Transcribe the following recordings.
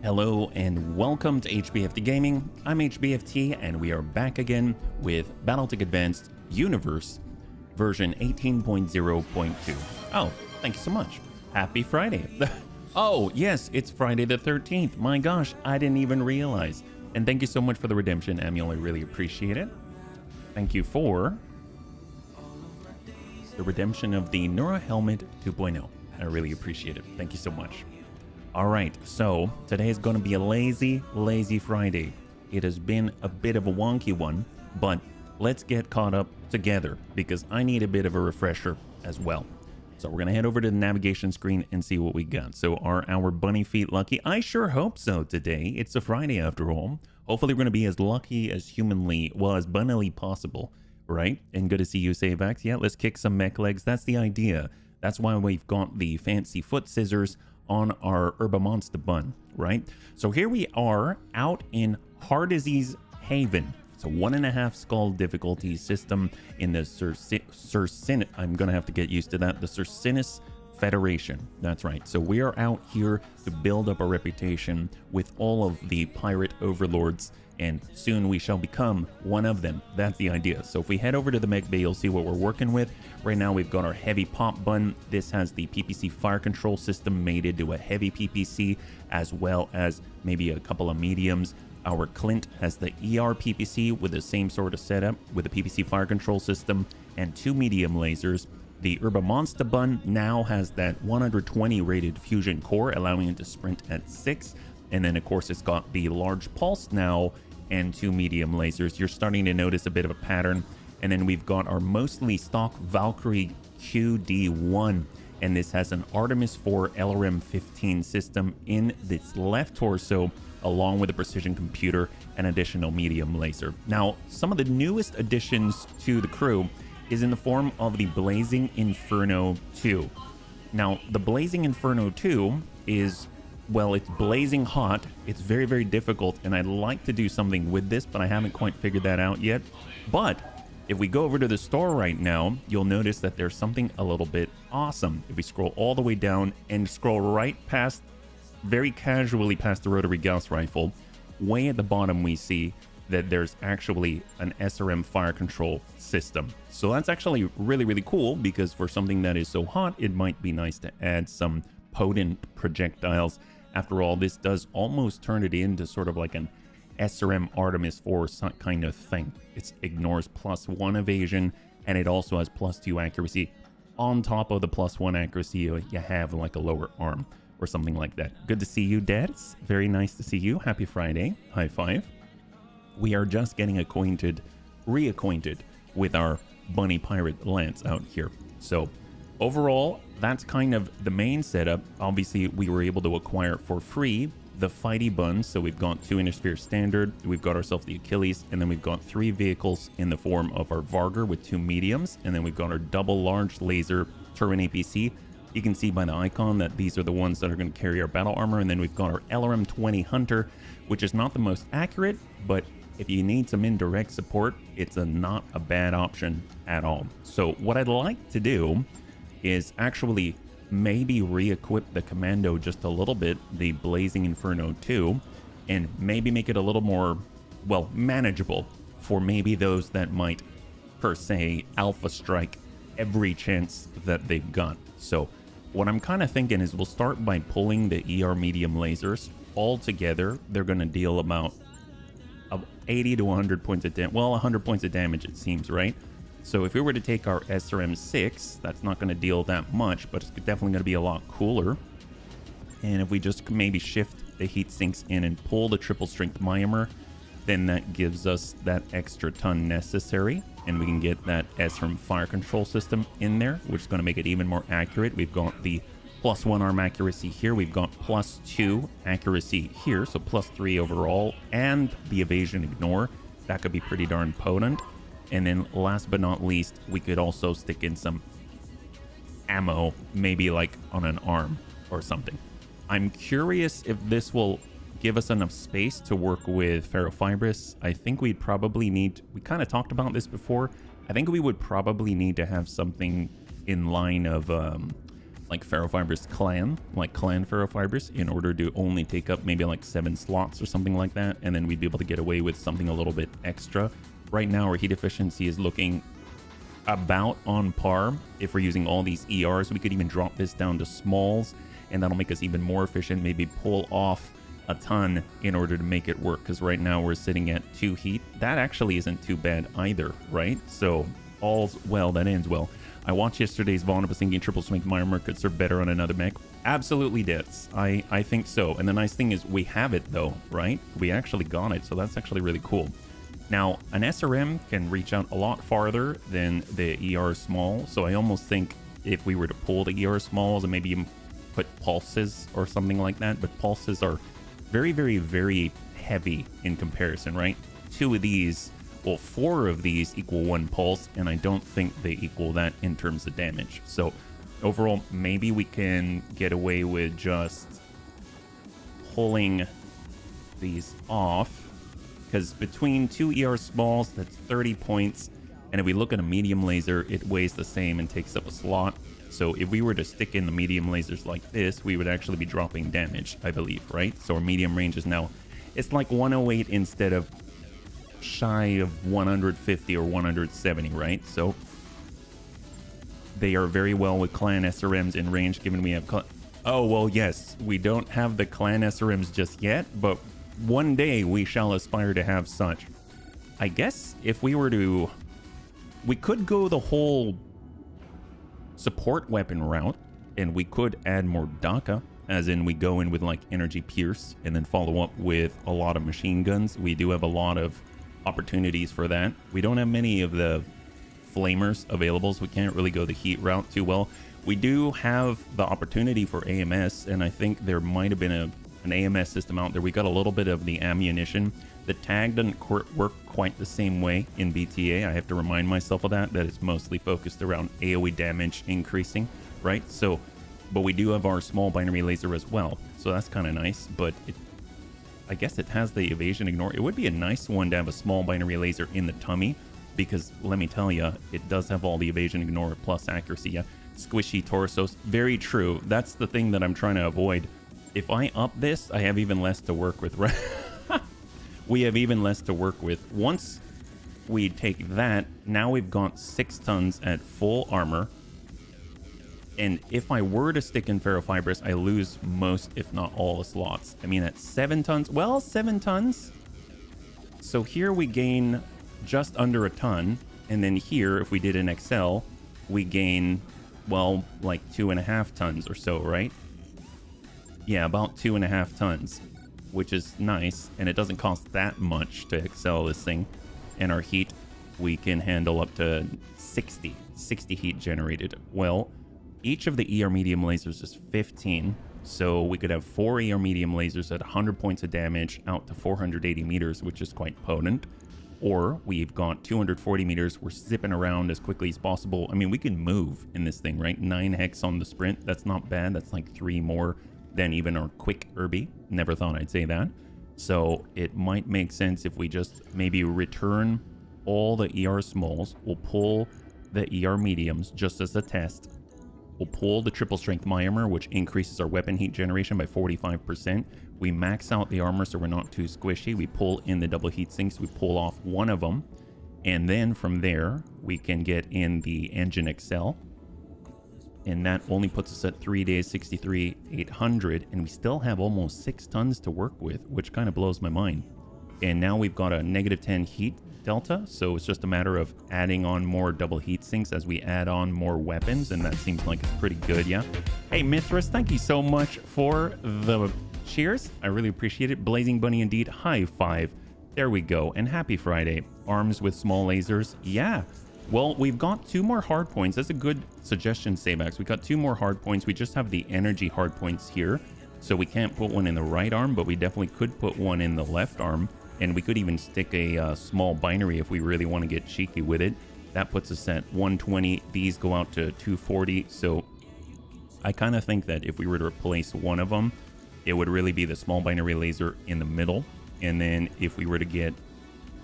Hello and welcome to HBFT Gaming. I'm HBFT and we are back again with Battletech Advanced Universe version 18.0.2. Oh, thank you so much. Happy Friday. Oh, yes, it's Friday the 13th. My gosh, I didn't even realize. And thank you so much for the redemption, Manuel. I really appreciate it. Thank you for the redemption of the Neuro Helmet 2.0. I really appreciate it. Thank you so much. All right, so today is going to be a lazy Friday. It has been a bit of a wonky one, but let's get caught up together because I need a bit of a refresher as well. So we're going to head over to the navigation screen and see what we got. So are our bunny feet lucky? I sure hope so today. It's a Friday after all. Hopefully we're going to be as lucky as humanly, well, as bunnily possible, right? And good to see you, Savax. Yeah, let's kick some mech legs. That's the idea. That's why we've got the fancy foot scissors on our Herba Monster bun, right? So here we are out in Heart Disease Haven. It's a 1.5 skull difficulty system in the Circinus. I'm gonna have to get used to that. The Circinus Federation. That's right. So we are out here to build up a reputation with all of the pirate overlords, and soon we shall become one of them. That's the idea. So if we head over to the mech bay, you'll see what we're working with. Right now we've got our heavy pop bun. This has the PPC fire control system made into a heavy PPC, as well as maybe a couple of mediums. Our Clint has the ER PPC with the same sort of setup with the PPC fire control system and 2 medium lasers. The Herba Monster bun now has that 120 rated fusion core, allowing it to sprint at 6. And then of course it's got the large pulse now and 2 medium lasers. You're starting to notice a bit of a pattern. And then we've got our mostly stock Valkyrie QD1, and this has an Artemis 4 LRM-15 system in its left torso, along with a precision computer and additional medium laser. Now, some of the newest additions to the crew is in the form of the Blazing Inferno 2. Now, the Blazing Inferno 2 is, well, it's blazing hot. It's very difficult, and I'd like to do something with this, but I haven't quite figured that out yet. But if we go over to the store right now, you'll notice that there's something a little bit awesome. If we scroll all the way down and scroll right past, very casually past the rotary Gauss rifle, way at the bottom we see that there's actually an SRM fire control system. So that's actually really cool, because for something that is so hot, it might be nice to add some potent projectiles. After all, this does almost turn it into sort of like an SRM Artemis 4 kind of thing. It ignores +1 evasion, and it also has +2 accuracy. On top of the +1 accuracy, you have like a lower arm or something like that. Good to see you, Dads. Very nice to see you. Happy Friday. High five. We are just getting reacquainted with our bunny pirate lance out here. So overall, that's kind of the main setup. Obviously, we were able to acquire for free the fighty buns. So we've got 2 Intersphere Standard, we've got ourselves the Achilles, and then we've got 3 vehicles in the form of our Vargar with 2 mediums, and then we've got our double large laser Turin APC. You can see by the icon that these are the ones that are going to carry our battle armor, and then we've got our LRM-20 Hunter, which is not the most accurate, but if you need some indirect support, it's not a bad option at all. So what I'd like to do is actually maybe re-equip the Commando just a little bit, the Blazing Inferno 2, and maybe make it a little more, well, manageable for maybe those that might, per se, alpha strike every chance that they've got. So what I'm kind of thinking is we'll start by pulling the ER medium lasers all together. They're going to deal about 80 to 100 points of damage. Well, 100 points of damage, it seems, right? So if we were to take our SRM-6, that's not going to deal that much, but it's definitely going to be a lot cooler. And if we just maybe shift the heat sinks in and pull the triple strength Myomer, then that gives us that extra ton necessary, and we can get that SRM fire control system in there, which is going to make it even more accurate. We've got the +1 arm accuracy here, we've got +2 accuracy here, so +3 overall, and the evasion ignore. That could be pretty darn potent. And then last but not least, we could also stick in some ammo, maybe like on an arm or something. I'm curious if this will give us enough space to work with ferrofibrous. I think we'd probably need, we kind of talked about this before, I think we would probably need to have something in line of like ferrofibers clan, like clan ferrofibers, in order to only take up maybe like 7 slots or something like that, and then we'd be able to get away with something a little bit extra. Right now our heat efficiency is looking about on par. If we're using all these ERs, we could even drop this down to smalls, and that'll make us even more efficient. Maybe pull off a ton in order to make it work, because right now we're sitting at 2 heat. That actually isn't too bad either, right? So all's well that ends well. I watched yesterday's VOD. I was thinking triple swing armor could serve better on another mech. Absolutely does. I think so. And the nice thing is we have it though, right? We actually got it, so that's actually really cool. Now, an SRM can reach out a lot farther than the ER small, so I almost think if we were to pull the ER smalls and maybe even put pulses or something like that, but pulses are very, very, very heavy in comparison, right? 2 of these, well, 4 of these equal 1 pulse, and I don't think they equal that in terms of damage. So overall, maybe we can get away with just pulling these off, because between 2 ER smalls, that's 30 points, and if we look at a medium laser, it weighs the same and takes up a slot. So if we were to stick in the medium lasers like this, we would actually be dropping damage, I believe, right? So our medium range is now, it's like 108 instead of shy of 150 or 170, right? So they are very well with clan SRMs in range, given we have oh, well, yes, we don't have the clan SRMs just yet, but one day we shall aspire to have such. I guess if we were to, we could go the whole support weapon route, and we could add more DACA, as in we go in with like energy pierce and then follow up with a lot of machine guns. We do have a lot of opportunities for that. We don't have many of the flamers available, so we can't really go the heat route too well. We do have the opportunity for AMS, and I think there might have been an AMS system out there. We got a little bit of the ammunition. The tag doesn't work quite the same way in BTA. I have to remind myself of that it's mostly focused around AoE damage increasing, right? So, but we do have our small binary laser as well, so that's kind of nice. But I guess it has the evasion ignore. It would be a nice one to have a small binary laser in the tummy, because let me tell you, it does have all the evasion ignore plus accuracy. Yeah, squishy torsos, very true. That's the thing that I'm trying to avoid. If I up this, I have even less to work with. We have even less to work with. Once we take that, now we've got 6 tons at full armor. And if I were to stick in ferrofibrous, I lose most, if not all, the slots. I mean, at 7 tons, well, 7 tons. So here we gain just under a ton. And then here, if we did an XL, we gain, well, like 2.5 tons or so, right? Yeah, about 2.5 tons, which is nice, and it doesn't cost that much to excel this thing. And our heat, we can handle up to 60 heat generated. Well, each of the ER medium lasers is 15, so we could have 4 ER medium lasers at 100 points of damage out to 480 meters, which is quite potent. Or we've got 240 meters, we're zipping around as quickly as possible. I mean, we can move in this thing, right? 9 hex on the sprint, that's not bad. That's like 3 more than even our quick Irby. Never thought I'd say that. So it might make sense if we just maybe return all the ER smalls. We'll pull the ER mediums just as a test. We'll pull the triple strength my armor, which increases our weapon heat generation by 45%. We max out the armor so we're not too squishy. We pull in the double heat sinks. We pull off one of them. And then from there, we can get in the engine XL. And that only puts us at 3 days, 63,800, and we still have almost 6 tons to work with, which kind of blows my mind. And now we've got a -10 heat delta, so it's just a matter of adding on more double heat sinks as we add on more weapons, and that seems like it's pretty good, yeah? Hey, Mithras, thank you so much for the cheers. I really appreciate it. Blazing Bunny indeed, high five. There we go, and happy Friday. Arms with small lasers, yeah. Well, we've got 2 more hard points. That's a good suggestion, Sabax. We got 2 more hard points. We just have the energy hard points here. So we can't put one in the right arm, but we definitely could put one in the left arm. And we could even stick a small binary if we really want to get cheeky with it. That puts us at 120. These go out to 240. So I kind of think that if we were to replace one of them, it would really be the small binary laser in the middle. And then if we were to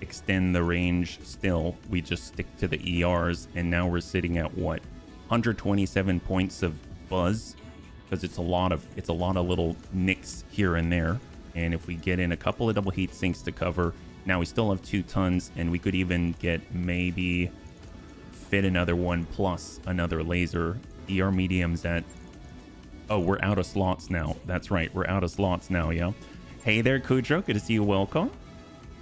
extend the range still, we just stick to the ERs, and now we're sitting at what, 127 points of buzz, because it's a lot of little nicks here and there. And if we get in a couple of double heat sinks to cover, now we still have 2 tons, and we could even get maybe fit another one plus another laser. ER mediums at, oh, we're out of slots now. That's right, we're out of slots now. Yeah. Hey there, Kudro, good to see you. Welcome.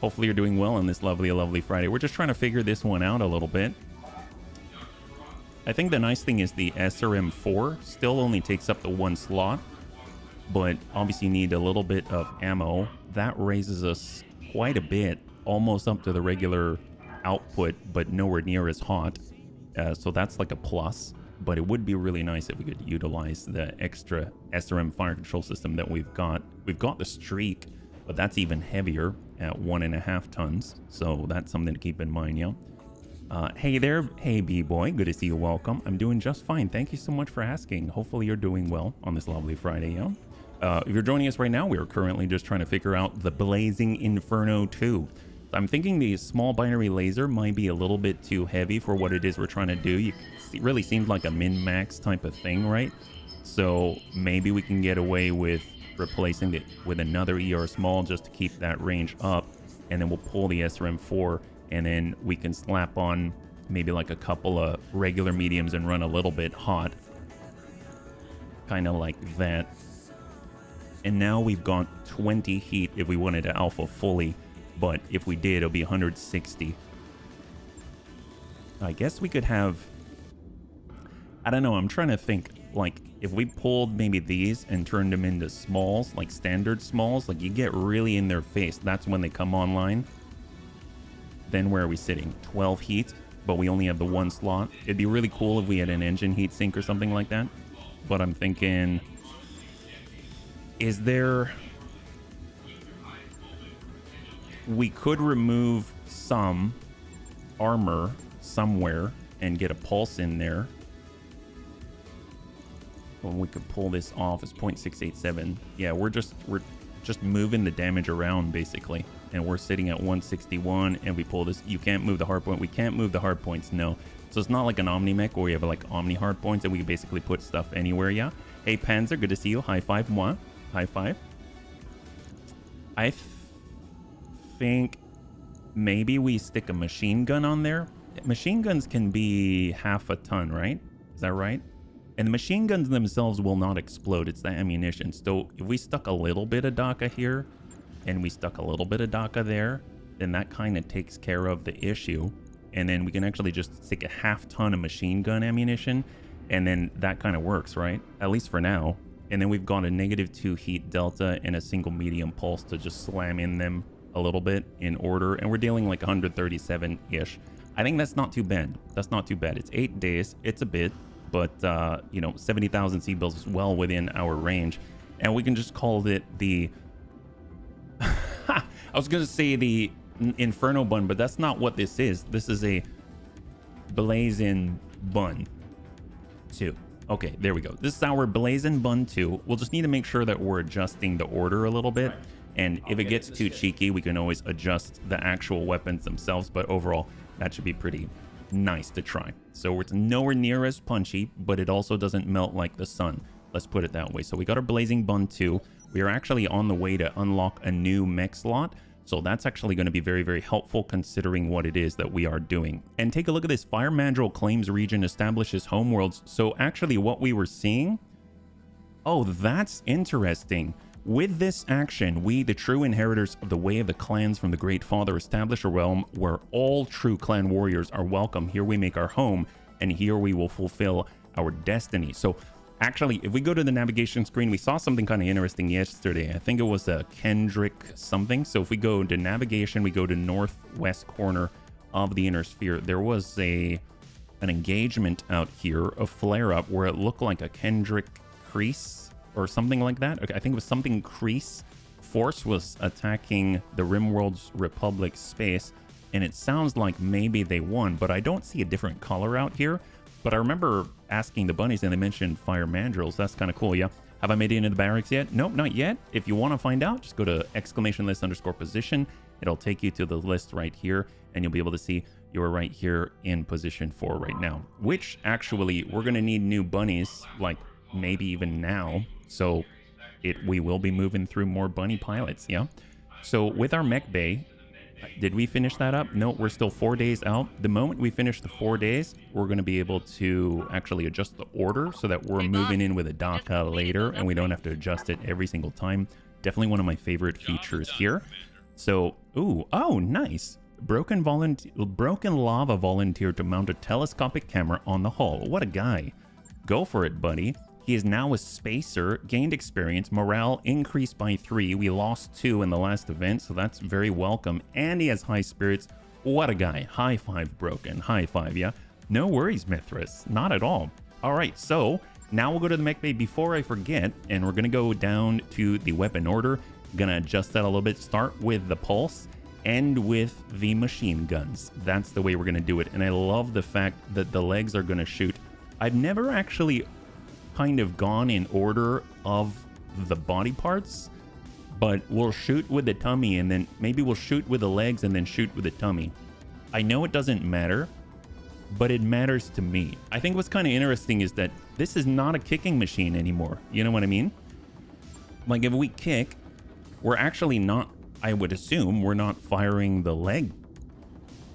Hopefully you're doing well on this lovely Friday. We're just trying to figure this one out a little bit. I think the nice thing is the SRM4 still only takes up the 1 slot, but obviously you need a little bit of ammo. That raises us quite a bit, almost up to the regular output, but nowhere near as hot. So that's like a plus, but it would be really nice if we could utilize the extra SRM fire control system that we've got. We've got the Streak, but that's even heavier at 1.5 tons. So that's something to keep in mind, yeah. Hey there, hey B-boy, good to see you. Welcome. I'm doing just fine. Thank you so much for asking. Hopefully you're doing well on this lovely Friday, yeah. If you're joining us right now, we are currently just trying to figure out the Blazing Inferno 2. I'm thinking the small binary laser might be a little bit too heavy for what it is we're trying to do. It really seems like a min-max type of thing, right? So maybe we can get away with replacing it with another ER small just to keep that range up, and then we'll pull the SRM4, and then we can slap on maybe like a couple of regular mediums and run a little bit hot, kind of like that. And now we've got 20 heat if we wanted to alpha fully, but if we did, it'll be 160. I guess we could have, I don't know, I'm trying to think, like if we pulled maybe these and turned them into smalls, like standard smalls, like you get really in their face, that's when they come online. Then where are we sitting? 12 heat, but we only have the 1 slot. It'd be really cool if we had an engine heat sink or something like that. But I'm thinking, is there, we could remove some armor somewhere and get a pulse in there. Well, we could pull this off as 0.687. Yeah, we're just moving the damage around basically, and we're sitting at 161, and we pull this. You can't move the hard point. We can't move the hard points, no. So it's not like an Omni mech where we have like Omni hard points and we can basically put stuff anywhere. Yeah. Hey Panzer, good to see you. High five, moi. High five. I think maybe we stick a machine gun on there. Machine guns can be half a ton, right? Is that right? And the machine guns themselves will not explode. It's the ammunition. So if we stuck a little bit of DACA here and we stuck a little bit of DACA there, then that kind of takes care of the issue. And then we can actually just stick a half ton of machine gun ammunition, and then that kind of works, right? At least for now. And then we've got a -2 heat delta and a single medium pulse to just slam in them a little bit in order. And we're dealing like 137-ish. I think that's not too bad. That's not too bad. It's 8 days. It's a bit. But, you know, 70,000 C-bills is well within our range. And we can just call it the... I was going to say the Inferno Bun, but that's not what this is. This is a Blazing Bun 2. Okay, there we go. This is our Blazing Bun 2. We'll just need to make sure that we're adjusting the order a little bit. Right. And if it gets too cheeky, we can always adjust the actual weapons themselves. But overall, that should be pretty nice to try. So it's nowhere near as punchy, but it also doesn't melt like the sun. Let's put it that way. So we got our Blazing Bun 2. We are actually on the way to unlock a new mech slot. So that's actually going to be very, very helpful considering what it is that we are doing. And take a look at this. Fire Mandrill claims region establishes homeworlds. So actually what we were seeing... Oh, that's interesting. With this action, we, the true inheritors of the way of the clans from the Great Father, establish a realm where all true clan warriors are welcome. Here we make our home, and here we will fulfill our destiny. So actually, if we go to the navigation screen, we saw something kind of interesting yesterday. I think it was a Kendrick something. So if we go to navigation, we go to northwest corner of the inner sphere. There was an engagement out here, a flare-up, where it looked like a Kendrick crease or something like that. Okay, I think it was something crease. Force was attacking the Rimworld's Republic space, and it sounds like maybe they won, but I don't see a different color out here. But I remember asking the bunnies, and they mentioned fire mandrills. That's kind of cool, yeah. Have I made it into the barracks yet? Nope, not yet. If you want to find out, just go to !list_position. It'll take you to the list right here, and you'll be able to see you're right here in position 4 right now. Which, actually, we're going to need new bunnies, like maybe even now. So we will be moving through more bunny pilots, yeah? So with our mech bay, did we finish that up? No, we're still 4 days out. The moment we finish the 4 days, we're going to be able to actually adjust the order so that we're moving in with a DACA later and we don't have to adjust it every single time. Definitely one of my favorite features here. So, oh, nice. Broken Lava volunteered to mount a telescopic camera on the hull. What a guy. Go for it, buddy. He is now a spacer, gained experience, morale increased by 3. We lost 2 in the last event, so that's very welcome. And he has high spirits. What a guy. High five, Broken. High five, yeah? No worries, Mithras. Not at all. All right, so now we'll go to the mech bay before I forget, and we're going to go down to the weapon order. Going to adjust that a little bit. Start with the pulse, end with the machine guns. That's the way we're going to do it. And I love the fact that the legs are going to shoot. I've never actually kind of gone in order of the body parts, but we'll shoot with the tummy and then maybe we'll shoot with the legs and then shoot with the tummy. I know it doesn't matter, but it matters to me. I think what's kind of interesting is that this is not a kicking machine anymore. You know what I mean? Like if we kick, we're actually not, I would assume we're not firing the leg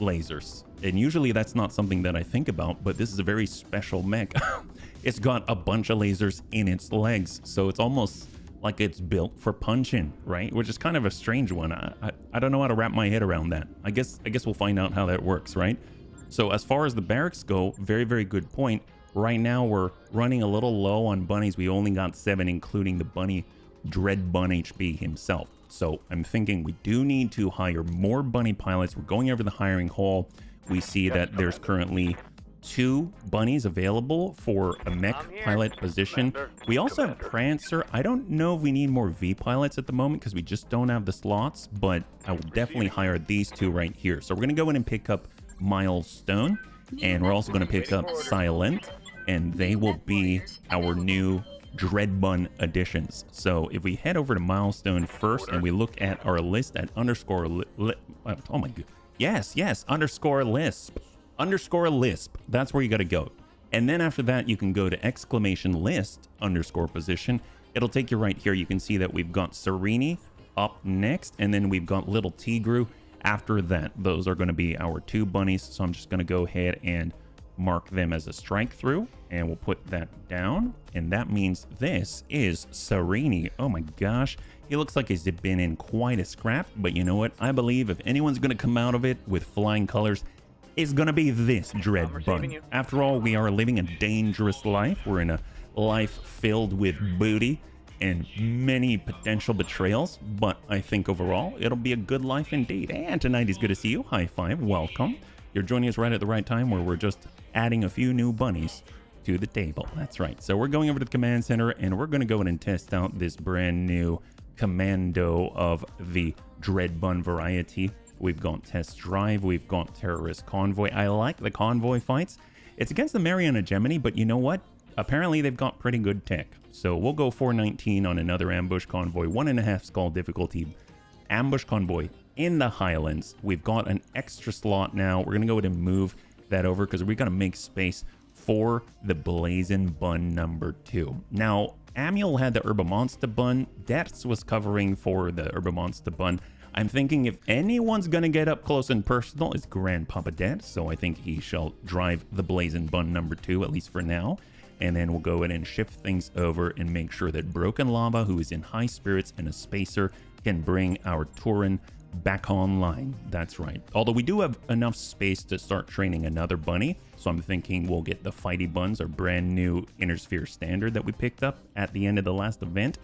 lasers. And usually that's not something that I think about, but this is a very special mech. It's got a bunch of lasers in its legs, so it's almost like it's built for punching, right? Which is kind of a strange one. I don't know how to wrap my head around that. I guess we'll find out how that works, right? So as far as the barracks go, very, very good point. Right now we're running a little low on bunnies. We only got 7, including the bunny Dread Bun HB himself. So I'm thinking we do need to hire more bunny pilots. We're going over the hiring hall. We see that there's currently 2 bunnies available for a mech pilot position. We also have Prancer. I don't know if we need more V pilots at the moment because we just don't have the slots, but I will definitely hire these 2 right here. So we're going to go in and pick up Milestone, and we're also going to pick up Silent, and they will be our new Dread Bun additions. So if we head over to Milestone first and we look at our list at underscore oh my god, yes, underscore lisp. Underscore lisp, that's where you got to go. And then after that, you can go to exclamation list underscore position. It'll take you right here. You can see that we've got Serini up next, and then we've got Little Tigru after that. Those are going to be our 2 bunnies. So I'm just going to go ahead and mark them as a strike through, and we'll put that down. And that means this is Serini. Oh my gosh. He looks like he's been in quite a scrap, but you know what? I believe if anyone's going to come out of it with flying colors, is gonna be this Dread Bun. After all, we are living a dangerous life. We're in a life filled with booty and many potential betrayals, but I think overall it'll be a good life indeed. And tonight is good to see you. High five, welcome. You're joining us right at the right time where we're just adding a few new bunnies to the table. That's right. So we're going over to the command center and we're gonna go in and test out this brand new commando of the Dread Bun variety. We've got Test Drive, we've got Terrorist Convoy. I like the convoy fights. It's against the Mariana Gemini, but you know what? Apparently they've got pretty good tech. So we'll go 419 on another Ambush Convoy, 1.5 skull difficulty. Ambush Convoy in the Highlands. We've got an extra slot now. We're gonna go ahead and move that over because we gotta make space for the Blazing Bun number 2. Now, Amiel had the Herbamonsta Bun. Deaths was covering for the Herbamonsta Bun. I'm thinking if anyone's gonna get up close and personal, it's Grandpapa Dead, so I think he shall drive the Blazing Bun number 2, at least for now. And then we'll go in and shift things over and make sure that Broken Lava, who is in high spirits and a spacer, can bring our Turin back online. That's right. Although we do have enough space to start training another bunny, so I'm thinking we'll get the Fighty Buns, our brand new Inner Sphere standard that we picked up at the end of the last event.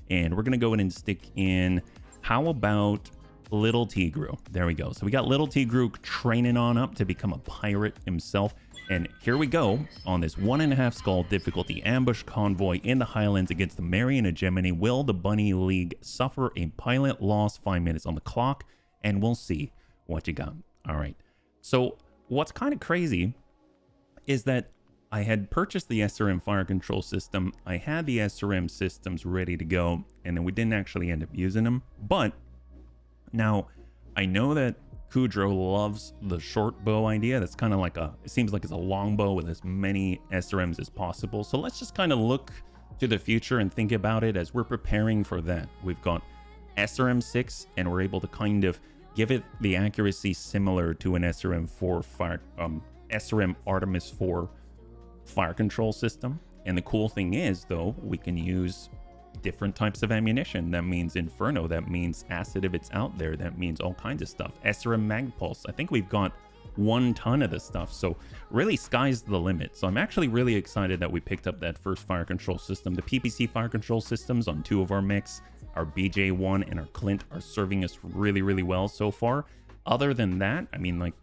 And we're gonna go in and stick in, how about Little Tigru? There we go. So we got Little Tigru training on up to become a pirate himself. And here we go on this 1.5 skull difficulty ambush convoy in the Highlands against the Mariana Gemini. Will the Bunny League suffer a pilot loss? 5 minutes on the clock, and we'll see what you got. All right. So what's kind of crazy is that I had purchased the SRM fire control system. I had the SRM systems ready to go, and then we didn't actually end up using them. But now, I know that Kudrow loves the short bow idea. That's kind of like it seems like it's a long bow with as many SRMs as possible. So let's just kind of look to the future and think about it as we're preparing for that. We've got SRM-6, and we're able to kind of give it the accuracy similar to an SRM-4 fire, SRM Artemis 4 fire control system. And the cool thing is, though, we can use different types of ammunition. That means Inferno, that means acid if it's out there, that means all kinds of stuff. SRM Magpulse, I think we've got 1 ton of this stuff, so really sky's the limit. So I'm actually really excited that we picked up that first fire control system. The PPC fire control systems on 2 of our mechs, our BJ1 and our Clint, are serving us really, really well so far. Other than that, I mean, like,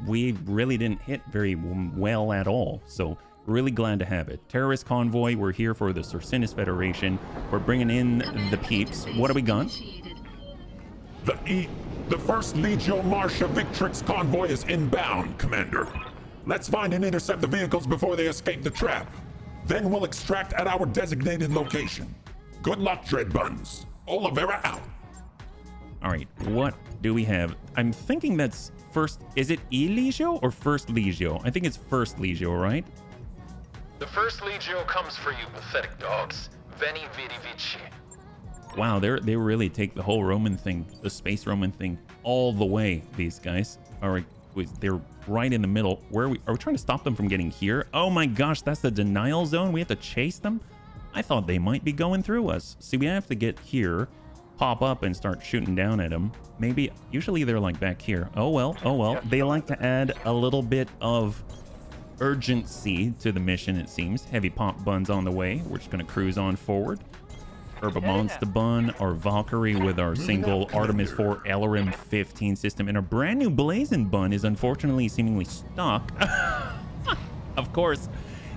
we really didn't hit very well at all, so really glad to have it. Terrorist convoy, we're here for the Circinus Federation. We're bringing in the peeps. What do we got? The first Legio Martia Victrix convoy is inbound, Commander. Let's find and intercept the vehicles before they escape the trap. Then we'll extract at our designated location. Good luck, Dread Buns. Oliveira out. All right, what do we have? I'm thinking that's first. Is it E-Legio or first Legio? I think it's first Legio, right? The first Legio comes for you, pathetic dogs. Veni vidi vici. Wow, they really take the whole Roman thing, the space Roman thing, all the way, these guys. All right, they're right in the middle. Where are we trying to stop them from getting here? Oh my gosh, that's the denial zone. We have to chase them? I thought they might be going through us. See, we have to get here, pop up and start shooting down at them. Maybe, usually they're like back here. Oh well, oh well. They like to add a little bit of urgency to the mission, it seems. Heavy pop buns on the way. We're just gonna cruise on forward. Herba Monster Bun, our Valkyrie with our single Artemis 4 LRM 15 system, and our brand new Blazing Bun is unfortunately seemingly stuck. Of course,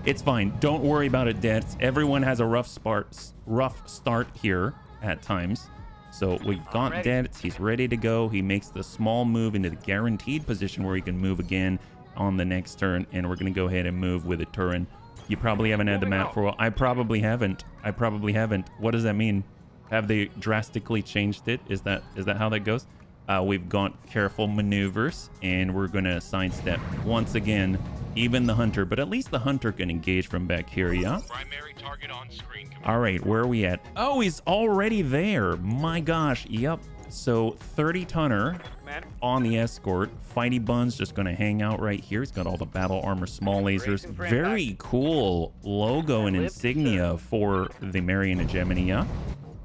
it's fine. Don't worry about it, Dets. Everyone has a rough start here at times. So we've got Dets. He's ready to go. He makes the small move into the guaranteed position where he can move again on the next turn, and we're going to go ahead and move with a Turin. You probably haven't had the map for a while. I probably haven't. What does that mean? Have they drastically changed it? Is that how that goes? We've got careful maneuvers, and we're going to sidestep once again, even the Hunter, but at least the Hunter can engage from back here, yeah? Primary target on screen. All right, where are we at? Oh, he's already there. My gosh, yep. So 30 tonner on the escort. Fighty Bun's just going to hang out right here. He's got all the battle armor, small lasers. Very cool logo and insignia for the Marian Hegemony. Yeah?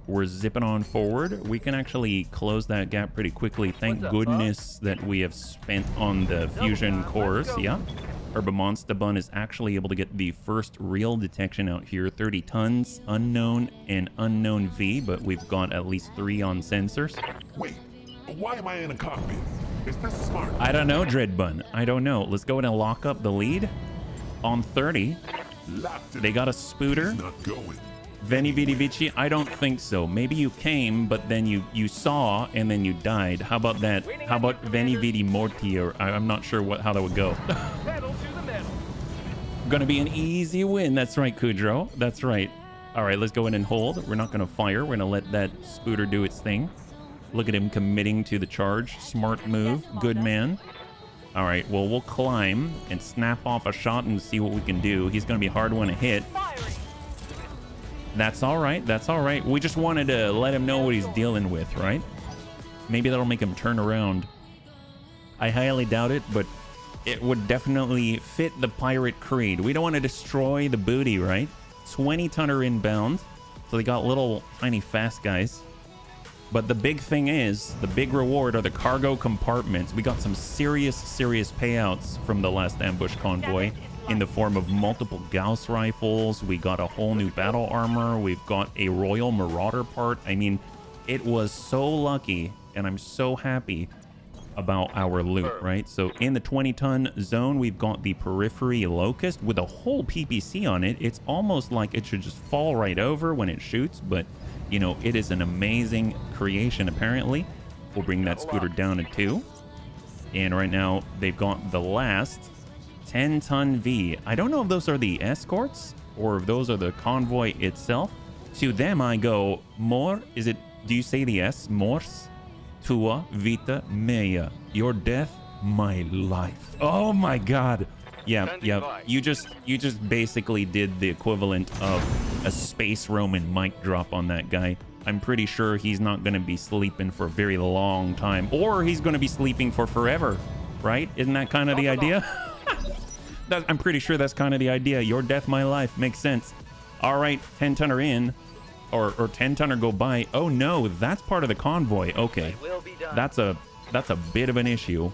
We're zipping on forward. We can actually close that gap pretty quickly. Thank goodness that we have spent on the fusion cores. Yeah. Herba Monster Bun is actually able to get the first real detection out here. 30 tons, unknown and unknown V, but we've got at least 3 on sensors. Wait, why am I in a cockpit? Is this smart? I don't know, Dread Bun. I don't know. Let's go ahead and lock up the lead on 30. They got a Spooter. Not going. Veni Vidi Vici? I don't think so. Maybe you came, but then you saw and then you died. How about that? How about Veni Vidi Morti? Or I'm not sure how that would go. Gonna be an easy win. That's right, Kudrow. That's right. All right, let's go in and hold. We're not gonna fire. We're gonna let that Spooter do its thing. Look at him committing to the charge. Smart move. Good man. All right, well, we'll climb and snap off a shot and see what we can do. He's gonna be a hard one to hit. That's all right. That's all right. We just wanted to let him know what he's dealing with, right? Maybe that'll make him turn around. I highly doubt it, but it would definitely fit the pirate creed. We don't want to destroy the booty, right? 20 tonner inbound. So they got little tiny fast guys. But the big thing is, the big reward are the cargo compartments. We got some serious payouts from the last ambush convoy in the form of multiple Gauss rifles. We got a whole new battle armor. We've got a Royal Marauder part. I mean, it was so lucky, and I'm so happy about our loot, right? So in the 20-ton zone, we've got the Periphery Locust with a whole PPC on it. It's almost like it should just fall right over when it shoots, but, you know, it is an amazing creation, apparently. We'll bring that Scooter down to 2. And right now, they've got the last 10-ton V. I don't know if those are the escorts or if those are the convoy itself. To them, I go, more, do you say the S? Mors? Tua vita mea. Your death, my life. Oh my God. Yeah. You just basically did the equivalent of a space Roman mic drop on that guy. I'm pretty sure he's not going to be sleeping for a very long time, or he's going to be sleeping for forever, right? Isn't that kind of the idea? I'm pretty sure that's kind of the idea. Your death, my life. Makes sense. All right, 10-tonner in, or 10-tonner go by. Oh no, that's part of the convoy. Okay, that's a bit of an issue.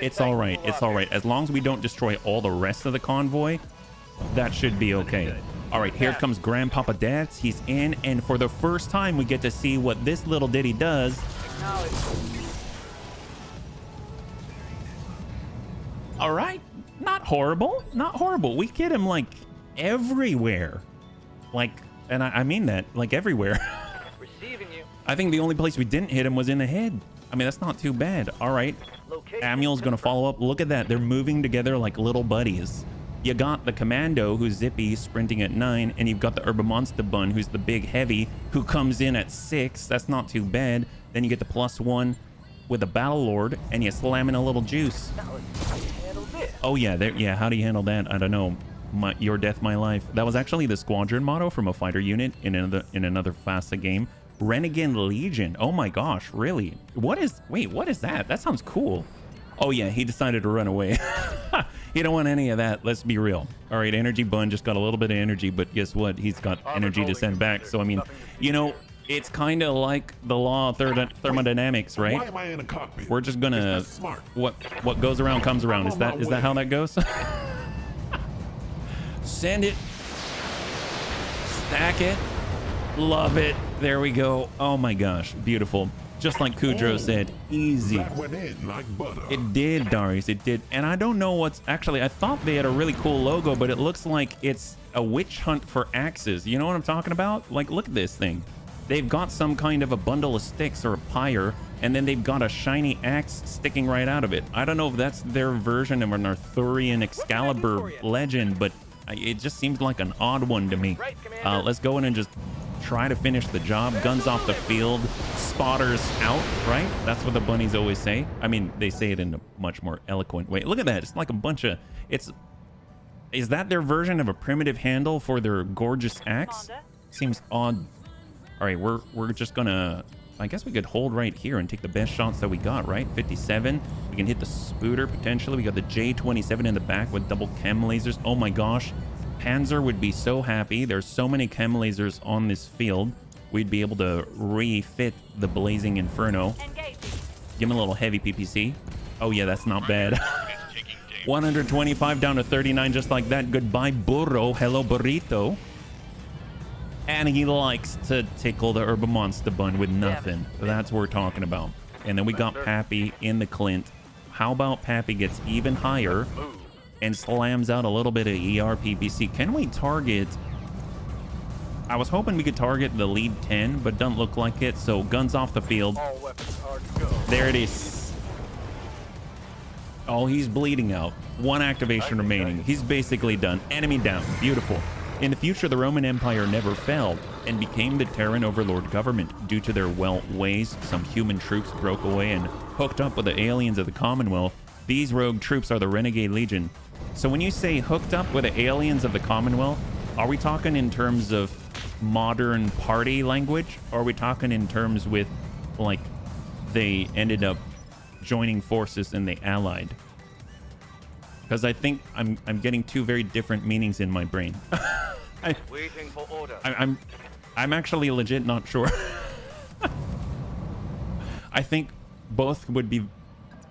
It's all right. It's all right. As long as we don't destroy all the rest of the convoy, that should be okay. All right, here comes Grandpapa Dads. He's in, and for the first time, we get to see what this little ditty does. All right, not horrible. Not horrible. We get him, like, everywhere. Like, and I mean that, like, everywhere. I think the only place we didn't hit him was in the head. I mean, that's not too bad. All right. Amiel's going to follow up. Look at that. They're moving together like little buddies. You got the Commando, who's zippy, sprinting at 9, and you've got the Urban Bun, who's the big heavy, who comes in at 6. That's not too bad. Then you get the +1 with the Battle Lord, and you slam in a little juice. Oh, yeah. Yeah, how do you handle that? I don't know. Your death, my life. That was actually the squadron motto from a fighter unit in another FASA game. Renegade Legion. Oh my gosh, really? Wait, what is that? That sounds cool. Oh yeah, he decided to run away. He don't want any of that, let's be real. All right, Energy Bun just got a little bit of energy, but guess what? He's got energy to send back. So I mean, you know, it's kind of like the law of thermodynamics, right? Why am I in a cockpit? We're just gonna what goes around comes around. Is that how that goes? Send it. Stack it. Love it. There we go. Oh my gosh, beautiful. Just like Kudrow said, easy. That went in like butter. It did, Darius, it did. And I don't know what's actually, I thought they had a really cool logo, but it looks like it's a witch hunt for axes. You know what I'm talking about? Like, look at this thing. They've got some kind of a bundle of sticks or a pyre, and then they've got a shiny axe sticking right out of it. I don't know if that's their version of an Arthurian Excalibur legend, but it just seems like an odd one to me. Let's go in and just try to finish the job. Guns off the field, spotters out, right? That's what the bunnies always say. I mean, they say it in a much more eloquent way. Look at that. It's like a bunch of... Is that their version of a primitive handle for their gorgeous axe? Seems odd. All right, we're just gonna... I guess we could hold right here and take the best shots that we got, right? 57. We can hit the Spooter, potentially. We got the J27 in the back with double chem lasers. Oh my gosh. Panzer would be so happy. There's so many chem lasers on this field. We'd be able to refit the Blazing Inferno. Give him a little heavy PPC. Oh yeah, that's not bad. 125 down to 39 just like that. Goodbye, burro. Hello, burrito. And he likes to tickle the Urban Bun with nothing. That's what we're talking about. And then we got Pappy in the Clint. How about Pappy gets even higher and slams out a little bit of ER PPC? Can we target... I was hoping we could target the lead 10, but doesn't look like it. So guns off the field. There it is. Oh, he's bleeding out. One activation remaining. He's basically done. Enemy down. Beautiful. In the future, the Roman Empire never fell and became the Terran overlord government. Due to their ways, some human troops broke away and hooked up with the aliens of the Commonwealth. These rogue troops are the Renegade Legion. So when you say hooked up with the aliens of the Commonwealth, are we talking in terms of modern party language? Or are we talking in terms with, like, they ended up joining forces and they allied? Because I think I'm getting two very different meanings in my brain. Waiting for order. I'm actually legit not sure. I think both would be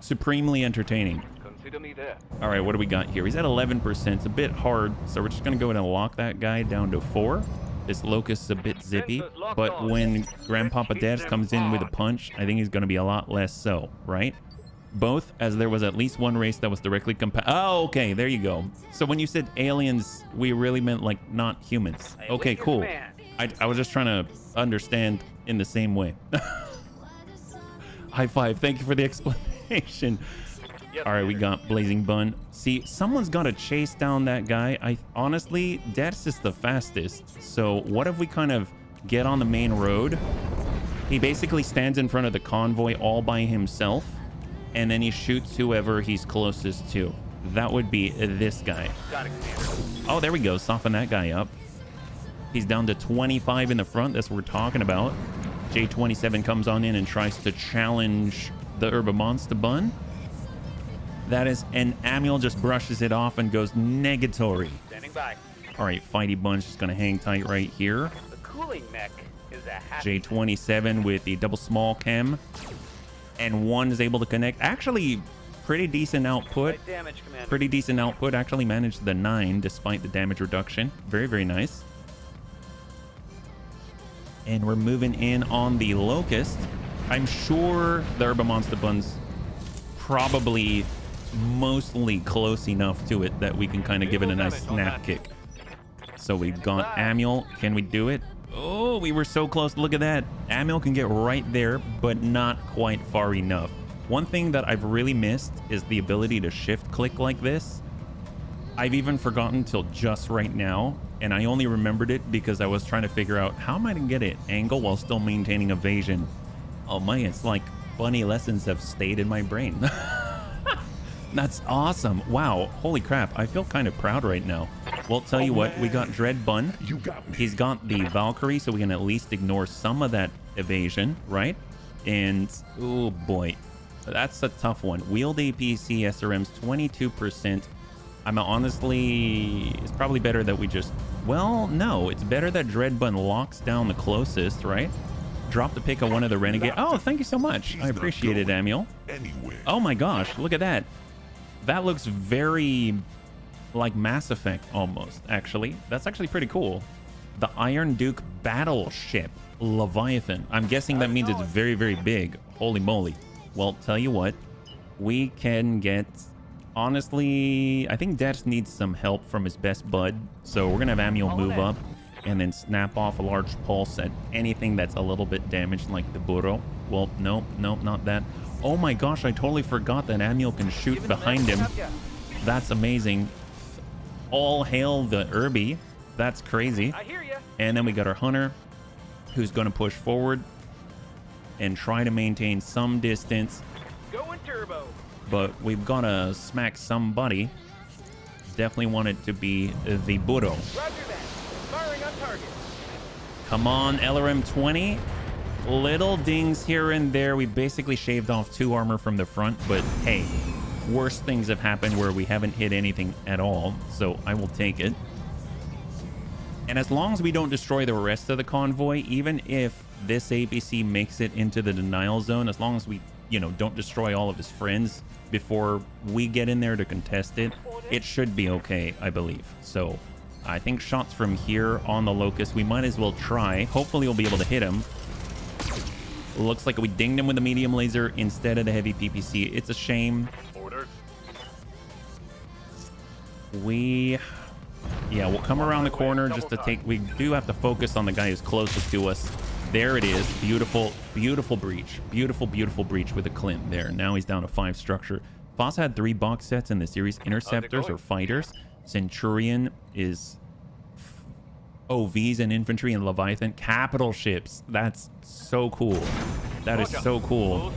supremely entertaining. Consider me there. All right, what do we got here? He's at 11%. It's a bit hard, so we're just gonna go ahead and lock that guy down to 4. This Locust's a bit zippy, but when Grandpapa Dads comes in with a punch, I think he's gonna be a lot less so, right? Both, as there was at least one race that was directly oh, okay, there you go. So when you said aliens, we really meant like not humans. Okay, cool. I was just trying to understand in the same way. High five. Thank you for the explanation. All right, we got Blazing Bun. See, someone's got to chase down that guy. Honestly, Dex is the fastest. So what if we kind of get on the main road? He basically stands in front of the convoy all by himself, and then he shoots whoever he's closest to. That would be this guy. Oh, there we go. Soften that guy up. He's down to 25 in the front. That's what we're talking about. J27 comes on in and tries to challenge the Herba Monster Bun. That is, and Amiel just brushes it off and goes negatory. Standing by. All right, Fighty Bun's just going to hang tight right here. The cooling mech is a happy. J27 with the double small chem. And one is able to connect. Actually, pretty decent output. Light damage, Commander. Pretty decent output. Actually managed the 9 despite the damage reduction. Very, very nice. And we're moving in on the Locust. I'm sure the Herba Monster Bun's probably mostly close enough to it that we can kind of give it a nice snap kick. So we've got Amiel. Can we do it? Oh, we were so close. Look at that. Amiel can get right there, but not quite far enough. One thing that I've really missed is the ability to shift click like this. I've even forgotten till just right now, and I only remembered it because I was trying to figure out how am I going to get it angle while still maintaining evasion. Oh my, it's like bunny lessons have stayed in my brain. That's awesome. Wow, holy crap. I feel kind of proud right now. Well, tell you what, we got Dread Bun. You got me. He's got the Valkyrie, so we can at least ignore some of that evasion, right? And, oh boy, that's a tough one. Wield APC SRM's 22%. I'm honestly, it's probably better that we just, well, no, it's better that Dread Bun locks down the closest, right? Drop the pick on one of the Renegade. Oh, thank you so much. I appreciate it, Amiel. Anywhere. Oh my gosh, look at that. That looks very like Mass Effect almost, actually. That's actually pretty cool. The Iron Duke battleship, Leviathan. I'm guessing that means it's very, very big. Holy moly. Well, tell you what, we can get, honestly, I think Dex needs some help from his best bud. So we're gonna have Amiel move up and then snap off a large pulse at anything that's a little bit damaged, like the burro. Well, nope, not that. Oh my gosh, I totally forgot that Amiel can shoot behind him. That's amazing. All hail the Irby. That's crazy. I hear ya. And then we got our Hunter, who's going to push forward and try to maintain some distance. Going turbo. But we've got to smack somebody. Definitely want it to be the burro. Roger that. Firing on target. Come on, LRM 20. Little dings here and there. We basically shaved off 2 armor from the front, but hey, worse things have happened where we haven't hit anything at all, so I will take it. And as long as we don't destroy the rest of the convoy, even if this APC makes it into the denial zone, as long as we, you know, don't destroy all of his friends before we get in there to contest it, it should be okay, I believe. So I think shots from here on the Locust, we might as well try. Hopefully we'll be able to hit him. Looks like we dinged him with a medium laser instead of the heavy PPC. It's a shame. Order. Yeah, we'll come around the corner just to take, we do have to focus on the guy who's closest to us. There it is. Beautiful, beautiful breach. Beautiful, beautiful breach with a Clint there. Now he's down to 5 structure. Foss had 3 box sets in the series. Interceptors or fighters. Centurion is OVs and infantry, and Leviathan. Capital ships. That's so cool. That is so cool.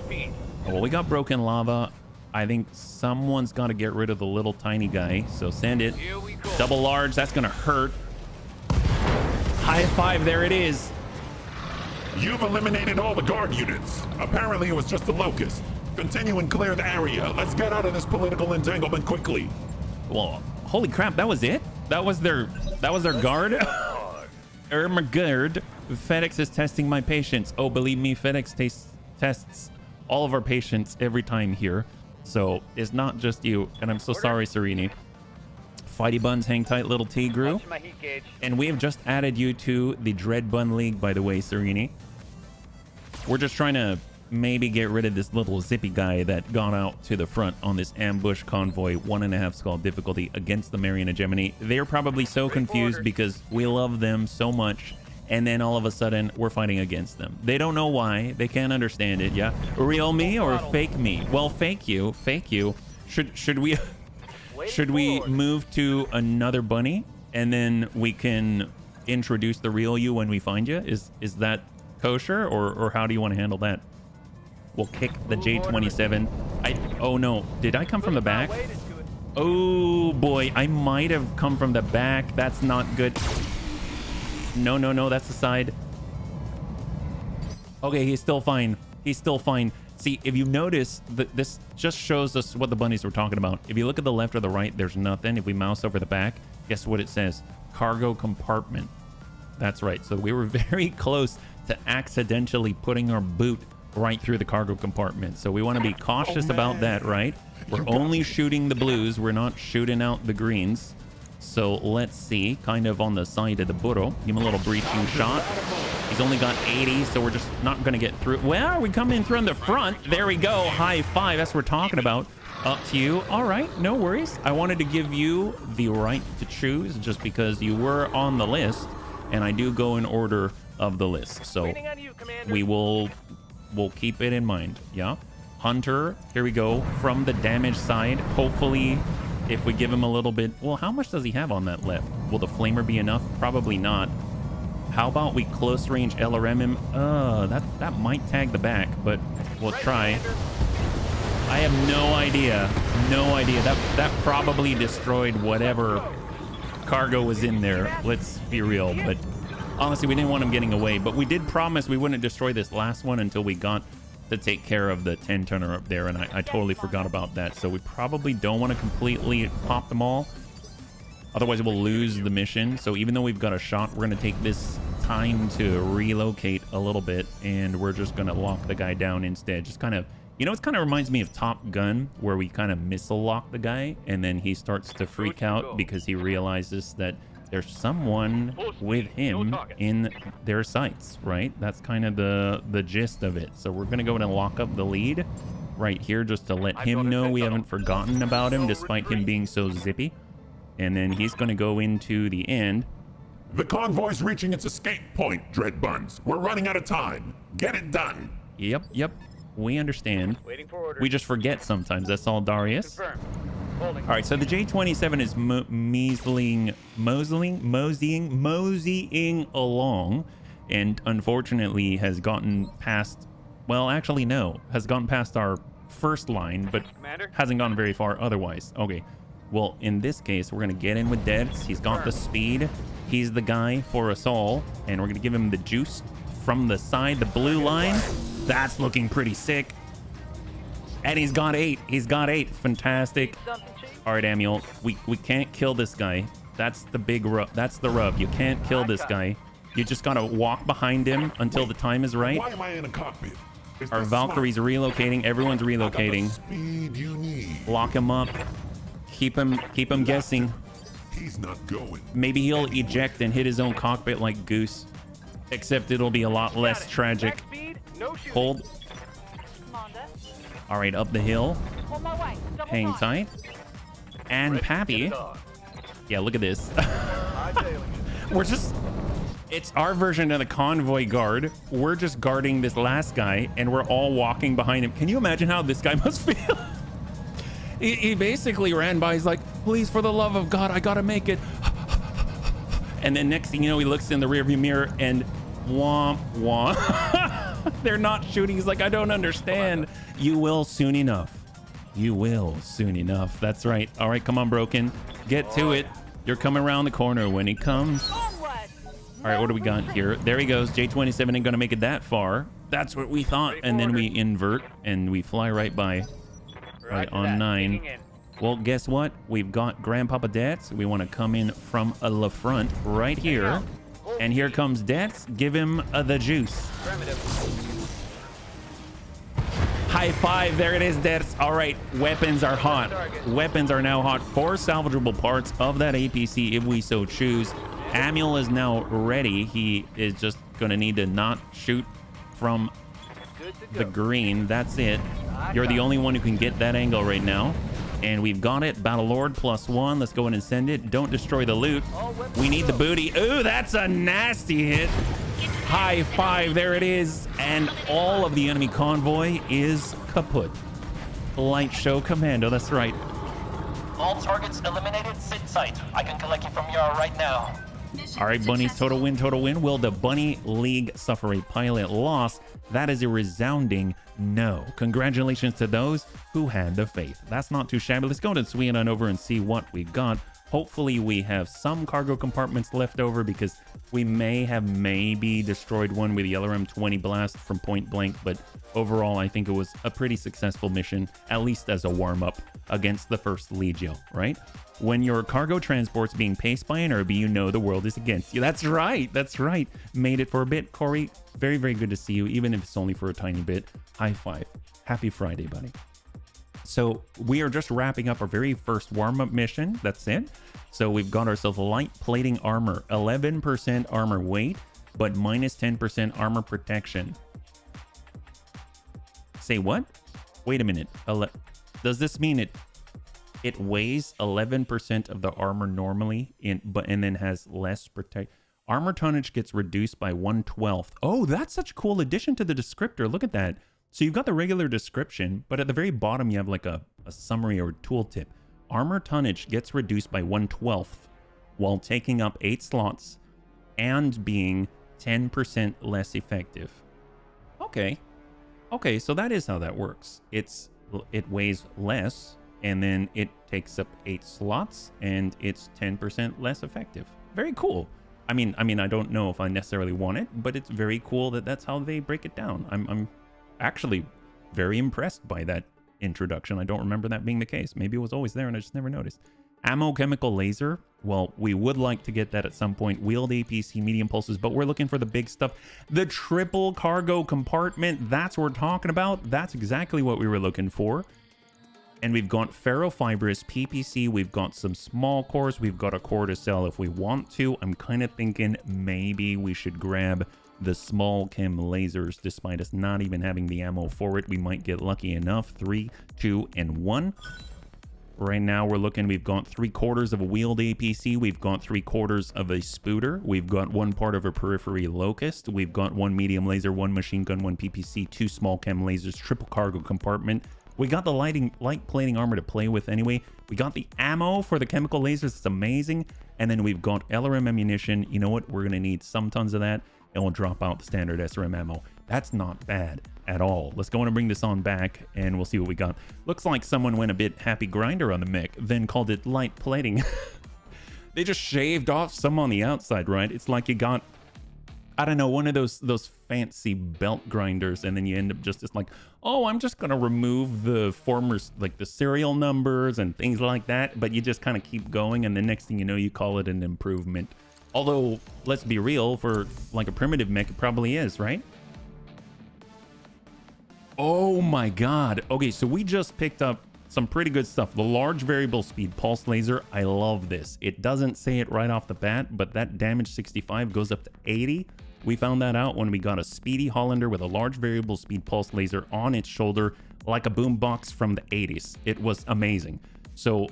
Well, we got broken lava. I think someone's got to get rid of the little tiny guy. So send it. Double large. That's going to hurt. High 5. There it is. You've eliminated all the guard units. Apparently it was just the Locust. Continue and clear the area. Let's get out of this political entanglement quickly. Well, holy crap, that was it? That was their guard? Ermagerd. FedEx is testing my patience. Oh, believe me, FedEx tests all of our patience every time here. So it's not just you. And I'm so sorry, Serini. Fighty Buns, hang tight, little Tigru. And we have just added you to the Dread Bun League, by the way, Serini. We're just trying to maybe get rid of this little zippy guy that got out to the front on this ambush convoy 1.5 skull difficulty against the Marian Hegemony. They're probably so confused because we love them so much, and then all of a sudden we're fighting against them. They don't know why. They can't understand it. Yeah, real me or fake me? Well, fake you. Should we move to another bunny and then we can introduce the real you when we find you? Is that kosher, or how do you want to handle that? We'll kick the J27. Oh no, did I come from the back? Oh boy, I might have come from the back. That's not good. No, no, no, that's the side. Okay, he's still fine. He's still fine. See, if you notice, this just shows us what the bunnies were talking about. If you look at the left or the right, there's nothing. If we mouse over the back, guess what it says? Cargo compartment. That's right. So we were very close to accidentally putting our boot right through the cargo compartment. So we want to be cautious about that, right? We're only shooting the blues. We're not shooting out the greens. So let's see, kind of on the side of the burro. Give him a little breaching shot. He's only got 80, so we're just not going to get through. Well, we come in through on the front. There we go. High five. That's what we're talking about. Up to you. All right, no worries. I wanted to give you the right to choose just because you were on the list, and I do go in order of the list. So we'll keep it in mind. Yeah. Hunter, here we go. From the damage side, hopefully if we give him a little bit. Well, how much does he have on that left? Will the flamer be enough? Probably not. How about we close range LRM him? That might tag the back, but we'll try. I have no idea. No idea. That probably destroyed whatever cargo was in there. Let's be real. But honestly, we didn't want him getting away. But we did promise we wouldn't destroy this last one until we got to take care of the 10-tonner up there. And I totally forgot about that. So we probably don't want to completely pop them all. Otherwise, we'll lose the mission. So even though we've got a shot, we're going to take this time to relocate a little bit. And we're just going to lock the guy down instead. Just kind of, you know, it kind of reminds me of Top Gun, where we kind of missile lock the guy. And then he starts to freak out because he realizes that there's someone with him in their sights, right? That's kind of the gist of it. So we're going to go and lock up the lead right here just to let him know we haven't forgotten about him, despite him being so zippy. And then he's going to go into the end. The convoy's reaching its escape point, Dread Buns. We're running out of time. Get it done. Yep. We understand. Waiting for orders. We just forget sometimes. That's all, Darius. Confirmed. Holding. All right, so the J27 is moseying along, and unfortunately has gotten past, well, actually no, has gone past our first line, but Commander? hasn't gone very far otherwise. Okay, well, in this case, we're going to get in with Deads. He's got the speed. He's the guy for us all, and we're going to give him the juice from the side, the blue line. That's looking pretty sick. And he's got 8. He's got 8. Fantastic. All right, Amiel, we can't kill this guy. That's the big rub. That's the rub. You can't kill this guy. You just got to walk behind him until the time is right. Why am I in a cockpit? Our Valkyrie's relocating. Everyone's relocating. Speed you need. Lock him up. Keep him guessing. He's not going. Maybe he'll eject and hit his own cockpit like Goose. Except it'll be a lot less tragic. Hold. All right, up the hill. Hang tight. And Pappy. Yeah, look at this. We're just... It's our version of the convoy guard. We're just guarding this last guy, and we're all walking behind him. Can you imagine how this guy must feel? He basically ran by. He's like, please, for the love of God, I gotta make it. And then next thing you know, he looks in the rearview mirror and womp womp. They're not shooting. He's like, I don't understand. You will soon enough. You will soon enough. That's right. All right, come on, Broken. Get to it. You're coming around the corner when he comes. All right, what do we got here? There he goes. J27 ain't gonna make it that far. That's what we thought. And then we invert and we fly right by. Right on 9. Well, guess what? We've got Grandpapa Dets. We want to come in from the front right here. And here comes Dets. Give him the juice. High five. There it is, Dets. All right. Weapons are hot. Weapons are now hot. 4 salvageable parts of that APC if we so choose. Amiel is now ready. He is just going to need to not shoot from the green. That's it. You're the only one who can get that angle right now. And we've got it. Battlelord +1. Let's go in and send it. Don't destroy the loot. We need the booty. Ooh, that's a nasty hit. High five. There it is. And all of the enemy convoy is kaput. Light show commando. That's right. All targets eliminated. Sit tight. I can collect you from Yara right now. All right, bunnies. Total win. Total win. Will the Bunny League suffer a pilot loss? That is a resounding No. Congratulations to those who had the faith. That's not too shabby. Let's go to Sweden on over and see what we got. Hopefully we have some cargo compartments left over because we may have maybe destroyed one with the LRM-20 blast from point blank, but overall I think it was a pretty successful mission, at least as a warm-up against the first Legio, right? When your cargo transport's being paced by an Irby, you know the world is against you. That's right, that's right. Made it for a bit. Corey, very, very good to see you, even if it's only for a tiny bit. High five. Happy Friday, buddy. So we are just wrapping up our very first warm-up mission. That's it. So we've got ourselves light plating armor, 11% armor weight, but minus 10% armor protection. Say what? Wait a minute. Does this mean it weighs 11% of the armor normally, and then has less protect? Armor tonnage gets reduced by 1/12. Oh, that's such a cool addition to the descriptor. Look at that. So you've got the regular description, but at the very bottom you have like a summary or tooltip. Armor tonnage gets reduced by 1/12 while taking up 8 slots and being 10% less effective. Okay. Okay, so that is how that works. It weighs less, and then it takes up 8 slots, and it's 10% less effective. Very cool. I mean, I don't know if I necessarily want it, but it's very cool that that's how they break it down. I'm actually very impressed by that introduction. I don't remember that being the case. Maybe it was always there and I just never noticed. Ammo chemical laser. Well, we would like to get that at some point. Wheeled APC medium pulses, but we're looking for the big stuff. The triple cargo compartment. That's what we're talking about. That's exactly what we were looking for. And we've got ferrofibrous PPC. We've got some small cores. We've got a core to sell if we want to. I'm kind of thinking maybe we should grab the small chem lasers, despite us not even having the ammo for it. We might get lucky enough. 3, 2, and 1. Right now we're looking, we've got 3/4 of a wheeled APC. We've got 3/4 of a spooter. We've got 1 part of a periphery locust. We've got 1 medium laser, 1 machine gun, 1 PPC, 2 small chem lasers, triple cargo compartment. We got the light plating armor to play with anyway. We got the ammo for the chemical lasers. It's amazing. And then we've got LRM ammunition. You know what? We're going to need some tons of that. And we'll drop out the standard SRM ammo. That's not bad at all. Let's go and bring this on back and we'll see what we got. Looks like someone went a bit happy grinder on the mech, then called it light plating. They just shaved off some on the outside, right? It's like you got, I don't know, one of those fancy belt grinders, and then you end up just like, oh, I'm just gonna remove the former, like the serial numbers and things like that, but you just kind of keep going, and the next thing you know, you call it an improvement. Although, let's be real, for like a primitive mech, it probably is, right? Oh my god. Okay, so we just picked up some pretty good stuff. The large variable speed pulse laser. I love this. It doesn't say it right off the bat, but that damage 65 goes up to 80. We found that out when we got a speedy Hollander with a large variable speed pulse laser on its shoulder, like a boombox from the 80s. It was amazing. So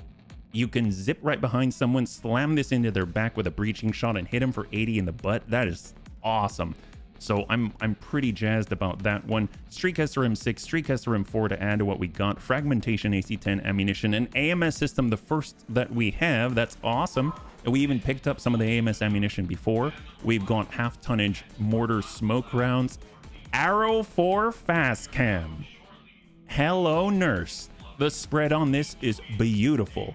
you can zip right behind someone, slam this into their back with a breaching shot and hit them for 80 in the butt. That is awesome. So I'm pretty jazzed about that one. Streak SRM6, Streak SRM4 to add to what we got. Fragmentation AC-10 ammunition, an AMS system, the first that we have. That's awesome. And we even picked up some of the AMS ammunition before. We've got half tonnage mortar smoke rounds. Arrow 4 fast cam. Hello, nurse. The spread on this is beautiful.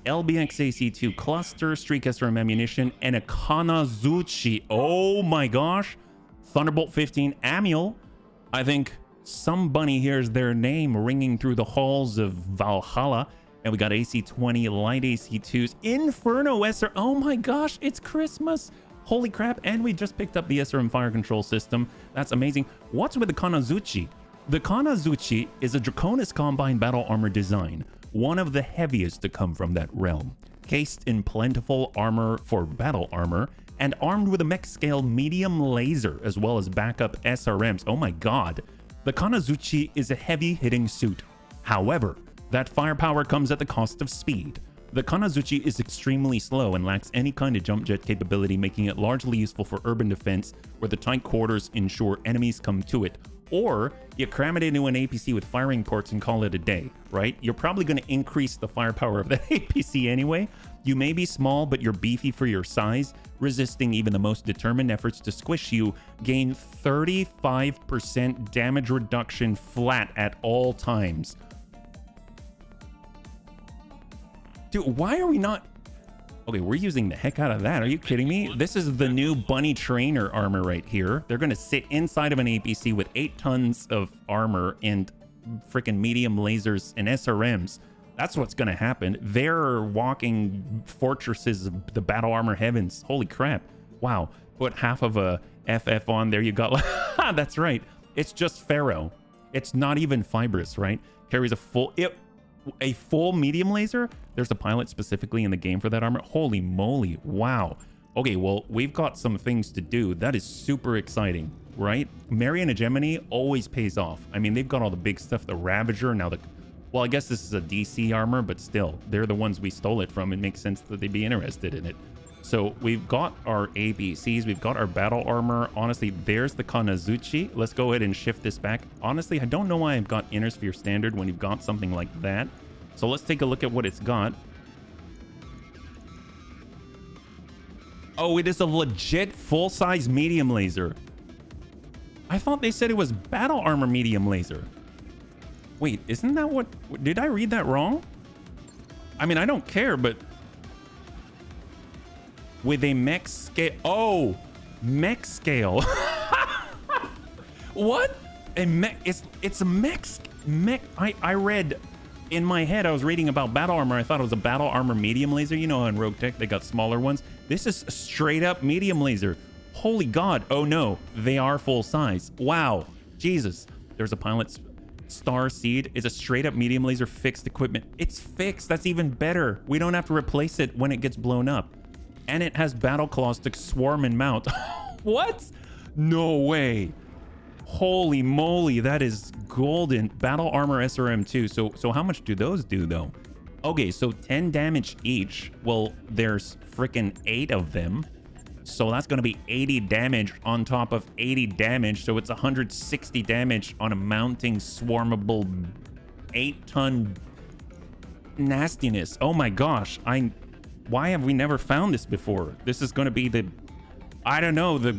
LBX AC2 cluster, Streak SRM ammunition, and a Kanazuchi. Oh my gosh. Thunderbolt 15 Amiel. I think some bunny hears their name ringing through the halls of Valhalla. And we got AC-20 light AC-2s. Inferno SR. Oh my gosh, it's Christmas. Holy crap. And we just picked up the SRM fire control system. That's amazing. What's with the Kanazuchi? The Kanazuchi is a Draconis Combine battle armor design. One of the heaviest to come from that realm. Cased in plentiful armor for battle armor, and armed with a mech scale medium laser, as well as backup SRMs. Oh my god. The Kanazuchi is a heavy hitting suit. However, that firepower comes at the cost of speed. The Kanazuchi is extremely slow and lacks any kind of jump jet capability, making it largely useful for urban defense, where the tight quarters ensure enemies come to it. or you cram it into an APC with firing ports and call it a day, right? You're probably going to increase the firepower of that APC anyway. You may be small, but you're beefy for your size, resisting even the most determined efforts to squish you. Gain 35% damage reduction flat at all times. Dude, why are we not... Okay, we're using the heck out of that. Are you kidding me? This is the new bunny trainer armor right here. They're going to sit inside of an APC with 8 tons of armor and freaking medium lasers and SRMs. That's what's going to happen. They're walking fortresses of the battle armor heavens. Holy crap. Wow. Put half of a FF on there. You got... That's right. It's just ferro. It's not even fibrous, right? Carries a full... A full medium laser? There's a pilot specifically in the game for that armor. Holy moly. Wow. Okay, well, we've got some things to do. That is super exciting, right? Marion Hegemony always pays off. I mean, they've got all the big stuff. The Ravager, now the... Well, I guess this is a DC armor, but still, they're the ones we stole it from. It makes sense that they'd be interested in it. So we've got our APCs, we've got our battle armor. Honestly, there's the Kanazuchi. Let's go ahead and shift this back. Honestly, I don't know why I've got Inner Sphere Standard when you've got something like that. So let's take a look at what it's got. Oh, it is a legit full-size medium laser. I thought they said it was battle armor medium laser. Wait, isn't that what... Did I read that wrong? I mean, I don't care, but... With a mech scale... Oh! Mech scale. What? A mech... It's a mech... I read... In my head, I was reading about battle armor. I thought it was a battle armor medium laser. You know how in Rogue Tech, they got smaller ones. This is a straight up medium laser. Holy God. Oh no, they are full size. Wow. Jesus. There's a pilot's Star Seed. It's a straight up medium laser fixed equipment. It's fixed. That's even better. We don't have to replace it when it gets blown up. And it has battle claws to swarm and mount. What? No way. Holy moly, that is golden. Battle armor SRM2. So how much do those do though? Okay, so 10 damage each. Well, there's freaking 8 of them. So that's going to be 80 damage on top of 80 damage. So it's 160 damage on a mounting swarmable 8-ton nastiness. Oh my gosh. Why have we never found this before? This is going to be the, I don't know, the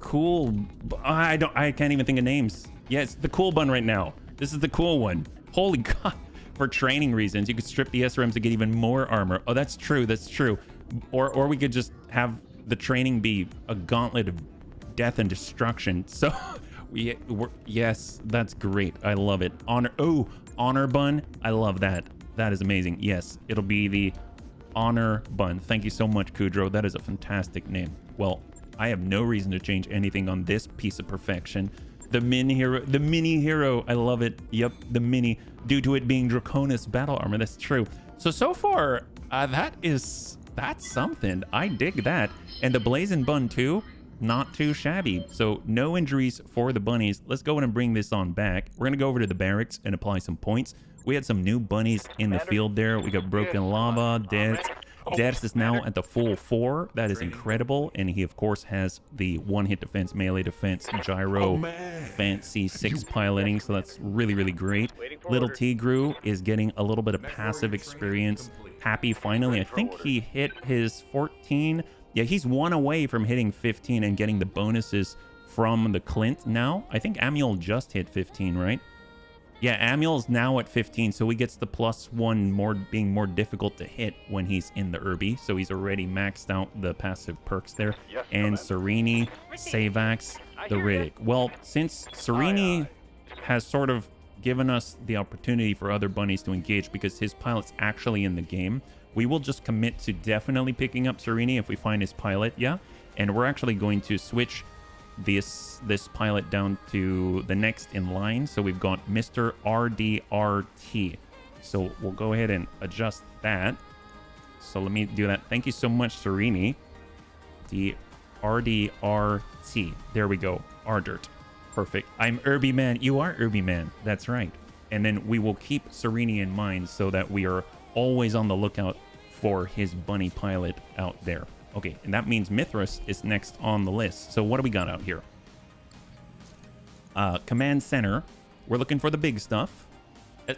cool, I can't even think of names. Yeah, it's the cool one right now. This is the cool one. Holy God. For training reasons, you could strip the SRMs to get even more armor. Oh, that's true. That's true. Or we could just have the training be a gauntlet of death and destruction. So yes, that's great. I love it. Honor bun. I love that. That is amazing. Yes, it'll be the honor bun. Thank you so much, Kudro. That is a fantastic name. Well, I have no reason to change anything on this piece of perfection. The mini hero. I love it. Yep, the mini, due to it being Draconis battle armor. That's true. So far, that's something. I dig that. And the Blazing Bun too, not too shabby. So no injuries for the bunnies. Let's go ahead and bring this on back. We're gonna go over to the barracks and apply some points. We had some new bunnies in the field there. We got Broken Lava, Dez is now at the full 4. That is incredible. And he, of course, has the one-hit defense, melee defense, gyro, fancy 6 piloting. So that's really, really great. Little Tigru is getting a little bit of passive experience. Happy, finally. I think he hit his 14. Yeah, he's 1 away from hitting 15 and getting the bonuses from the Clint now. I think Amiel just hit 15, right? Yeah, Amiel's now at 15, so he gets the +1 being more difficult to hit when he's in the Irby. So he's already maxed out the passive perks there. And Serini, Savax, the Riddick. Well, since Serini has sort of given us the opportunity for other bunnies to engage because his pilot's actually in the game, we will just commit to definitely picking up Serini if we find his pilot, yeah? And we're actually going to switch this pilot down to the next in line. So we've got Mr. RDRT. So we'll go ahead and adjust that. So let me do that. Thank you so much, Serini. The RDRT. There we go. Ardert. Perfect. I'm Irby Man. You are Irby Man. That's right. And then we will keep Serini in mind so that we are always on the lookout for his bunny pilot out there. Okay, and that means Mithras is next on the list. So what do we got out here? Command center. We're looking for the big stuff.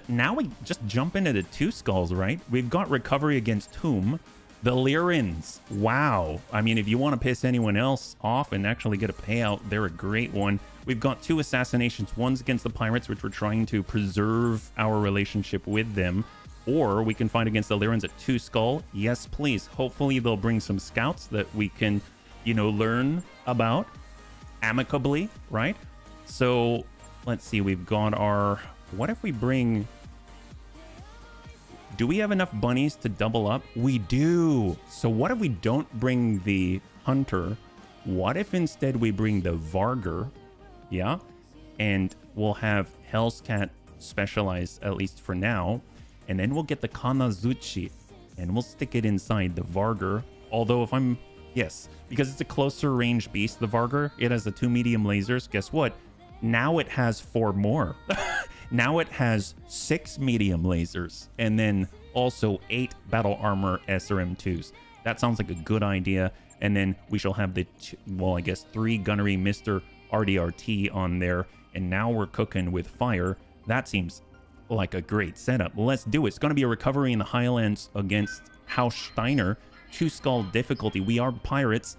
Now we just jump into the 2 skulls, right? We've got recovery against whom? The Lyrans. Wow. I mean, if you want to piss anyone else off and actually get a payout, they're a great one. We've got 2 assassinations. One's against the pirates, which we're trying to preserve our relationship with them. Or we can fight against the Lyrans at 2 skull. Yes, please. Hopefully they'll bring some scouts that we can, you know, learn about amicably, right? So let's see. We've got our... What if we bring... Do we have enough bunnies to double up? We do. So what if we don't bring the hunter? What if instead we bring the Varger? Yeah. And we'll have Hell's Cat specialized, at least for now. And then we'll get the Kanazuchi. And we'll stick it inside the Varger. Although if I'm... Yes. Because it's a closer range beast, the Varger. It has the 2 medium lasers. Guess what? Now it has 4 more. Now it has 6 medium lasers and then also 8 battle armor SRM2s. That sounds like a good idea. And then we shall have the, well, I guess 3 gunnery Mr. RDRT on there. And now we're cooking with fire. That seems like a great setup. Let's do it. It's going to be a recovery in the Highlands against House Steiner. 2 skull difficulty. We are pirates.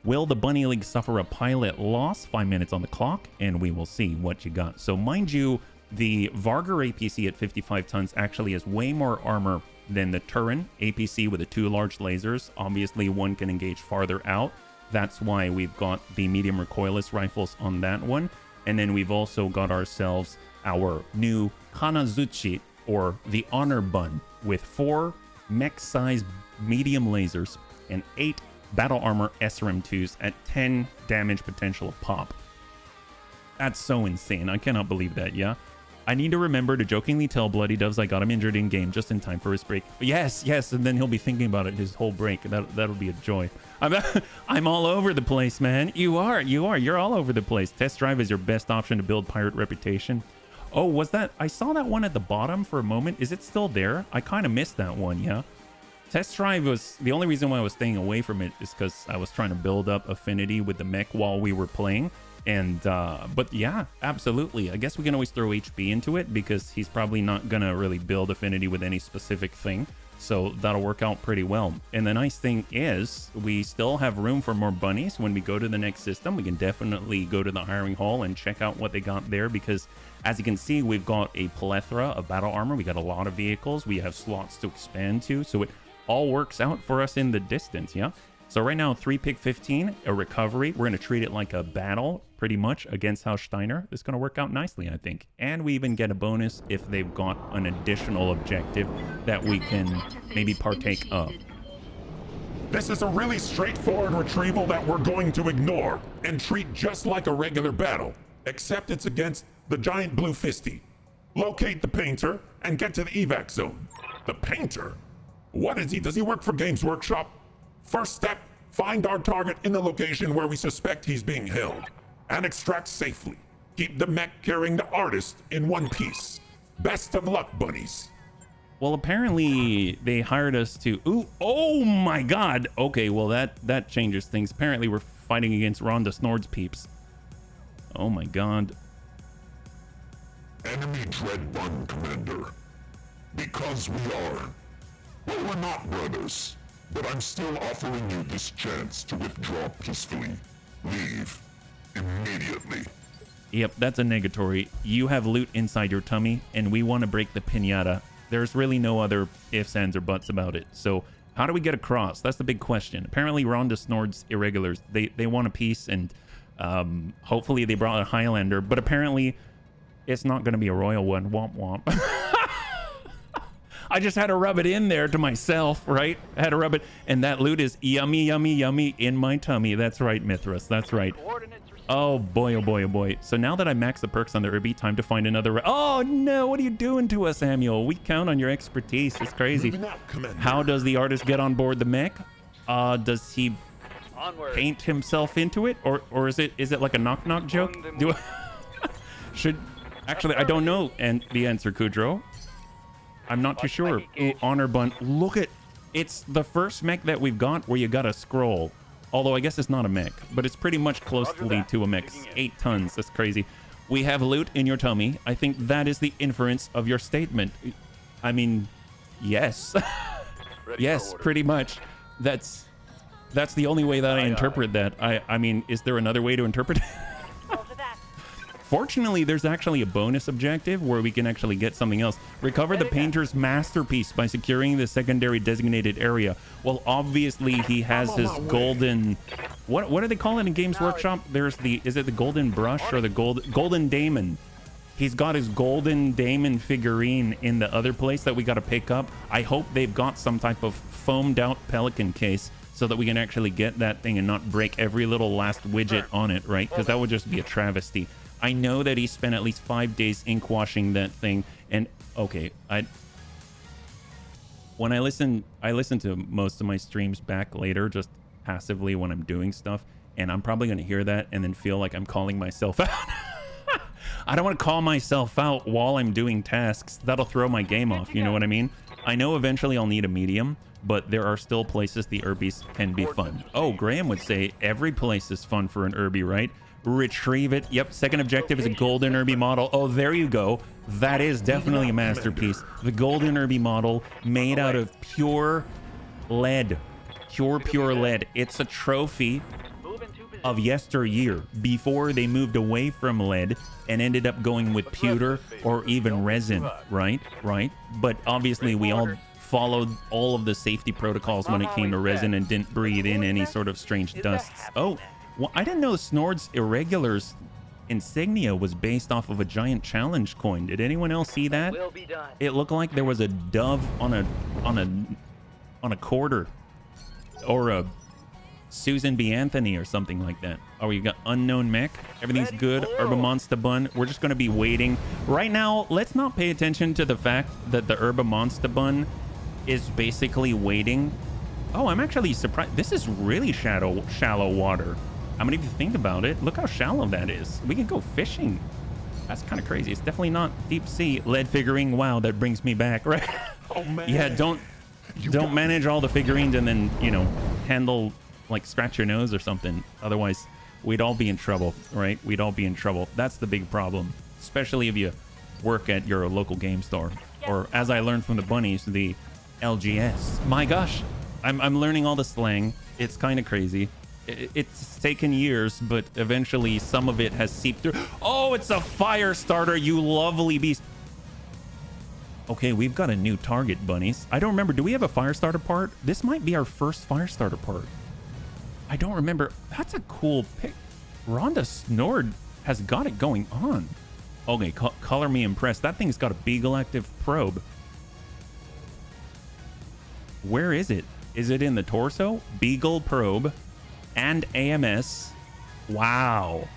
Will the Bunny League suffer a pilot loss? 5 minutes on the clock, and we will see what you got. So mind you, the Varger APC at 55 tons actually has way more armor than the Turin APC with the 2 large lasers. Obviously, one can engage farther out. That's why we've got the medium recoilless rifles on that one. And then we've also got ourselves our new Kanazuchi, or the Honor Bun, with 4 mech-sized medium lasers and 8 battle armor SRM2s at 10 damage potential of pop. That's so insane. I cannot believe that, yeah? I need to remember to jokingly tell Bloody Doves I got him injured in game just in time for his break. Yes, yes, and then he'll be thinking about it his whole break. That'll be a joy. I'm all over the place, man. You are. You're all over the place. Test drive is your best option to build pirate reputation. Oh, was that? I saw that one at the bottom for a moment. Is it still there? I kind of missed that one, yeah? Test drive was... The only reason why I was staying away from it is because I was trying to build up affinity with the mech while we were playing. And, but yeah, absolutely. I guess we can always throw HB into it because he's probably not going to really build affinity with any specific thing. So that'll work out pretty well. And the nice thing is we still have room for more bunnies. When we go to the next system, we can definitely go to the hiring hall and check out what they got there, because as you can see, we've got a plethora of battle armor. We got a lot of vehicles. We have slots to expand to. So it all works out for us in the distance, yeah? So right now, 3 pick 15, a recovery. We're going to treat it like a battle, pretty much, against House Steiner. This is going to work out nicely, I think. And we even get a bonus if they've got an additional objective that we can maybe partake of. This is a really straightforward retrieval that we're going to ignore and treat just like a regular battle, except it's against the giant blue fisty. Locate the painter and get to the evac zone. The painter? What is he? Does he work for Games Workshop? First step, find our target in the location where we suspect he's being held, and extract safely. Keep the mech carrying the artist in one piece. Best of luck, bunnies. Well, apparently they hired us to... Ooh, oh my god! Okay, well that changes things. Apparently we're fighting against Rhonda Snord's peeps. Oh my god. Enemy dread bun, Commander. Because we are. Well, we're not brothers. But I'm still offering you this chance to withdraw peacefully. Leave. Immediately. Yep, that's a negatory. You have loot inside your tummy, and we want to break the piñata. There's really no other ifs, ands, or buts about it. So, how do we get across? That's the big question. Apparently, Rhonda Snord's irregulars, they want a peace, and hopefully they brought a Highlander, but apparently it's not going to be a royal one. Womp womp. I just had to rub it in there to myself, right? I had to rub it, and that loot is yummy, yummy, yummy in my tummy. That's right, Mithras. That's right. Oh boy, oh boy, oh boy. So now that I maxed the perks on the Irby, time to find another... Oh no, what are you doing to us, Samuel? We count on your expertise. It's crazy. How does the artist get on board the mech? Does he paint himself into it? Or is it like a knock-knock joke? Do I... Should... Actually, I don't know the answer, Kudrow. I'm not too sure. Ooh, Honor Bun. Look at... It's the first mech that we've got where you got a scroll. Although I guess it's not a mech, but it's pretty much closely to a mech. 8 tons. That's crazy. We have loot in your tummy. I think that is the inference of your statement. I mean, yes. Yes, pretty much. That's the only way that I interpret that. I mean, is there another way to interpret it? Fortunately, there's actually a bonus objective where we can actually get something else. Recover the painter's masterpiece by securing the secondary designated area. Well, obviously, he has his golden... What do they call it in Games Workshop? There's the... Is it the golden brush or the golden daemon? He's got his golden daemon figurine in the other place that we got to pick up. I hope they've got some type of foamed out pelican case so that we can actually get that thing and not break every little last widget on it, right? Because that would just be a travesty. I know that he spent at least 5 days ink washing that thing, and okay, when I listen to most of my streams back later, just passively when I'm doing stuff, and I'm probably gonna hear that and then feel like I'm calling myself out. I don't want to call myself out while I'm doing tasks. That'll throw my game off. You know what I mean? I know eventually I'll need a medium, but there are still places the Urbies can be fun. Oh, Graham would say every place is fun for an Urbie, right? Retrieve it. Yep, second objective is a golden Urbie model. Oh, there you go. That is definitely a masterpiece. The golden Urbie model made out of pure lead. Pure lead. It's a trophy of yesteryear, before they moved away from lead and ended up going with pewter or even resin, right? But obviously we all followed all of the safety protocols when it came to resin and didn't breathe in any sort of strange dusts. Oh, well, I didn't know Snord's Irregulars insignia was based off of a giant challenge coin. Did anyone else see that? It looked like there was a dove on a quarter, or a Susan B. Anthony or something like that. Oh, you got unknown mech. Everything's good. Herba Monster Bun. We're just going to be waiting. Right now, let's not pay attention to the fact that the Herba Monster Bun is basically waiting. Oh, I'm actually surprised. This is really shallow water. I mean, if you think about it, look how shallow that is. We can go fishing. That's kind of crazy. It's definitely not deep sea. Lead figurine. Wow, that brings me back, right? Oh, man. Yeah, don't manage all the figurines and then, you know, handle, like, scratch your nose or something. Otherwise, we'd all be in trouble, right? We'd all be in trouble. That's the big problem, especially if you work at your local game store. Or, as I learned from the bunnies, the LGS. My gosh, I'm learning all the slang. It's kind of crazy. It's taken years, but eventually some of it has seeped through. Oh, it's a fire starter, you lovely beast. Okay, we've got a new target, bunnies. I don't remember. Do we have a fire starter part? This might be our first fire starter part. I don't remember. That's a cool pic. Rhonda Snord has got it going on. Okay, color me impressed. That thing's got a Beagle active probe. Where is it? Is it in the torso? Beagle probe and AMS. Wow.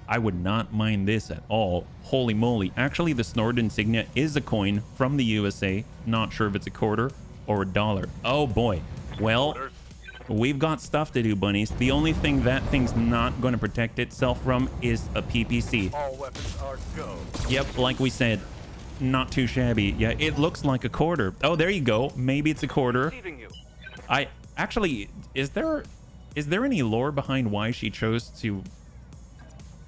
I would not mind this at all. Holy moly. Actually, the Snord insignia is a coin from the USA. Not sure if it's a quarter or a dollar. Oh boy. Well, we've got stuff to do, bunnies. The only thing that thing's not going to protect itself from is a PPC. All weapons are go. Yep, like we said, not too shabby. Yeah, it looks like a quarter. Oh, there you go. Maybe it's a quarter. I actually, is there any lore behind why she chose to...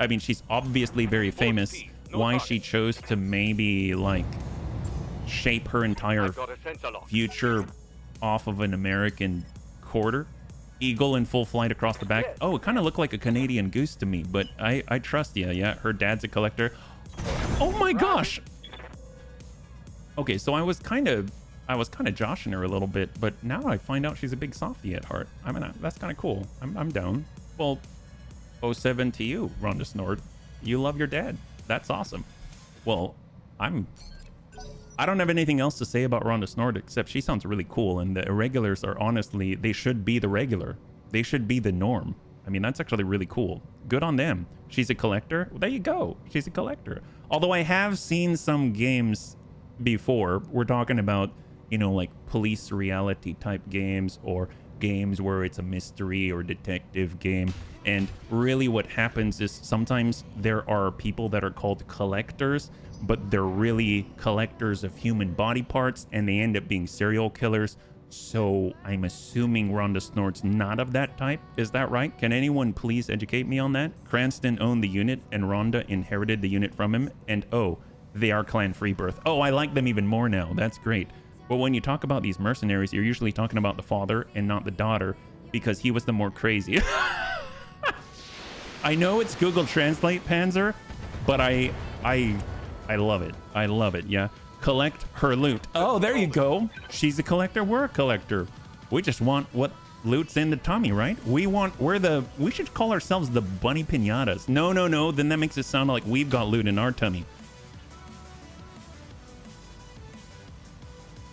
I mean, she's obviously very famous. Why she chose to maybe, like, shape her entire future off of an American quarter? Eagle in full flight across the back. Oh, it kind of looked like a Canadian goose to me, but I trust you. Yeah, her dad's a collector. Oh my gosh. Okay, so I was kind of joshing her a little bit, but now I find out she's a big softie at heart. I mean, that's kind of cool. I'm down. Well, 07 to you, Rhonda Snord. You love your dad. That's awesome. Well, I don't have anything else to say about Rhonda Snord except she sounds really cool, and the irregulars are honestly, they should be the regular. They should be the norm. I mean, that's actually really cool. Good on them. She's a collector. Well, there you go. She's a collector. Although I have seen some games before. We're talking about, you know, like police reality type games or games where it's a mystery or detective game. And really what happens is sometimes there are people that are called collectors, but they're really collectors of human body parts, and they end up being serial killers So I'm assuming Rhonda Snort's not of that type. Is that right? Can anyone please educate me on that? Cranston owned the unit and Rhonda inherited the unit from him. And oh, they are clan free birth. Oh, I like them even more now. That's great. But when you talk about these mercenaries, you're usually talking about the father and not the daughter because he was the more crazy. I know it's Google Translate, Panzer, but I love it. I love it. Yeah. Collect her loot. Oh, there you go. She's a collector. We're a collector. We just want what loot's in the tummy, right? We should call ourselves the bunny pinatas. No. Then that makes it sound like we've got loot in our tummy.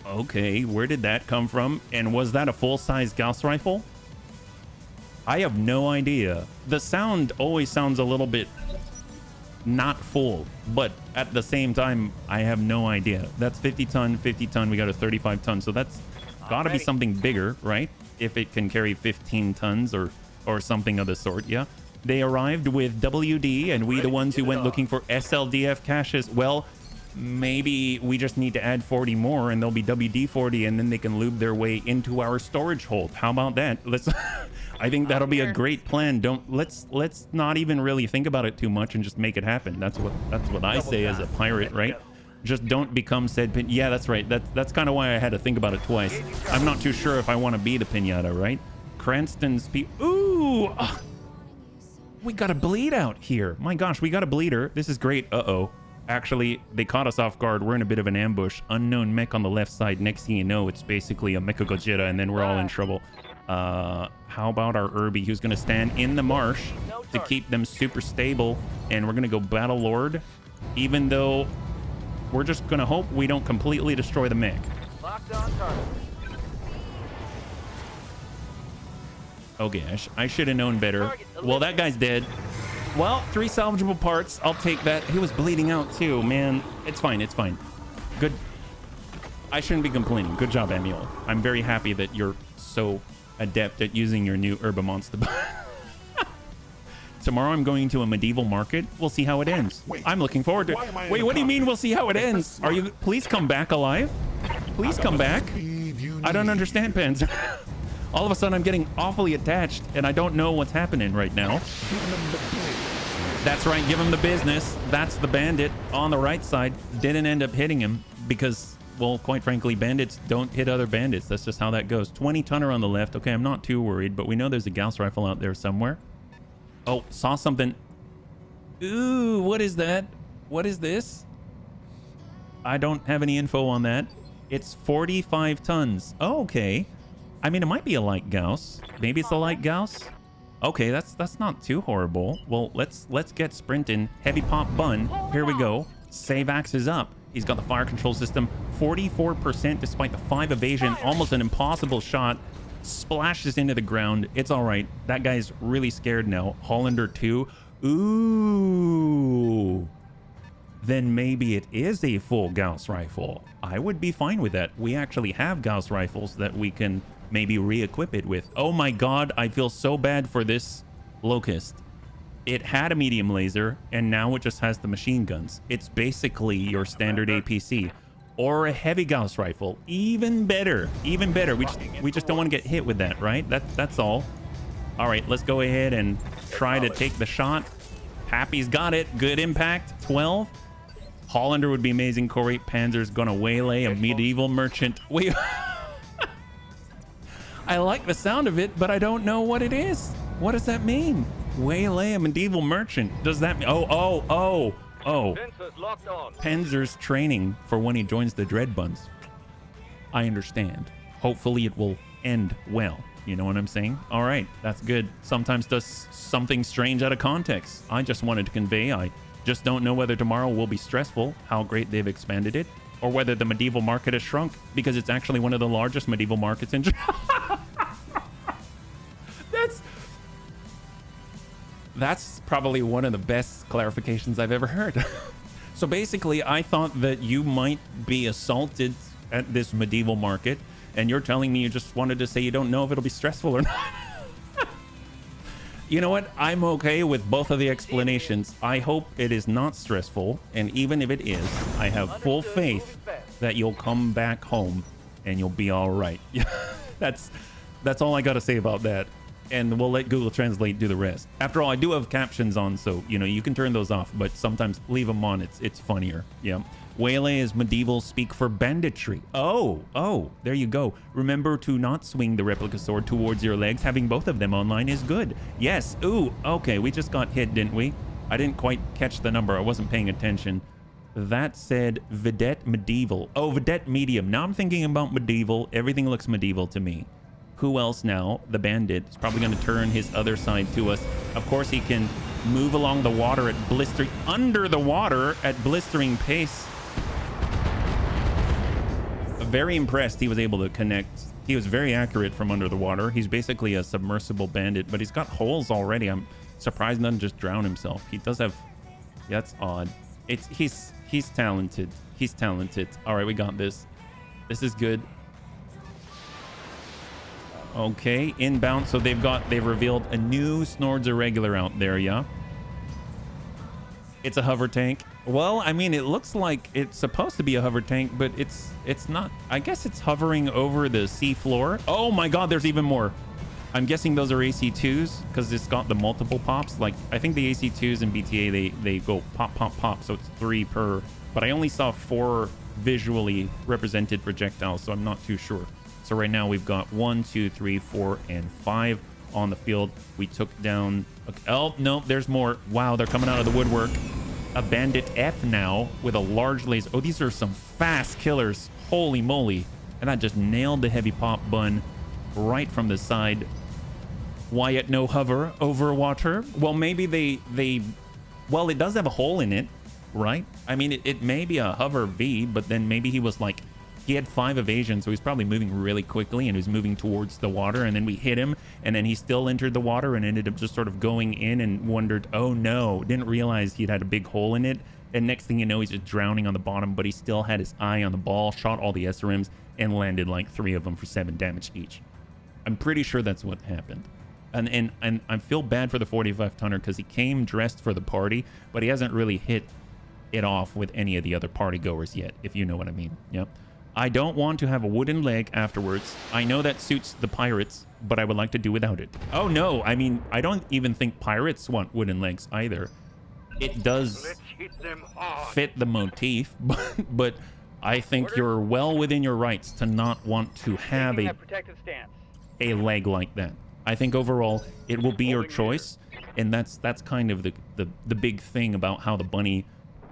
Okay, where did that come from? And was that a full-size Gauss rifle? I have no idea. The sound always sounds a little bit not full, but at the same time, I have no idea. That's 50 ton. We got a 35 ton. So that's got to be something bigger, right? If it can carry 15 tons or something of the sort. Yeah. They arrived with WD and we the ones who went looking for SLDF caches. Well, maybe we just need to add 40 more and they'll be WD-40 and then they can lube their way into our storage hold. How about that? Let's I think that'll be a great plan. Let's not even really think about it too much and just make it happen. That's what I say as a pirate, right? Just don't become said pin. Yeah, that's right. That's kind of why I had to think about it twice. I'm not too sure if I want to be the pinata, right? Cranston's Ooh! We got a bleed out here. My gosh, we got a bleeder. This is great. Uh-oh. Actually, they caught us off guard. We're in a bit of an ambush. Unknown mech on the left side. Next thing you know, it's basically a Mecha Gojira, and then we're all in trouble. How about our Irby, who's going to stand in the marsh to keep them super stable, and we're going to go Battle Lord, even though we're just going to hope we don't completely destroy the mech. Locked on target. Okay, I should have known better. Well, that guy's dead. Well, 3 salvageable parts. I'll take that. He was bleeding out too, man. It's fine. It's fine. Good. I shouldn't be complaining. Good job, Manuel. I'm very happy that you're so adept at using your new Herba Monster. Tomorrow I'm going to a medieval market. We'll see how it ends. I'm looking forward to it. Wait, what do you mean we'll see how it ends? Are you... Please come back alive. Please come back. I don't understand, Panzer. All of a sudden I'm getting awfully attached and I don't know what's happening right now. That's right, give him the business. That's the bandit on the right side. Didn't end up hitting him because, well, quite frankly, bandits don't hit other bandits. That's just how that goes. 20 tonner on the left. Okay, I'm not too worried, but we know there's a Gauss rifle out there somewhere. Oh, saw something. Ooh, what is that? What is this? I don't have any info on that. It's 45 tons. Oh, okay. I mean, it might be a light Gauss. Maybe it's a light Gauss. Okay, that's not too horrible. Well, let's get sprinting. Heavy pop bun. Here we go. Save axe is up. He's got the fire control system. 44% despite the 5 evasion. Almost an impossible shot. Splashes into the ground. It's all right. That guy's really scared now. Hollander 2. Ooh. Then maybe it is a full Gauss rifle. I would be fine with that. We actually have Gauss rifles that we can maybe re-equip it with. Oh my god, I feel so bad for this Locust. It had a medium laser and now it just has the machine guns. It's basically your standard APC or a heavy Gauss rifle. Even better. Even better. We just don't want to get hit with that, right? That's all. All right, let's go ahead and try to take the shot. Happy's got it. Good impact. 12. Hollander would be amazing, Corey. Panzer's gonna waylay a medieval merchant. Wait. I like the sound of it, but I don't know what it is. What does that mean? Waylay a medieval merchant. Does that mean... Oh. Panzer's training for when he joins the Dread Buns. I understand. Hopefully it will end well. You know what I'm saying? All right, that's good. Sometimes does something strange out of context. I just wanted to convey I just don't know whether tomorrow will be stressful, how great they've expanded it, or whether the medieval market has shrunk because it's actually one of the largest medieval markets in That's probably one of the best clarifications I've ever heard. So basically, I thought that you might be assaulted at this medieval market, and you're telling me you just wanted to say you don't know if it'll be stressful or not. You know what? I'm okay with both of the explanations. I hope it is not stressful, and even if it is, I have full faith that you'll come back home and you'll be all right. That's all I got to say about that. And we'll let Google Translate do the rest. After all, I do have captions on, so you know you can turn those off, but sometimes leave them on. It's funnier. Yeah. Waylay is medieval speak for banditry. Oh, there you go. Remember to not swing the replica sword towards your legs. Having both of them online is good. Yes. Ooh, okay. We just got hit, didn't we? I didn't quite catch the number. I wasn't paying attention. That said Vedette medieval. Oh, Vedette medium. Now I'm thinking about medieval. Everything looks medieval to me. Who else now? The bandit is probably going to turn his other side to us. Of course, he can move along the water at blistering... Under the water at blistering pace. Very impressed he was able to connect. He was very accurate from under the water. He's basically a submersible bandit, but he's got holes already. I'm surprised he doesn't just drown himself. He does have... Yeah, that's odd. He's talented. He's talented. All right, we got this. This is good. Okay, inbound. So they've revealed a new Snords Irregular out there, yeah? It's a hover tank. Well, I mean, it looks like it's supposed to be a hover tank, but it's not. I guess it's hovering over the sea floor. Oh my God, there's even more. I'm guessing those are AC2s because it's got the multiple pops. Like, I think the AC2s in BTA, they go pop, pop, pop. So it's 3 per, but I only saw 4 visually represented projectiles, so I'm not too sure. So right now we've got 1, 2, 3, 4, and 5 on the field. We took down... Oh, no, there's more. Wow, they're coming out of the woodwork. A Bandit F now with a large laser. Oh, these are some fast killers. Holy moly. And that just nailed the heavy pop bun right from the side. Wyatt no hover over water. Well, maybe they... Well, it does have a hole in it, right? I mean, it may be a hover V, but then maybe he was like... He had 5 evasion, so he's probably moving really quickly and he was moving towards the water, and then we hit him, and then he still entered the water and ended up just sort of going in and wondered, oh no, didn't realize he'd had a big hole in it, and next thing you know, he's just drowning on the bottom, but he still had his eye on the ball, shot all the SRMs, and landed like 3 of them for 7 damage each. I'm pretty sure that's what happened. And I feel bad for the 45-tonner because he came dressed for the party, but he hasn't really hit it off with any of the other party goers yet, if you know what I mean. Yep. I don't want to have a wooden leg afterwards. I know that suits the pirates, but I would like to do without it. Oh no, I mean, I don't even think pirates want wooden legs either. It does fit the motif, but I think you're well within your rights to not want to have a leg like that. I think overall it will be your choice, and that's kind of the big thing about how the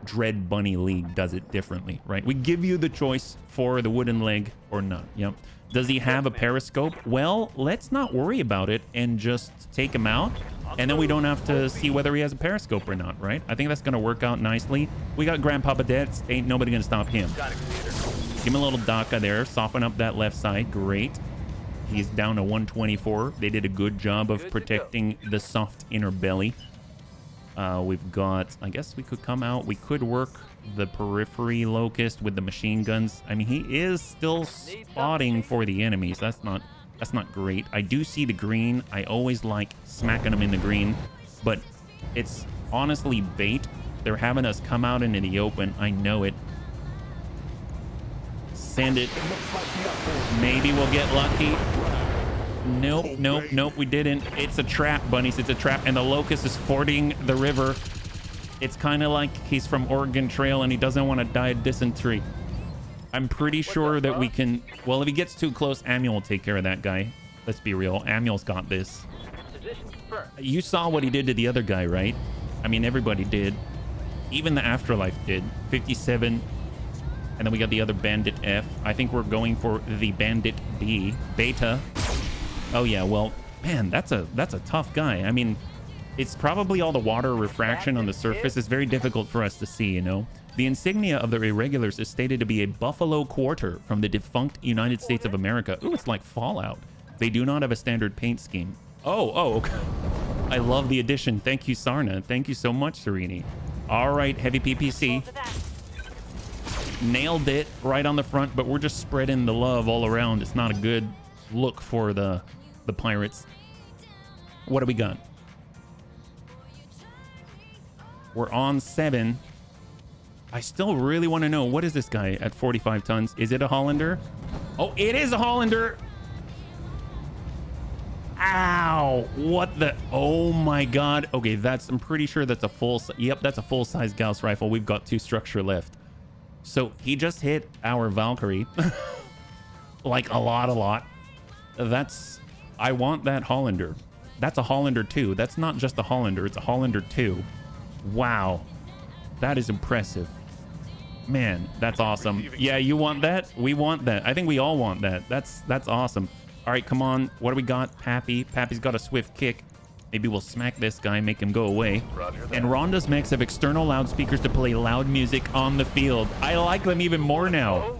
Dread Bunny League does it differently, right? We give you the choice for the wooden leg or not. Yep. Does he have a periscope? Well, let's not worry about it and just take him out, and then we don't have to see whether he has a periscope or not, right? I think that's gonna work out nicely. We got Grandpapa Debts. Ain't nobody gonna stop him. Give him a little DACA there. Soften up that left side. Great. He's down to 124. They did a good job of protecting the soft inner belly. We've got, I guess we could come out. We could work the periphery locust with the machine guns. I mean, he is still spotting for the enemies. That's not great. I do see the green. I always like smacking them in the green, but it's honestly bait. They're having us come out into the open. I know it. Send it. Maybe we'll get lucky. Nope, we didn't. It's a trap, bunnies. It's a trap, and the locust is fording the river. It's kind of like he's from Oregon Trail and he doesn't want to die of dysentery. I'm pretty sure that we can... Well, if he gets too close, Amul will take care of that guy. Let's be real. Amul's got this. You saw what he did to the other guy, right? I mean, everybody did. Even the Afterlife did. 57. And then we got the other Bandit F. I think we're going for the Bandit B. Beta. Oh yeah, well, man, that's a tough guy. I mean, it's probably all the water refraction on the surface. It's very difficult for us to see, you know. The insignia of the Irregulars is stated to be a buffalo quarter from the defunct United States of America. Ooh, it's like Fallout. They do not have a standard paint scheme. Oh, okay. I love the addition. Thank you, Sarna. Thank you so much, Serini. All right, heavy PPC. Nailed it right on the front, but we're just spreading the love all around. It's not a good look for the pirates. What do we got? We're on 7. I still really want to know, what is this guy at 45 tons? Is it a Hollander? Oh, it is a Hollander. Ow! What the? Oh my god. Okay, I'm pretty sure that's a full. Yep, that's a full-size Gauss rifle. We've got 2 structure left. So he just hit our Valkyrie. Like a lot. I want that Hollander. That's a Hollander 2. That's not just a Hollander. It's a Hollander 2. Wow. That is impressive. Man, that's awesome. Yeah, you want that? We want that. I think we all want that. That's awesome. All right, come on. What do we got? Pappy. Pappy's got a swift kick. Maybe we'll smack this guy, make him go away. And Rhonda's mechs have external loudspeakers to play loud music on the field. I like them even more now.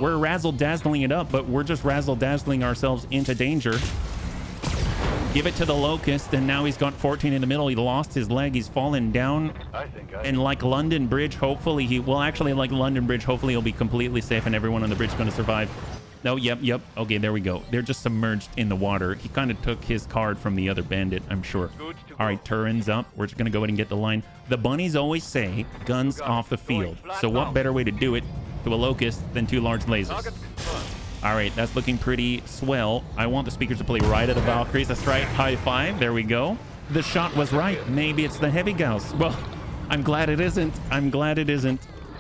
We're razzle-dazzling it up, but we're just razzle-dazzling ourselves into danger. Give it to the Locust, and now he's got 14 in the middle. He lost his leg. He's fallen down. And like London Bridge, hopefully like London Bridge, hopefully he'll be completely safe and everyone on the bridge is going to survive. No, yep. Okay, there we go. They're just submerged in the water. He kind of took his card from the other bandit, I'm sure. All right, Turin's up. We're just going to go ahead and get the line. The bunnies always say guns off the field. So what better way to do it to a Locust than 2 large lasers? All right, that's looking pretty swell. I want the speakers to play right at the Valkyries. That's right. High five. There we go. The shot was right. Maybe it's the heavy Gauss. Well, I'm glad it isn't.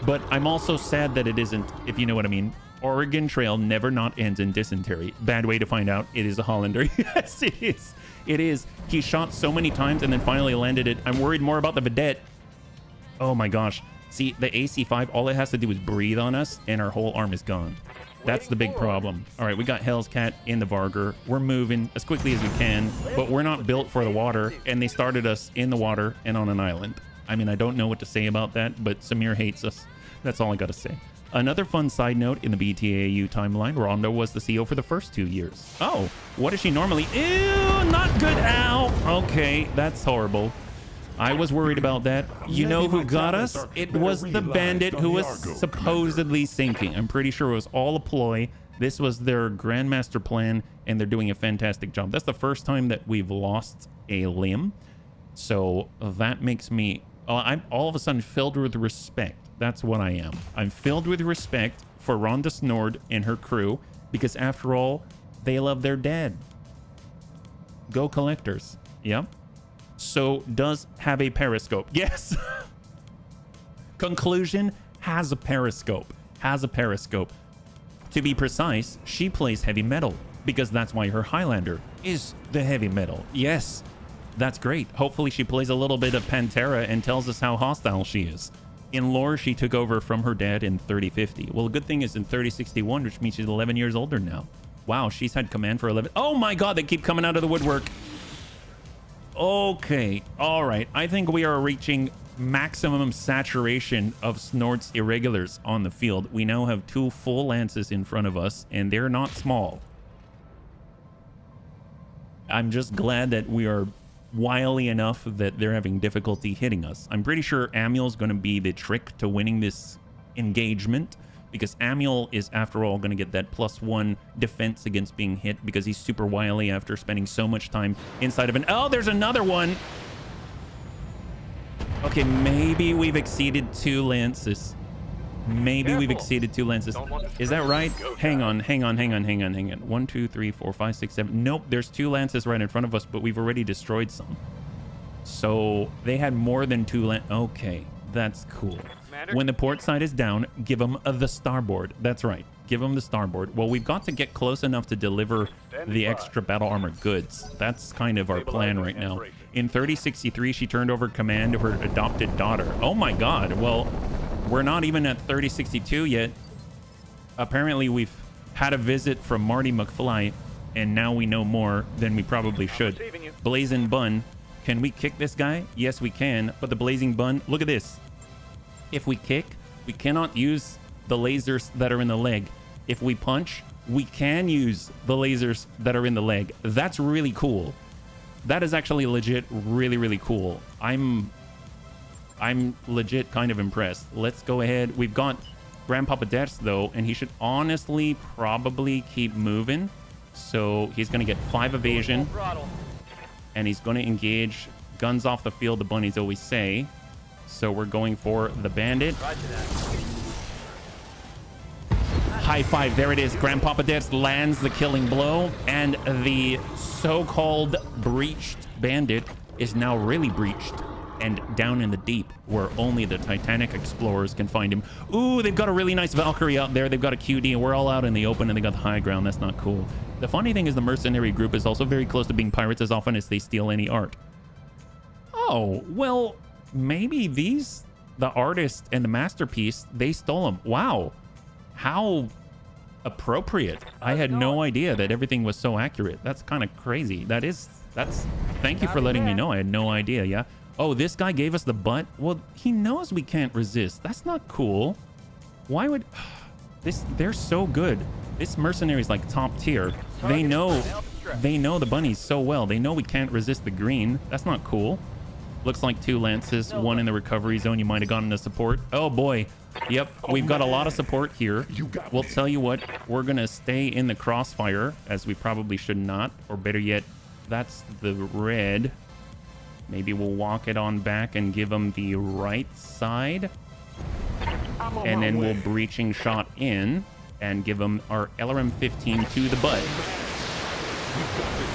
But I'm also sad that it isn't, if you know what I mean. Oregon Trail never not ends in dysentery. Bad way to find out it is a Hollander. Yes, it is. It is. He shot so many times and then finally landed it. I'm worried more about the Vedette. Oh my gosh. See, the AC-5, all it has to do is breathe on us and our whole arm is gone. That's the big problem. All right, we got Hell's Cat in the Varger. We're moving as quickly as we can, but we're not built for the water, and they started us in the water and on an island. I mean, I don't know what to say about that, but Samir hates us. That's all I got to say. Another fun side note in the BTAU timeline, Rhonda was the CO for the first 2 years. Oh, what is she normally? Ew, not good. Ow. Okay, that's horrible. I was worried about that. You know who got us? It was the bandit who was supposedly sinking. I'm pretty sure it was all a ploy. This was their grandmaster plan, and they're doing a fantastic job. That's the first time that we've lost a limb. So that makes me... I'm all of a sudden filled with respect. That's what I am. I'm filled with respect for Rhonda Snord and her crew, because after all, they love their dad. Go Collectors. Yep. So does have a periscope. Yes. Conclusion, has a periscope. To be precise, she plays heavy metal because that's why her Highlander is the heavy metal. Yes, that's great. Hopefully she plays a little bit of Pantera and tells us how hostile she is. In lore, she took over from her dad in 3050. Well, the good thing is in 3061, which means she's 11 years older now. Wow, she's had command for 11. Oh my God, they keep coming out of the woodwork. Okay, all right. I think we are reaching maximum saturation of Snort's irregulars on the field. We now have 2 full lances in front of us, and they're not small. I'm just glad that we are wily enough that they're having difficulty hitting us. I'm pretty sure Amiel's going to be the trick to winning this engagement, because Amiel is, after all, going to get that +1 defense against being hit because he's super wily after spending so much time inside of an... Oh, there's another one! Okay, maybe we've exceeded 2 lances. Maybe we've exceeded 2 lances. Is that right? Hang on. 1, 2, 3, 4, 5, 6, 7. Nope, there's 2 lances right in front of us, but we've already destroyed some. So they had more than 2 lances. Okay, that's cool. When the port side is down, give them the starboard. That's right. Give them the starboard. Well, we've got to get close enough to deliver the extra battle armor goods. That's kind of our plan right now. In 3063, she turned over command to her adopted daughter. Oh my God. Well, we're not even at 3062 yet. Apparently, we've had a visit from Marty McFly, and now we know more than we probably should. Blazing Bun. Can we kick this guy? Yes, we can. But the Blazing Bun, look at this. If we kick, we cannot use the lasers that are in the leg. If we punch, we can use the lasers that are in the leg. That's really cool. That is actually legit really, really cool. I'm legit kind of impressed. Let's go ahead. We've got Grandpapa Deaths, though, and he should honestly probably keep moving. So he's going to get 5 evasion. And he's going to engage guns off the field, the bunnies always say. So we're going for the bandit. High five. There it is. Grandpapa Death lands the killing blow, and the so-called breached bandit is now really breached and down in the deep where only the Titanic explorers can find him. Ooh, they've got a really nice Valkyrie out there. They've got a QD, and we're all out in the open, and they got the high ground. That's not cool. The funny thing is the mercenary group is also very close to being pirates as often as they steal any art. Oh, well, maybe these, the artist and the masterpiece, they stole them. Wow. How appropriate. I had no idea that everything was so accurate. That's kind of crazy. That's thank you for letting me know. I had no idea. Yeah. Oh, this guy gave us the butt. Well, he knows we can't resist. That's not cool. Why would this? They're so good. This mercenary is like top tier. They know the bunnies so well. They know we can't resist the green. That's not cool. Looks like 2 lances, 1 in the recovery zone. You might have gotten a support. Oh boy. Yep, we've got a lot of support here. We'll tell you what, we're gonna stay in the crossfire, as we probably should not, or better yet, that's the red. Maybe we'll walk it on back and give them the right side, and then we'll breaching shot in and give them our LRM-15 to the butt.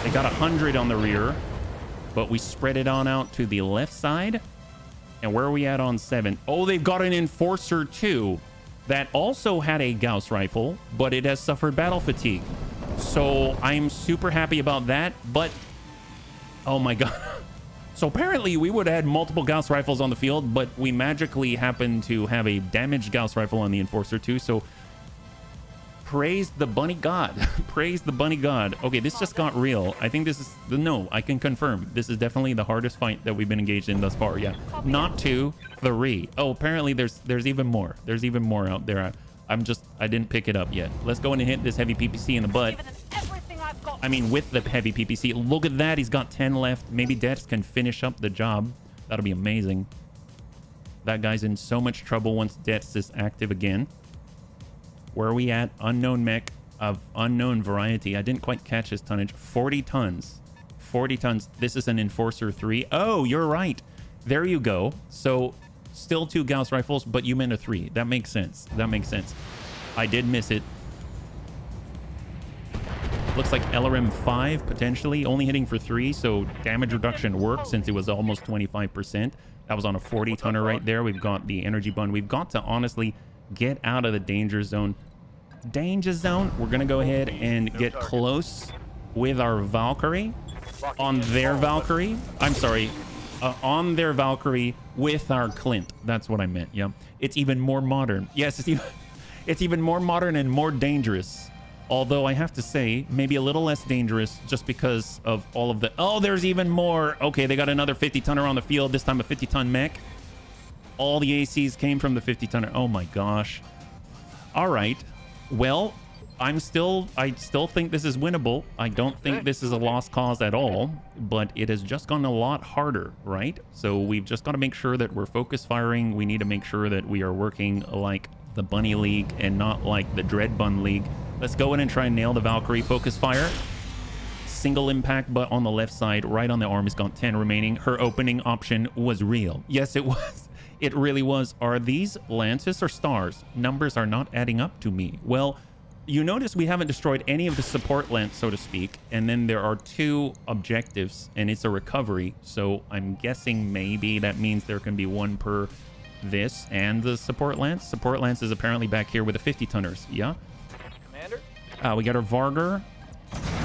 They got 100 on the rear, but we spread it on out to the left side. And where are we at on 7? Oh, they've got an Enforcer too that also had a Gauss rifle, but it has suffered battle fatigue. So I'm super happy about that, but oh my god. So apparently we would have had multiple Gauss rifles on the field, but we magically happened to have a damaged Gauss rifle on the Enforcer too. So praise the bunny god. Praise the bunny god. Okay, this just got real. I think this is no, I can confirm this is definitely the hardest fight that we've been engaged in thus far. Yeah, not 2, 3. Oh, apparently there's even more. There's even more out there. I didn't pick it up yet. Let's go in and hit this heavy PPC in the butt. I mean, with the heavy PPC. Look at that. He's got 10 left. Maybe Dex can finish up the job. That'll be amazing. That guy's in so much trouble once Dex is active again. Where are we at? Unknown mech of unknown variety. I didn't quite catch his tonnage. 40 tons. 40 tons. This is an Enforcer 3. Oh, you're right. There you go. So still 2 Gauss rifles, but you meant a 3. That makes sense. That makes sense. I did miss it. Looks like LRM 5 potentially. Only hitting for 3, so damage reduction worked since it was almost 25%. That was on a 40 tonner right there. We've got the energy bun. We've got to honestly get out of the danger zone. Danger zone. We're gonna go ahead and get close with our Valkyrie on their Valkyrie. I'm sorry, on their Valkyrie with our Clint. That's what I meant. Yeah, it's even more modern. Yes, it's even more modern and more dangerous. Although I have to say, maybe a little less dangerous just because of all of the... Oh, there's even more. Okay, they got another 50 tonner on the field. This time a 50 ton mech. All the ACs came from the 50 tonner. Oh my gosh. All right. Well, I still think this is winnable. I don't think this is a lost cause at all, but it has just gone a lot harder, right? So we've just got to make sure that we're focus firing. We need to make sure that we are working like the Bunny League and not like the Dread Bun League. Let's go in and try and nail the Valkyrie. Focus fire. Single impact, but on the left side, right on the arm. He's got 10 remaining. Her opening option was real. Yes, it was. It really was. Are these lances or stars? Numbers are not adding up to me. Well, you notice we haven't destroyed any of the support lance, so to speak. And then there are 2 objectives, and it's a recovery. So I'm guessing maybe that means there can be 1 per this and the support lance. Support lance is apparently back here with the 50 tonners. Yeah. Commander? We got our Vargar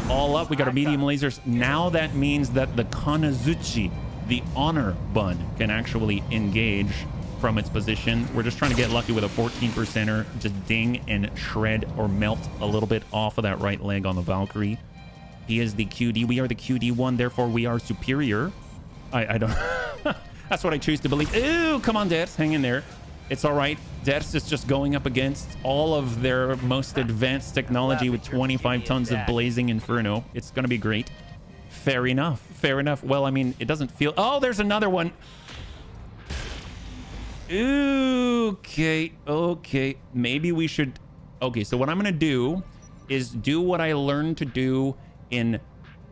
all up. We got our medium lasers. Now that means that the Kanazuchi, the honor bun, can actually engage from its position. We're just trying to get lucky with a 14%er. Just ding and shred or melt a little bit off of that right leg on the Valkyrie. He is the QD. We are the QD1, therefore we are superior. I don't... That's what I choose to believe. Ooh, come on, Debs. Hang in there. It's all right. Debs is just going up against all of their most advanced technology with 25 tons of blazing inferno. It's going to be great. Fair enough. Fair enough. Well, I mean, it doesn't feel... Oh, there's another one. Okay. Okay. Maybe we should... Okay, so what I'm going to do is do what I learned to do in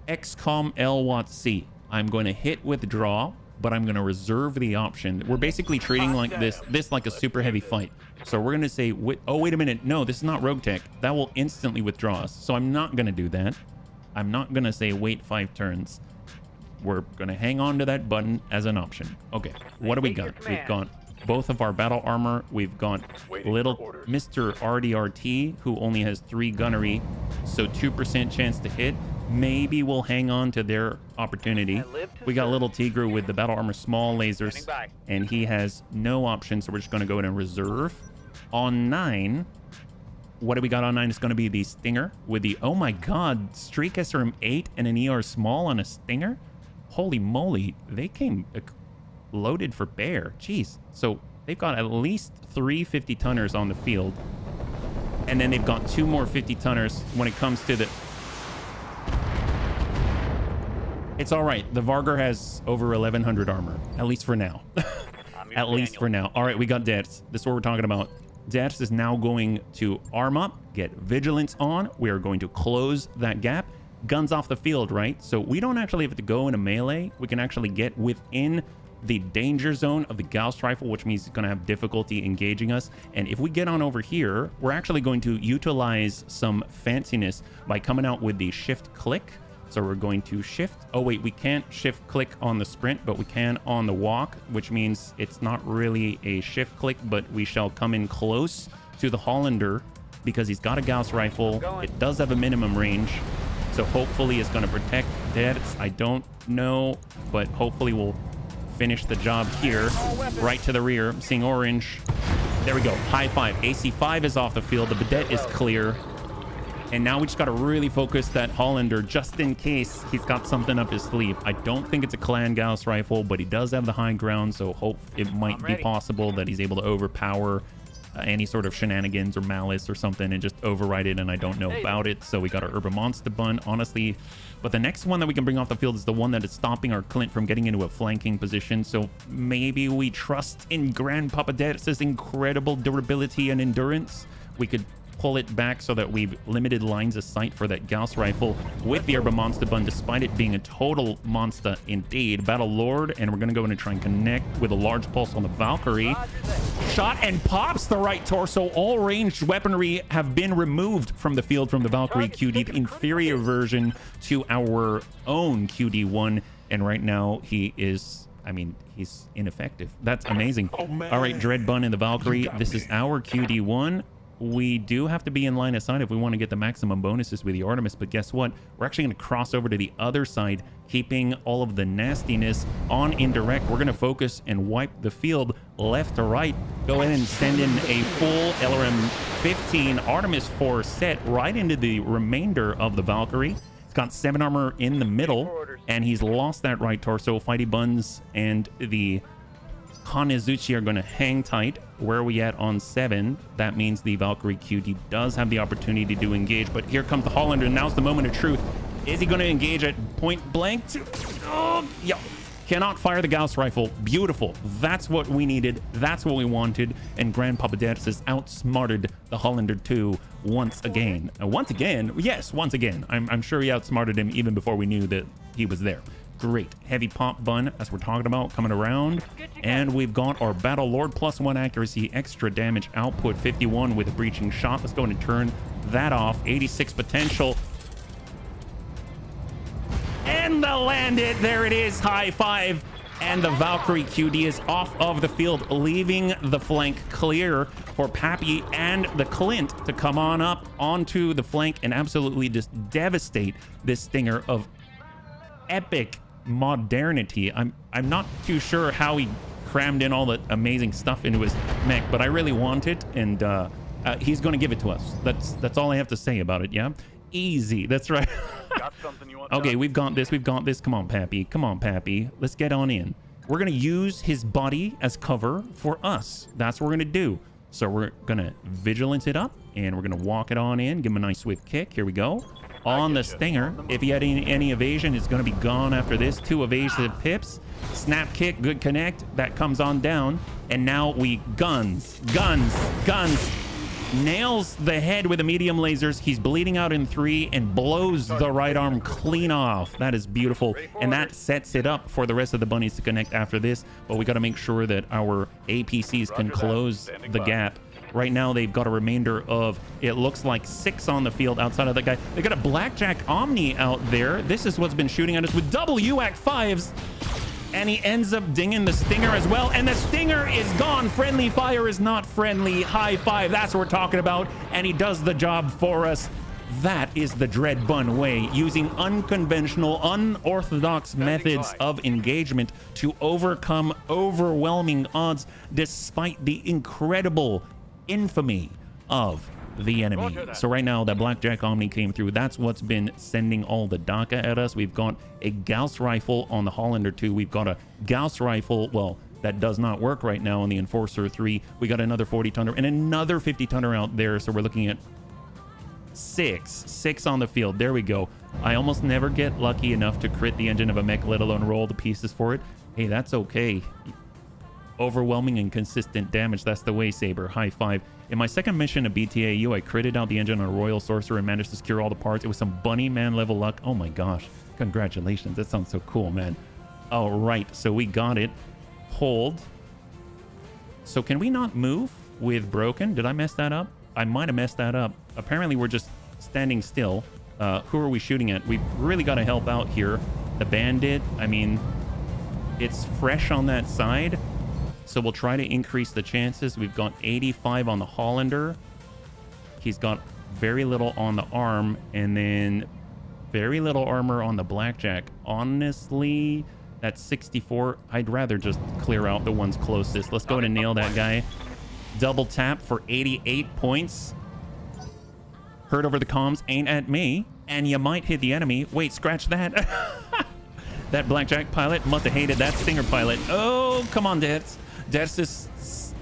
XCOM LWAT-C. I'm going to hit withdraw. but I'm going to reserve the option. We're basically treating like this like a super heavy fight. So we're going to say, oh, wait a minute. No, this is not rogue tech. That will instantly withdraw us. So I'm not going to do that. I'm not going to say wait 5 turns. We're going to hang on to that button as an option. Okay, what do we got? We've got both of our battle armor. We've got little Mr. RDRT, who only has 3 gunnery, so 2% chance to hit. Maybe we'll hang on to their opportunity. We got little Tigru with the battle armor small lasers, and he has no option, so we're just going to go in and reserve. On 9, what do we got on 9? It's going to be the Stinger with the, oh my god, Streak SRM-8 and an ER small on a Stinger? Holy moly, they came loaded for bear. Jeez. So they've got at least 3 50-tonners on the field. And then they've got 2 more 50-tonners when it comes to the... It's all right. The Vargar has over 1,100 armor, at least for now. At least for now. All right, we got Dets. This is what we're talking about. Dets is now going to arm up, get Vigilance on. We are going to close that gap. Guns off the field, right? So we don't actually have to go in a melee. We can actually get within the danger zone of the Gauss rifle, which means it's going to have difficulty engaging us. And if we get on over here, we're actually going to utilize some fanciness by coming out with the shift click. So we're going to shift. Oh, wait, we can't shift click on the sprint, but we can on the walk, which means it's not really a shift click, but we shall come in close to the Hollander because he's got a Gauss rifle. It does have a minimum range. So hopefully it's going to protect Dets. I don't know, but hopefully we'll finish the job here. Right to the rear. I'm seeing orange. There we go. High 5. AC5 is off the field. The Bidet is clear. And now we just got to really focus that Hollander just in case he's got something up his sleeve. I don't think it's a Clan Gauss rifle, but he does have the high ground, so hope it might be possible that he's able to overpower any sort of shenanigans or malice or something and just override it, and I don't know about it. So we got our Urban Monster Bun, honestly. But the next one that we can bring off the field is the one that is stopping our Clint from getting into a flanking position. So maybe we trust in Grandpapa Dets' incredible durability and endurance. We could pull it back so that we've limited lines of sight for that Gauss rifle with the Urban Monster Bun, despite it being a total monster indeed. Battle Lord, and we're going to go in and try and connect with a large pulse on the Valkyrie. Shot and pops the right torso. All ranged weaponry have been removed from the field from the Valkyrie QD, the inferior version to our own QD1. And right now he is, I mean, he's ineffective. That's amazing. All right, Dread Bun and the Valkyrie. This is our QD1. We do have to be in line of sight if we want to get the maximum bonuses with the Artemis, but guess what? We're actually going to cross over to the other side, keeping all of the nastiness on indirect. We're going to focus and wipe the field left to right. Go ahead and send in a full LRM-15 Artemis 4 set right into the remainder of the Valkyrie. It's got 7 armor in the middle, and he's lost that right torso. Fighty Buns and the Kanizuchi are going to hang tight. Where are we at on 7? That means the Valkyrie QD does have the opportunity to engage, but here comes the Hollander, and now's the moment of truth. Is he going to engage at point blank? Oh, yeah. Cannot fire the Gauss rifle. Beautiful. That's what we needed. That's what we wanted. And Grandpapa Dets has outsmarted the Hollander 2 once again. Once again? Yes, once again. I'm sure he outsmarted him even before we knew that he was there. Great. Heavy pop bun, as we're talking about, coming around. And we've got our Battle Lord +1 accuracy, extra damage output, 51 with a breaching shot. Let's go ahead and turn that off. 86 potential. And the landed. There it is. High 5. And the Valkyrie QD is off of the field, leaving the flank clear for Pappy and the Clint to come on up onto the flank and absolutely just devastate this Stinger of epic modernity. I'm not too sure how he crammed in all the amazing stuff into his mech, but I really want it, and he's going to give it to us. That's all I have to say about it. Yeah, easy. That's right. Got something you want? Okay, we've got this. We've got this. Come on, Pappy. Come on, Pappy. Let's get on in. We're going to use his body as cover for us. That's what we're going to do. So we're going to vigilance it up, and we're going to walk it on in. Give him a nice swift kick. Here we go. On the Stinger. If he had any evasion, it's going to be gone after this. 2 evasive pips. Snap kick, good connect. That comes on down. And now we guns. nails the head with the medium lasers. He's bleeding out in 3 and blows the right arm clean off. That is beautiful. And that sets it up for the rest of the bunnies to connect after this. But we got to make sure that our APCs can close the gap. Right now, they've got a remainder of, it looks like 6 on the field outside of that guy. They got a Blackjack Omni out there. This is what's been shooting at us with double UAC 5s. And he ends up dinging the Stinger as well. And the Stinger is gone. Friendly fire is not friendly. High five. That's what we're talking about. And he does the job for us. That is the Dread Bun way, using unconventional, unorthodox methods of engagement to overcome overwhelming odds despite the incredible infamy of the enemy. So right now that Blackjack Omni came through. That's what's been sending all the DACA at us. We've got a Gauss rifle on the Hollander 2. We've got a Gauss rifle, well, that does not work right now on the Enforcer 3. We got another 40 tonner and another 50 tonner out there. So we're looking at six on the field. There we go. I almost never get lucky enough to crit the engine of a mech, let alone roll the pieces for it. Hey, that's okay. Overwhelming and consistent damage. That's the way, Saber. High five. In my second mission of BTAU, I critted out the engine on a Royal Sorcerer and managed to secure all the parts. It was some bunny man level luck. Oh my gosh. Congratulations. That sounds so cool, man. All right. So we got it. Hold. So can we not move with broken? Did I mess that up? I might have messed that up. Apparently we're just standing still. Who are we shooting at? We've really got to help out here. The bandit, I mean, it's fresh on that side. So we'll try to increase the chances. We've got 85 on the Hollander. He's got very little on the arm, and then very little armor on the Blackjack. Honestly, that's 64. I'd rather just clear out the ones closest. Let's go ahead and nail that guy. Double tap for 88 points. Heard over the comms, ain't at me. And you might hit the enemy. Wait, scratch that. That Blackjack pilot must have hated that Stinger pilot. Oh, come on, Dets. Dets is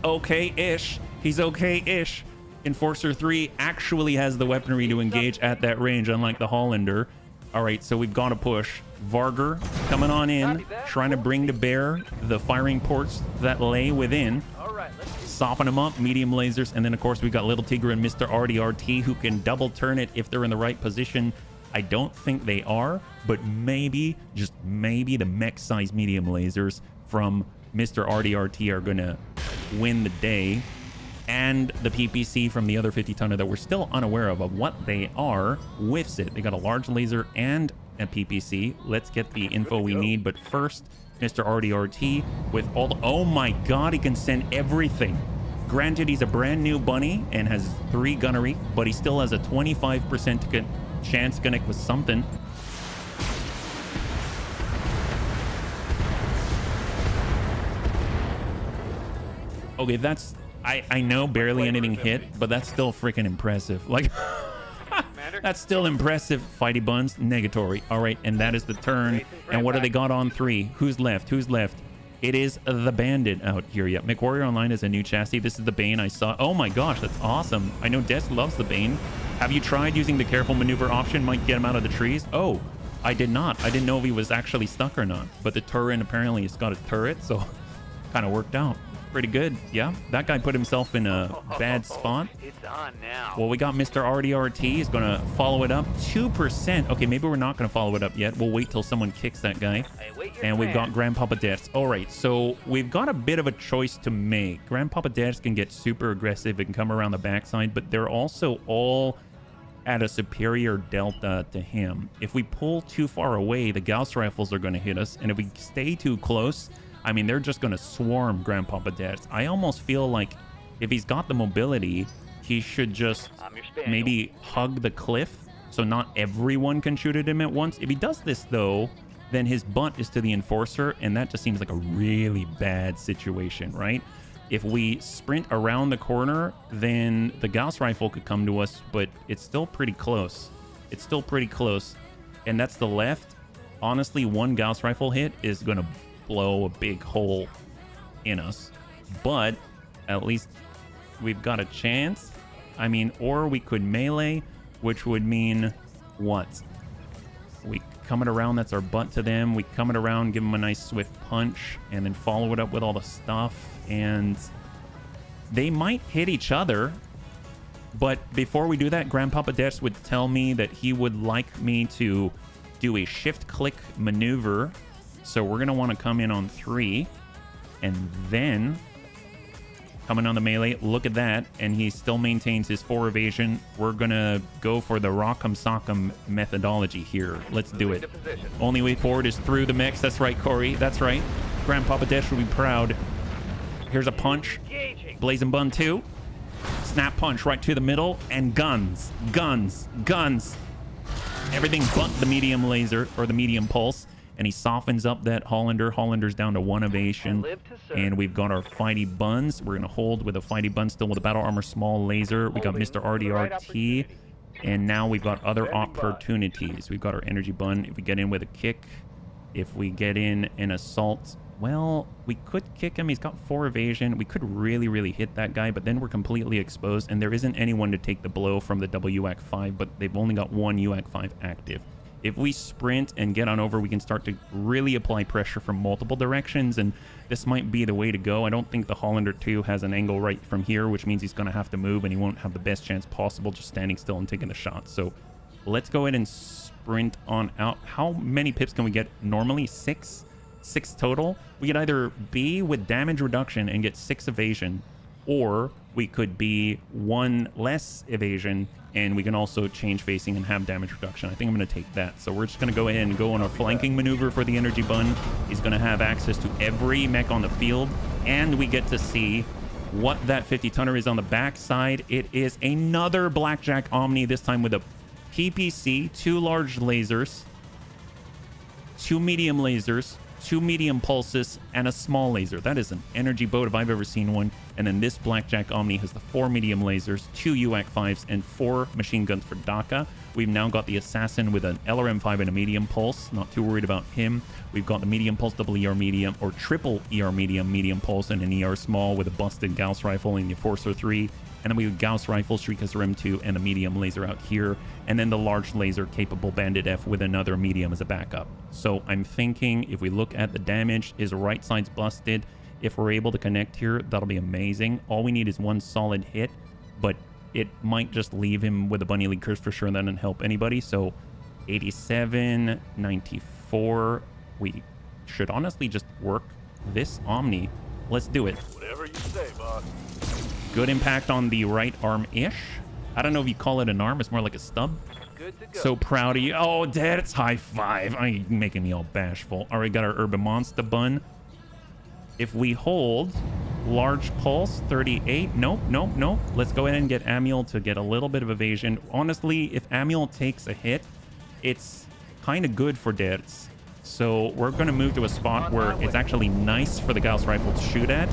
okay-ish. He's okay-ish. Enforcer 3 actually has the weaponry to engage at that range, unlike the Hollander. All right, so we've got to push. Varger coming on in, trying to bring to bear the firing ports that lay within. Soften them up, medium lasers, and then of course we've got Little Tigger and Mr. RDRT who can double turn it if they're in the right position. I don't think they are, but maybe, just maybe, the mech-sized medium lasers from Mr. RDRT are gonna win the day, and the PPC from the other 50 tonner that we're still unaware of what they are whiffs it. They got a large laser and a PPC. Let's get the info we need, but first, Mr. RDRT with all the, oh my god, he can send everything. Granted, he's a brand new bunny and has 3 gunnery, but he still has a 25% chance to connect with something. Okay, that's, I know barely anything hit, but that's still freaking impressive. Like, that's still impressive. Fighty buns, negatory. All right, and that is the turn. And what do they got on 3? Who's left? Who's left? It is the bandit out here. Yeah, MechWarrior Online is a new chassis. This is the Bane I saw. Oh my gosh, that's awesome. I know Des loves the Bane. Have you tried using the careful maneuver option? Might get him out of the trees. Oh, I did not. I didn't know if he was actually stuck or not. But the turret apparently has got a turret, so kind of worked out. Pretty good. Yeah, that guy put himself in a bad spot. It's on now. Well, we got Mr. RDRT. He's going to follow it up. 2%. Okay, maybe we're not going to follow it up yet. We'll wait till someone kicks that guy. And we've got Grandpapa Deaths. All right, so we've got a bit of a choice to make. Grandpapa Deaths can get super aggressive and come around the backside, but they're also all at a superior delta to him. If we pull too far away, the Gauss rifles are going to hit us. And if we stay too close, I mean, they're just going to swarm Grandpapa Deaths. I almost feel like if he's got the mobility, he should just maybe hug the cliff so not everyone can shoot at him at once. If he does this, though, then his butt is to the Enforcer, and that just seems like a really bad situation, right? If we sprint around the corner, then the Gauss rifle could come to us, but it's still pretty close. It's still pretty close. And that's the left. Honestly, one Gauss rifle hit is going to blow a big hole in us, but at least we've got a chance. I mean, or we could melee, which would mean what? We coming around, that's our butt to them. We coming around, give them a nice swift punch, and then follow it up with all the stuff. And They might hit each other. But before we do that, Grandpapa Deaths would tell me that he would like me to do a shift-click maneuver. So we're going to want to come in on 3. And then coming on the melee. Look at that. And he still maintains his 4 evasion. We're going to go for the Rock'em Sock'em methodology here. Let's do it. Only way forward is through the mix. That's right, Corey. That's right. Grandpapa Deaths will be proud. Here's a punch. Blazing Bun 2. Snap punch right to the middle, and guns. Everything but the medium laser, or the medium pulse, and he softens up that Hollander. Hollander's down to 1 evasion, and we've got our Fighty Buns. We're going to hold with a Fighty Bun still with a Battle Armor small laser. We got Mr. RDRT, and now we've got other opportunities. We've got our Energy Bun. If we get in with a kick, if we get in an assault, well, we could kick him. He's got 4 evasion. We could really hit that guy, but then we're completely exposed, and there isn't anyone to take the blow from the WUAC-5, but they've only got 1 UAC-5 active. If we sprint and get on over, we can start to really apply pressure from multiple directions, and this might be the way to go. I don't think the Hollander 2 has an angle right from here, which means he's going to have to move, and he won't have the best chance possible just standing still and taking the shot. So let's go ahead and sprint on out. How many pips can we get normally? 6 total. We could either be with damage reduction and get 6 evasion, or we could be 1 less evasion and we can also change facing and have damage reduction. I think I'm going to take that. So we're just going to go ahead and go on a flanking maneuver for the Energy Bun. He's going to have access to every mech on the field, and we get to see what that 50 tonner is on the backside. It is another Blackjack Omni, this time with a PPC, 2 large lasers, 2 medium lasers, 2 medium pulses, and a small laser. That is an energy boat if I've ever seen one. And then this Blackjack Omni has the 4 medium lasers, 2 UAC-5s, and 4 machine guns for DACA. We've now got the Assassin with an LRM-5 and a medium pulse. Not too worried about him. We've got the medium pulse, double ER medium, or triple ER medium pulse, and an ER small with a busted Gauss rifle and the Enforcer 3. And then we have Gauss rifle, Shrieker M2, and a medium laser out here. And then the large laser capable Bandit F with another medium as a backup. So I'm thinking if we look at the damage, his right side's busted. If we're able to connect here, that'll be amazing. All we need is 1 solid hit, but it might just leave him with a Bunny League Curse for sure. That doesn't help anybody. So 87, 94. We should honestly just work this Omni. Let's do it. Whatever you say, boss. Good impact on the right arm-ish. I don't know if you call it an arm. It's more like a stub. Good to go. So proud of you. Oh, Dad, it's high five. You're making me all bashful. All right, got our Urban Monster Bun. If we hold large pulse, 38. Nope. Let's go ahead and get Amiel to get a little bit of evasion. Honestly, if Amiel takes a hit, it's kind of good for Dets. So we're going to move to a spot where it's actually nice for the Gauss rifle to shoot at.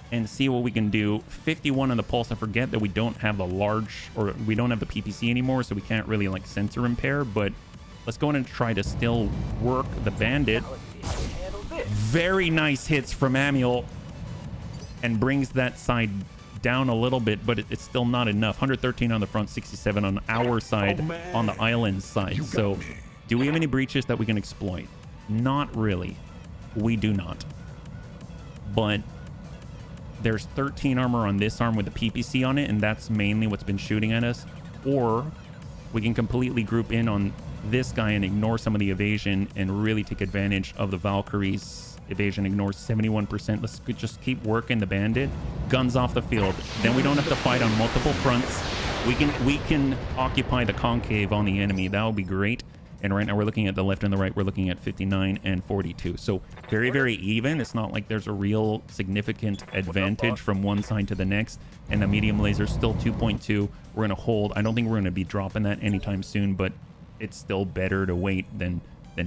And see what we can do. 51 on the pulse. I forget that we don't have the large, or we don't have the PPC anymore, so we can't really like sensor impair, but let's go in and try to still work the Bandit. Very nice hits from Amiel, and brings that side down a little bit, but it's still not enough. 113 on the front, 67 on our side, on the island side. So do we have any breaches that we can exploit? Not really. We do not. But there's 13 armor on this arm with the PPC on it, and that's mainly what's been shooting at us. Or we can completely group in on this guy and ignore some of the evasion and really take advantage of the Valkyrie's evasion. Ignore 71%. Let's just keep working the Bandit. Guns off the field. Then we don't have to fight on multiple fronts. We can occupy the concave on the enemy. That would be great. And right now we're looking at the left and the right. We're looking at 59 and 42. So very even. It's not like there's a real significant advantage from one side to the next. And the medium laser still 2.2. We're going to hold. I don't think we're going to be dropping that anytime soon, but it's still better to wait than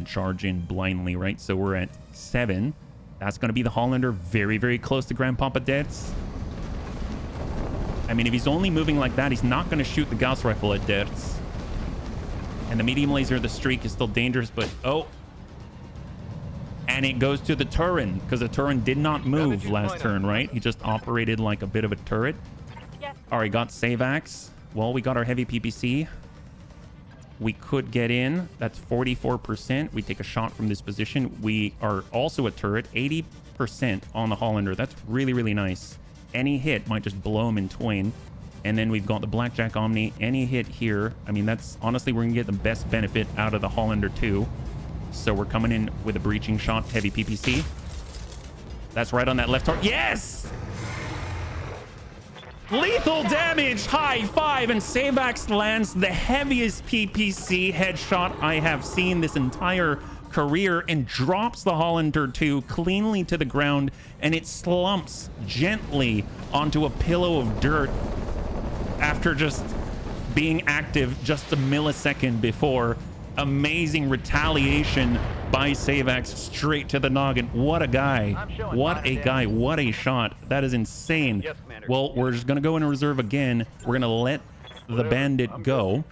charge in blindly, right? So we're at 7. That's going to be the Hollander. Very close to Grandpapa Dets. I mean, if he's only moving like that, he's not going to shoot the Gauss rifle at Dets. And the medium laser, the streak is still dangerous, but oh. And it goes to the Turin, because the Turin did not move last turn, right? He just operated like a bit of a turret. Yes. All right, got save axe. Well, we got our heavy PPC. We could get in. That's 44%. We take a shot from this position. We are also a turret. 80% on the Hollander. That's really nice. Any hit might just blow him in twain. And then we've got the Blackjack Omni. Any hit here, I mean, that's honestly, we're gonna get the best benefit out of the Hollander 2. So we're coming in with a breaching shot, heavy PPC. That's right on that left target. Yes! Lethal damage, high five, and Savax lands the heaviest PPC headshot I have seen this entire career and drops the Hollander 2 cleanly to the ground, and it slumps gently onto a pillow of dirt after just being active just a millisecond before. Amazing retaliation by Savax straight to the noggin. What a guy. What a guy. What a shot. That is insane. Well, we're just going to go into reserve again. We're going to let the bandit go.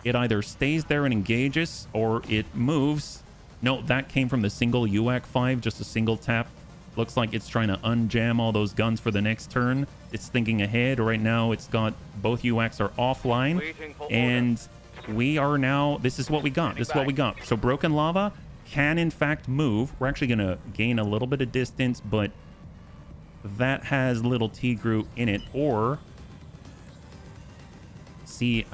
It either stays there and engages or it moves. No, that came from the single UAC 5, just a single tap. Looks like it's trying to unjam all those guns for the next turn. It's thinking ahead. Right now, it's got both UACs are offline. And we are now, this is what we got. This is what we got. So Broken Lava can, in fact, move. We're actually going to gain a little bit of distance, but that has little Tigru in it. Or, see,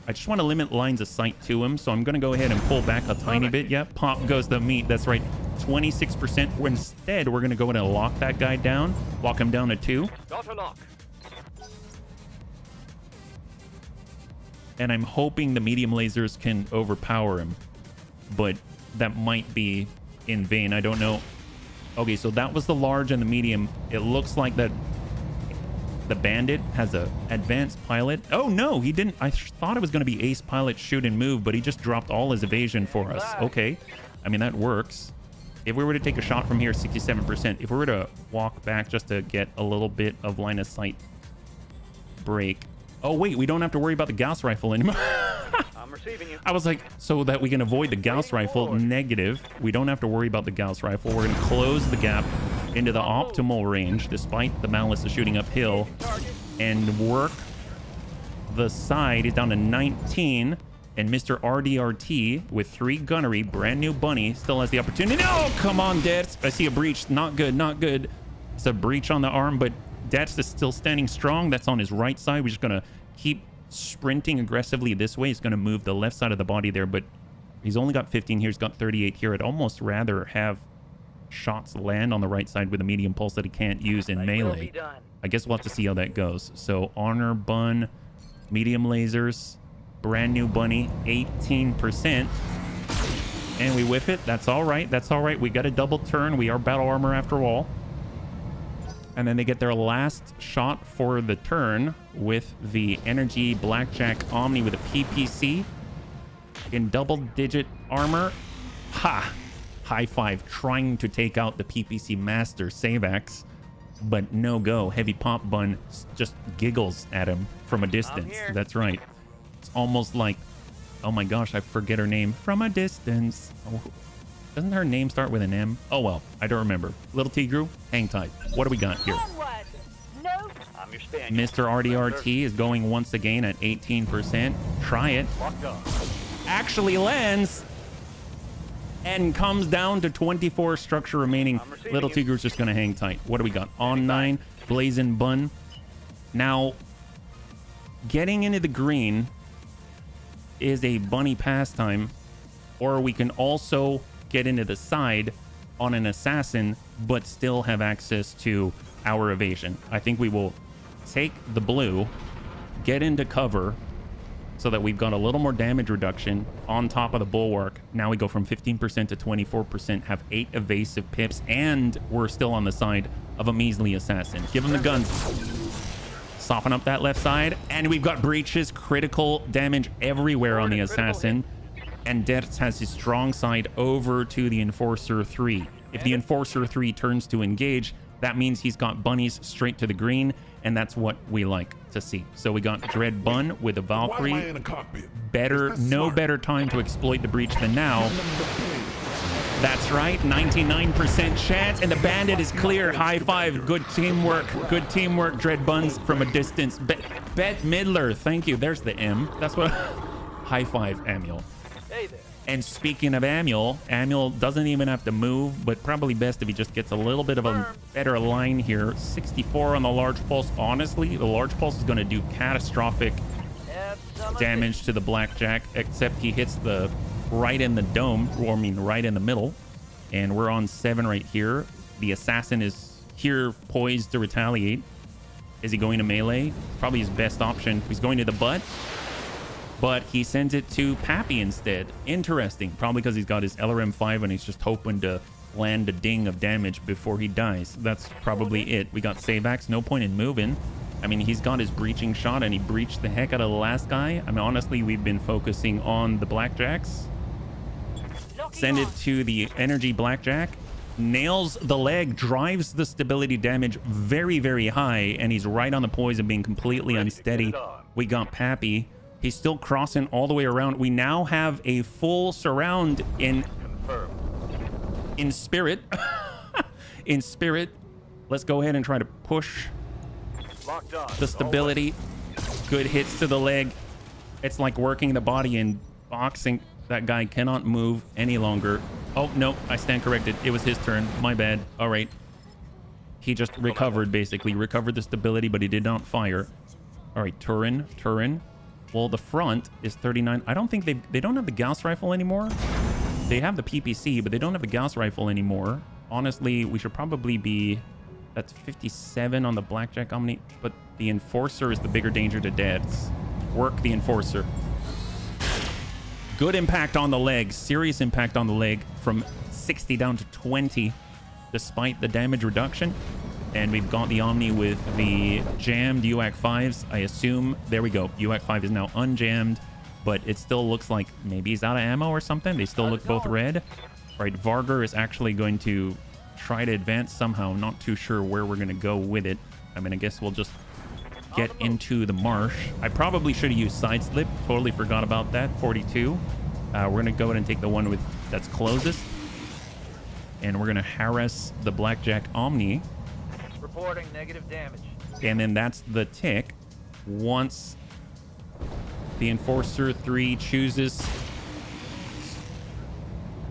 I just want to limit lines of sight to him, so I'm going to go ahead and pull back a tiny bit. Yep, pop goes the meat. That's right, 26%. Instead, we're going to go in and lock that guy down, lock him down to 2. And I'm hoping the medium lasers can overpower him, but that might be in vain. I don't know. Okay, so that was the large and the medium. It looks like that the bandit has a advanced pilot. Oh no, he didn't. I thought it was going to be ace pilot shoot and move, but he just dropped all his evasion for us. Okay, I mean, that works. If we were to take a shot from here, 67%. If we were to walk back just to get a little bit of line of sight break. Oh wait, we don't have to worry about the Gauss rifle anymore. I'm receiving you. I was like, so that we can avoid the Gauss rifle. Negative. We don't have to worry about the Gauss rifle. We're going to close the gap into the optimal range, despite the Malice is shooting uphill, and work the side. He's down to 19, and Mr. RDRT with 3 gunnery, brand new bunny, still has the opportunity. No, come on, Detz. I see a breach. Not good, not good. It's a breach on the arm, but Detz is still standing strong. That's on his right side. We're just going to keep sprinting aggressively this way. He's going to move the left side of the body there, but he's only got 15 here. He's got 38 here. I'd almost rather have shots land on the right side with a medium pulse that he can't use in melee. I guess we'll have to see how that goes. So honor bun, medium lasers, brand new bunny, 18%, and we whiff it. That's all right. That's all right. We got a double turn. We are battle armor after all. And then they get their last shot for the turn with the energy Blackjack Omni with a PPC in double-digit armor. Ha! High five, trying to take out the PPC master Savax, but no go. Heavy pop bun just giggles at him from a distance. That's right. It's almost like, oh my gosh, I forget her name. From a distance. Oh, doesn't her name start with an M? Oh well, I don't remember. Little Tigru, hang tight. What do we got here? Mr. RDRT is going once again at 18%. Try it. Actually lands and comes down to 24 structure remaining. Little Tigru's just going to hang tight. What do we got? On 9, Blazing Bun. Now, getting into the green is a bunny pastime, or we can also get into the side on an assassin, but still have access to our evasion. I think we will take the blue, get into cover so that we've got a little more damage reduction on top of the bulwark. Now we go from 15% to 24%, have 8 evasive pips, and we're still on the side of a measly assassin. Give him the guns. Soften up that left side, and we've got breaches, critical damage everywhere on the assassin. And Detz has his strong side over to the Enforcer 3. If the Enforcer 3 turns to engage, that means he's got bunnies straight to the green, and that's what we like to see. So we got Dread Bun with a Valkyrie. No better time to exploit the breach than now. That's right, 99% chance, and the bandit is clear. High five, good teamwork, Dread Buns from a distance. Bet Midler, thank you. There's the M. That's what. High five, Amiel. Hey there. And speaking of Manuel doesn't even have to move, but probably best if he just gets a little bit of a better line here. 64 on the large pulse. Honestly, the large pulse is going to do catastrophic damage to the blackjack, except he hits the right in the dome, or I mean right in the middle. And we're on 7 right here. The assassin is here poised to retaliate. Is he going to melee? Probably his best option. He's going to the butt. But he sends it to Pappy instead. Interesting. Probably because he's got his LRM-5 and he's just hoping to land a ding of damage before he dies. That's probably it. We got Savax. No point in moving. I mean, he's got his breaching shot and he breached the heck out of the last guy. I mean, honestly, we've been focusing on the blackjacks. Send it to the energy blackjack. Nails the leg, drives the stability damage very, very high, and he's right on the poison, being completely unsteady. We got Pappy. He's still crossing all the way around. We now have a full surround in spirit. In spirit. Let's go ahead and try to push the stability. Good hits to the leg. It's like working the body in boxing. That guy cannot move any longer. Oh, no, I stand corrected. It was his turn. My bad. All right. He just recovered, basically. Recovered the stability, but he did not fire. All right, Turin. Well, the front is 39. I don't think they don't have the Gauss rifle anymore. They have the PPC, but they don't have the Gauss rifle anymore. Honestly, we should probably be... That's 57 on the Blackjack Omni, but the Enforcer is the bigger danger to deaths. Work the Enforcer. Good impact on the leg. Serious impact on the leg from 60 down to 20, despite the damage reduction. And we've got the Omni with the jammed UAC 5s. I assume, there we go. UAC 5 is now unjammed, but it still looks like maybe he's out of ammo or something. They still look both red. All right, Varger is actually going to try to advance somehow. Not too sure where we're going to go with it. I mean, I guess we'll just get into the marsh. I probably should have used side slip. Totally forgot about that. 42. We're going to go ahead and take the one with that's closest. And we're going to harass the Blackjack Omni. Reporting negative damage. And then that's the tick. Once the Enforcer 3 chooses...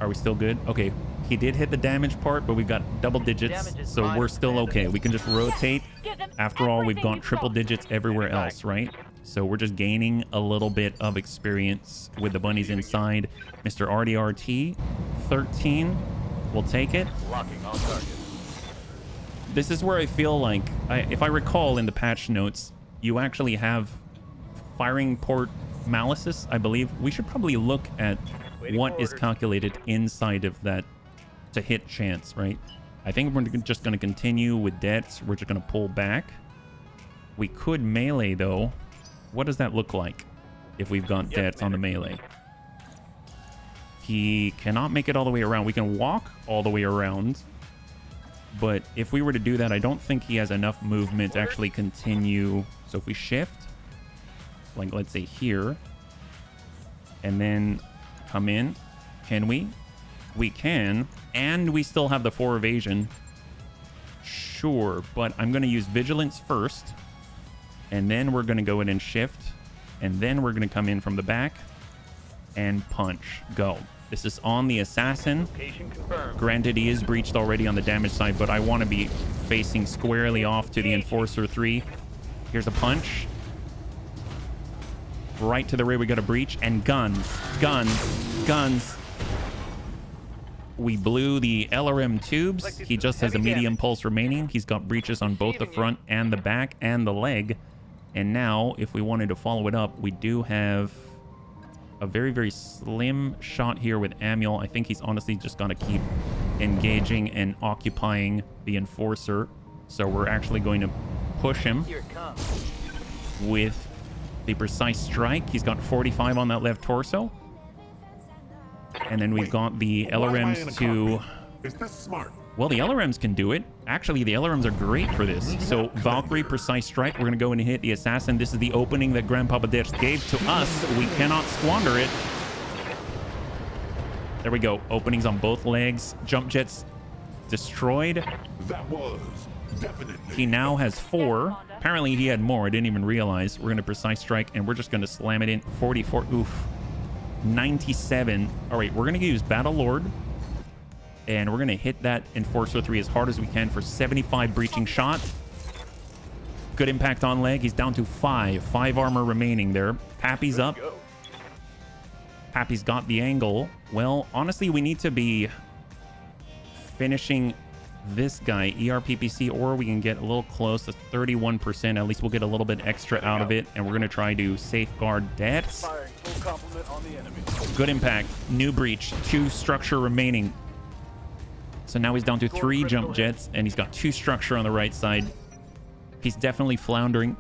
Are we still good? Okay. He did hit the damage part, but we've got double digits, so we're still okay. We can just rotate. After all, we've got triple digits everywhere else, right? So we're just gaining a little bit of experience with the bunnies inside. Mr. RDRT, 13. We'll take it. Locking on target. This is where I feel like, if I recall in the patch notes, you actually have firing port malices, I believe. We should probably look at what is calculated inside of that to hit chance, right? I think we're just going to continue with deaths. We're just going to pull back. We could melee, though. What does that look like if we've got deaths on the melee? He cannot make it all the way around. We can walk all the way around. But if we were to do that, I don't think he has enough movement to actually continue. So if we shift, like let's say here, and then come in, can we? We can, and we still have the 4 evasion. Sure, but I'm going to use vigilance first, and then we're going to go in and shift, and then we're going to come in from the back and punch. Go. This is on the assassin. Granted, he is breached already on the damage side, but I want to be facing squarely off to the Enforcer 3. Here's a punch. Right to the rear, we got a breach, and guns. We blew the LRM tubes. He just has a medium pulse remaining. He's got breaches on both the front and the back and the leg. And now, if we wanted to follow it up, we do have a very, very slim shot here with Manuel. I think he's honestly just going to keep engaging and occupying the Enforcer. So we're actually going to push him with the precise strike. He's got 45 on that left torso. And then we've got the LRMs to... Is this smart? Well, the LRMs can do it. Actually, the LRMs are great for this. So Valkyrie, precise strike. We're going to go in and hit the assassin. This is the opening that Grandpapa Death gave to us. We cannot squander it. There we go. Openings on both legs. Jump jets destroyed. That was definitely... He now has 4. Apparently, he had more. I didn't even realize. We're going to precise strike, and we're just going to slam it in. 44. Oof. 97. All right, we're going to use Battle Lord. And we're going to hit that Enforcer 3 as hard as we can for 75 breaching shot. Good impact on leg. He's down to 5. 5 armor remaining there. Pappy's up. Pappy's got the angle. Well, honestly, we need to be finishing this guy, ERPPC, or we can get a little close to 31%. At least we'll get a little bit extra out of it. And we're going to try to safeguard deaths. Good impact. New breach. 2 structure remaining. So now he's down to 3 jump jets, and he's got 2 structure on the right side. He's definitely floundering.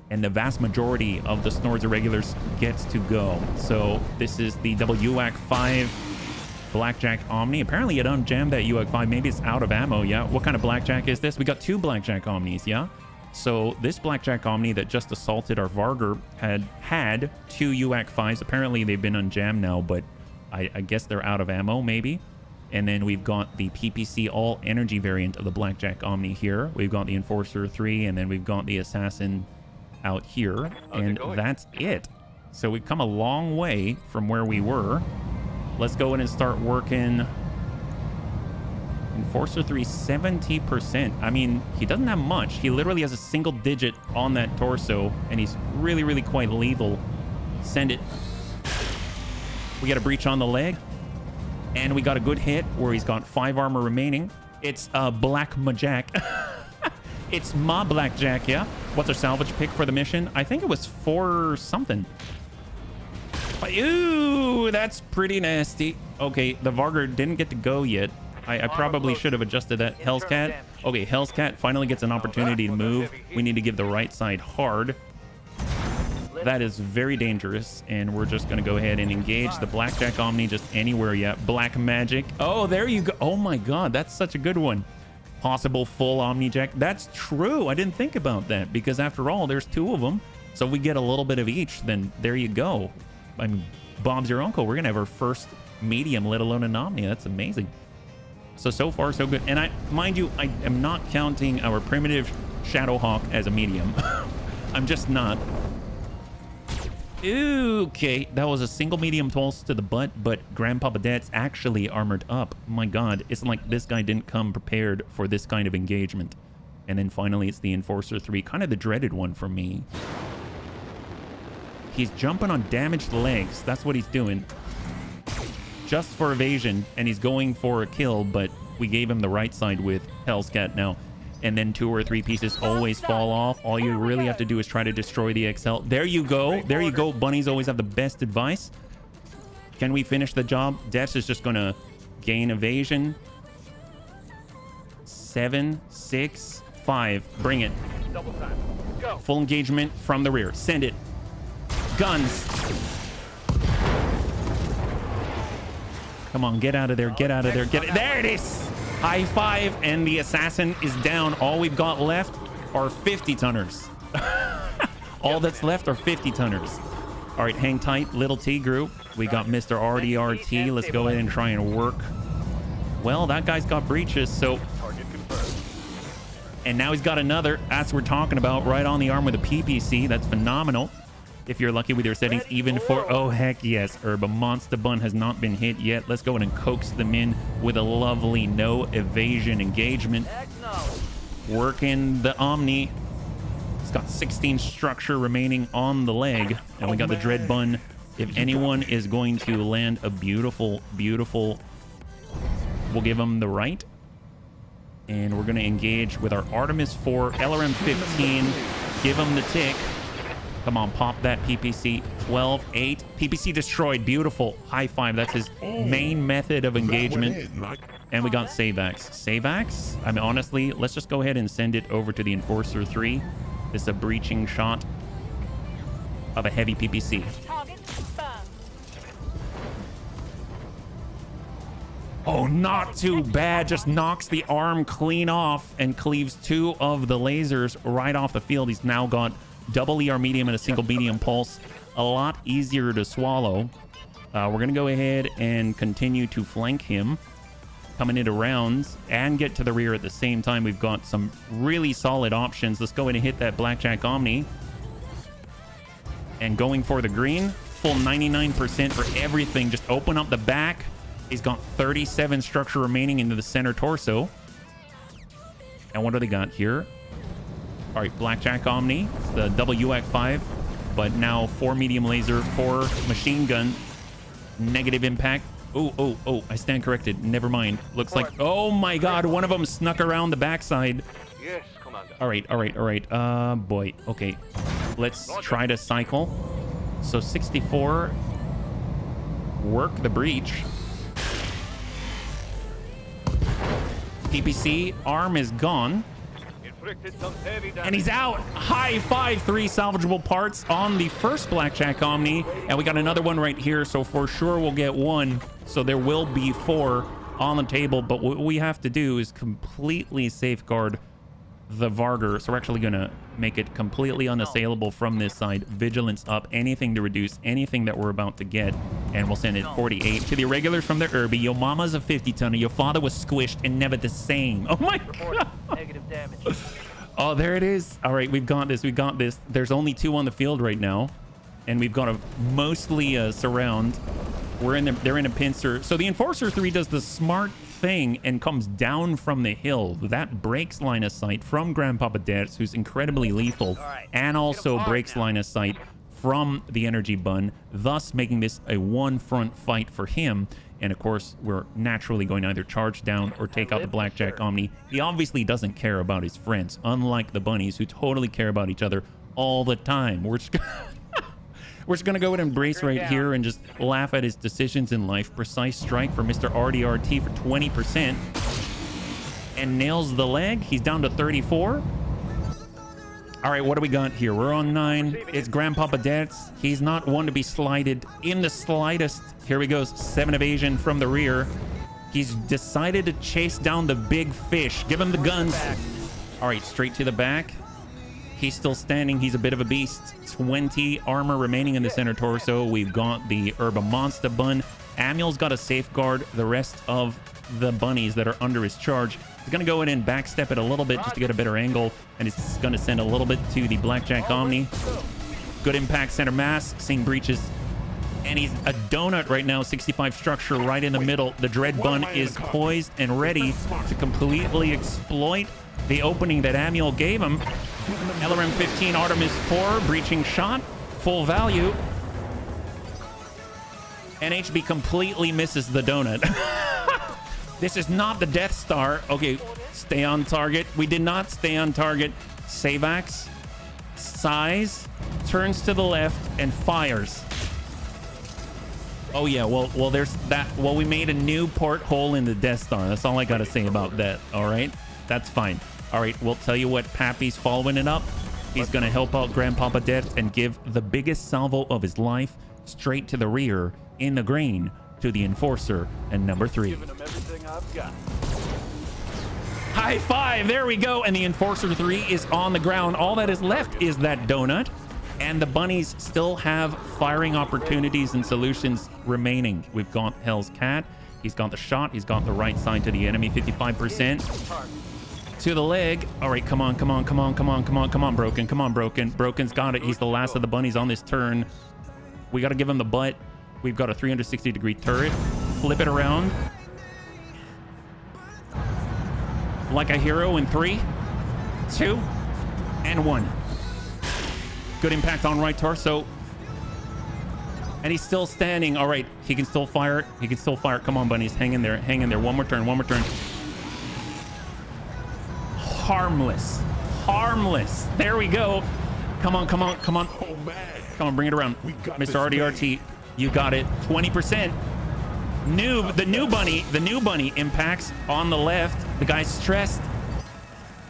And the vast majority of the Snords Irregulars gets to go. So this is the double UAC 5 Blackjack Omni. Apparently it unjammed that UAC 5. Maybe it's out of ammo, yeah? What kind of Blackjack is this? We got 2 Blackjack Omnis, yeah? So this Blackjack Omni that just assaulted our Vargur had 2 UAC 5s. Apparently they've been unjammed now, but I guess they're out of ammo, maybe. And then we've got the PPC all energy variant of the Blackjack Omni here. We've got the Enforcer 3, and then we've got the Assassin out here. And that's it. So we've come a long way from where we were. Let's go in and start working. Enforcer 3, 70%. I mean, he doesn't have much. He literally has a single digit on that torso, and he's really, really quite lethal. Send it. We got a breach on the leg. And we got a good hit where he's got 5 armor remaining. It's Black Majack. It's Ma Blackjack, yeah? What's our salvage pick for the mission? I think it was 4 something. Ooh, that's pretty nasty. Okay, the Vargur didn't get to go yet. I probably should have adjusted that. Hell's Cat. Okay, Hell's Cat finally gets an opportunity to move. We need to give the right side hard. That is very dangerous, and we're just going to go ahead and engage the Blackjack Omni just anywhere yet. Black Magic. Oh, there you go. Oh my god, that's such a good one. Possible full Omnijack. That's true. I didn't think about that, because after all, there's 2 of them. So we get a little bit of each, then there you go. I mean, Bob's your uncle. We're going to have our first medium, let alone an Omni. That's amazing. So far, so good. And mind you, I am not counting our primitive Shadowhawk as a medium. I'm just not. Okay, that was a single medium pulse to the butt, but Grandpapa Dad's actually armored up. My god, it's like this guy didn't come prepared for this kind of engagement. And then finally it's the Enforcer 3, kind of the dreaded one for me. He's jumping on damaged legs. That's what he's doing. Just for evasion, and he's going for a kill, but we gave him the right side with Hell's Cat now. And then 2 or 3 pieces always fall off. All you really have to do is try to destroy the XL. There you go. There you go. Bunnies always have the best advice. Can we finish the job? Death is just going to gain evasion. 7, 6, 5. Bring it. Double time. Go. Full engagement from the rear. Send it. Guns. Come on, get out of there. Get out of there. Get it. There it is. High 5, and the Assassin is down. All we've got left are 50-tonners. All that's left are 50-tonners. All right, hang tight, little T group. We got Mr. RDRT. Let's go ahead and try and work. Well, that guy's got breaches, so... And now he's got another. That's what we're talking about. Right on the arm with a PPC. That's phenomenal. If you're lucky with your settings, even for... Oh, heck yes. Herb, a Monster Bun has not been hit yet. Let's go in and coax them in with a lovely no evasion engagement. Working the Omni. It's got 16 structure remaining on the leg. And we got the Dread Bun. If anyone is going to land a beautiful, beautiful... We'll give them the right. And we're going to engage with our Artemis 4 LRM 15. Give them the tick. Come on, pop that PPC. 12, 8. PPC destroyed. Beautiful. High 5. That's his main method of engagement. And we got Savax. Savax? I mean, honestly, let's just go ahead and send it over to the Enforcer 3. This is a breaching shot of a heavy PPC. Oh, not too bad. Just knocks the arm clean off and cleaves 2 of the lasers right off the field. He's now got double ER medium and a single medium pulse. A lot easier to swallow. We're going to go ahead and continue to flank him. Coming into rounds and get to the rear at the same time. We've got some really solid options. Let's go ahead and hit that Blackjack Omni. And going for the green. full 99% for everything. Just open up the back. He's got 37 structure remaining into the center torso. And what do they got here? All right, Blackjack Omni. It's the WX5, but now 4 medium laser, 4 machine gun, negative impact. Oh, I stand corrected. Never mind. Looks like, oh my God, one of them snuck around the backside. Yes, Commander. All right. Boy. Okay. Let's try to cycle. So 64. Work the breach. PPC arm is gone. Inflicted some heavy damage. And he's out. High five. 3 salvageable parts on the first Blackjack Omni. And we got another one right here. So for sure we'll get 1. So there will be 4 on the table. But what we have to do is completely safeguard the Varger. So we're actually going to make it completely unassailable from this side. Vigilance up. Anything to reduce anything that we're about to get. And we'll send it 48 to the irregulars from the Irby. Your mama's a 50-tonner. Your father was squished and never the same. Oh my God. Negative damage. Oh, there it is. All right, we've got this. There's only 2 on the field right now. And we've got to mostly surround. They're in a pincer. So the Enforcer 3 does the smart thing and comes down from the hill. That breaks line of sight from Grandpapa Death, who's incredibly lethal, and also breaks line of sight from the energy bun, thus making this a one-front fight for him. And of course, we're naturally going to either charge down or take out the Blackjack Omni. He obviously doesn't care about his friends, unlike the bunnies who totally care about each other all the time. We're just gonna go and embrace right here and just laugh at his decisions in life. Precise strike for Mr. RDRT for 20%. And nails the leg. He's down to 34. All right, what do we got here? We're on 9. It's Grandpapa Death's. He's not one to be slighted in the slightest. Here we go. 7 evasion from the rear. He's decided to chase down the big fish. Give him the guns. All right, straight to the back. He's still standing. He's a bit of a beast. 20 armor remaining in the center torso. We've got the Herba Monster bun. Amiel's got to safeguard the rest of the bunnies that are under his charge. He's going to go in and backstep it a little bit just to get a better angle. And he's going to send a little bit to the Blackjack Omni. Good impact center mass. Seeing breaches. And he's a donut right now. 65 structure right in the middle. The Dread Bun is poised and ready to completely exploit the opening that Amiel gave him. LRM 15 Artemis 4 breaching shot. Full value. And HB completely misses the donut. This is not the Death Star. Okay, stay on target. We did not stay on target. Savax, size, turns to the left and fires. Oh yeah, well there's that. Well, we made a new porthole in the Death Star. That's all I gotta say about that. All right, that's fine. All right, we'll tell you what, Pappy's following it up. He's gonna help out Grandpapa Death and give the biggest salvo of his life straight to the rear in the green to the Enforcer and number 3. High five, there we go. And the Enforcer 3 is on the ground. All that is left is that donut. And the bunnies still have firing opportunities and solutions remaining. We've got Hell's Cat. He's got the shot. He's got the right side to the enemy, 55%. To the leg. All right, come on, Broken. Come on, Broken. Broken's got it. He's the last of the bunnies on this turn. We got to give him the butt. We've got a 360-degree turret. Flip it around. Like a hero in 3, 2, and 1. Good impact on right torso. And he's still standing. All right, he can still fire. He can still fire. Come on, bunnies. Hang in there. Hang in there. One more turn. Harmless. There we go. Come on. Oh, man. Come on, bring it around. Mr. RDRT, you got it. 20%. The new bunny impacts on the left. The guy's stressed.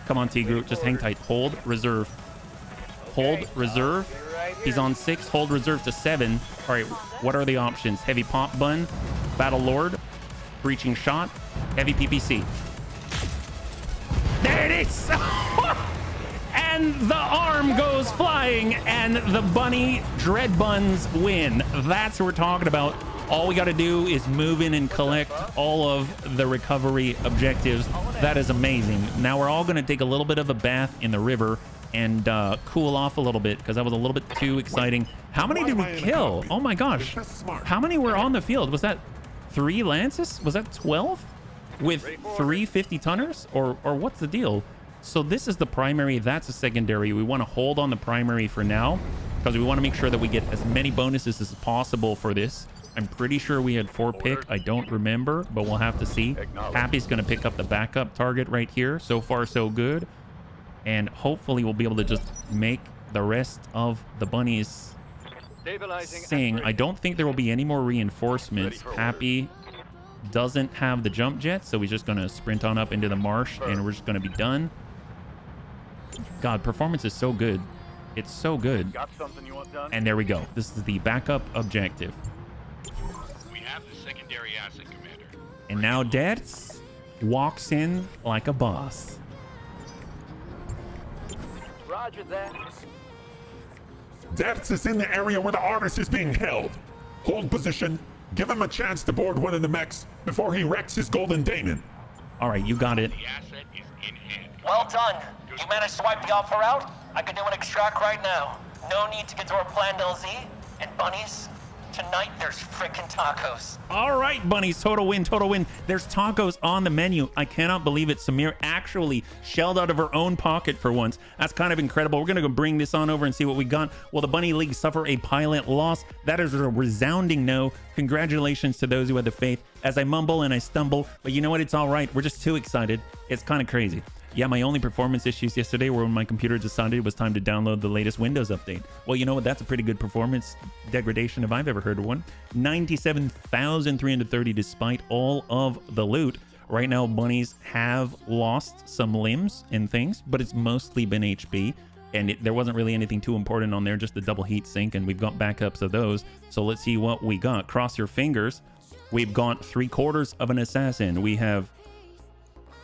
Come on, Tigru. Just hang tight. Hold, reserve. Hold, reserve. He's on 6. Hold, reserve to 7. All right, what are the options? Heavy pop bun, Battle Lord, breaching shot, heavy PPC. There it is! And the arm goes flying, and the bunny Dread Buns win. That's what we're talking about. All we got to do is move in and collect all of the recovery objectives. That is amazing. Now we're all going to take a little bit of a bath in the river. and cool off a little bit because that was a little bit too exciting. How many did we kill? Oh my gosh. How many were on the field? Was that 3 Lances? Was that 12 with 3 50-tonners? Or what's the deal? So this is the primary. That's a secondary. We want to hold on the primary for now because we want to make sure that we get as many bonuses as possible for this. I'm pretty sure we had 4 pick. I don't remember, but we'll have to see. Happy's going to pick up the backup target right here. So far, so good. And hopefully we'll be able to just make the rest of the bunnies sing. I don't think there will be any more reinforcements. Happy doesn't have the jump jet, so he's just going to sprint on up into the marsh, and we're just going to be done. God, performance is so good. It's so good. Got something you want done? And there we go. This is the backup objective. We have the secondary asset, Commander. And now Dertz walks in like a boss. Roger that. Dertz is in the area where the artist is being held. Hold position. Give him a chance to board one of the mechs before he wrecks his golden daemon. All right, you got it. The asset is in hand. Well done. You managed to wipe the offer out? I can do an extract right now. No need to get to our planned LZ. And bunnies, tonight there's frickin' tacos. All right, bunnies, total win, total win. There's tacos on the menu. I cannot believe it. Samir actually shelled out of her own pocket for once. That's kind of incredible. We're going to go bring this on over and see what we got. Will the Bunny League suffer a pilot loss? That is a resounding no. Congratulations to those who had the faith. As I mumble and I stumble, but you know what? It's all right. We're just too excited. It's kind of crazy. Yeah, my only performance issues yesterday were when my computer decided it was time to download the latest Windows update. Well, you know what? That's a pretty good performance degradation if I've ever heard of one. 97,330 despite all of the loot. Right now, bunnies have lost some limbs and things, but it's mostly been HP. And there wasn't really anything too important on there, just the double heat sink, and we've got backups of those. So let's see what we got. Cross your fingers. We've got 3/4 of an assassin. We have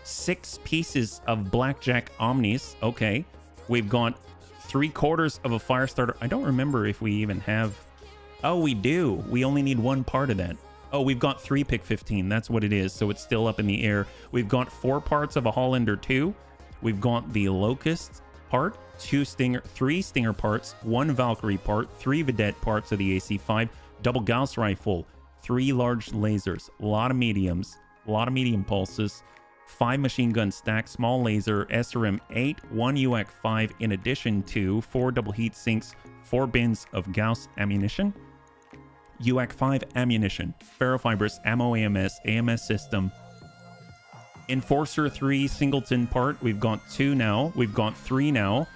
6 pieces of blackjack omnis. Okay. We've got 3/4 of a fire starter. I don't remember if we even have. Oh, we do. We only need 1 part of that. Oh, we've got 3 pick 15. That's what it is. So it's still up in the air. We've got 4 parts of a Hollander 2. We've got the Locust part, 3 Stinger parts, 1 Valkyrie part, 3 Vedette parts of the AC-5, double Gauss rifle, 3 large lasers, a lot of mediums, a lot of medium pulses, 5 machine gun stack, small laser, SRM 8, 1 UAC 5, in addition to 4 double heat sinks, 4 bins of Gauss ammunition, UAC 5 ammunition, ferrofibrous ammo AMS system, Enforcer 3 singleton part. We've got 2 now. We've got 3 now.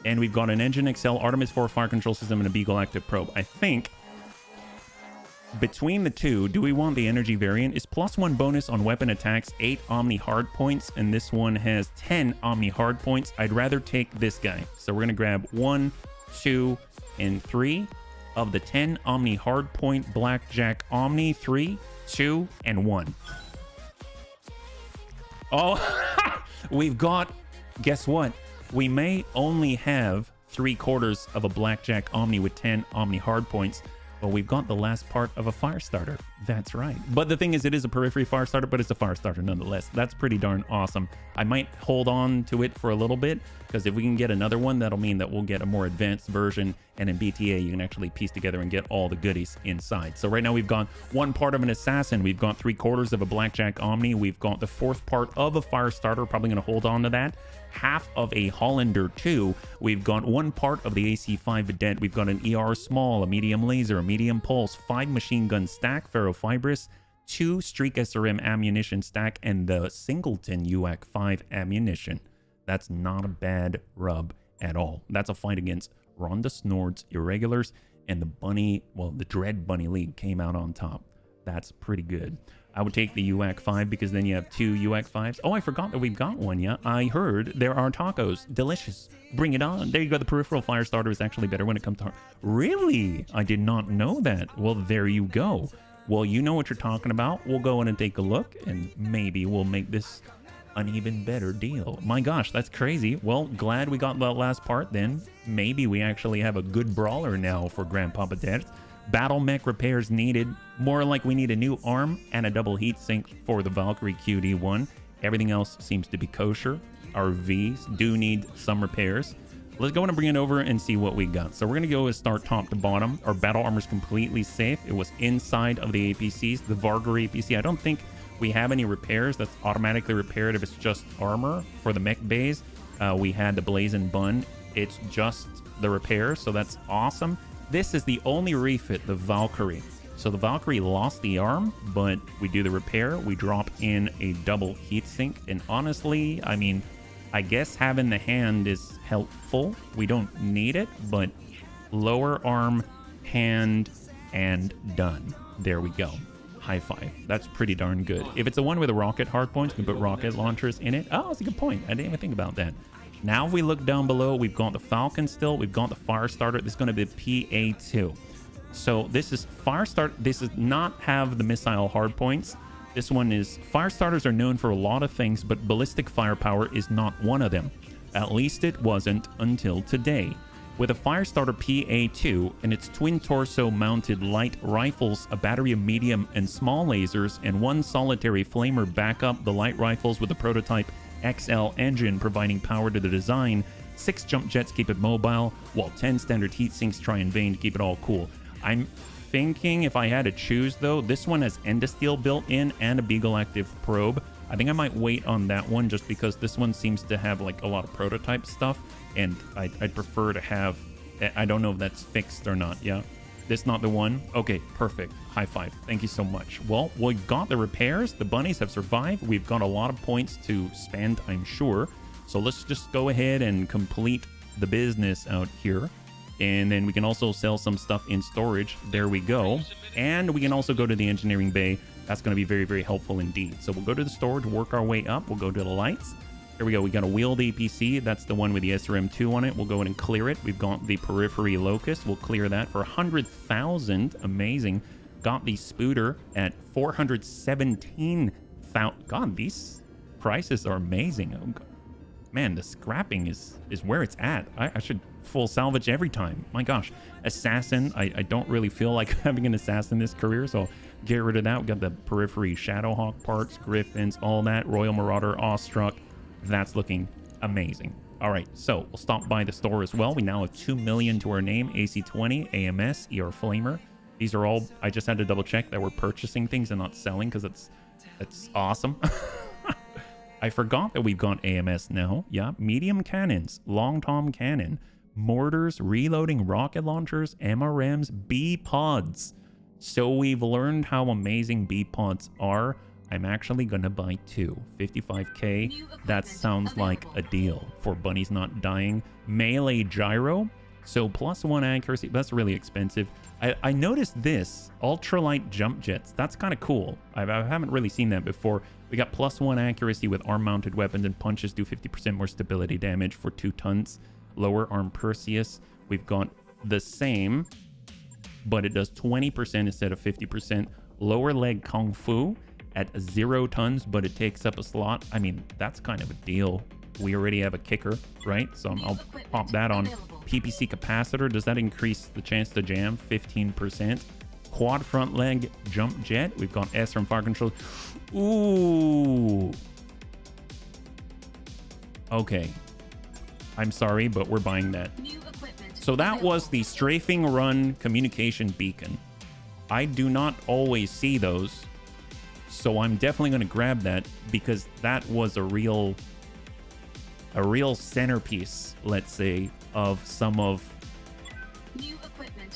And we've got an Engine XL, Artemis 4 fire control system, and a Beagle active probe. I think between the two, do we want the energy variant? Is +1 bonus on weapon attacks, 8 Omni hard points, and this one has 10 Omni hard points. I'd rather take this guy. So we're going to grab 1, 2, and 3 of the 10 Omni hard point blackjack Omni. 3, 2, and 1. Oh, we've got, guess what? We may only have 3/4 of a blackjack Omni with 10 Omni hard points, but we've got the last part of a fire starter. That's right. But the thing is, it is a periphery fire starter, but it's a fire starter nonetheless. That's pretty darn awesome. I might hold on to it for a little bit, because if we can get another one, that'll mean that we'll get a more advanced version, and in BTA, you can actually piece together and get all the goodies inside. So right now, we've got 1 part of an assassin. We've got 3/4 of a blackjack Omni. We've got the 4th part of a fire starter. Probably going to hold on to that. Half of a Hollander 2. We've got 1 part of the AC-5 Vedette. We've got an ER small, a medium laser, a medium pulse, 5 machine gun stack, ferrofibrous, 2 Streak SRM ammunition stack, and the singleton UAC 5 ammunition. That's not a bad rub at all. That's a fight against Rhonda Snord's Irregulars, and the Bunny, well, the Dread Bunny League came out on top. That's pretty good. I would take the UAC 5 because then you have 2 UAC 5s. Oh, I forgot that we've got one, yeah. I heard there are tacos. Delicious. Bring it on. There you go. The peripheral fire starter is actually better when it comes to... Really? I did not know that. Well, there you go. Well, you know what you're talking about. We'll go in and take a look, and maybe we'll make this an even better deal. My gosh, that's crazy. Well, glad we got that last part then. Maybe we actually have a good brawler now for Grandpapa Dad. Battle mech repairs needed. More like we need a new arm and a double heat sink for the Valkyrie QD1. Everything else seems to be kosher. Our Vs do need some repairs. let's go and bring it over and see what we got. So we're gonna go and start top to bottom. Our battle armor is completely safe. It was inside of the APCs, the Vargur APC. I don't think we have any repairs that's automatically repaired if it's just armor. For the mech bays, we had the Blazing Bun. It's just the repair, so that's awesome. This is the only refit, the Valkyrie. So the Valkyrie lost the arm, but we do the repair. We drop in a double heatsink, and honestly, I mean, I guess having the hand is helpful. We don't need it, but lower arm, hand, and done. There we go. High five. That's pretty darn good. If it's the one with the rocket hardpoints, you can put rocket launchers in it. Oh, that's a good point. I didn't even think about that. Now if we look down below, we've got the Falcon still. We've got the Firestarter. This is going to be PA2. So this is Firestarter. This does not have the missile hardpoints. This one is... Firestarters are known for a lot of things, but ballistic firepower is not one of them. At least it wasn't until today. With a Firestarter PA2 and its twin torso mounted light rifles, a battery of medium and small lasers, and one solitary flamer back up the light rifles with a prototype XL engine providing power to the design, 6 jump jets keep it mobile, while 10 standard heat sinks try in vain to keep it all cool. I'm thinking if I had to choose though, this one has endosteel built in and a Beagle active probe. I think I might wait on that one just because this one seems to have like a lot of prototype stuff, and I'd prefer to have... I don't know if that's fixed or not. Yeah, this not the one. Okay, perfect. High five. Thank you so much. Well, we got the repairs. The bunnies have survived. We've got a lot of points to spend, I'm sure. So let's just go ahead and complete the business out here. And then we can also sell some stuff in storage. There we go. And we can also go to the engineering bay. That's going to be very, very helpful indeed. So we'll go to the storage, work our way up. We'll go to the lights. There we go. We got a wheeled APC. That's the one with the SRM2 on it. We'll go in and clear it. We've got the periphery locust. We'll clear that for 100,000. Amazing. Got the Spooter at 417,000. God, these prices are amazing. Oh, God. Man, the scrapping is where it's at. I should full salvage every time. My gosh. Assassin. I don't really feel like having an assassin this career, so get rid of that. We got the periphery Shadowhawk parts, Griffins, all that. Royal Marauder, Awestruck. That's looking amazing. All right, so we'll stop by the store as well. We now have 2 million to our name. AC-20, AMS, ER Flamer. These are all... I just had to double check that we're purchasing things and not selling because that's awesome. I forgot that we've got AMS now. Yeah, medium cannons, long tom cannon, mortars, reloading rocket launchers, MRMs, B-pods. So we've learned how amazing B-pods are. I'm actually gonna buy 2. 55k. That sounds like a deal for bunnies not dying. Melee gyro. So +1 accuracy. That's really expensive. I noticed this. Ultralight jump jets. That's kind of cool. I haven't really seen that before. We got +1 accuracy with arm-mounted weapons, and punches do 50% more stability damage for 2 tons. Lower arm Perseus. We've got the same, but it does 20% instead of 50%. Lower leg Kung Fu at 0 tons, but it takes up a slot. I mean, that's kind of a deal. We already have a kicker, right? So I'll pop that on. PPC capacitor, does that increase the chance to jam? 15%. Quad front leg jump jet. We've got S from fire control. Ooh. Okay. I'm sorry, but we're buying that. So that was the strafing run communication beacon. I do not always see those, so I'm definitely going to grab that because that was a real centerpiece, let's say, of some of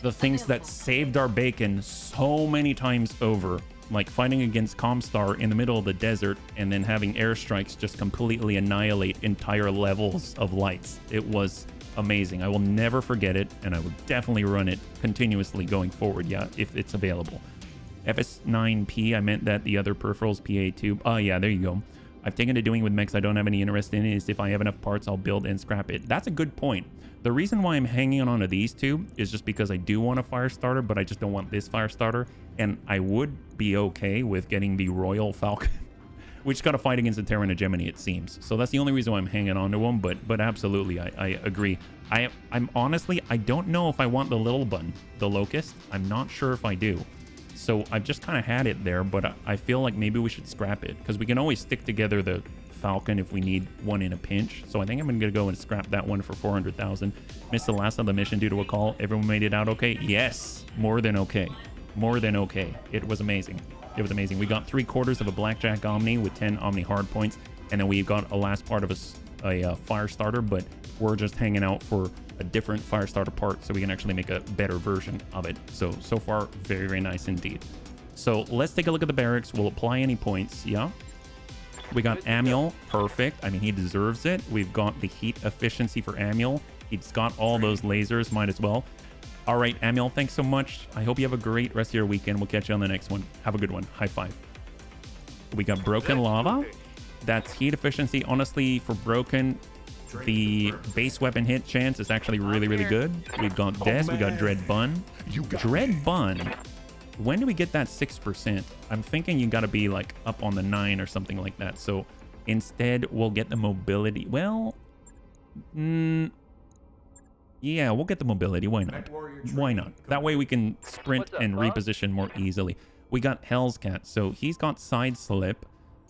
the things that saved our bacon so many times over, like fighting against Comstar in the middle of the desert and then having airstrikes just completely annihilate entire levels of lights. It was amazing. I will never forget it, and I would definitely run it continuously going forward, yeah, if it's available. FS9P, I meant that the other peripherals, PA2. Oh, yeah, there you go. I've taken to doing with mechs I don't have any interest in is if I have enough parts, I'll build and scrap it. That's a good point. The reason why I'm hanging on to these two is just because I do want a Firestarter, but I just don't want this Firestarter. And I would be okay with getting the Royal Falcon, which got to fight against the Terran Hegemony, it seems. So that's the only reason why I'm hanging on to them, but absolutely, I agree. I'm honestly, I don't know if I want the little bun, the Locust. I'm not sure if I do. So I've just kind of had it there, but I feel like maybe we should scrap it because we can always stick together the Falcon if we need one in a pinch. So I think I'm gonna go and scrap that one for 400,000. Missed the last of the mission due to a call. Everyone made it out okay? Yes, more than okay. More than okay. It was amazing. It was amazing. We got 3/4 of a Blackjack Omni with 10 Omni hard points, and then we got a last part of a fire starter, but we're just hanging out for a different fire starter part so we can actually make a better version of it. So far, very, very nice indeed. So let's take a look at the barracks. We'll apply any points. Yeah. We got Amiel. Perfect. I mean, he deserves it. We've got the heat efficiency for Amiel. He's got all those lasers. Might as well. All right, Amiel, thanks so much. I hope you have a great rest of your weekend. We'll catch you on the next one. Have a good one. High five. We got Broken Lava. That's heat efficiency. Honestly, for Broken, the base weapon hit chance is actually really, really good. We've got Des. We got Dread Bun. Dread Bun. When do we get that 6%? I'm thinking you got to be like up on the 9 or something like that. So instead, we'll get the mobility. Well, yeah, we'll get the mobility. Why not? Why not? That way we can sprint and reposition more easily. We got Hell's Cat. So he's got side slip,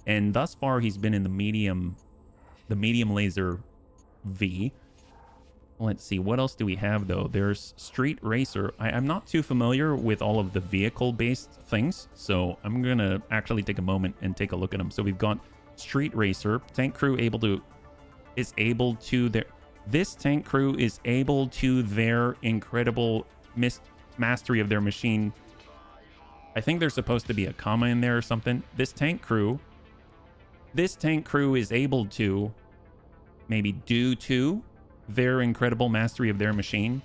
and thus far he's been in the medium laser V. Let's see, what else do we have though? There's Street Racer. I'm not too familiar with all of the vehicle-based things, so I'm gonna actually take a moment and take a look at them. So we've got Street Racer. Tank crew this tank crew is able to their incredible mastery of their machine. I think there's supposed to be a comma in there or something. This tank crew is able to, maybe due to their incredible mastery of their machine,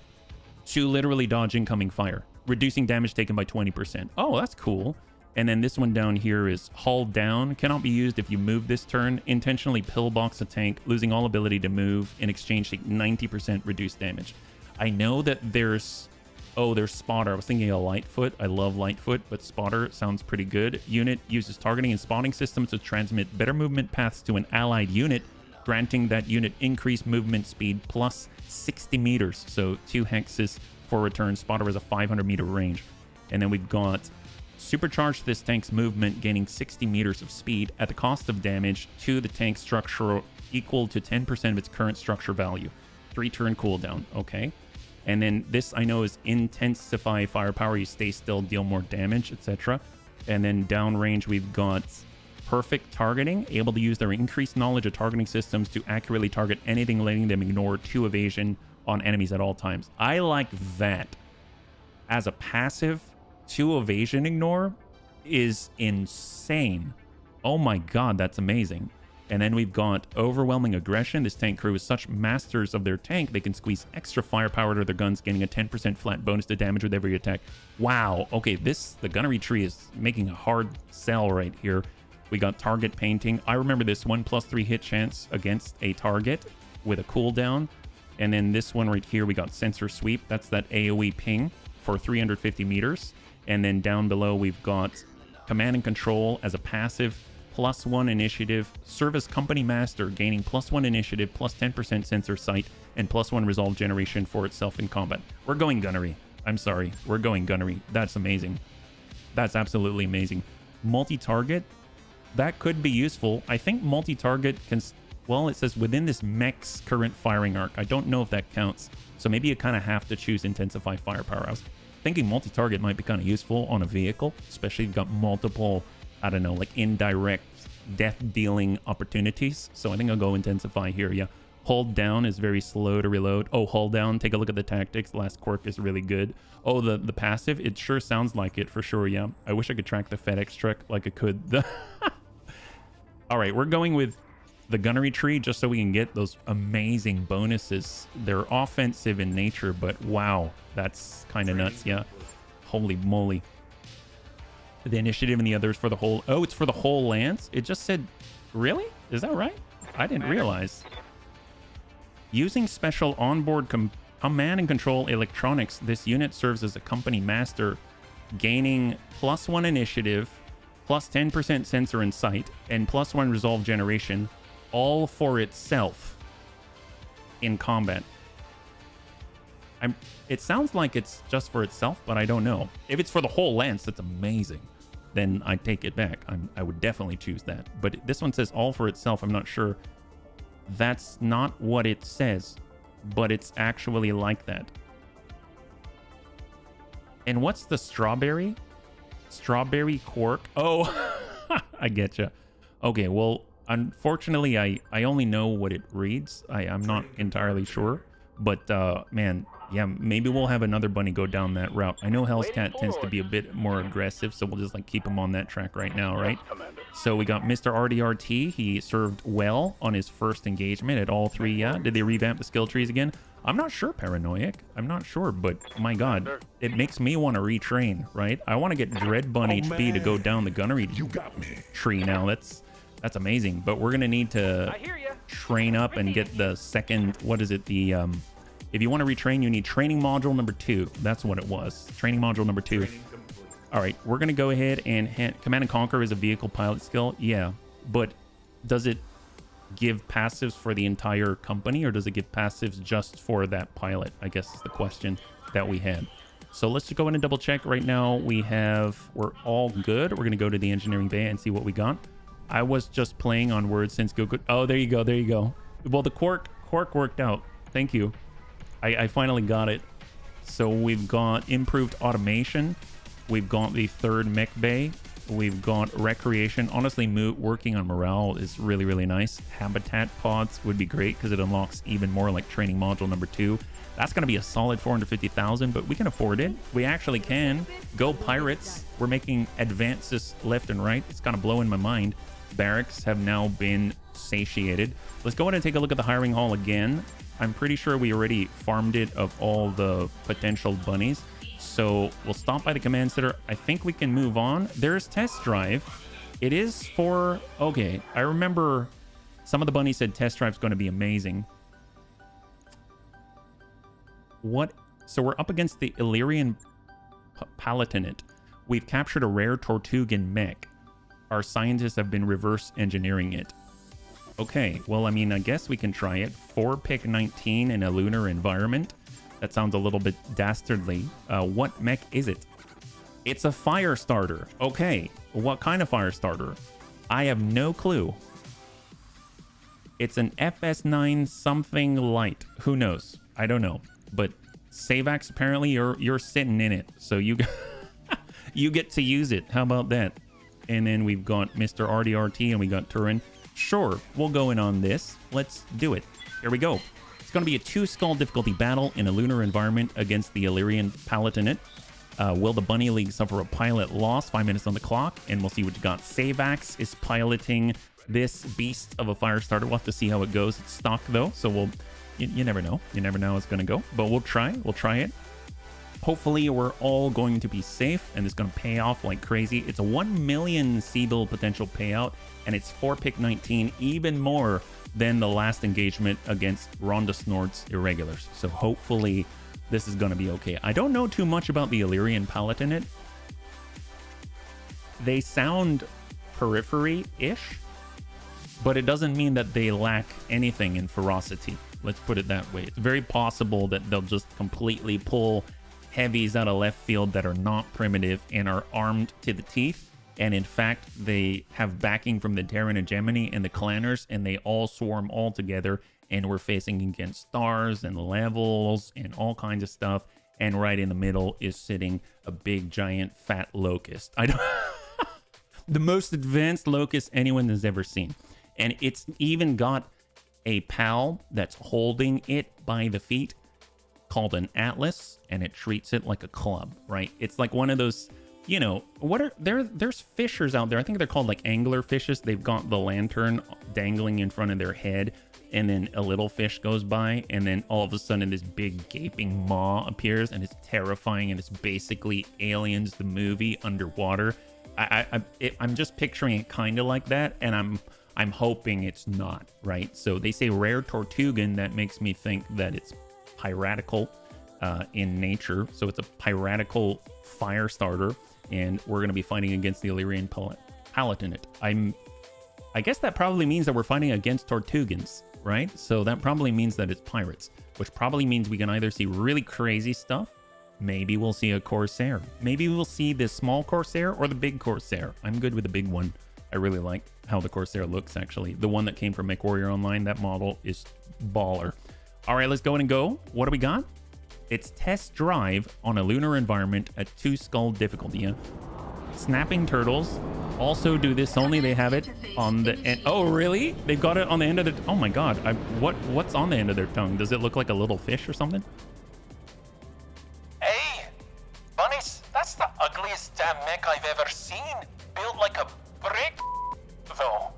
to literally dodge incoming fire, reducing damage taken by 20%. Oh, that's cool. And then this one down here is hull down. Cannot be used if you move this turn. Intentionally pillbox a tank, losing all ability to move. In exchange, take 90% reduced damage. I know that there's Spotter. I was thinking of Lightfoot. I love Lightfoot, but Spotter sounds pretty good. Unit uses targeting and spotting systems to transmit better movement paths to an allied unit, granting that unit increased movement speed plus 60 meters. So 2 hexes for return. Spotter has a 500 meter range. And then we've got supercharge this tank's movement, gaining 60 meters of speed at the cost of damage to the tank structure equal to 10% of its current structure value. 3-turn cooldown. Okay. And then this I know is intensify firepower. You stay still, deal more damage, etc. And then downrange, we've got perfect targeting, able to use their increased knowledge of targeting systems to accurately target anything, letting them ignore 2 evasion on enemies at all times. I like that. As a passive, 2 evasion ignore is insane. Oh my god, that's amazing. And then we've got overwhelming aggression. This tank crew is such masters of their tank, they can squeeze extra firepower to their guns, gaining a 10% flat bonus to damage with every attack. Wow. Okay, the gunnery tree is making a hard sell right here. We got target painting. I remember this one, +3 hit chance against a target with a cooldown. And then this one right here, we got sensor sweep. That's that AoE ping for 350 meters. And then down below, we've got command and control as a passive, +1 initiative, service company master, gaining +1 initiative, +10% sensor sight, and +1 resolve generation for itself in combat. We're going gunnery. I'm sorry. We're going gunnery. That's amazing. That's absolutely amazing. Multi-target, that could be useful. I think multi-target can, well, it says within this mech's current firing arc. I don't know if that counts. So maybe you kind of have to choose intensify firepower. I was thinking multi-target might be kind of useful on a vehicle, especially if you've got multiple, I don't know, like indirect death dealing opportunities. So I think I'll go intensify here. Yeah. Hold down is very slow to reload. Oh, hold down. Take a look at the tactics. The last quirk is really good. Oh, the passive. It sure sounds like it for sure. Yeah. I wish I could track the FedEx truck like I could. All right. We're going with the gunnery tree just so we can get those amazing bonuses. They're offensive in nature, but wow, that's kind of nuts. Yeah. Holy moly. The initiative and the others for the whole... Oh, it's for the whole lance? It just said... Really? Is that right? I didn't realize. Using special onboard command and control electronics, this unit serves as a company master, gaining +1 initiative, +10% sensor and sight, and +1 resolve generation, all for itself in combat. It sounds like it's just for itself, but I don't know. If it's for the whole lance, that's amazing. then I take it back. I would definitely choose that. But this one says all for itself. I'm not sure. That's not what it says, but it's actually like that. And what's the strawberry? Strawberry cork. Oh, I getcha. Okay, well, unfortunately, I only know what it reads. I'm not entirely sure. But, man, yeah, maybe we'll have another bunny go down that route. I know Hell's Cat tends to be a bit more aggressive, so we'll just, like, keep him on that track right now, right? So we got Mr. RDRT. He served well on his first engagement at all 3, yeah? Did they revamp the skill trees again? I'm not sure, Paranoiac. I'm not sure, but my god, it makes me want to retrain, right? I want to get Dread Bun HP to go down the gunnery tree now. That's amazing, but we're gonna need to train up and get the second, what is it, the if you want to retrain, you need training module number 2. That's what it was, training module number 2. All right, we're gonna go ahead and Command and Conquer is a vehicle pilot skill, yeah, but does it give passives for the entire company, or does it give passives just for that pilot? I guess is the question that we had. So let's just go in and double check. Right now we're all good. We're gonna go to the engineering bay and see what we got. I was just playing on words since Google. Oh, there you go, there you go. Well, the cork worked out. Thank you. I finally got it. So we've got improved automation. We've got the third mech bay. We've got recreation. Honestly, working on morale is really, really nice. Habitat pods would be great because it unlocks even more, like training module number 2. That's going to be a solid 450,000, but we can afford it. We actually can. Go Pirates. We're making advances left and right. It's kind of blowing my mind. Barracks have now been satiated. Let's go ahead and take a look at the hiring hall again. I'm pretty sure we already farmed it of all the potential bunnies. So we'll stop by the command center. I think we can move on. There's test drive. It is for... Okay, I remember some of the bunnies said test drive's going to be amazing. What? So we're up against the Illyrian Palatinate. We've captured a rare Tortugan mech. Our scientists have been reverse engineering it. Okay, well, I mean, I guess we can try it. 4-pick 19 in a lunar environment. That sounds a little bit dastardly. What mech is it? It's a fire starter. Okay, what kind of fire starter? I have no clue. It's an FS9 something light. Who knows? I don't know. But Savax, apparently you're sitting in it, so you you get to use it. How about that? And then we've got Mr. RDRT and we got Turin. Sure, we'll go in on this. Let's do it. Here we go. It's going to be a 2-skull difficulty battle in a lunar environment against the Illyrian Palatinate. Will the Bunny League suffer a pilot loss? 5 minutes on the clock, and we'll see what you got. Savax is piloting this beast of a fire starter. We'll have to see how it goes. It's stock, though, so you never know. You never know how it's going to go, but we'll try. We'll try it. Hopefully, we're all going to be safe, and it's going to pay off like crazy. It's a 1 million Seabill potential payout, and it's 4-pick 19, even more than the last engagement against Ronda Snort's Irregulars. So hopefully, this is going to be okay. I don't know too much about the Illyrian Palatinate. They sound periphery-ish, but it doesn't mean that they lack anything in ferocity. Let's put it that way. It's very possible that they'll just completely pull heavies out of left field that are not primitive and are armed to the teeth. And in fact, they have backing from the Terran Hegemony and the Clanners, and they all swarm all together. And we're facing against stars and levels and all kinds of stuff. And right in the middle is sitting a big, giant, fat locust. The most advanced locust anyone has ever seen. And it's even got a pal that's holding it by the feet called an atlas, and it treats it like a club, right? It's like one of those, you know, there's fishers out there. I think they're called like angler fishes. They've got the lantern dangling in front of their head, and then a little fish goes by, and then all of a sudden this big gaping maw appears, and it's terrifying, and it's basically Aliens the movie underwater. I'm just picturing it kind of like that, and I'm hoping it's not, right? So they say rare Tortugan. That makes me think that it's piratical in nature. So it's a piratical fire starter, and we're going to be fighting against the Illyrian Palatinate. I guess that probably means that we're fighting against Tortugans, right? So that probably means that it's pirates, which probably means we can either see really crazy stuff Maybe we'll see a Corsair. Maybe we'll see the small Corsair or the big Corsair. I'm good with the big one. I really like how the Corsair looks, actually. The one that came from MechWarrior Online, that model is baller. All right, let's go and go. What do we got? It's test drive on a lunar environment at 2 skull difficulty. Yeah. Snapping turtles also do this only. They have it on the end. Oh, really? They've got it on the end of the... Oh my God. What's on the end of their tongue? Does it look like a little fish or something? Hey, bunnies, that's the ugliest damn mech I've ever seen. Built like a brick, though.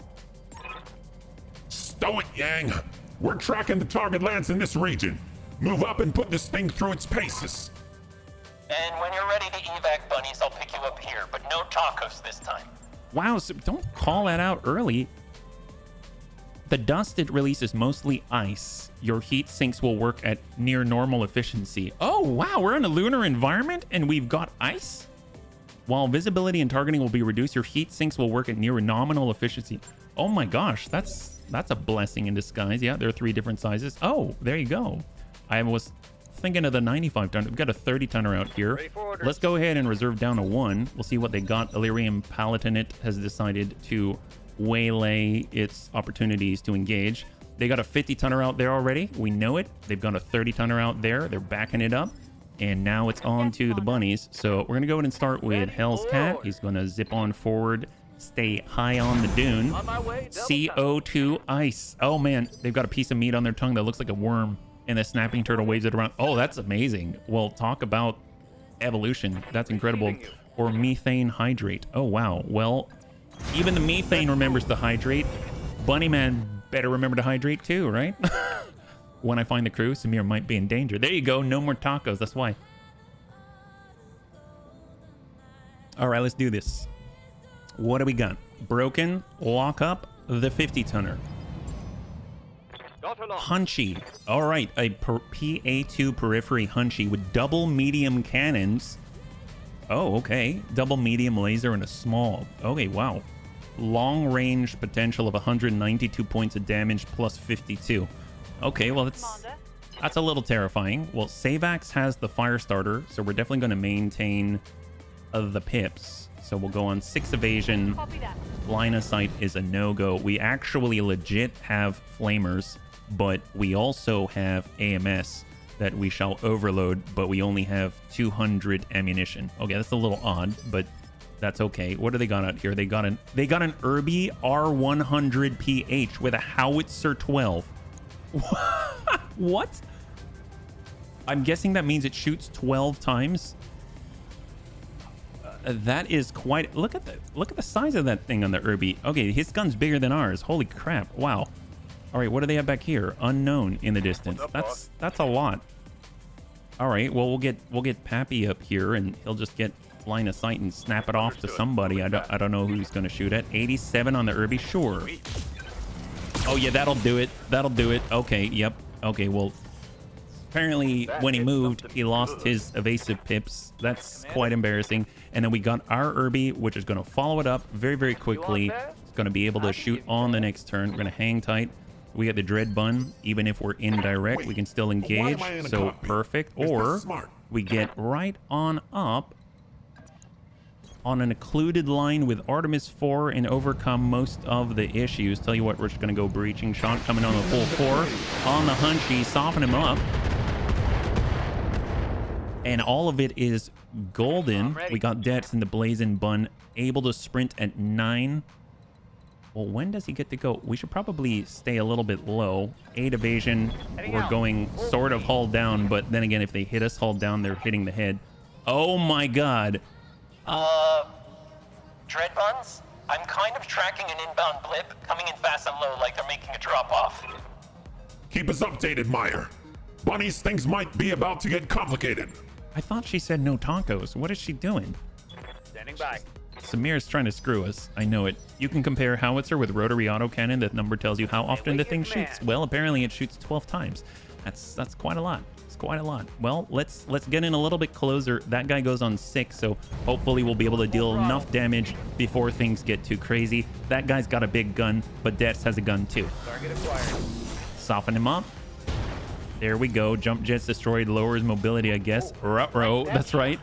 Stow it, Yang. We're tracking the target lands in this region. Move up and put this thing through its paces. And when you're ready to evac, bunnies, I'll pick you up here, but no tacos this time. Wow, so don't call that out early. The dust it releases mostly ice. Your heat sinks will work at near normal efficiency. Oh, wow, we're in a lunar environment and we've got ice? While visibility and targeting will be reduced, your heat sinks will work at near nominal efficiency. Oh my gosh, that's a blessing in disguise. Yeah, there are 3 different sizes. Oh, there you go. I was thinking of the 95 ton. We've got a 30 tonner out here. Let's go ahead and reserve down a 1. We'll see what they got. Illyrium Palatinate has decided to waylay its opportunities to engage. They got a 50 tonner out there already. We know it. They've got a 30 tonner out there. They're backing it up. And now it's on to the bunnies. So we're going to go ahead and start with Hell's Cat. He's going to zip on forward, stay high on the dune. CO2 ice. Oh man, they've got a piece of meat on their tongue that looks like a worm. And the snapping turtle waves it around. Oh, that's amazing. Well, talk about evolution. That's incredible. Or methane hydrate. Oh, wow. Well, even the methane remembers to hydrate. Bunny Man better remember to hydrate too, right? When I find the crew, Samir might be in danger. There you go. No more tacos. That's why. All right, let's do this. What do we got? Broken. Lock up the 50 tonner. Hunchy. All right, a PA2 periphery Hunchy with double medium cannons. Oh, okay. Double medium laser and a small. Okay, wow. Long range potential of 192 points of damage plus 52. Okay, well, that's a little terrifying. Well, Savax has the fire starter, so we're definitely going to maintain the pips. So we'll go on 6 evasion. Line of sight is a no-go. We actually legit have flamers, but we also have AMS that we shall overload, but we only have 200 ammunition. Okay, that's a little odd, but that's okay. What do they got out here? They got an Irby R100 PH with a howitzer 12. What? I'm guessing that means it shoots 12 times. That is quite... Look at the size of that thing on the Irby. Okay, his gun's bigger than ours. Holy crap. Wow. All right, what do they have back here? Unknown in the distance. That's a lot. All right, well, we'll get Pappy up here, and he'll just get line of sight and snap it off to somebody. I don't know who he's going to shoot at. 87 on the Irby, sure. Oh yeah, that'll do it. That'll do it. Okay, yep. Okay, well, apparently when he moved, he lost his evasive pips. That's quite embarrassing. And then we got our Irby, which is going to follow it up very, very quickly. It's going to be able to shoot on the next turn. We're going to hang tight. We got the Dread Bun. Even if we're indirect, we can still engage. So perfect. Or we get right on up on an occluded line with Artemis 4 and overcome most of the issues. Tell you what, we're just going to go breaching shot coming on the full 4 on the Hunchy, soften him up. And all of it is golden. We got Dets in the Blazing Bun, able to sprint at 9. Well, when does he get to go? We should probably stay a little bit low. 8 evasion. We're going sort of hull down, but then again, if they hit us hull down, they're hitting the head. Oh my god. Dread Buns? I'm kind of tracking an inbound blip, coming in fast and low like they're making a drop-off. Keep us updated, Meyer. Bunnies, things might be about to get complicated. I thought she said no tacos. What is she doing? Standing by. Samir's trying to screw us. I know it. You can compare howitzer with rotary autocannon. That number tells you how often the thing shoots. Well, apparently it shoots 12 times. That's quite a lot. It's quite a lot. Well, let's get in a little bit closer. That guy goes on 6, so hopefully we'll be able to deal enough damage before things get too crazy. That guy's got a big gun, but Dets has a gun too. Target acquired. Soften him up. There we go. Jump jets destroyed, lowers mobility, I guess. Ruh-roh, that's right.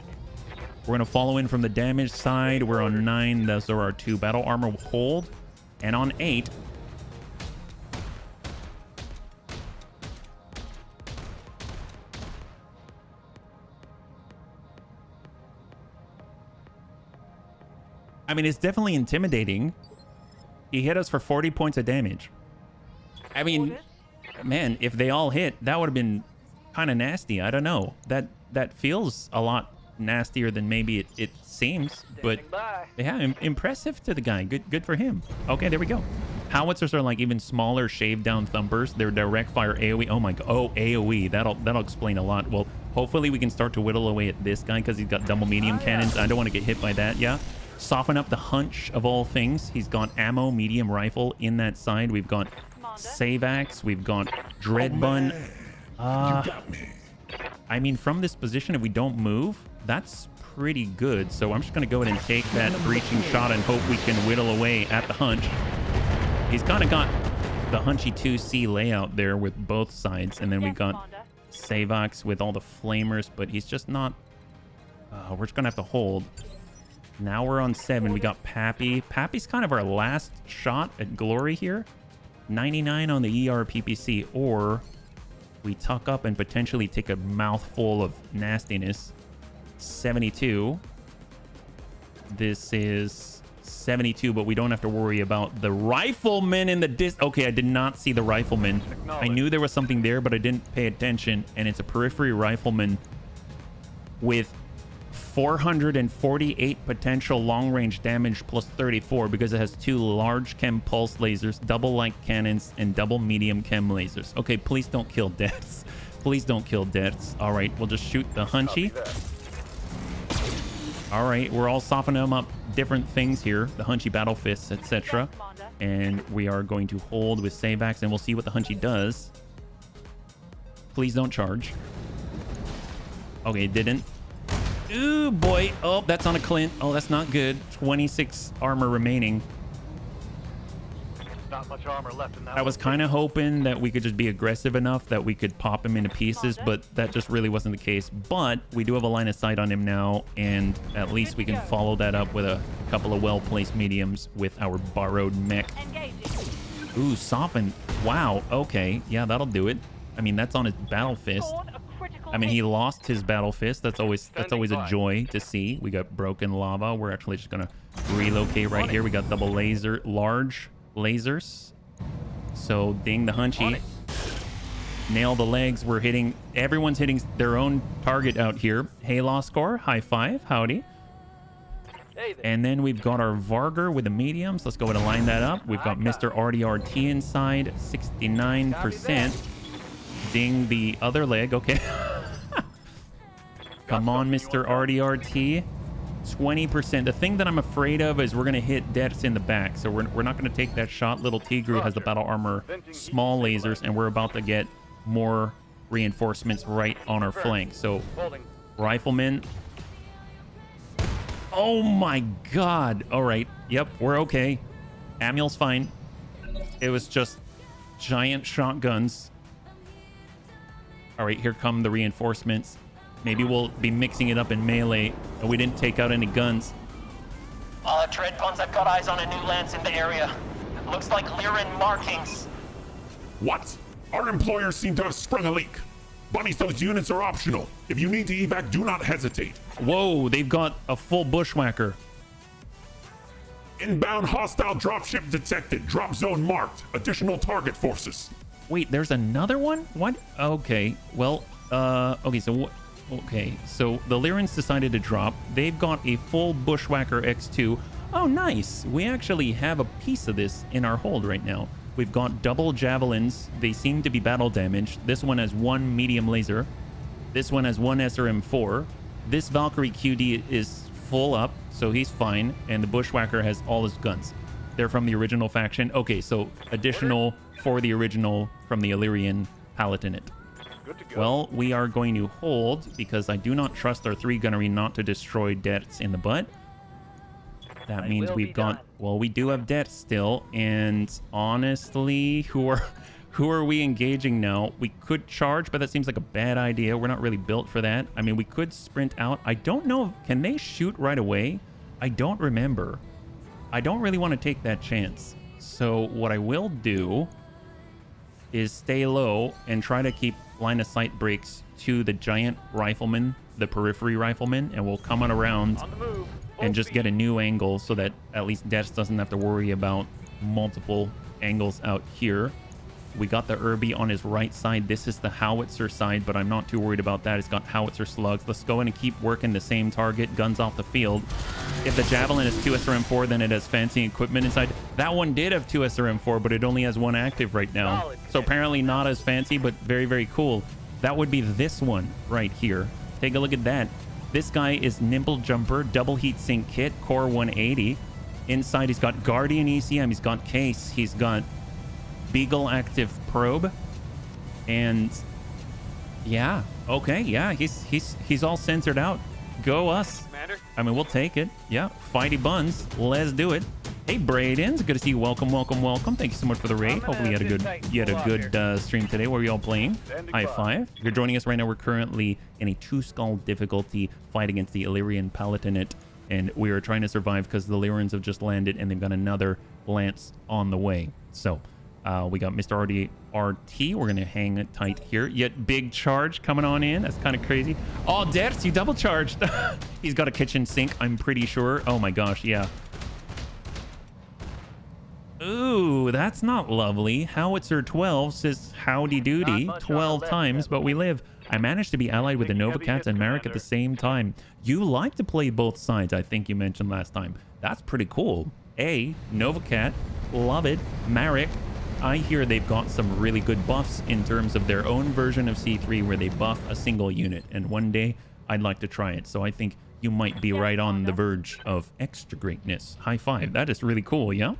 We're gonna follow in from the damage side. We're on 9. Those are our 2 battle armor hold. And on 8. I mean, it's definitely intimidating. He hit us for 40 points of damage. I mean, man, if they all hit, that would have been kind of nasty. I don't know. That feels a lot nastier than maybe it seems. But yeah, impressive to the guy. Good for him. Okay, there we go. Howitzers are like even smaller, shaved down thumpers. They're direct fire AoE. Oh my god. Oh, AoE. That'll explain a lot. Well, hopefully we can start to whittle away at this guy because he's got double medium cannons. I don't want to get hit by that. Yeah. Soften up the hunch of all things. He's got ammo, medium rifle in that side. We've got save axe. We've got dread bun. I mean, from this position, if we don't move, that's pretty good. So I'm just going to go ahead and take that breaching shot and hope we can whittle away at the hunch. He's kind of got the hunchy 2C layout there with both sides. And then we got save axe with all the flamers, but he's just not... we're just going to have to hold. Now we're on 7. We got Pappy. Pappy's kind of our last shot at glory here. 99 on the ER PPC, or we tuck up and potentially take a mouthful of nastiness. 72. This is 72, but we don't have to worry about the rifleman in the Okay, I did not see the rifleman. I knew there was something there, but I didn't pay attention, and it's a periphery rifleman with 448 potential long-range damage plus 34 because it has 2 large chem pulse lasers, double light cannons, and double medium chem lasers. Okay, please don't kill deaths. Please don't kill deaths. All right, we'll just shoot the hunchy. All right, we're all softening them up different things here. The hunchy battle fists, etc. And we are going to hold with save axe, and we'll see what the hunchy does. Please don't charge. Okay, it didn't. Ooh, boy. Oh, that's on a Clint. Oh, that's not good. 26 armor remaining. Not much armor left in that. I was kind of hoping that we could just be aggressive enough that we could pop him into pieces, but that just really wasn't the case. But we do have a line of sight on him now, and at least we can follow that up with a couple of well-placed mediums with our borrowed mech. Ooh, soften. Wow. Okay. Yeah, that'll do it. I mean, that's on his battle fist. I mean, he lost his battle fist. That's always a joy to see. We got broken lava. We're actually just gonna relocate right here. We got double large lasers. So ding the hunchy. Nail the legs. We're hitting. Everyone's hitting their own target out here. Hey, Law Score. High five. Howdy. And then we've got our Varger with the mediums. Let's go ahead and line that up. We've got Mr. RDRT inside. 69%. Ding the other leg. Okay. Come on, Mr. RDRT. 20%. The thing that I'm afraid of is we're going to hit deaths in the back. So we're not going to take that shot. Little Tigru has the battle armor, small lasers, and we're about to get more reinforcements right on our flank. So rifleman. Oh my god. All right. Yep, we're okay. Amul's fine. It was just giant shotguns. All right, here come the reinforcements. Maybe we'll be mixing it up in melee. And we didn't take out any guns. Dread Buns, I've got eyes on a new lance in the area. Looks like Lyran markings. What? Our employers seem to have sprung a leak. Bunnies, those units are optional. If you need to evac, do not hesitate. Whoa, they've got a full bushwhacker. Inbound hostile dropship detected. Drop zone marked. Additional target forces. Wait, there's another one? What? Okay, well, okay, so the Lyrans decided to drop. They've got a full Bushwhacker X2. Oh, nice. We actually have a piece of this in our hold right now. We've got double javelins. They seem to be battle damaged. This one has 1 medium laser. This one has 1 SRM4. This Valkyrie QD is full up, so he's fine. And the Bushwhacker has all his guns. They're from the original faction. Okay, so additional for the original from the Illyrian Palatinate. Well, we are going to hold because I do not trust our 3 gunnery not to destroy deaths in the butt. That means we've got, well, we do have deaths still, and honestly, who Who are we engaging now? We could charge, but that seems like a bad idea. We're not really built for that. I mean, we could sprint out. I don't know. Can they shoot right away? I don't remember. I don't really want to take that chance. So what I will do is stay low and try to keep line of sight breaks to the giant rifleman, the periphery rifleman, and we'll come on around On the move. and just get a new angle so that at least Dex doesn't have to worry about multiple angles out here. We got the Irby on his right side. This is the howitzer side, but I'm not too worried about that. It's got howitzer slugs. Let's go in and keep working the same target. Guns off the field. If the Javelin is 2 SRM4, then it has fancy equipment inside. That one did have 2 SRM4, but it only has 1 active right now. So apparently not as fancy, but very, very cool. That would be this one right here. Take a look at that. This guy is Nimble Jumper, double heat sink kit, core 180. Inside, he's got Guardian ECM. He's got case. He's got Beagle active probe, and yeah, okay, yeah, he's all censored out. Go us. Commander. I mean, we'll take it. Yeah, fighty buns. Let's do it. Hey, Braden's good to see you. Welcome. Thank you so much for the raid. Hopefully you had a good stream today. What were you all playing? High five. If you're joining us right now, we're currently in a 2-skull difficulty fight against the Illyrian Palatinate, and we are trying to survive because the Illyrians have just landed and they've got another lance on the way. So we got Mr. RT. We're going to hang it tight here. Yet big charge coming on in. That's kind of crazy. Oh, Ders, you double charged. He's got a kitchen sink, I'm pretty sure. Oh my gosh, yeah. Ooh, that's not lovely. Howitzer 12 says howdy doody 12 times, but we live. I managed to be allied with the Novacats and Marek at the same time. You like to play both sides, I think you mentioned last time. That's pretty cool. Novacat, love it. Marek, I hear they've got some really good buffs in terms of their own version of C3 where they buff a single unit, and one day I'd like to try it. So I think you might be right on the verge of extra greatness. High five. That is really cool, yeah?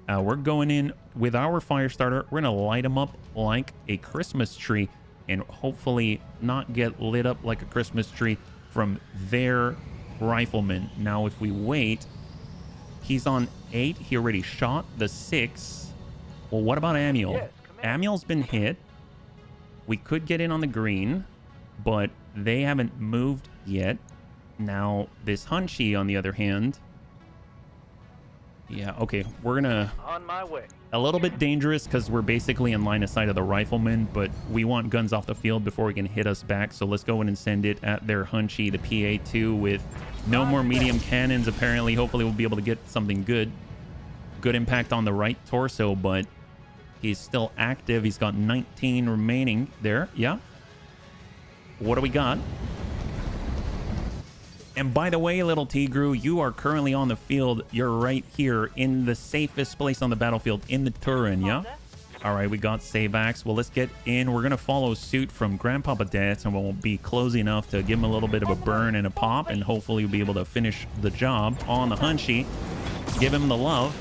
We're going in with our fire starter. We're going to light them up like a Christmas tree and hopefully not get lit up like a Christmas tree from their rifleman. Now, if we wait, he's on 8. He already shot the 6. Well, what about Amiel? Yes, Amiel's been hit. We could get in on the green, but they haven't moved yet. Now, this Hunchy, on the other hand... Yeah, okay, we're gonna... On my way. A little bit dangerous because we're basically in line of sight of the rifleman, but we want guns off the field before he can hit us back. So let's go in and send it at their Hunchy, the PA2, with no more medium cannons, apparently. Hopefully we'll be able to get something good. Good impact on the right torso, but he's still active. He's got 19 remaining there. Yeah. What do we got? And by the way, little Tigru, you are currently on the field. You're right here in the safest place on the battlefield, in the Turin, yeah? All right, we got Savax. Well, let's get in. We're going to follow suit from Grandpapa Dance, and we'll be close enough to give him a little bit of a burn and a pop, and hopefully we'll be able to finish the job on the Hunchy. Give him the love.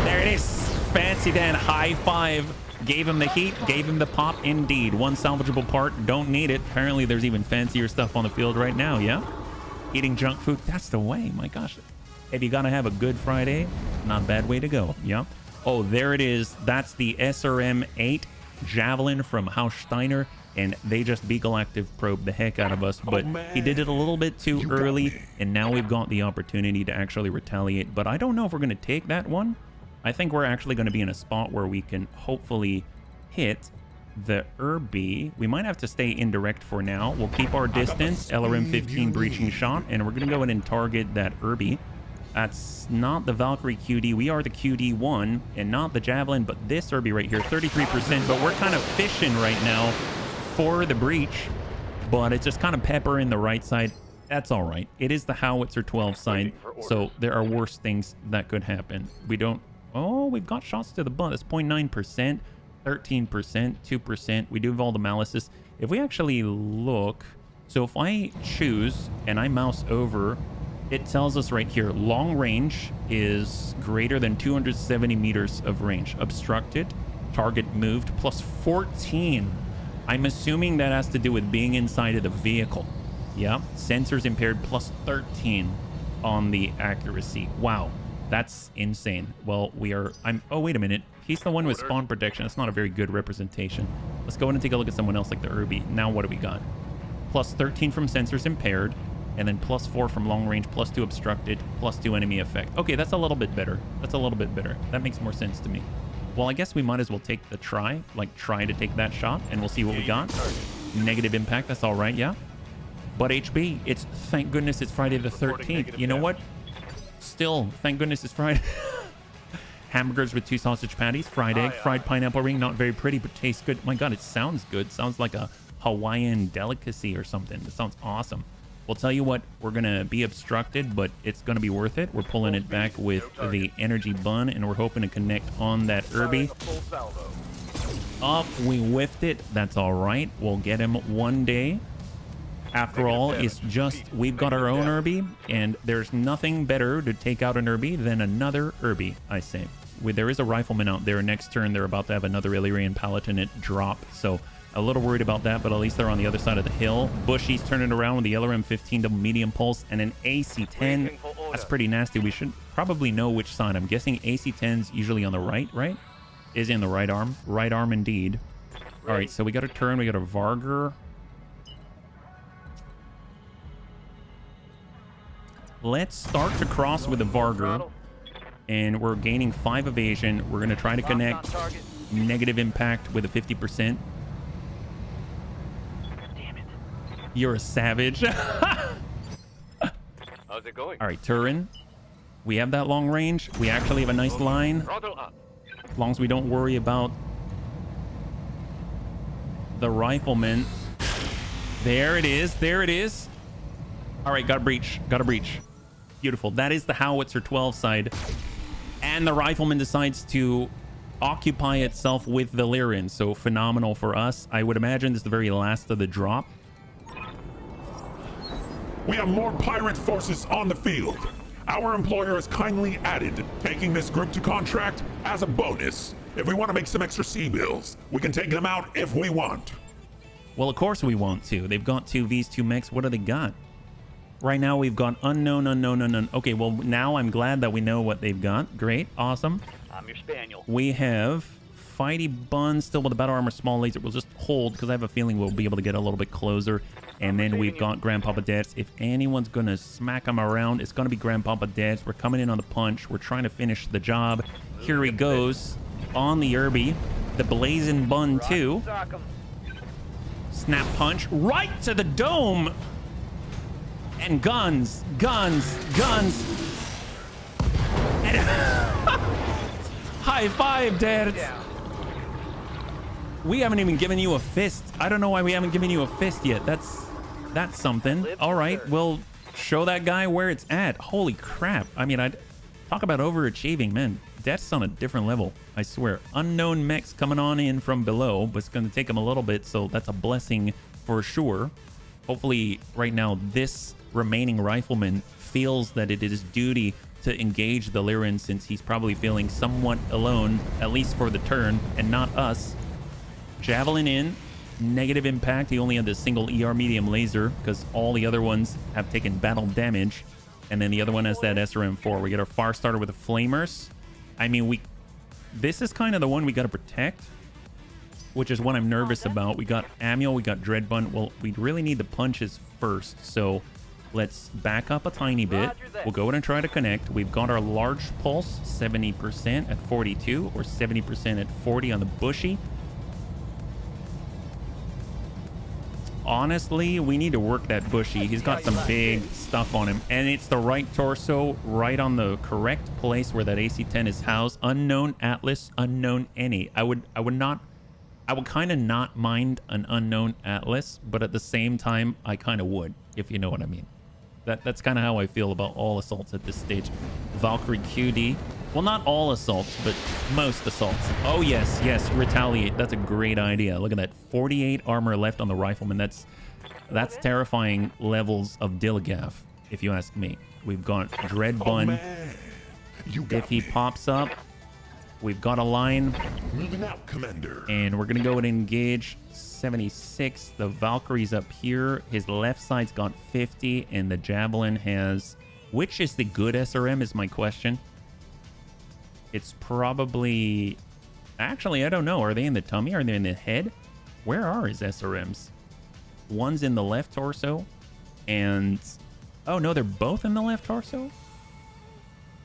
There it is. Fancy Dan, high five. Gave him the heat, gave him the pop, indeed. One salvageable part, don't need it. Apparently there's even fancier stuff on the field right now, yeah? Eating junk food, that's the way, my gosh. If you gotta have a good Friday, not a bad way to go, yeah? Oh, there it is. That's the SRM-8 Javelin from Haus Steiner, and they just Beagle active probed the heck out of us, but he did it a little bit too early, and now we've got the opportunity to actually retaliate. But I don't know if we're gonna take that one. I think we're actually gonna be in a spot where we can hopefully hit the Irby. We might have to stay indirect for now. We'll keep our distance, LRM 15 breaching shot, and we're gonna go in and target that Irby. That's not the Valkyrie QD. We are the QD1 and not the Javelin, but this Irby right here, 33%. But we're kind of fishing right now for the breach, but it's just kind of pepper in the right side. That's all right. It is the Howitzer 12 side, so there are worse things that could happen. We don't... Oh, we've got shots to the butt. That's 0.9%. 13%, 2%. We do have all the malices. If we actually look, so if I choose and I mouse over, it tells us right here, long range is greater than 270 meters of range. Obstructed, target moved, plus 14. I'm assuming that has to do with being inside of the vehicle. Yeah, sensors impaired, plus 13 on the accuracy. Wow, that's insane. Well, we are, oh, wait a minute. He's the one with spawn protection. That's not a very good representation. Let's go in and take a look at someone else like the Irby. Now what do we got? Plus 13 from sensors impaired, and then plus 4 from long range, plus 2 obstructed, plus 2 enemy effect. Okay, that's a little bit better. That's a little bit better. That makes more sense to me. Well, I guess we might as well take the try, like try to take that shot, and we'll see what we got. Negative impact, that's all right, yeah. But HB, it's thank goodness it's Friday the 13th. You know what? Still, thank goodness it's Friday. Hamburgers with 2 sausage patties, fried egg, fried pineapple ring. Not very pretty, but tastes good. My God, it sounds good. Sounds like a Hawaiian delicacy or something. It sounds awesome. We'll tell you what, we're going to be obstructed, but it's going to be worth it. We're pulling it back with the energy bun, and we're hoping to connect on that Irby. Up, we whiffed it. That's all right. We'll get him one day. After all, it's just, we've got our own Irby, and there's nothing better to take out an Irby than another Irby, I say. There is a rifleman out there. Next turn, they're about to have another Illyrian Palatinate drop, so a little worried about that, but at least they're on the other side of the hill. Bushy's turning around with the LRM-15 double medium pulse and an AC-10. That's pretty nasty. We should probably know which side. I'm guessing AC-10's usually on the right, right? Is in the right arm. Right arm indeed. All right, so we got a turn. We got a Varger. Let's start to cross with the Varger, and we're gaining 5 evasion. We're going to try to connect negative impact with a 50%. Damn it. You're a savage. How's it going? All right, Turin. We have that long range. We actually have a nice line. As long as we don't worry about the rifleman. There it is. There it is. All right, got a breach. Got a breach. Beautiful. That is the howitzer 12 side. And the rifleman decides to occupy itself with the Lyrian. So phenomenal for us. I would imagine this is the very last of the drop. We have more pirate forces on the field. Our employer has kindly added taking this group to contract as a bonus. If we want to make some extra sea bills, we can take them out if we want. Well, of course we want to. They've got 2 Vs, 2 mechs. What do they got? Right now we've got unknown, unknown, unknown. Okay, well, now I'm glad that we know what they've got. Great, awesome. I'm your spaniel. We have Fighty Bun still with the battle armor small laser. We'll just hold because I have a feeling we'll be able to get a little bit closer. And then we've got Grandpapa Debs. If anyone's going to smack him around, it's going to be Grandpapa Debs. We're coming in on the punch. We're trying to finish the job. Here he goes on the Irby. The Blazing Bun too. Snap punch right to the dome. And guns, guns, guns. And high five, Dad. We haven't even given you a fist. I don't know why we haven't given you a fist yet. That's something. All right, we'll show that guy where it's at. Holy crap. I mean, I'd talk about overachieving, man. That's on a different level, I swear. Unknown mechs coming on in from below, but it's going to take them a little bit, so that's a blessing for sure. Hopefully, right now, this remaining rifleman feels that it is his duty to engage the Lyrian, since he's probably feeling somewhat alone, at least for the turn, and not us. Javelin in, negative impact. He only had the single ER medium laser because all the other ones have taken battle damage. And then the other one has that SRM4. We get our fire starter with the flamers. I mean, this is kind of the one we got to protect, which is what I'm nervous about. We got Amiel, we got Dreadbun. Well, we really need the punches first, so let's back up a tiny bit. We'll go in and try to connect. We've got our large pulse, 70% at 42 or 70% at 40 on the bushy. Honestly, we need to work that bushy. He's got some big stuff on him, and it's the right torso, right on the correct place where that AC-10 is housed. Unknown Atlas, unknown any. I would kind of not mind an unknown Atlas, but at the same time, I kind of would, if you know what I mean. That's kind of how I feel about all assaults at this stage. Valkyrie QD. Well, not all assaults, but most assaults. Oh, yes, yes, retaliate. That's a great idea. Look at that. 48 armor left on the rifleman. That's terrifying levels of Dilligaff, if you ask me. We've got Dreadbun. If he pops up, we've got a line. Moving out, Commander. And we're going to go and engage 76. The Valkyrie's up here. His left side's got 50, and the Javelin has... Which is the good SRM is my question. It's probably Actually, I don't know. Are they in the tummy? Are they in the head? Where are his SRMs? One's in the left torso, and... Oh, no, they're both in the left torso?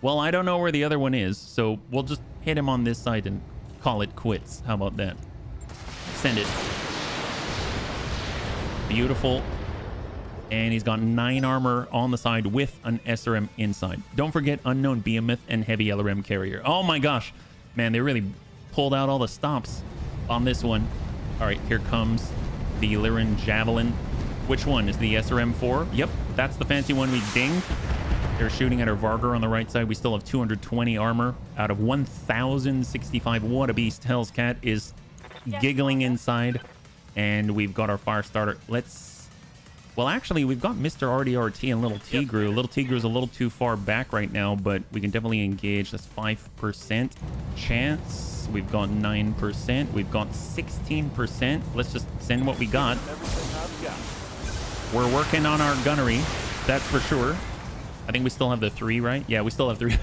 Well, I don't know where the other one is, so we'll just hit him on this side and call it quits. How about that? Send it. Beautiful. And he's got 9 armor on the side with an SRM inside. Don't forget unknown behemoth and heavy LRM carrier. Oh my gosh. Man, they really pulled out all the stops on this one. All right, here comes the Lyran Javelin. Which one is the SRM-4? Yep, that's the fancy one we dinged. They're shooting at our Vargar on the right side. We still have 220 armor out of 1,065. What a beast. Hell's Cat is giggling inside. And we've got our fire starter. Let's... Well, actually, we've got Mr. RDRT and Little Tigru. Little Tigru is a little too far back right now, but we can definitely engage. That's 5% chance. We've got 9%. We've got 16%. Let's just send what we got. We're working on our gunnery. That's for sure. I think we still have the 3, right? Yeah, we still have 3.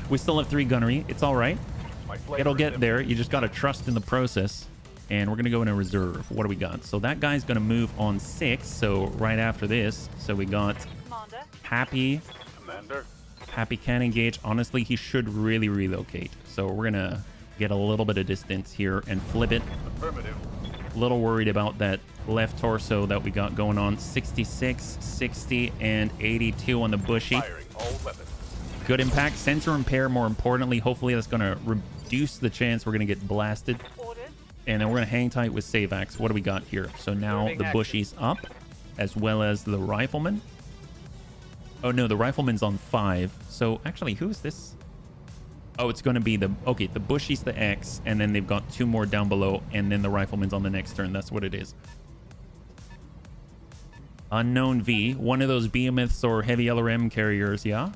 We still have 3 gunnery. It's all right. It'll get there. You just got to trust in the process. And we're going to go in a reserve. What do we got? So that guy's going to move on 6. So right after this. So we got Happy. Commander. Happy can engage. Honestly, he should really relocate. So we're going to get a little bit of distance here and flip it. Affirmative. A little worried about that left torso that we got going on. 66, 60, and 82 on the bushy. Firing all weapons. Good impact. Sensor impair, more importantly. Hopefully that's going to reduce the chance we're going to get blasted. And then we're going to hang tight with Savax. What do we got here? So now the bushy's up, as well as the rifleman. Oh, no, the rifleman's on 5. So actually, who's this? Oh, it's going to be the... Okay, the bushy's the X, and then they've got 2 more down below, and then the rifleman's on the next turn. That's what it is. Unknown V. One of those behemoths or heavy LRM carriers, yeah?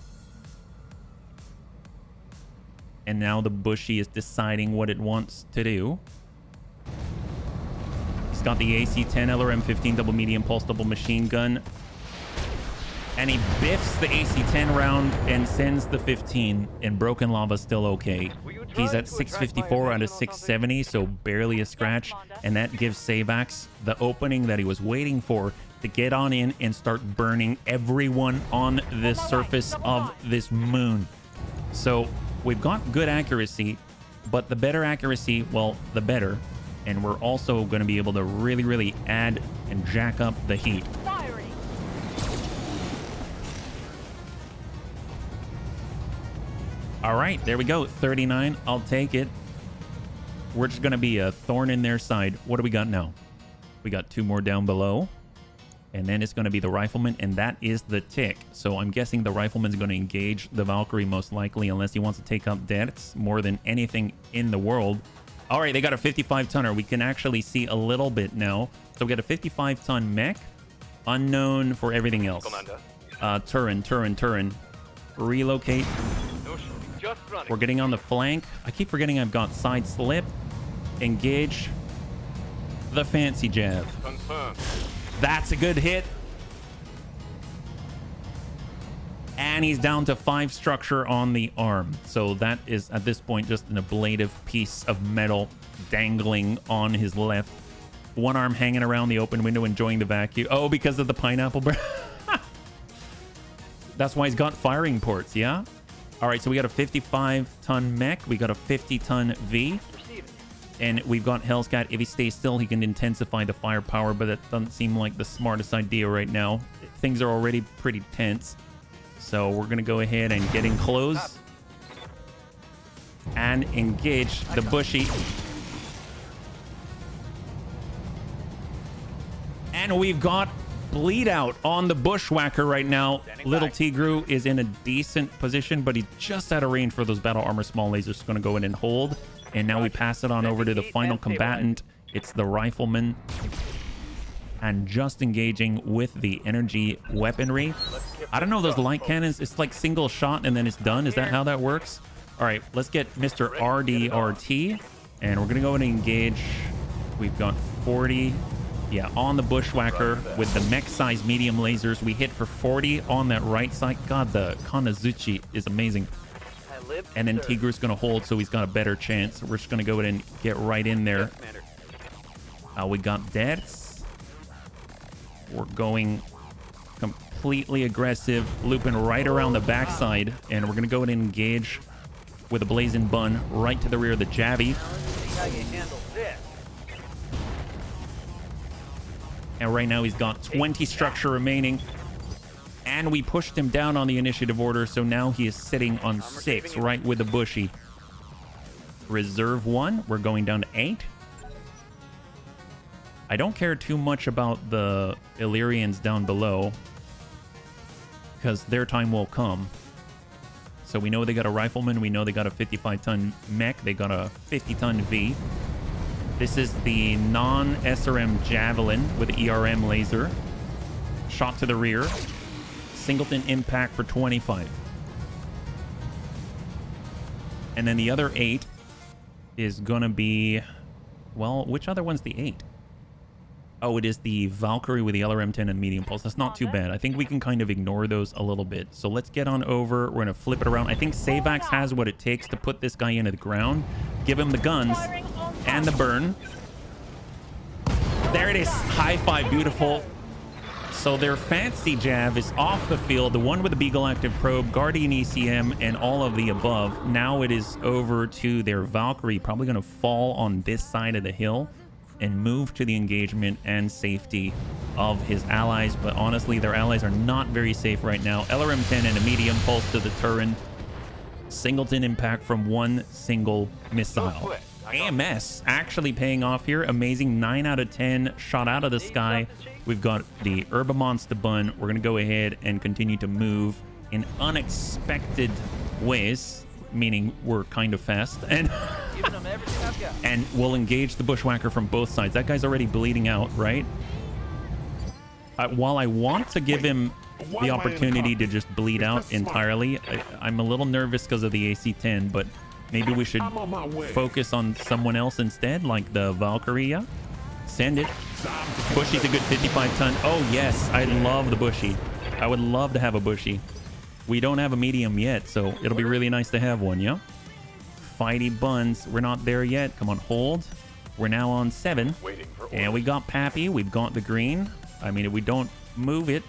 And now the bushy is deciding what it wants to do. He's got the AC-10 LRM-15 double medium pulse double machine gun. And he biffs the AC-10 round and sends the 15. And Broken Lava's still okay. He's at 654 out of 670, so barely a scratch. And that gives Savax the opening that he was waiting for to get on in and start burning everyone on the surface of this moon. So we've got good accuracy, but the better accuracy, well, the better. And we're also going to be able to really add and jack up the heat. All right, there we go. 39. I'll take it. We're just going to be a thorn in their side. What do we got now? We got 2 more down below. And then it's going to be the rifleman, and that is the tick. So I'm guessing the rifleman's going to engage the Valkyrie most likely, unless he wants to take up debts more than anything in the world. All right, they got a 55-tonner. We can actually see a little bit now. So we got a 55-ton mech, unknown for everything else. Turin. Relocate. We're getting on the flank. I keep forgetting I've got side slip. Engage. The fancy jab. Confirmed. That's a good hit. And he's down to 5 structure on the arm. So that is, at this point, just an ablative piece of metal dangling on his left. 1 arm hanging around the open window, enjoying the vacuum. Oh, because of the pineapple bread. That's why he's got firing ports, yeah? All right, so we got a 55-ton mech. We got a 50-ton V. And we've got Hell's Cat. If he stays still, he can intensify the firepower, but that doesn't seem like the smartest idea right now. Things are already pretty tense. So we're going to go ahead and get in close and engage the bushy. And we've got bleed out on the bushwhacker right now. Little Tigru is in a decent position, but he's just out of range for those battle armor small lasers. Going to go in and hold. And now we pass it on over to the final combatant. It's the rifleman. And just engaging with the energy weaponry. I don't know, those light cannons, it's like single shot and then it's done. Is that how that works? All right, let's get Mr. RDRT. And we're going to go and engage. We've got 40. Yeah, on the bushwhacker with the mech-size medium lasers. We hit for 40 on that right side. God, the Kanazuchi is amazing. live to And then serve. Tigru's going to hold, so he's got a better chance. We're just going to go ahead and get right in there. Yes, Commander. We got deaths. We're going completely aggressive, looping right around the backside. And we're going to go ahead and engage with a blazing bun right to the rear of the Jabby. Now let's see how you handle this. And right now he's got 20 structure remaining. And we pushed him down on the initiative order, so now he is sitting on 6, right with the bushy. Reserve 1, we're going down to 8. I don't care too much about the Illyrians down below, because their time will come. So we know they got a rifleman, we know they got a 55-ton mech, they got a 50-ton V. This is the non-SRM Javelin with ERM laser. Shot to the rear. Singleton impact for 25. And then the other 8 is gonna be, well, which other one's the 8? Oh, it is the Valkyrie with the LRM-10 and medium pulse. That's not too bad. I think we can kind of ignore those a little bit. So let's get on over. We're gonna flip it around. I think Savax has what it takes to put this guy into the ground. Give him the guns and the burn. There it is. High five. Beautiful. So their fancy Jav is off the field. The one with the Beagle Active Probe, Guardian ECM, and all of the above. Now it is over to their Valkyrie. Probably going to fall on this side of the hill and move to the engagement and safety of his allies. But honestly, their allies are not very safe right now. LRM-10 and a medium pulse to the turret. Singleton impact from one single missile. AMS actually paying off here. Amazing 9 out of 10 shot out of the sky. We've got the Herbamonster bun. We're going to go ahead and continue to move in unexpected ways, meaning we're kind of fast. And Giving them everything I've got. and we'll engage the bushwhacker from both sides. That guy's already bleeding out, right? While I want to give him the opportunity to just bleed out entirely, I'm a little nervous because of the AC-10, but maybe we should focus on someone else instead, like the Valkyrie. Yeah? Send it. Bushy's a good 55-ton. Oh, yes. I love the Bushy. I would love to have a Bushy. We don't have a medium yet, so it'll be really nice to have one, yeah? Fighty buns. We're not there yet. Come on, hold. We're now on 7. And we got Pappy. We've got the green. I mean, if we don't move it,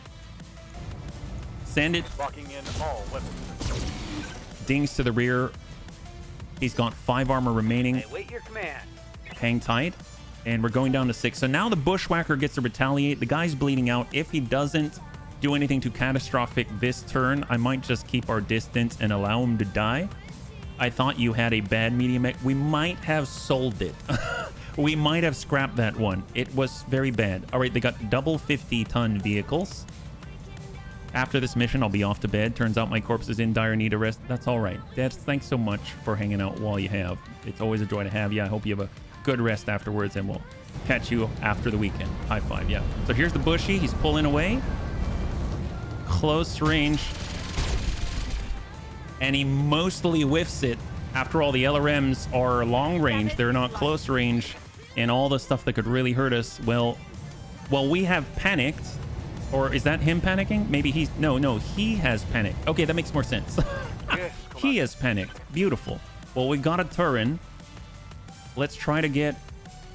send it. Locking in all weapons. Dings to the rear. He's got 5 armor remaining. Hey, wait your command. Hang tight. And we're going down to 6. So now the bushwhacker gets to retaliate. The guy's bleeding out. If he doesn't do anything too catastrophic this turn, I might just keep our distance and allow him to die. I thought you had a bad medium mech. We might have sold it. We might have scrapped that one. It was very bad. All right, they got double 50-ton vehicles. After this mission, I'll be off to bed. Turns out my corpse is in dire need of rest. That's all right. Dads, thanks so much for hanging out while you have. It's always a joy to have you. I hope you have a good rest afterwards, and we'll catch you after the weekend. High five, yeah. So here's the Bushy. He's pulling away. Close range. And he mostly whiffs it. After all, the LRMs are long range. They're not close range. And all the stuff that could really hurt us, well, we have panicked. Or is that him panicking? Maybe he's... No, he has panicked. Okay, that makes more sense. He has panicked. Beautiful. Well, we got a Turin. Let's try to get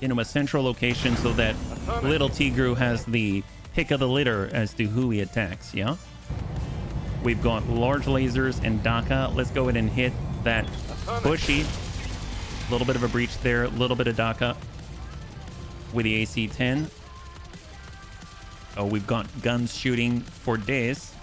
into a central location so that little Tigru has the pick of the litter as to who he attacks, yeah? We've got large lasers and Daka. Let's go ahead and hit that Bushy. A little bit of a breach there. A little bit of Daka with the AC-10. Oh, we've got guns shooting for days.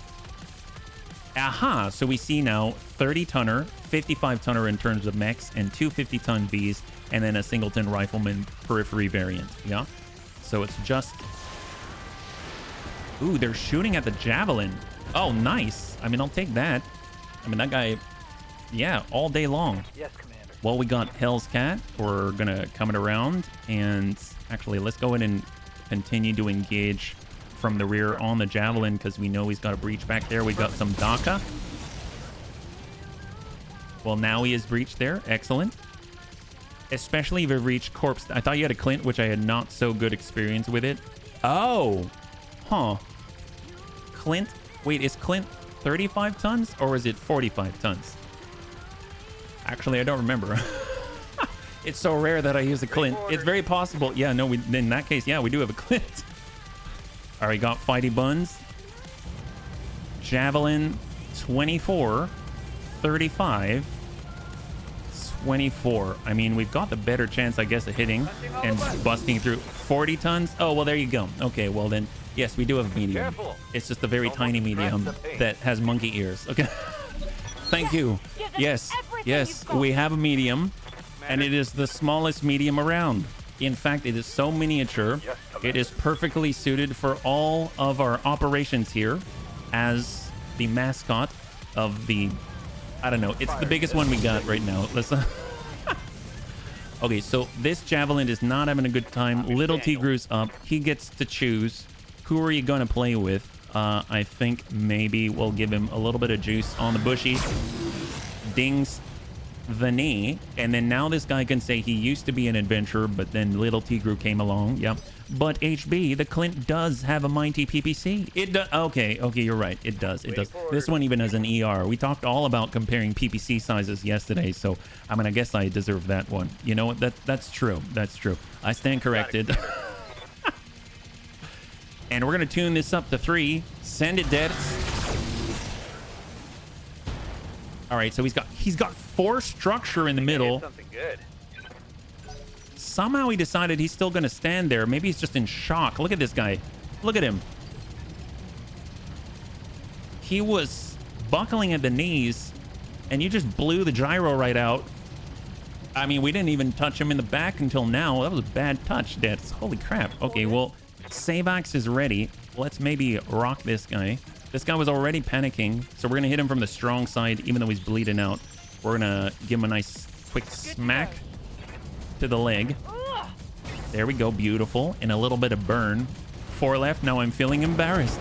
Aha! So we see now 30-tonner, 55-tonner in terms of mechs, and 2 50-ton Vs, and then a singleton rifleman periphery variant. Yeah? So it's just... Ooh, they're shooting at the Javelin. Oh, nice. I mean, I'll take that. I mean, that guy... Yeah, all day long. Yes, Commander. Well, we got Hell's Cat. We're going to come it around. And actually, let's go in and continue to engage from the rear on the Javelin, because we know he's got a breach back there. We've got some Daka. Well, now he is breached there. Excellent. Especially if it reached corpse. I thought you had a Clint, which I had not so good experience with it. Oh. Huh. Clint. Wait, is Clint 35 tons or is it 45 tons? Actually, I don't remember. It's so rare that I use a Clint. It's very possible. Yeah, no, in that case, yeah, we do have a Clint. All right, got Fighty Buns. Javelin 24, 35, 24. I mean, we've got the better chance, I guess, of hitting and busting through 40 tons. Oh, well, there you go. Okay, well then, yes, we do have a medium. Careful. It's just a very tiny medium that has monkey ears. Okay. Thank you. Yes, yes, we have a medium, and it is the smallest medium around. In fact, it is so miniature, it is perfectly suited for all of our operations here as the mascot of the, I don't know, it's the biggest one we got right now. Listen. Okay, so this Javelin is not having a good time. Little Tigru's up. He gets to choose. Who are you going to play with? I think maybe we'll give him a little bit of juice on the bushy. Dings the knee. And then now this guy can say he used to be an adventurer, but then Little Tigru came along. Yep. But HB, the Clint does have a mighty PPC. It does. Okay, you're right. It does. It does. This one even has an ER. We talked all about comparing PPC sizes yesterday, so I mean, I guess I deserve that one. You know what? That's true. That's true. I stand corrected. And we're gonna tune this up to 3. Send it, dead. All right, so he's got 4 structure in the middle. Something good. Somehow he decided he's still gonna stand there. Maybe he's just in shock. Look at this guy. Look at him. He was buckling at the knees, and you just blew the gyro right out. I mean, we didn't even touch him in the back until now. That was a bad touch, Dad. Holy crap. Okay, well, Savax is ready. Let's maybe rock this guy. This guy was already panicking, so we're gonna hit him from the strong side, even though he's bleeding out. We're gonna give him a nice quick smack to the leg. There we go, beautiful. And a little bit of burn. 4 left. Now I'm feeling embarrassed.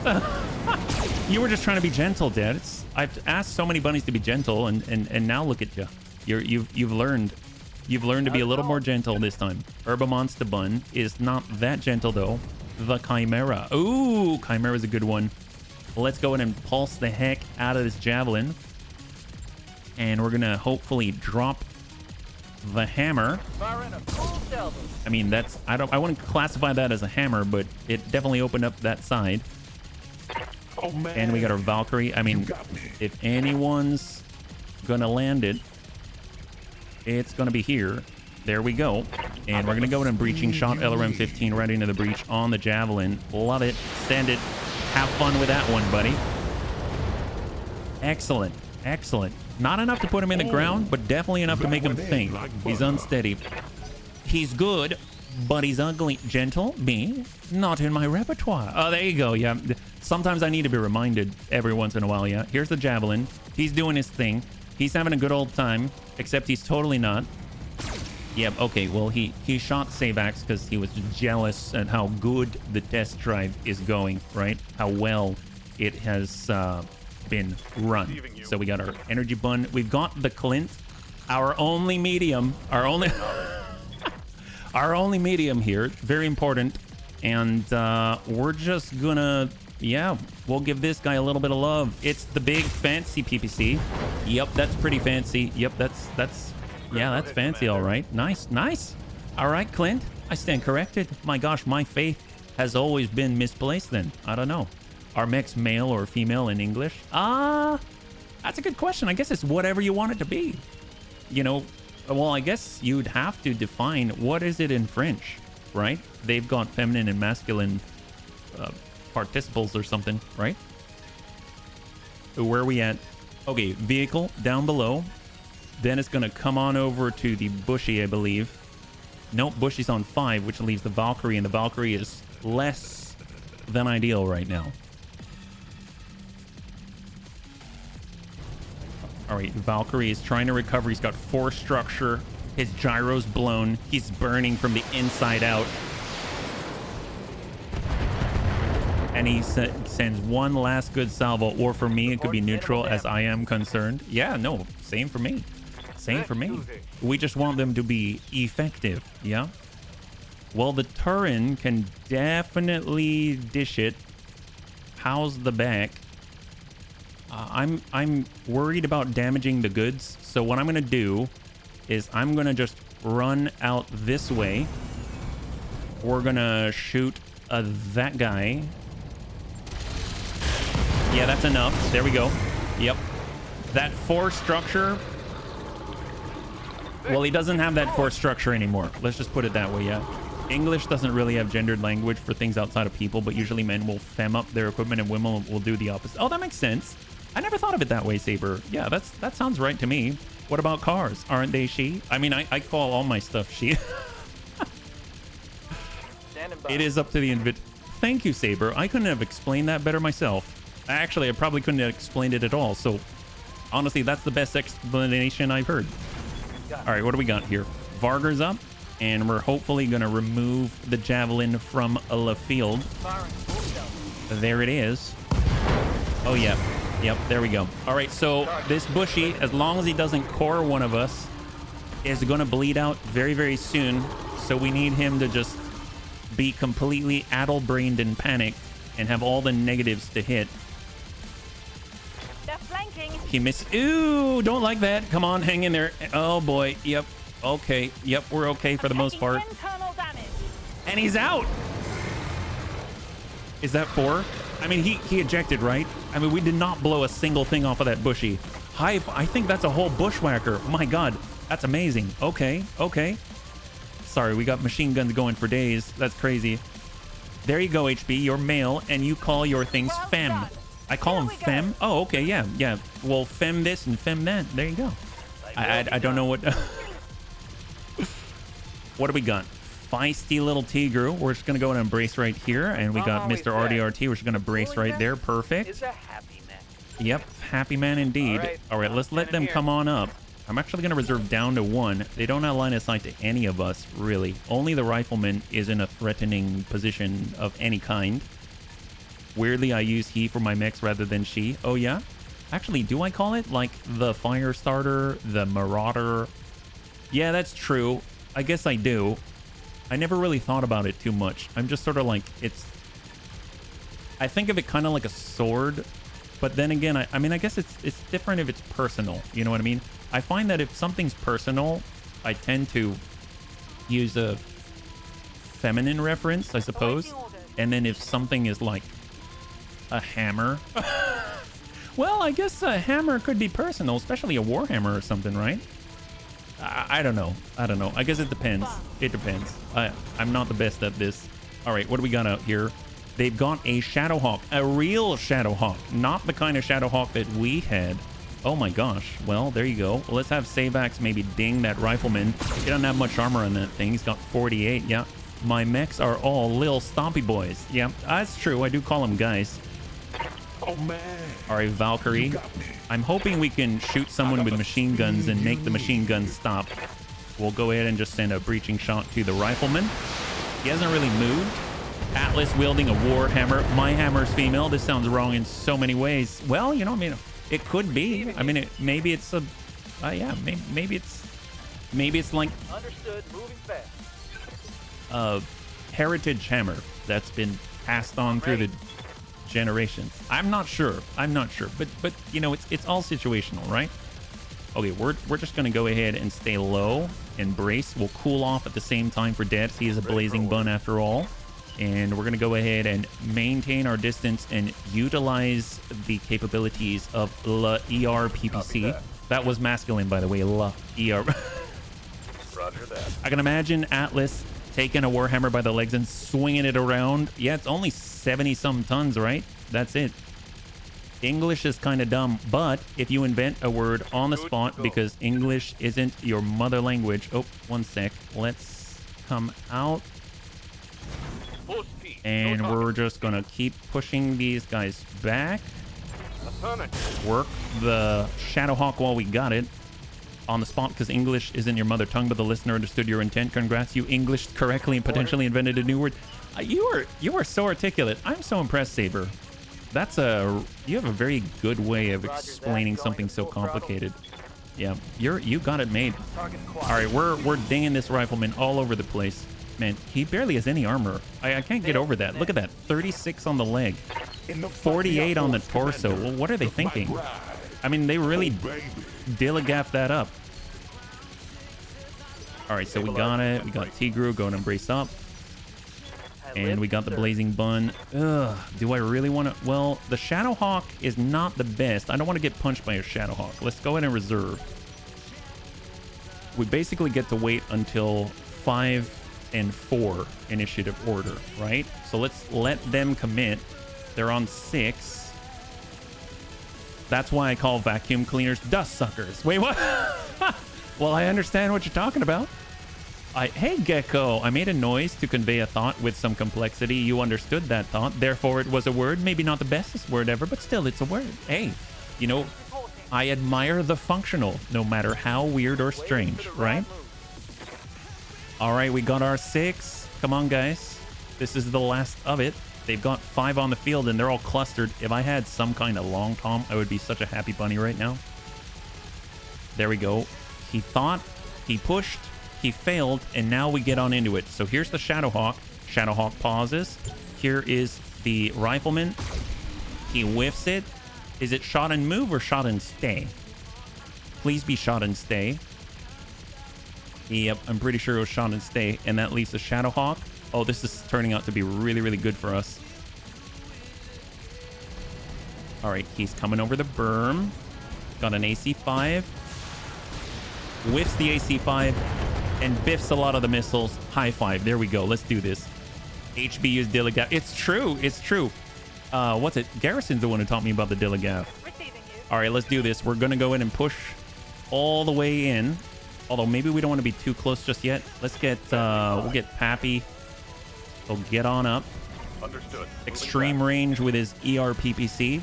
You were just trying to be gentle, Dad. I've asked so many bunnies to be gentle, and now look at you. You've learned. You've learned to be a little more gentle this time. Herbamonster Bun is not that gentle though. The Chimera. Ooh, Chimera's a good one. Let's go ahead and pulse the heck out of this Javelin. And we're gonna hopefully drop the hammer. I mean, that's, I wouldn't classify that as a hammer, but it definitely opened up that side. Oh, man. And we got our Valkyrie. I mean, if anyone's gonna land it, it's gonna be here. There we go. And we're gonna go in a breaching shot, LRM-15 right into the breach on the Javelin. Love it. Send it. Have fun with that one, buddy. Excellent. Excellent. Not enough to put him in the ground, but definitely enough to make him think. He's unsteady. He's good, but he's ugly. Gentle, me, not in my repertoire. Oh, there you go. Yeah. Sometimes I need to be reminded every once in a while. Yeah. Here's the Javelin. He's doing his thing. He's having a good old time, except he's totally not. Yep. Okay. Well, he shot Savax because he was jealous at how good the test drive is going, right? How well it has been run. So we got our energy bun. We've got the Clint, our only medium, our only medium here. Very important. And we're just gonna, yeah, we'll give this guy a little bit of love. It's the big fancy PPC. Yep, that's pretty fancy. Yep, that's yeah, that's fancy. All right. Nice, nice. All right, Clint, I stand corrected. My gosh, my faith has always been misplaced then. I don't know. Are mechs male or female in English? That's a good question. I guess it's whatever you want it to be. You know, well, I guess you'd have to define what is it in French, right? They've got feminine and masculine participles or something, right? Where are we at? Okay, vehicle down below. Then it's going to come on over to the Bushy, I believe. Nope, Bushy's on 5, which leaves the Valkyrie, and the Valkyrie is less than ideal right now. All right, Valkyrie is trying to recover. He's got 4 structure. His gyro's blown. He's burning from the inside out. And he sends one last good salvo. Or for me, it could be neutral as I am concerned. Yeah, no, same for me. Same for me. We just want them to be effective, yeah? Well, the Turin can definitely dish it. How's the back? I'm worried about damaging the goods. So what I'm gonna do is I'm gonna just run out this way. We're gonna shoot that guy. Yeah, that's enough. There we go. Yep. That force structure. Well, he doesn't have that force structure anymore. Let's just put it that way, yeah. English doesn't really have gendered language for things outside of people, but usually men will fem up their equipment and women will do the opposite. Oh, that makes sense. I never thought of it that way, Saber. Yeah, that sounds right to me. What about cars? Aren't they she? I mean, I call all my stuff she. It is up to the invite. Thank you, Saber. I couldn't have explained that better myself. Actually, I probably couldn't have explained it at all. So, honestly, that's the best explanation I've heard. All right, what do we got here? Varger's up, and we're hopefully going to remove the javelin from the field. There it is. Oh, yeah. Yep, there we go. All right, so this bushy, as long as he doesn't core one of us, is going to bleed out very, very soon. So we need him to just be completely addle-brained and panicked and have all the negatives to hit. They're flanking. He missed. Ooh, don't like that. Come on, hang in there. Oh, boy. Yep. Okay. Yep, we're okay for the most part. Internal damage. And he's out. Is that 4? I mean, he ejected, right? I mean, we did not blow a single thing off of that bushy. I think that's a whole bushwhacker. My God, that's amazing. Okay, okay. Sorry, we got machine guns going for days. That's crazy. There you go, HB. You're male, and you call your things femme. I call them femme. Oh, okay, yeah, yeah. Well, femme this and femme that. There you go. I don't know what. What do we got? Feisty little Tigru. We're just gonna go and embrace right here, and we got Mr. RDRT. We're just gonna brace right there. Perfect. Is a happy man. Yep, happy man indeed. All right, let's let them come on up. I'm actually going to reserve down to 1. They don't have line of sight to any of us, really. Only the rifleman is in a threatening position of any kind. Weirdly, I use he for my mechs rather than she. Oh, yeah? Actually, do I call it like the fire starter, the marauder? Yeah, that's true. I guess I do. I never really thought about it too much. I'm just sort of like, I think of it kind of like a sword. But then again, I mean, I guess it's different if it's personal. You know what I mean? I find that if something's personal, I tend to use a feminine reference, I suppose. And then if something is like a hammer, well, I guess a hammer could be personal, especially a warhammer or something, right? I don't know. I don't know. I guess it depends. It depends. I'm not the best at this. All right, what do we got out here? They've got a Shadowhawk, a real Shadowhawk, not the kind of Shadowhawk that we had. Oh my gosh. Well, there you go. Well, let's have Savax maybe ding that rifleman. He doesn't have much armor on that thing. He's got 48. Yeah. My mechs are all little stompy boys. Yeah, that's true. I do call them guys. Oh, man. All right, Valkyrie. I'm hoping we can shoot someone with machine guns and make the machine guns stop. We'll go ahead and just send a breaching shot to the rifleman. He hasn't really moved. Atlas wielding a war hammer. My hammer's female. This sounds wrong in so many ways. Well, you know, I mean, it could be. I mean, maybe it's a, yeah, maybe it's like Understood. Moving fast. a heritage hammer that's been passed on through the generations. I'm not sure. But you know, it's all situational, right? Okay, we're just gonna go ahead and stay low and brace. We'll cool off at the same time for Debs. He is a blazing bun after all. And we're going to go ahead and maintain our distance and utilize the capabilities of La ER PPC. That was masculine, by the way, La ER. Roger that. I can imagine Atlas taking a Warhammer by the legs and swinging it around. Yeah, it's only 70-some tons, right? That's it. English is kind of dumb, but if you invent a word on the spot because English isn't your mother language. Oh, one sec. Let's come out. And we're just gonna keep pushing these guys back. Work the Shadowhawk while we got it on the spot because English isn't your mother tongue, but the listener understood your intent. Congrats, you Englished correctly and potentially invented a new word. You are so articulate. I'm so impressed, Saber. You have a very good way of explaining something so complicated. Yeah, you got it made. All right, we're dinging this rifleman all over the place. Man, he barely has any armor. I can't get over that. Look at that. 36 on the leg. 48 on the torso. Well, what are they thinking? I mean, they really dilligaffed that up. All right, so we got it. We got Tigru going to brace up. And we got the blazing bun. Ugh, do I really want to? Well, the Shadowhawk is not the best. I don't want to get punched by a Shadowhawk. Let's go ahead and reserve. We basically get to wait until 5 and 4 initiative order, right? So let's let them commit. They're on 6. That's why I call vacuum cleaners dust suckers. Wait, what? Well, I understand what you're talking about. Hey, Gecko, I made a noise to convey a thought with some complexity. You understood that thought. Therefore, it was a word. Maybe not the bestest word ever, but still, it's a word. Hey, you know, I admire the functional, no matter how weird or strange, right? All right, we got our 6. Come on, guys. This is the last of it. They've got 5 on the field, and they're all clustered. If I had some kind of long tom, I would be such a happy bunny right now. There we go. He thought, he pushed, he failed, and now we get on into it. So here's the Shadowhawk. Shadowhawk pauses. Here is the Rifleman. He whiffs it. Is it shot and move or shot and stay? Please be shot and stay. Yep, I'm pretty sure it was shot and stay. And that leaves the Shadowhawk. Oh, this is turning out to be really, really good for us. All right, he's coming over the berm. Got an AC-5. Whiffs the AC-5 and biffs a lot of the missiles. High five. There we go. Let's do this. HBU's Dilligaff. It's true. It's true. What's it? Garrison's the one who taught me about the Dilligaff. All right, let's do this. We're going to go in and push all the way in. Although maybe we don't want to be too close just yet. Let's get, we'll get Pappy. We'll get on up. Understood. Extreme range with his ERPPC.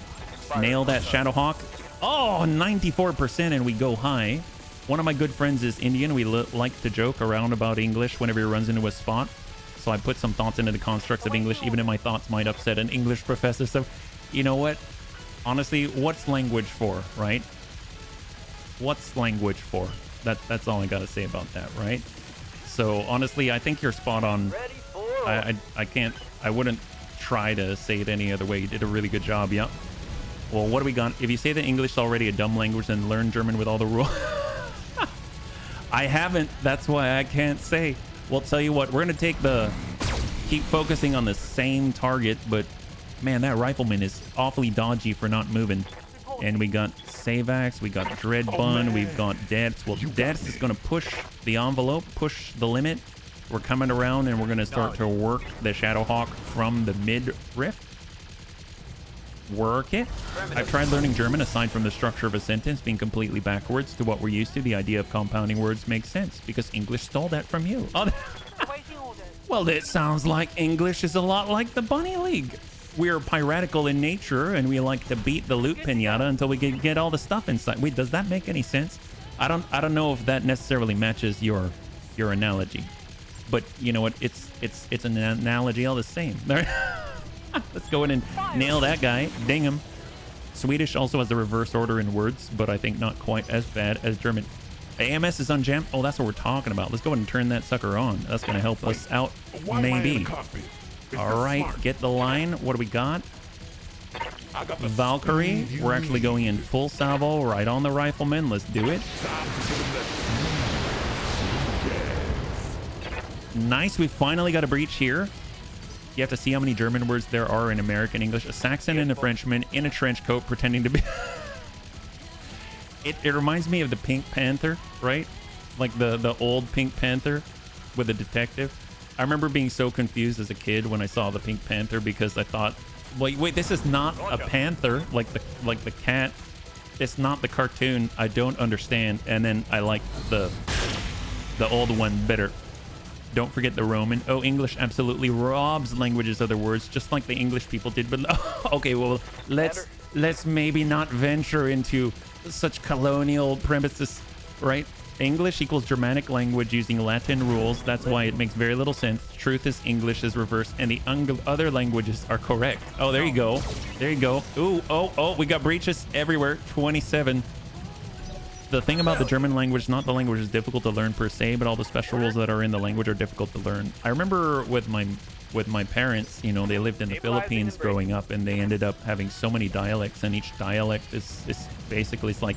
Nail that Shadowhawk. Oh, 94%, and we go high. One of my good friends is Indian. We like to joke around about English whenever he runs into a spot. So I put some thoughts into the constructs of English, even if my thoughts might upset an English professor. So, you know what? Honestly, what's language for, right? What's language for? That's all I got to say about that, right? So, honestly, I think you're spot on. I wouldn't try to say it any other way. You did a really good job, yeah. Well, what do we got? If you say that English is already a dumb language, then learn German with all the rules. I haven't. That's why I can't say. Well, tell you what, we're going to keep focusing on the same target, but man, that Rifleman is awfully dodgy for not moving. And we got Savax, we got Dread Bun, we've got Deaths. Well, Deaths is going to push the envelope, push the limit. We're coming around and we're going to start to work the Shadowhawk from the mid rift. Work it. I've tried learning German aside from the structure of a sentence being completely backwards to what we're used to. The idea of compounding words makes sense because English stole that from you. Oh, well, it sounds like English is a lot like the Bunny League. We're piratical in nature and we like to beat the loot pinata until we can get all the stuff inside. Wait, does that make any sense? I don't know if that necessarily matches your analogy, but you know what? It's an analogy all the same. Let's go in and nail that guy. Ding him. Swedish also has the reverse order in words, but I think not quite as bad as German. AMS is unjammed. Oh, that's what we're talking about. Let's go ahead and turn that sucker on. That's going to help us out, maybe. All right, get the line. What do we got? Valkyrie. We're actually going in full salvo right on the Rifleman. Let's do it. Nice. We finally got a breach here. You have to see how many German words there are in American English. A Saxon and a Frenchman in a trench coat pretending to be... It reminds me of the Pink Panther, right? Like the old Pink Panther with a detective. I remember being so confused as a kid when I saw the Pink Panther because I thought, wait, this is not a panther like the cat. It's not the cartoon. I don't understand. And then I liked the old one better. Don't forget the Roman. Oh, English absolutely robs languages of their words, just like the English people did. But okay, well, let's maybe not venture into such colonial premises, right? English equals Germanic language using Latin rules. That's why it makes very little sense. Truth is English is reversed, and the other languages are correct. Oh, there you go. There you go. Ooh, oh, we got breaches everywhere. 27. The thing about the German language, not the language is difficult to learn per se, but all the special rules that are in the language are difficult to learn. I remember with my parents, you know, they lived in the Philippines growing up, and they ended up having so many dialects, and each dialect is basically, it's like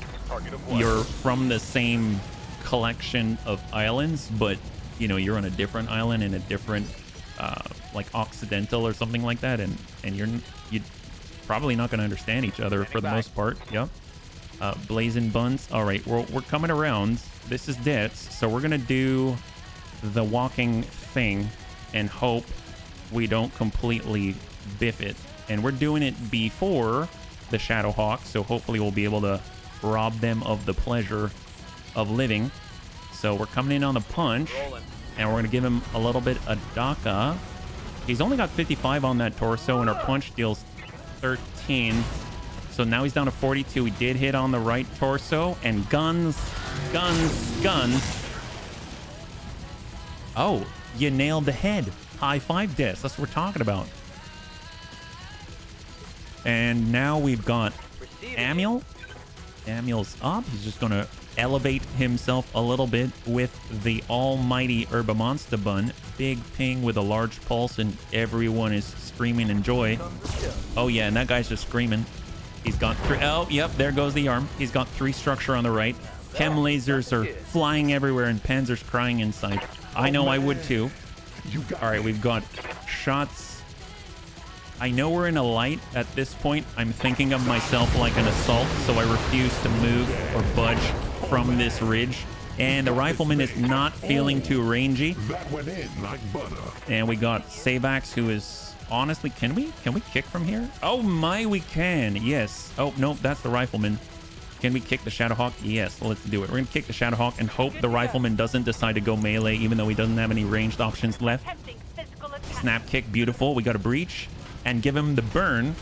you're from the same collection of islands, but you know, you're on a different island in a different like Occidental or something like that, and you're probably not going to understand each other for the most part. Yep. Blazing buns. All right, we're coming around. This is Ditz, so we're gonna do the walking thing and hope we don't completely biff it. And we're doing it before the Shadowhawk, so hopefully we'll be able to rob them of the pleasure of living. So we're coming in on the punch, and we're gonna give him a little bit of Daka. He's only got 55 on that torso, and our punch deals 13. So now he's down to 42. He did hit on the right torso, and guns. Oh, you nailed the head. High five, Des. That's what we're talking about. And now we've got Amiel. Amiel's up. He's just going to elevate himself a little bit with the almighty Herba Monster Bun. Big ping with a large pulse, and everyone is screaming in joy. Oh, yeah, and that guy's just screaming. He's got 3. Oh, yep, there goes the arm. He's got 3 structure on the right. Chem lasers are flying everywhere, and Panzer's crying inside. I know I would too. All right, we've got shots. I know we're in a light at this point. I'm thinking of myself like an assault, so I refuse to move or budge from this ridge. And the rifleman is not feeling too rangy. That went in like butter. And we got Savax, who is... Honestly, can we kick from here? Oh my, we can. Yes. Oh, no, that's the rifleman. Can we kick the Shadowhawk? Yes, let's do it. We're gonna kick the Shadowhawk and hope the rifleman doesn't decide to go melee, even though he doesn't have any ranged options left. Snap kick, beautiful. We got a breach and give him the burn.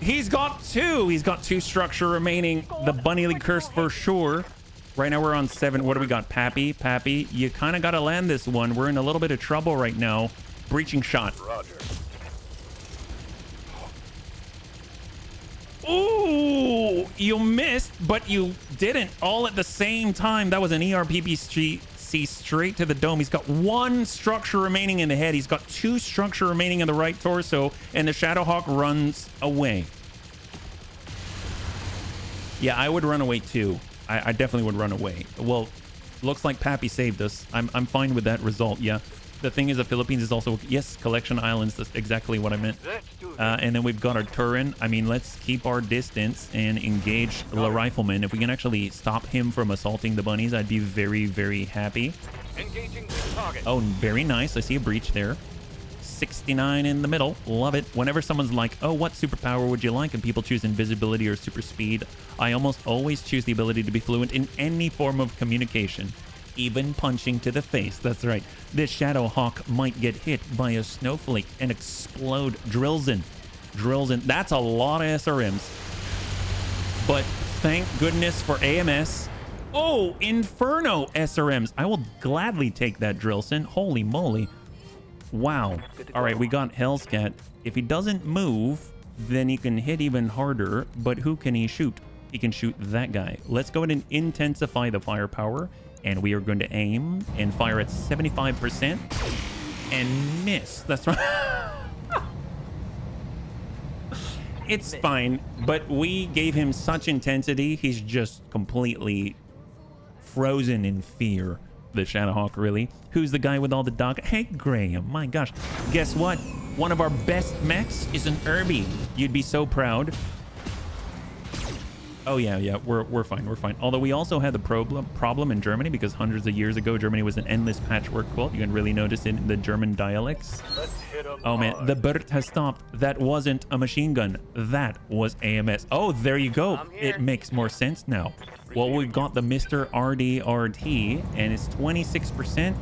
He's got 2. He's got 2 structure remaining. The Bunny League curse for sure. Right now we're on 7. What do we got? Pappy, you kind of got to land this one. We're in a little bit of trouble right now. Breaching shot. Roger. Ooh, you missed, but you didn't all at the same time. That was an ERPPC straight to the dome. He's got 1 structure remaining in the head. He's got 2 structure remaining in the right torso, and the Shadowhawk runs away. Yeah, I would run away too. I definitely would run away. Well, looks like Pappy saved us. I'm fine with that result. Yeah. The thing is, the Philippines is also, yes, collection islands. That's exactly what I meant. And then we've got our Turin. I mean, let's keep our distance and engage the rifleman. If we can actually stop him from assaulting the bunnies, I'd be very, very happy. Engaging the target. Oh, very nice. I see a breach there. 69 in the middle. Love it. Whenever someone's like, oh, what superpower would you like? And people choose invisibility or super speed, I almost always choose the ability to be fluent in any form of communication, even punching to the face. That's right. This Shadowhawk might get hit by a snowflake and explode. Drills in. That's a lot of SRMs. But thank goodness for AMS. Oh, Inferno SRMs. I will gladly take that, Drillson. Holy moly. Wow. All right, we got Hell's Cat. If he doesn't move, then he can hit even harder. But who can he shoot? He can shoot that guy. Let's go ahead and intensify the firepower. And we are going to aim and fire at 75% and miss. That's right. It's fine. But we gave him such intensity. He's just completely frozen in fear. The Shadowhawk, really. Who's the guy with all the dog? Hey, Graham, my gosh. Guess what? One of our best mechs is an Herbie. You'd be so proud. Oh, yeah, we're fine. Although we also had the problem in Germany because hundreds of years ago, Germany was an endless patchwork quilt. You can really notice it in the German dialects. Oh, man, the bird has stopped. That wasn't a machine gun. That was AMS. Oh, there you go. It makes more sense now. Well, we've got the Mr. RDRT, and it's 26%.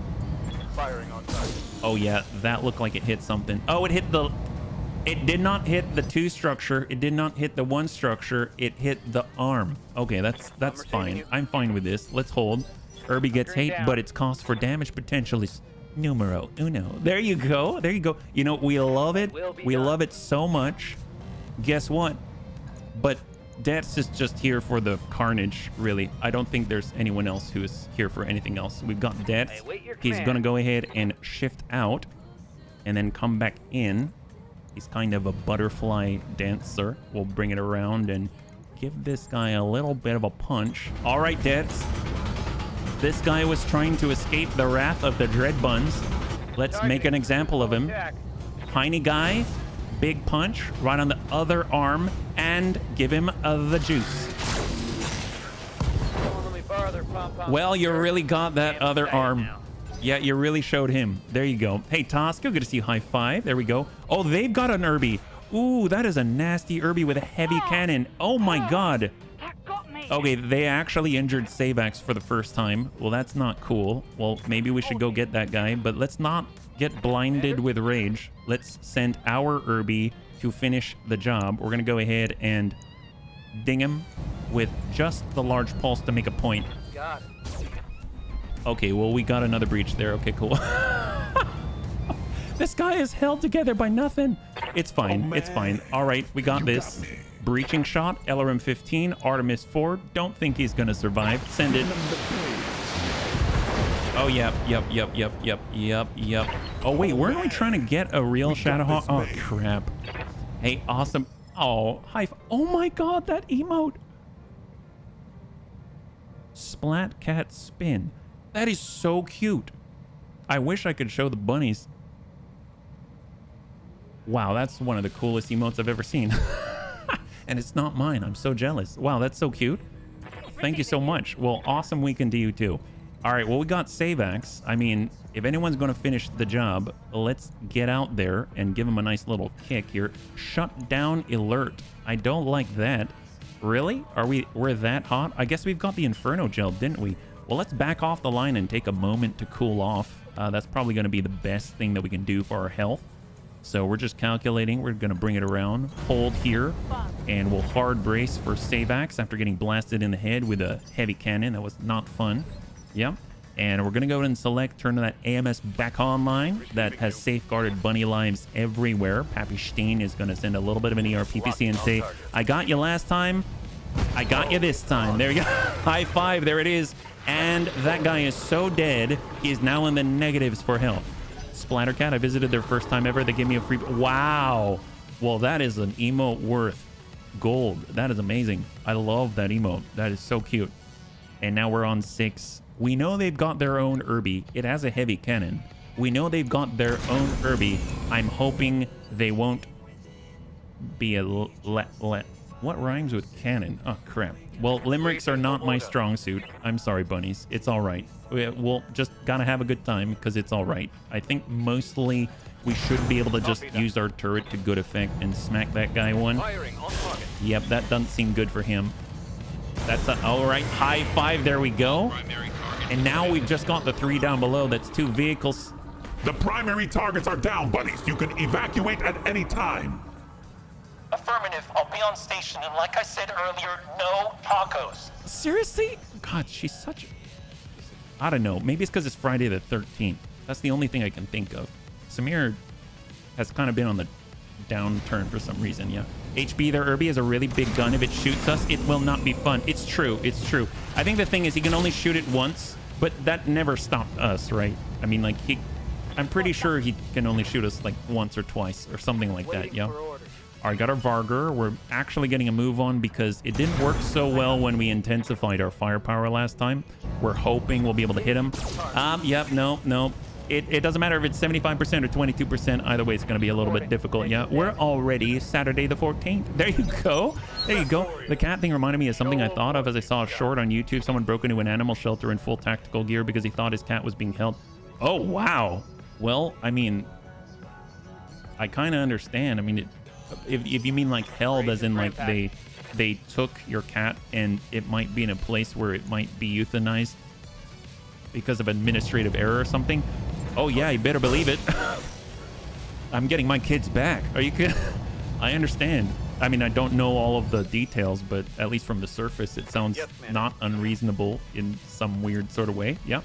Firing on target. Oh, yeah, that looked like it hit something. Oh, it hit the... It did not hit the 2 structure. It did not hit the 1 structure. It hit the arm. Okay, that's fine. I'm fine with this. Let's hold. Herbie gets hate, but its cost for damage potential is numero uno. There you go. You know, we love it. We love it so much. Guess what? But Deaths is just here for the carnage, really. I don't think there's anyone else who is here for anything else. We've got Deaths. Hey, wait your He's command. gonna go ahead and shift out and then come back in. He's kind of a butterfly dancer. We'll bring it around and give this guy a little bit of a punch. All right, Deaths. This guy was trying to escape the wrath of the Dread Buns. Let's make an example of him. Tiny guy, big punch right on the other arm, and give him the juice. Well, you really got that other arm. Yeah, you really showed him. There you go. Hey, Tosca, good to see you. High five. There we go. Oh, they've got an Irby. Ooh, that is a nasty Irby with a heavy cannon. Oh my god. Okay, they actually injured Savax for the first time. Well, that's not cool. Well, maybe we should go get that guy, but let's not get blinded with rage. Let's send our Irby to finish the job. We're gonna go ahead and ding him with just the large pulse to make a point. Got it. Okay, well, we got another breach there. Okay, cool. This guy is held together by nothing. It's fine. It's fine. All right, we got this. Breaching shot, LRM 15, Artemis 4. Don't think he's gonna survive. Send it. Oh, yep. Oh, wait, weren't we trying to get a real Shadowhawk? Oh, crap. Hey, awesome. Oh, oh my god, that emote. Splat cat spin. That is so cute. I wish I could show the bunnies. Wow, that's one of the coolest emotes I've ever seen. And it's not mine. I'm so jealous. Wow, that's so cute. Thank you so much. Well, awesome weekend to you too. All right, well, we got Savax. I mean, if anyone's going to finish the job, let's get out there and give him a nice little kick here. Shut down alert. I don't like that. Really? We're that hot? I guess we've got the Inferno gel, didn't we? Well, let's back off the line and take a moment to cool off. That's probably going to be the best thing that we can do for our health. So we're just calculating. We're going to bring it around, hold here, and we'll hard brace for Savax after getting blasted in the head with a heavy cannon. That was not fun. Yep. And we're going to go ahead and select, turn that AMS back online. That has safeguarded bunny lives everywhere. Pappy Steen is going to send a little bit of an ERPPC and say, I got you last time. I got you this time. There you go. High five. There it is. And that guy is so dead, he's now in the negatives for health. Splattercat, I visited their first time ever. They gave me a free... Wow. Well, that is an emote worth gold. That is amazing. I love that emote. That is so cute. And now we're on 6. We know they've got their own Irby. It has a heavy cannon. We know they've got their own Irby. I'm hoping they won't be a... What rhymes with cannon? Oh, crap. Well, limericks are not my strong suit. I'm sorry, bunnies. It's all right. We'll just gotta have a good time because it's all right. I think mostly we should be able to just use our turret to good effect and smack that guy one. Yep, that doesn't seem good for him. That's all right. High five. There we go. And now we've just got the 3 down below. That's 2 vehicles. The primary targets are down, buddies. You can evacuate at any time. Affirmative. I'll be on station, and like I said earlier, no tacos. Seriously? God, she's such... I don't know. Maybe it's because it's Friday the 13th. That's the only thing I can think of. Samir has kind of been on the downturn for some reason, yeah. HB, their Irby is a really big gun. If it shoots us, it will not be fun. It's true. It's true. I think the thing is he can only shoot it once, but that never stopped us, right? I mean, like, I'm pretty sure he can only shoot us, like, once or twice or something like that, yeah. All right, got our Vargur. We're actually getting a move on because it didn't work so well when we intensified our firepower last time. We're hoping we'll be able to hit him. Yep, no. It doesn't matter if it's 75% or 22%. Either way, it's going to be a little bit difficult. Yeah, we're already Saturday the 14th. There you go. There you go. The cat thing reminded me of something I thought of as I saw a short on YouTube. Someone broke into an animal shelter in full tactical gear because he thought his cat was being held. Oh, wow. Well, I mean, I kind of understand. I mean, if you mean like held as in like they took your cat and it might be in a place where it might be euthanized because of administrative error or something. Oh yeah, you better believe it. I'm getting my kids back. Are you kidding? I understand. I mean, I don't know all of the details, but at least from the surface, it sounds not unreasonable in some weird sort of way. Yeah.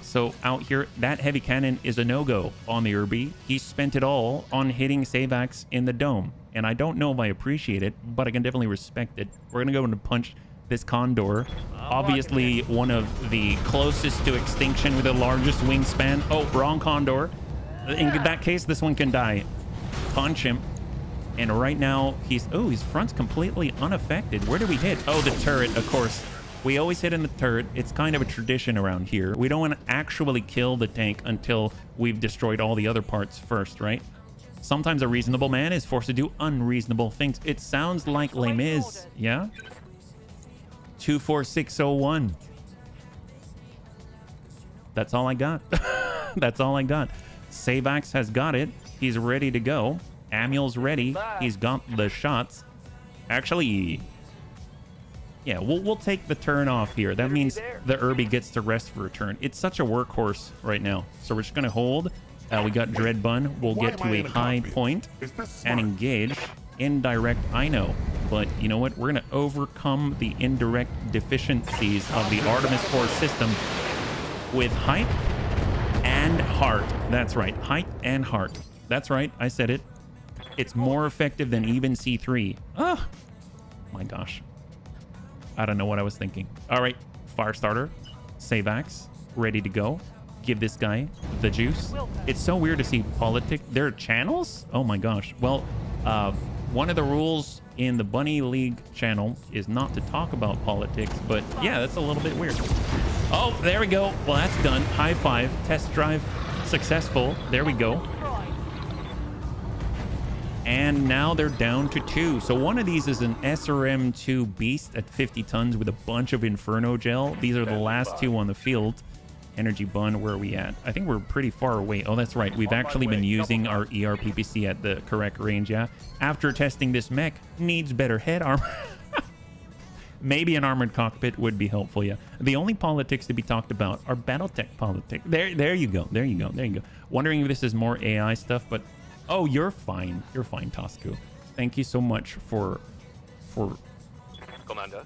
So out here, that heavy cannon is a no-go on the Irby. He spent it all on hitting Savax in the dome. and I don't know if I appreciate it, but I can definitely respect it. We're gonna go and punch this condor, obviously one of the closest to extinction with the largest wingspan. Oh, wrong condor. In that case, this one can die. Punch him. And right now his front's completely unaffected. Where do we hit? Oh, the turret, of course. We always hit in the turret. It's kind of a tradition around here. We don't want to actually kill the tank until we've destroyed all the other parts first, right? Sometimes a reasonable man is forced to do unreasonable things. It sounds like Les Mis, yeah? 24601. That's all I got. That's all I got. Savax has got it. He's ready to go. Amiel's ready. He's got the shots. Actually, yeah, we'll take the turn off here. That means the Irby gets to rest for a turn. It's such a workhorse right now. So we're just going to hold. We got Dread Bun. We'll get to a high point and engage. Indirect, I know. But you know what? We're going to overcome the indirect deficiencies of the Artemis 4 system with height and heart. That's right. Height and heart. That's right. I said it. It's more effective than even C3. Oh, my gosh. I don't know what I was thinking. All right. Firestarter. Savax. Ready to go. Give this guy the juice. It's so weird to see politics. There are channels? Oh, my gosh. Well, one of the rules in the Bunny League channel is not to talk about politics, but yeah, that's a little bit weird. Oh, there we go. Well, that's done. High five. Test drive successful. There we go. And now they're down to 2. So one of these is an SRM-2 Beast at 50 tons with a bunch of Inferno Gel. These are the last 2 on the field. Energy Bun, where are we at? I think we're pretty far away. Oh, that's right. We've actually been using our ERPPC at the correct range, yeah. After testing this mech, needs better head armor. Maybe an armored cockpit would be helpful, yeah. The only politics to be talked about are Battletech politics. There you go. There you go. There you go. Wondering if this is more AI stuff, but oh, you're fine. You're fine, Tosku. Thank you so much for Commander.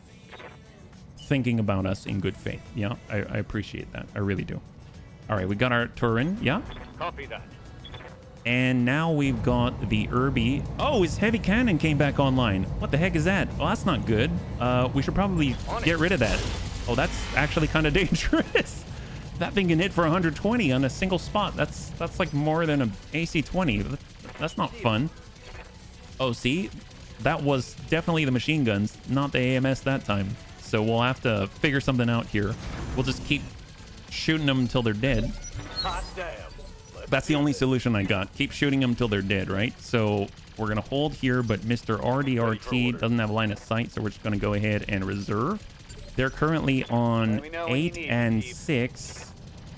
thinking about us in good faith. Yeah, I appreciate that. I really do. All right, we got our Turin. Yeah. Copy that. And now we've got the Irby. Oh, his heavy cannon came back online. What the heck is that? Well, that's not good. We should probably get rid of that. Oh, that's actually kind of dangerous. That thing can hit for 120 on a single spot. That's like more than an AC-20. That's not fun. Oh, see? That was definitely the machine guns, not the AMS that time. So we'll have to figure something out here. We'll just keep shooting them until they're dead. That's the only solution I got. Keep shooting them until they're dead, right? So we're going to hold here, but Mr. RDRT doesn't have line of sight, so we're just going to go ahead and reserve. They're currently on 8 and 6,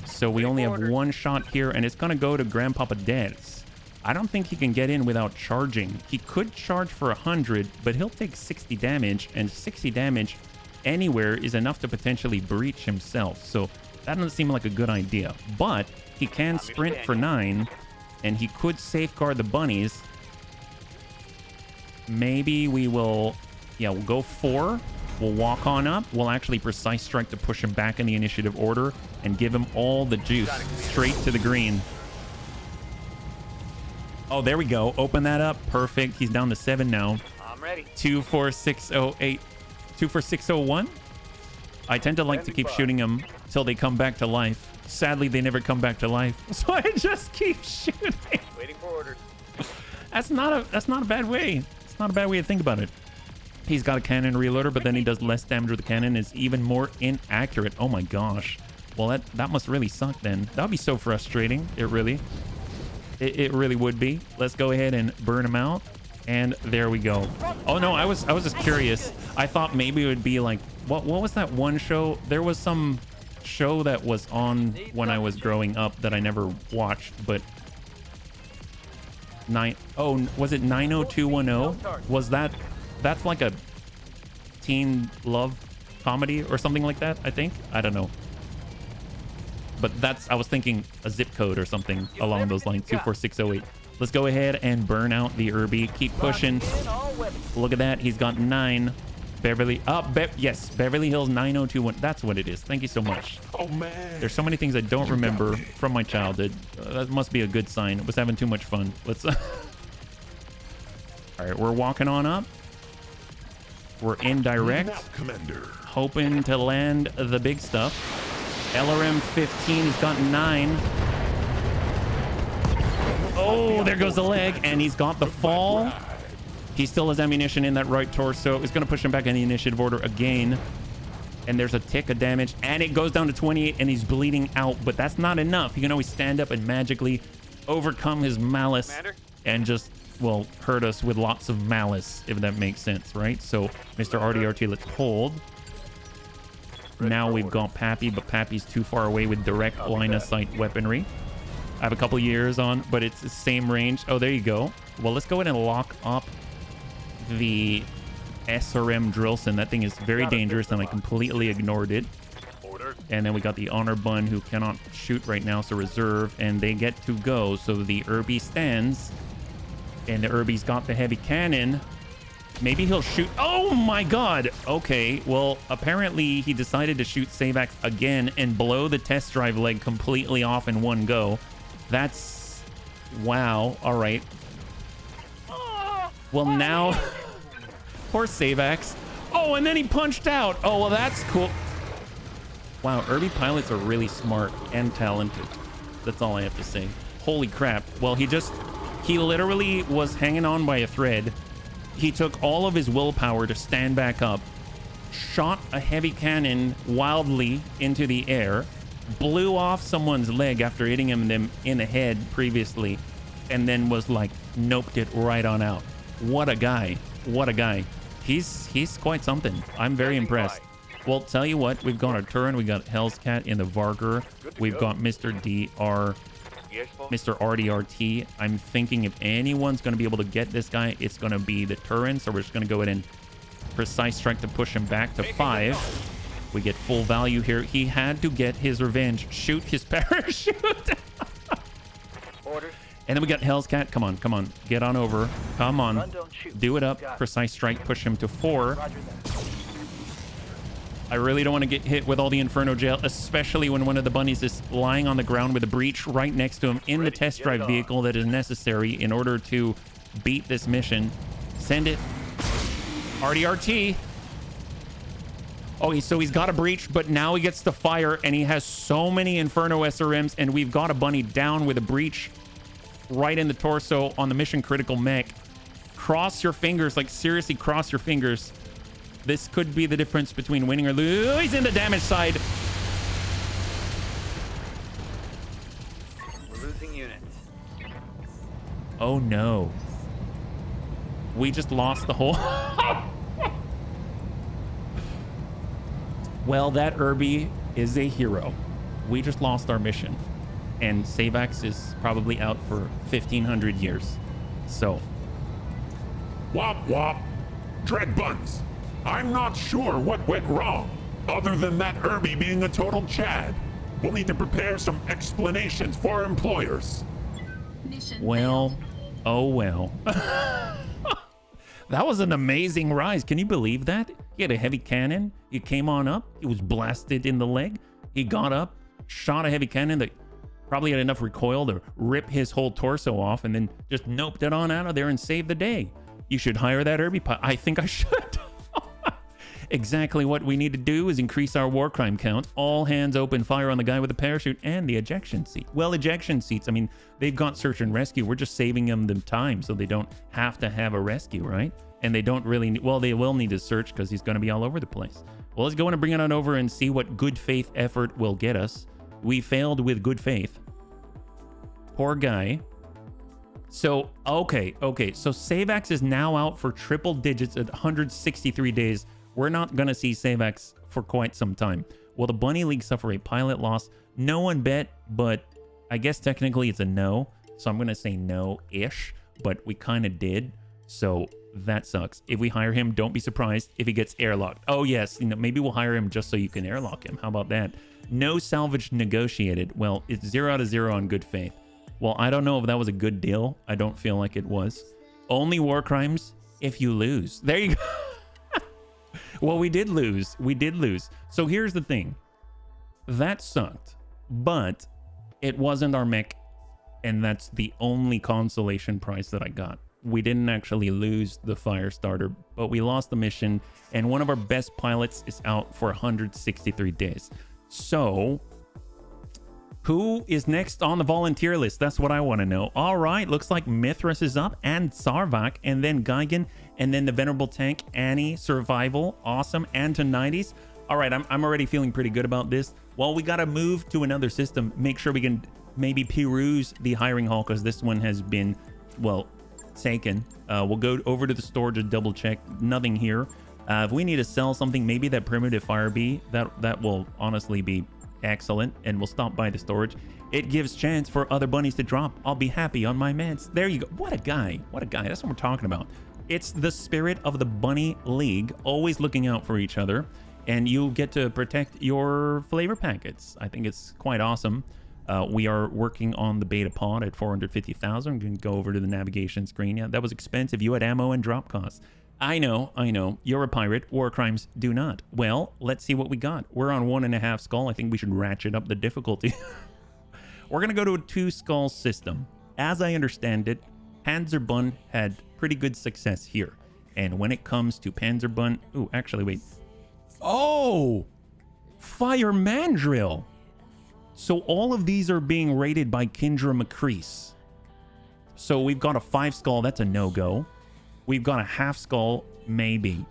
so we only have 1 shot here, and it's going to go to Grandpapa Dez. I don't think he can get in without charging. He could charge for 100, but he'll take 60 damage, and 60 damage anywhere is enough to potentially breach himself. So that doesn't seem like a good idea, but he can sprint for 9, and he could safeguard the bunnies. Maybe we will, yeah, we'll go 4. We'll walk on up. We'll actually precise strike to push him back in the initiative order and give him all the juice straight to the green. Oh, there we go. Open that up. Perfect. He's down to 7 now. I'm ready. 24608. 24601. I tend to like to keep shooting them till they come back to life. Sadly, they never come back to life, so I just keep shooting. Waiting for orders. That's not a bad way. It's not a bad way to think about it. He's got a cannon reloader, but then he does less damage with the cannon. It's even more inaccurate. Oh my gosh. Well, that must really suck then. That would be so frustrating. It really would be. Let's go ahead and burn him out. And there we go. Oh no, I was just curious. I thought maybe it would be like, what was that one show? There was some show that was on when I was growing up that I never watched, but was it 90210? Was that's like a teen love comedy or something like that, I think. I don't know. But I was thinking a zip code or something along those lines. 24608. Let's go ahead and burn out the Irby. Keep pushing. Look at that. He's got 9. Beverly Hills 9021. That's what it is. Thank you so much. Oh man. There's so many things I don't remember from my childhood. That must be a good sign. I was having too much fun. Let's All right, we're walking on up. We're indirect, Commander. hoping to land the big stuff. LRM 15 has got 9. Oh, there goes the leg, and he's got the fall. He still has ammunition in that right torso. It's going to push him back in the initiative order again. And there's a tick of damage, and it goes down to 28, and he's bleeding out. But that's not enough. He can always stand up and magically overcome his malice, Commander? and just, well, hurt us with lots of malice, if that makes sense, right? So, Mr. RDRT, let's hold. Now we've got Pappy, but Pappy's too far away with direct line of sight weaponry. I have a couple years on, but it's the same range. Oh, there you go. Well, let's go ahead and lock up the SRM Drillson. That thing is very dangerous, and I completely ignored it. And then we got the Honor Bun, who cannot shoot right now, so reserve, and they get to go. So the Irby stands, and the Irby's got the heavy cannon. Maybe he'll shoot. Oh my god. Okay, well, apparently he decided to shoot Savax again and blow the test drive leg completely off in one go. That's... wow. All right. Well, now... poor Savax. Oh, and then he punched out. Oh, well, that's cool. Wow, Irby pilots are really smart and talented. That's all I have to say. Holy crap. Well, he literally was hanging on by a thread. He took all of his willpower to stand back up, shot a heavy cannon wildly into the air, blew off someone's leg after hitting them in the head previously, and then was like, noped it right on out. What a guy. What a guy. He's quite something. I'm very impressed. Well, tell you what, we've got our Turin, we got Hell's Cat in the Vargur, we've got Mr. DR, Mr. RDRT. I'm thinking if anyone's going to be able to get this guy, it's going to be the Turin, so we're just going to go ahead and precise strike to push him back to 5. We get full value here. He had to get his revenge. Shoot his parachute. Orders. And then we got Hell's Cat. Come on, come on. Get on over. Come on. Run, don't shoot. Do it up. Got it. Precise strike. Push him to 4. Roger that. I really don't want to get hit with all the Inferno Gel, especially when one of the bunnies is lying on the ground with a breach right next to him in the test drive vehicle that is necessary in order to beat this mission. Send it. RDRT. Oh, so he's got a breach, but now he gets to fire, and he has so many Inferno SRMs, and we've got a bunny down with a breach right in the torso on the mission critical mech. Cross your fingers, like seriously cross your fingers. This could be the difference between winning or losing. Oh, he's in the damage side. We're losing units. Oh no. We just lost the whole... Well, that Irby is a hero. We just lost our mission. And Savax is probably out for 1,500 years. So... Wop wop. Dread Buns. I'm not sure what went wrong, other than that Irby being a total Chad. We'll need to prepare some explanations for our employers. well, oh well. That was an amazing rise. Can you believe that? He had a heavy cannon. He came on up. He was blasted in the leg. He got up, shot a heavy cannon that probably had enough recoil to rip his whole torso off, and then just noped it on out of there and saved the day. You should hire that Irby pilot. I think I should. Exactly what we need to do is increase our war crime count. All hands open fire on the guy with the parachute and the ejection seat. Well, ejection seats, I mean, they've got search and rescue. We're just saving them the time so they don't have to have a rescue, right? And they don't really, well, they will need to search because he's going to be all over the place. Well, let's go in and bring it on over and see what good faith effort will get us. We failed with good faith. Poor guy. So, okay. So Savax is now out for triple digits at 163 days. We're not going to see Savax for quite some time. Will the Bunny League suffer a pilot loss? No one bet, but I guess technically it's a no. So I'm going to say no-ish, but we kind of did. So that sucks. If we hire him, don't be surprised if he gets airlocked. Oh, yes. You know, maybe we'll hire him just so you can airlock him. How about that? No salvage negotiated. Well, it's 0 out of 0 on good faith. Well, I don't know if that was a good deal. I don't feel like it was. Only war crimes if you lose. There you go. Well, we did lose. We did lose. So here's the thing. That sucked, but it wasn't our mech, and that's the only consolation prize that I got. we didn't actually lose the fire starter, but we lost the mission, and one of our best pilots is out for 163 days. So who is next on the volunteer list? That's what I want to know. All right, looks like Mithras is up, and Sarvak, and then Gigan, and then the Venerable Tank, Annie, Survival, awesome, Antonides. All right, I'm already feeling pretty good about this. Well, we got to move to another system, make sure we can maybe peruse the hiring hall, because this one has been, well, taken. We'll go over to the store to double check. Nothing here. If we need to sell something, maybe that primitive fire bee, that will honestly be excellent, and we'll stop by the storage. It gives chance for other bunnies to drop. I'll be happy on my meds. There you go. What a guy. What a guy. That's what we're talking about. It's the spirit of the bunny league, always looking out for each other, and you get to protect your flavor packets. I think it's quite awesome. We are working on the beta pod at 450,000. We can go over to the navigation screen. Yeah, that was expensive. You had ammo and drop costs. I know. You're a pirate. War crimes do not. Well, let's see what we got. We're on 1.5 skull. I think we should ratchet up the difficulty. We're going to go to a 2 skull system. As I understand it, Panzerbund had pretty good success here. And when it comes to Panzerbund... Ooh, actually, wait. Oh! Fire Mandrill! So all of these are being rated by Kindra McCrease. So we've got a 5 skull. That's a no-go. We've got a half skull, maybe.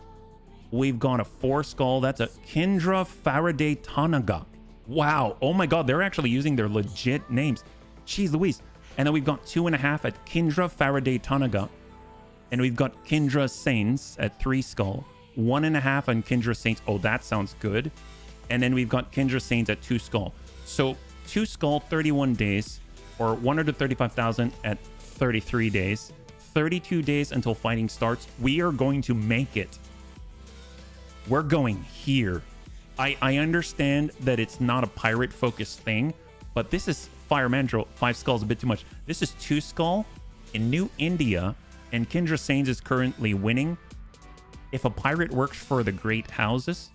We've got a 4 skull. That's a Kindra Faraday Tanaga. Wow. Oh my god, they're actually using their legit names. Jeez Louise. And then we've got 2.5 at Kindra Faraday Tanaga. And we've got Kindra Saints at 3 skull. 1.5 on Kindra Saints. Oh, that sounds good. And then we've got Kindra Saints at 2 skull. So 2 skull, 31 days, or 135,000 at 33 days. 32 days until fighting starts. We are going to make it. We're going here. I understand that it's not a pirate focused thing, but this is Fire Mandrill. 5 skulls a bit too much. This is 2 skull in New India, and Kindra Saints is currently winning. If a pirate works for the Great Houses,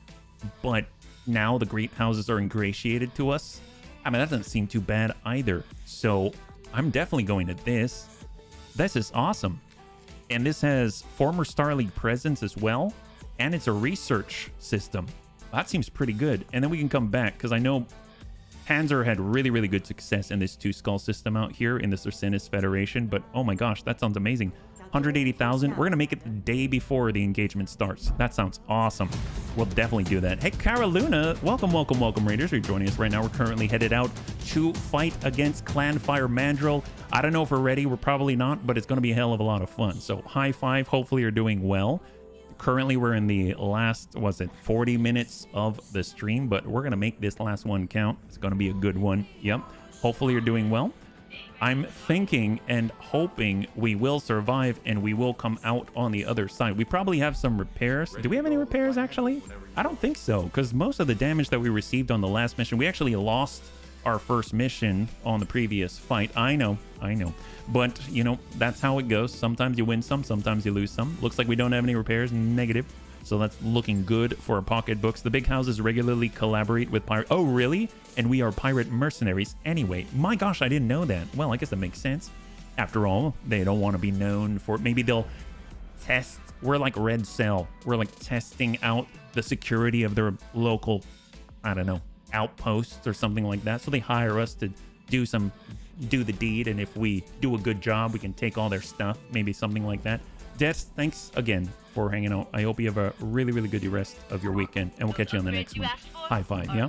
but now the Great Houses are ingratiated to us, I mean, that doesn't seem too bad either. So I'm definitely going to this. This is awesome. And this has former Star League presence as well. And it's a research system. That seems pretty good. And then we can come back, because I know Panzer had really, really good success in this 2 skull system out here in the Circinus Federation. But oh my gosh, that sounds amazing. 180,000. We're going to make it the day before the engagement starts. That sounds awesome. We'll definitely do that. Hey, Cara Luna, welcome, Raiders. You're joining us right now. We're currently headed out to fight against Clan Fire Mandrill. I don't know if we're ready. We're probably not, but it's going to be a hell of a lot of fun. So high five. Hopefully you're doing well. Currently, we're in the last, 40 minutes of the stream, but we're going to make this last one count. It's going to be a good one. Yep. Hopefully you're doing well. I'm thinking and hoping we will survive and we will come out on the other side. We probably have some repairs. Do we have any repairs, actually? I don't think so, because most of the damage that we received on the last mission, we actually lost our first mission on the previous fight. I know. But, you know, that's how it goes. Sometimes you win some, sometimes you lose some. Looks like we don't have any repairs. Negative. So that's looking good for our pocketbooks. The big houses regularly collaborate with pirate. Oh, really? And we are pirate mercenaries anyway. My gosh, I didn't know that. Well, I guess that makes sense. After all, they don't want to be known for... Maybe they'll test... We're like Red Cell. We're like testing out the security of their local, I don't know, outposts or something like that. So they hire us to do the deed. And if we do a good job, we can take all their stuff. Maybe something like that. Des, thanks again for hanging out. I hope you have a really, really good rest of your weekend, and we'll catch you on the next one. High five, yeah?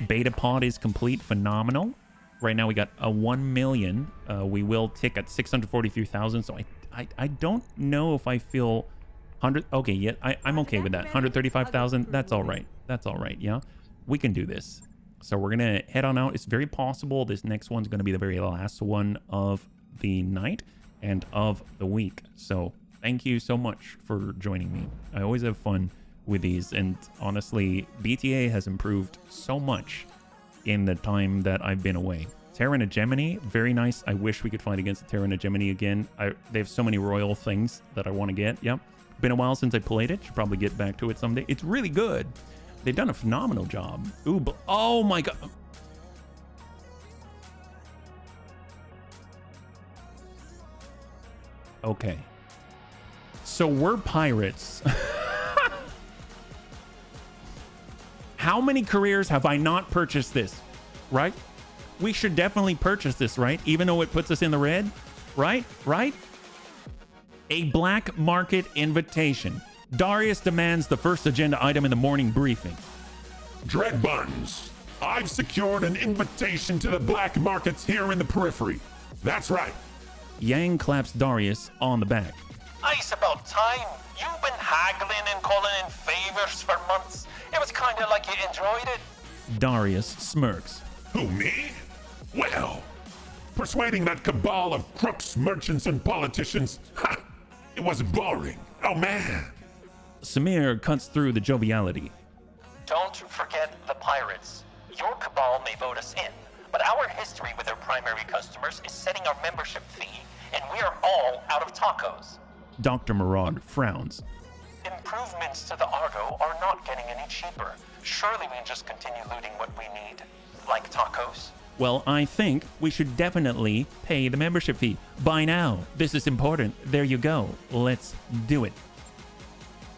Beta pod is complete. Phenomenal. Right now we got a 1 million. We will tick at 643,000, so I don't know if I feel 100. Okay, yeah, I'm okay with that. 135,000, that's all right. That's all right, yeah? We can do this. So we're going to head on out. It's very possible this next one's going to be the very last one of the night and of the week. So thank you so much for joining me. I always have fun with these, and honestly, BTA has improved so much in the time that I've been away. Terran Hegemony, very nice. I wish we could fight against the Terran Hegemony again. They have so many royal things that I want to get. Yep. Been a while since I played it. Should probably get back to it someday. It's really good. They've done a phenomenal job. Ooh, but oh my god. Okay. So we're pirates. How many careers have I not purchased this? Right? We should definitely purchase this, right? Even though it puts us in the red, right? Right? A black market invitation. Darius demands the first agenda item in the morning briefing. Dread Buns, I've secured an invitation to the black markets here in the periphery. That's right. Yang claps Darius on the back. It's about time. You've been haggling and calling in favors for months. It was kind of like you enjoyed it. Darius smirks. Who, me? Well, persuading that cabal of crooks, merchants, and politicians, it was boring. Oh, man. Samir cuts through the joviality. Don't forget the pirates. Your cabal may vote us in, but our history with their primary customers is setting our membership fee, and we are all out of tacos. Dr. Maraud frowns. Improvements to the Argo are not getting any cheaper. Surely we can just continue looting what we need, like tacos. Well, I think we should definitely pay the membership fee. By now. This is important. There you go. Let's do it.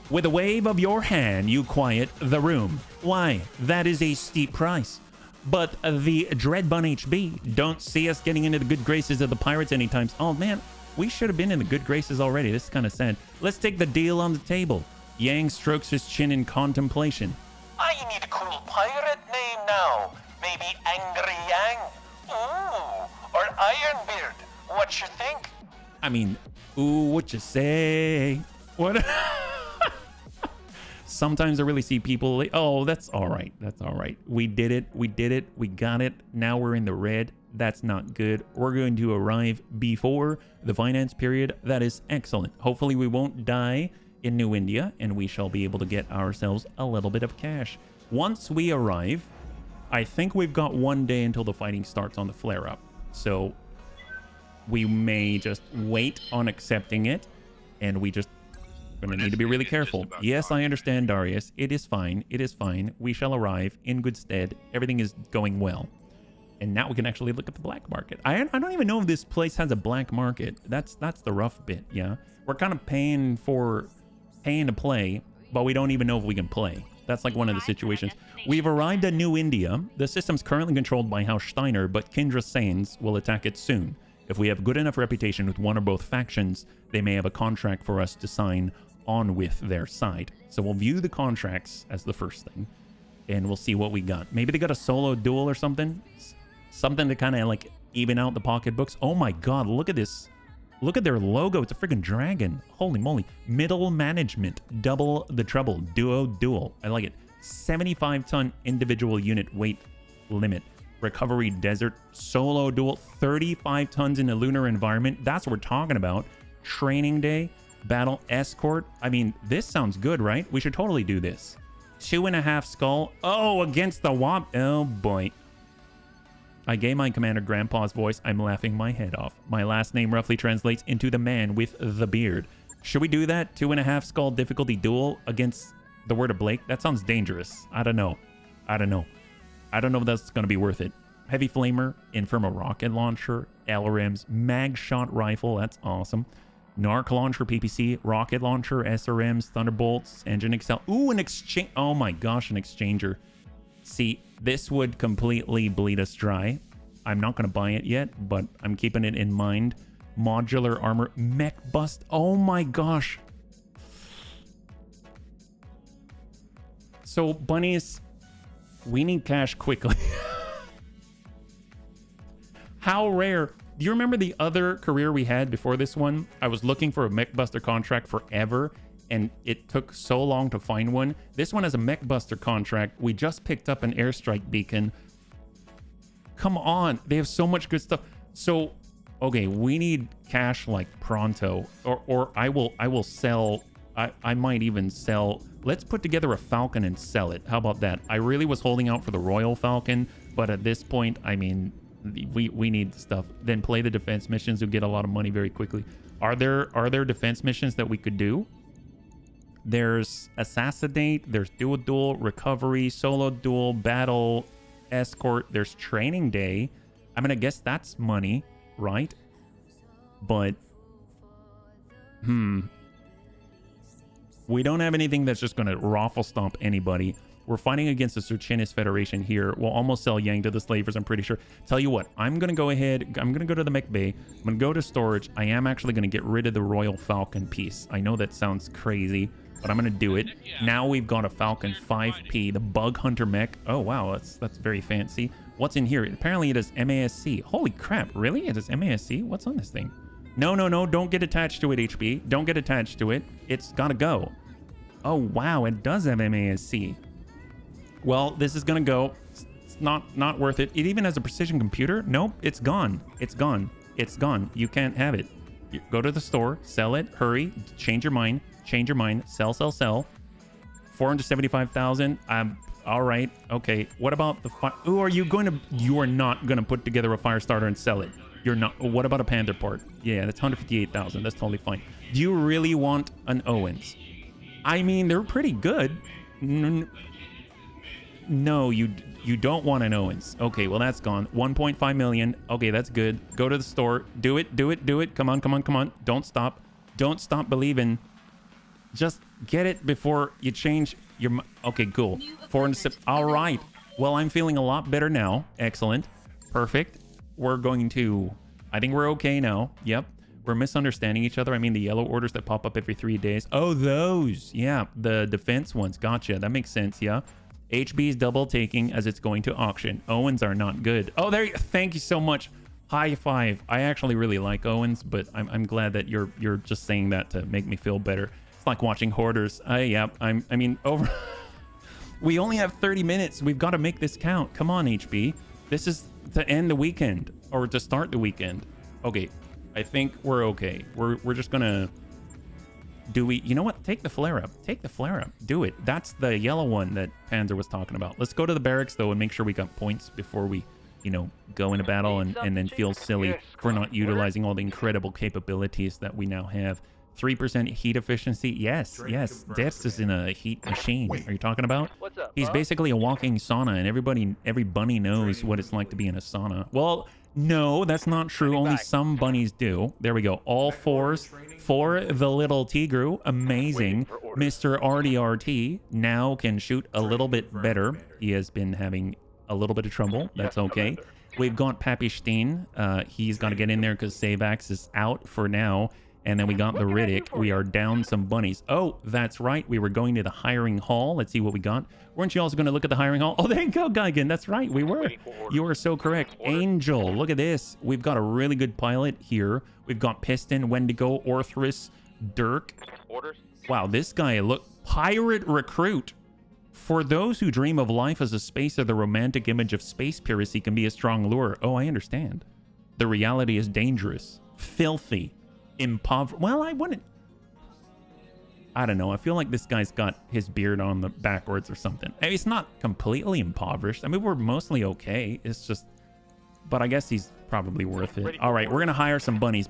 With a wave of your hand, you quiet the room. Why? That is a steep price. But the Dread Bun HB don't see us getting into the good graces of the pirates anytime. Oh, man. We should have been in the good graces already. This is kind of sad. Let's take the deal on the table. Yang strokes his chin in contemplation. I need a cool pirate name now. Maybe Angry Yang. Ooh, or Ironbeard. What you think? I mean, ooh, what you say? What? Sometimes I really see people like, oh, that's all right. That's all right. We did it. We did it. We got it. Now we're in the red. That's not good. We're going to arrive before the finance period. That is excellent. Hopefully we won't die in New India and we shall be able to get ourselves a little bit of cash. Once we arrive, I think we've got 1 day until the fighting starts on the flare-up. So we may just wait on accepting it and we just going to need to be really careful. Yes, I understand, Darius. It is fine. It is fine. We shall arrive in good stead. Everything is going well. And now we can actually look at the black market. I don't even know if this place has a black market. That's the rough bit, yeah? We're kind of paying to play, but we don't even know if we can play. That's like one of the situations. We've arrived at New India. The system's currently controlled by House Steiner, but Kindra Sains will attack it soon. If we have good enough reputation with one or both factions, they may have a contract for us to sign on with their side. So we'll view the contracts as the first thing, and we'll see what we got. Maybe they got a solo duel or something. Something to kind of like even out the pocketbooks. Oh my god, look at this. Look at their logo. It's a freaking dragon. Holy moly. Middle management. Double the trouble. Duo duel. I like it. 75-ton individual unit weight limit. Recovery desert. Solo duel. 35 tons in a lunar environment. That's what we're talking about. Training day. Battle escort. I mean, this sounds good, right? We should totally do this. 2.5 skull. Oh, against the WAP. Oh boy. I gave my commander Grandpa's voice. I'm laughing my head off. My last name roughly translates into the man with the beard. Should we do that? 2.5 skull difficulty duel against the word of Blake? That sounds dangerous. I don't know. I don't know if that's going to be worth it. Heavy flamer, Infernal rocket launcher, LRMs, mag shot rifle. That's awesome. Narc launcher, PPC, rocket launcher, SRMs, thunderbolts, engine excel. Ooh, an exchange. Oh my gosh, an exchanger. See, this would completely bleed us dry. I'm not going to buy it yet, but I'm keeping it in mind. Modular armor, mech bust. Oh my gosh. So, bunnies, we need cash quickly. How rare. Do you remember the other career we had before this one? I was looking for a mech buster contract forever, and it took so long to find one. This one has a mech buster contract. We just picked up an airstrike beacon. Come on, they have so much good stuff. So, okay, we need cash like pronto, or I will sell. I might even sell. Let's put together a Falcon and sell it. How about that? I really was holding out for the Royal Falcon, but at this point, I mean, we need stuff. Then play the defense missions to get a lot of money very quickly. Are there defense missions that we could do? There's assassinate, there's dual duel, recovery, solo duel, battle, escort, there's training day. I'm gonna guess that's money, right? But We don't have anything that's just going to raffle stomp anybody. We're fighting against the Circinus Federation here. We'll almost sell Yang to the slavers, I'm pretty sure. Tell you what, I'm going to go ahead. I'm going to go to the mech bay. I'm going to go to storage. I am actually going to get rid of the Royal Falcon piece. I know that sounds crazy, but I'm going to do it. Now we've got a Falcon 5P, the Bug Hunter mech. Oh, wow, that's very fancy. What's in here? Apparently it is MASC. Holy crap, really? It is MASC? What's on this thing? No, don't get attached to it, HB. Don't get attached to it. It's got to go. Oh, wow, it does have MASC. Well, this is going to go. It's not worth it. It even has a precision computer. Nope, it's gone. It's gone. It's gone. You can't have it. You go to the store, sell it, hurry, change your mind, sell. 475,000. All right. Okay. What about the fire? Ooh, you are not going to put together a fire starter and sell it. You're not. What about a Panther part? Yeah, that's 158,000. That's totally fine. Do you really want an Owens? I mean, they're pretty good. No, you don't want an Owens. Okay, well, that's gone. 1.5 million. Okay, that's good. Go to the store. Do it. Come on. Don't stop believing. Just get it before you change your... Okay, cool. 400... All right. Well, I'm feeling a lot better now. Excellent. Perfect. We're going to... I think we're okay now. Yep. We're misunderstanding each other. I mean, the yellow orders that pop up every 3 days. Oh, those. Yeah, the defense ones. Gotcha. That makes sense, yeah. HB's double taking as it's going to auction. Owens are not good. Oh, there. Thank you so much. High five. I actually really like Owens, but I'm glad that you're just saying that to make me feel better. It's like watching hoarders. Yeah. I mean, over. We only have 30 minutes. We've got to make this count. Come on, HB. This is to end the weekend or to start the weekend. Okay. I think we're okay. We're just gonna. Do we, you know what? Take the flare up. Do it. That's the yellow one that Panzer was talking about. Let's go to the barracks though and make sure we got points before we, go into battle and then feel silly for not utilizing all the incredible capabilities that we now have. 3% heat efficiency. Yes. Death is in a heat machine. Are you talking about? What's up, He's basically a walking sauna, and every bunny knows what it's like to be in a sauna. Well, no, that's not true. Only some bunnies do. There we go. All fours for the little Tigru. Amazing. Mr. RDRT now can shoot a little bit better. He has been having a little bit of trouble. That's okay. We've got Pappy Steen. He's got to get in there because Savax is out for now. And then we got the Riddick. We are down some bunnies. Oh, that's right. We were going to the hiring hall. Let's see what we got. Weren't you also going to look at the hiring hall? Oh, there you go, Geigen. That's right. We were. You are so correct. Angel, look at this. We've got a really good pilot here. We've got Piston, Wendigo, Orthrus, Dirk. Orders? Wow, this guy, look. Pirate recruit. For those who dream of life as a spacer, the romantic image of space piracy can be a strong lure. Oh, I understand. The reality is dangerous, filthy, impoverished. Well, I don't know. I feel like this guy's got his beard on the backwards or something. I mean, it's not completely impoverished. I mean, we're mostly okay. It's just, but I guess he's probably worth it. All right, we're going to hire some bunnies.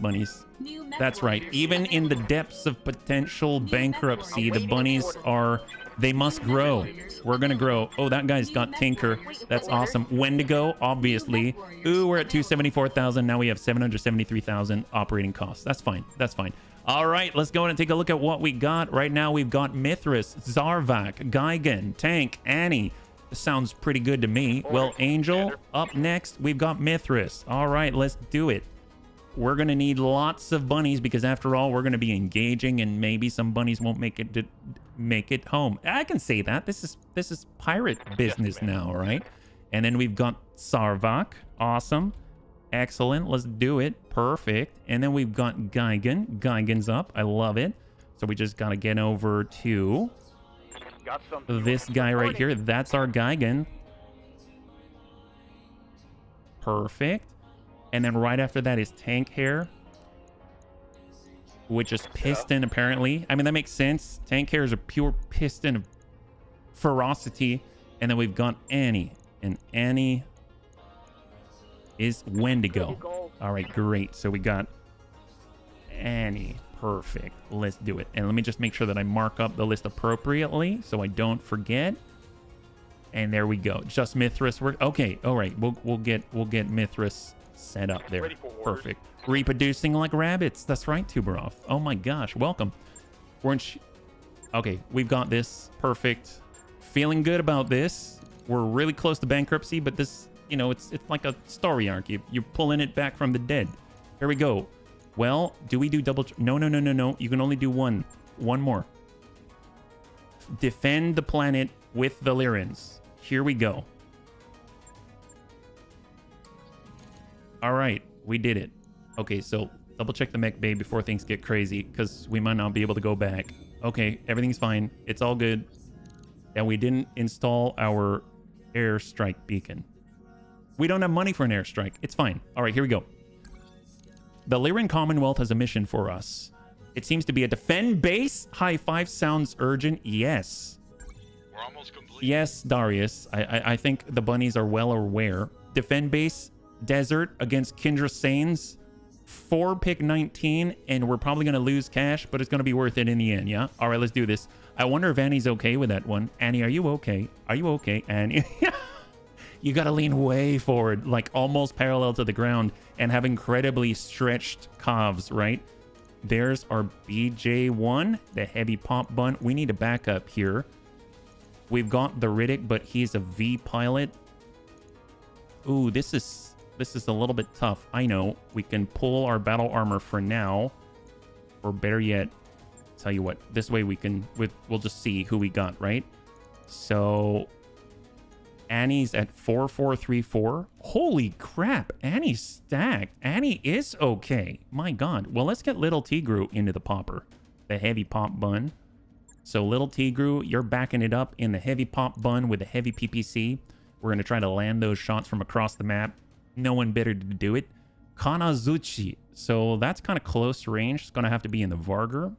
That's right. Even in the depths of potential bankruptcy, the bunnies they must grow. We're going to grow. Oh, that guy's got Tinker. That's awesome. Wendigo, obviously. Ooh, we're at 274,000. Now we have 773,000 operating costs. That's fine. All right, let's go and take a look at what we got. Right now, we've got Mithras, Zarvak, Geigen, Tank, Annie. This sounds pretty good to me. Well, Angel, up next, we've got Mithras. All right, let's do it. We're going to need lots of bunnies because, after all, we're going to be engaging, and maybe some bunnies won't make it home. I can say that. This is pirate business now, right? And then we've got Sarvak. Awesome. Excellent. Let's do it. Perfect. And then we've got Geigen. Geigen's up. I love it. So we just got to get over to this guy right here. That's our Geigen. Perfect. And then right after that is Tank Hair, which is Piston, apparently. I mean, that makes sense. Tank Hair is a pure piston of ferocity. And then we've got Annie. And Annie is Wendigo. All right, great. So we got Annie. Perfect. Let's do it. And let me just make sure that I mark up the list appropriately so I don't forget. And there we go. Just Mithras. Okay. All right. We'll get Mithras set up there. Ready for orders. Perfect. Reproducing like rabbits. That's right, Tuberov. Oh my gosh, welcome. Okay, we've got this. Perfect. Feeling good about this. We're really close to bankruptcy, but this, you know, it's like a story arc. You're pulling it back from the dead. Here we go. Well, do we do double? No. You can only do one. One more. Defend the planet with the Lyrans. Here we go. All right, we did it. Okay, so double check the mech bay before things get crazy, because we might not be able to go back. Okay, everything's fine. It's all good. And we didn't install our airstrike beacon. We don't have money for an airstrike. It's fine. All right, here we go. The Lyran Commonwealth has a mission for us. It seems to be a defend base. High five sounds urgent. Yes. We're almost complete. Yes, Darius. I think the bunnies are well aware. Defend base, desert against Kindra Sains. 4 pick 19, and we're probably going to lose cash, but it's going to be worth it in the end, yeah? All right, let's do this. I wonder if Annie's okay with that one. Annie, are you okay? Are you okay, Annie? You got to lean way forward, like almost parallel to the ground, and have incredibly stretched calves, right? There's our BJ1, the heavy pop bun. We need a backup here. We've got the Riddick, but he's a V pilot. Ooh, this is a little bit tough. I know. We can pull our battle armor for now. Or better yet, tell you what, this way we'll just see who we got, right? So Annie's at 4434. Holy crap, Annie's stacked. Annie is okay. My god. Well, let's get little Tigru into the popper. The heavy pop bun. So little Tigru, you're backing it up in the heavy pop bun with the heavy PPC. We're going to try to land those shots from across the map. No one better to do it. Kanazuchi. So that's kind of close range. It's going to have to be in the Vargur.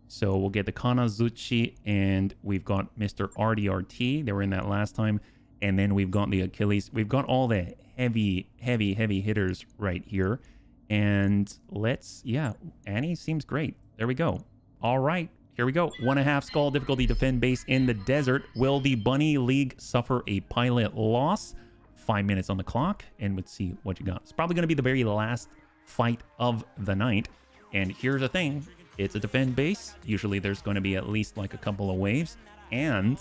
So we'll get the Kanazuchi, and we've got Mr. RDRT. They were in that last time. And then we've got the Achilles. We've got all the heavy hitters right here. And yeah, Annie seems great. There we go. All right, here we go. 1.5 skull difficulty defend base in the desert. Will the Bunny League suffer a pilot loss? 5 minutes on the clock, and let's see what you got. It's probably going to be the very last fight of the night. And here's the thing. It's a defend base. Usually there's going to be at least like a couple of waves. And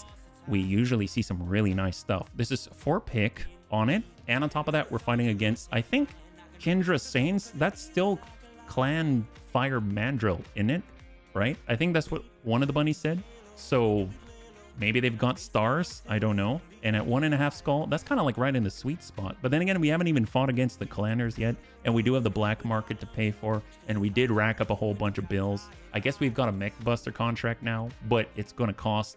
we usually see some really nice stuff. This is 4 pick on it. And on top of that, we're fighting against, I think, Kindra Sains. That's still Clan Fire Mandrill, isn't it? Right? I think that's what one of the bunnies said. So maybe they've got stars. I don't know. And at 1.5 skull, that's kind of like right in the sweet spot. But then again, we haven't even fought against the clanners yet. And we do have the black market to pay for. And we did rack up a whole bunch of bills. I guess we've got a mech buster contract now, but it's going to cost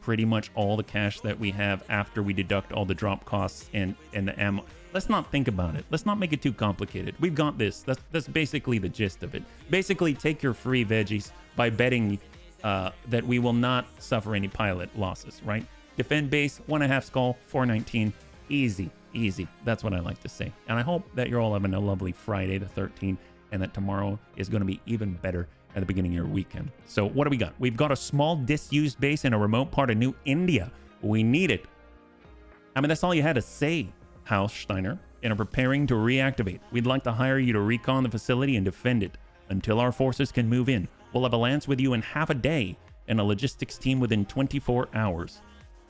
pretty much all the cash that we have after we deduct all the drop costs and the ammo. Let's not think about it. Let's not make it too complicated. We've got this. That's basically the gist of it. Basically, take your free veggies by betting that we will not suffer any pilot losses, right? Defend base, 1.5 skull, 419. Easy. That's what I like to say. And I hope that you're all having a lovely Friday the 13th, and that tomorrow is going to be even better at the beginning of your weekend. So what do we got? We've got a small disused base in a remote part of New India. We need it. I mean, that's all you had to say, House Steiner, and are preparing to reactivate. We'd like to hire you to recon the facility and defend it until our forces can move in. We'll have a lance with you in half a day and a logistics team within 24 hours.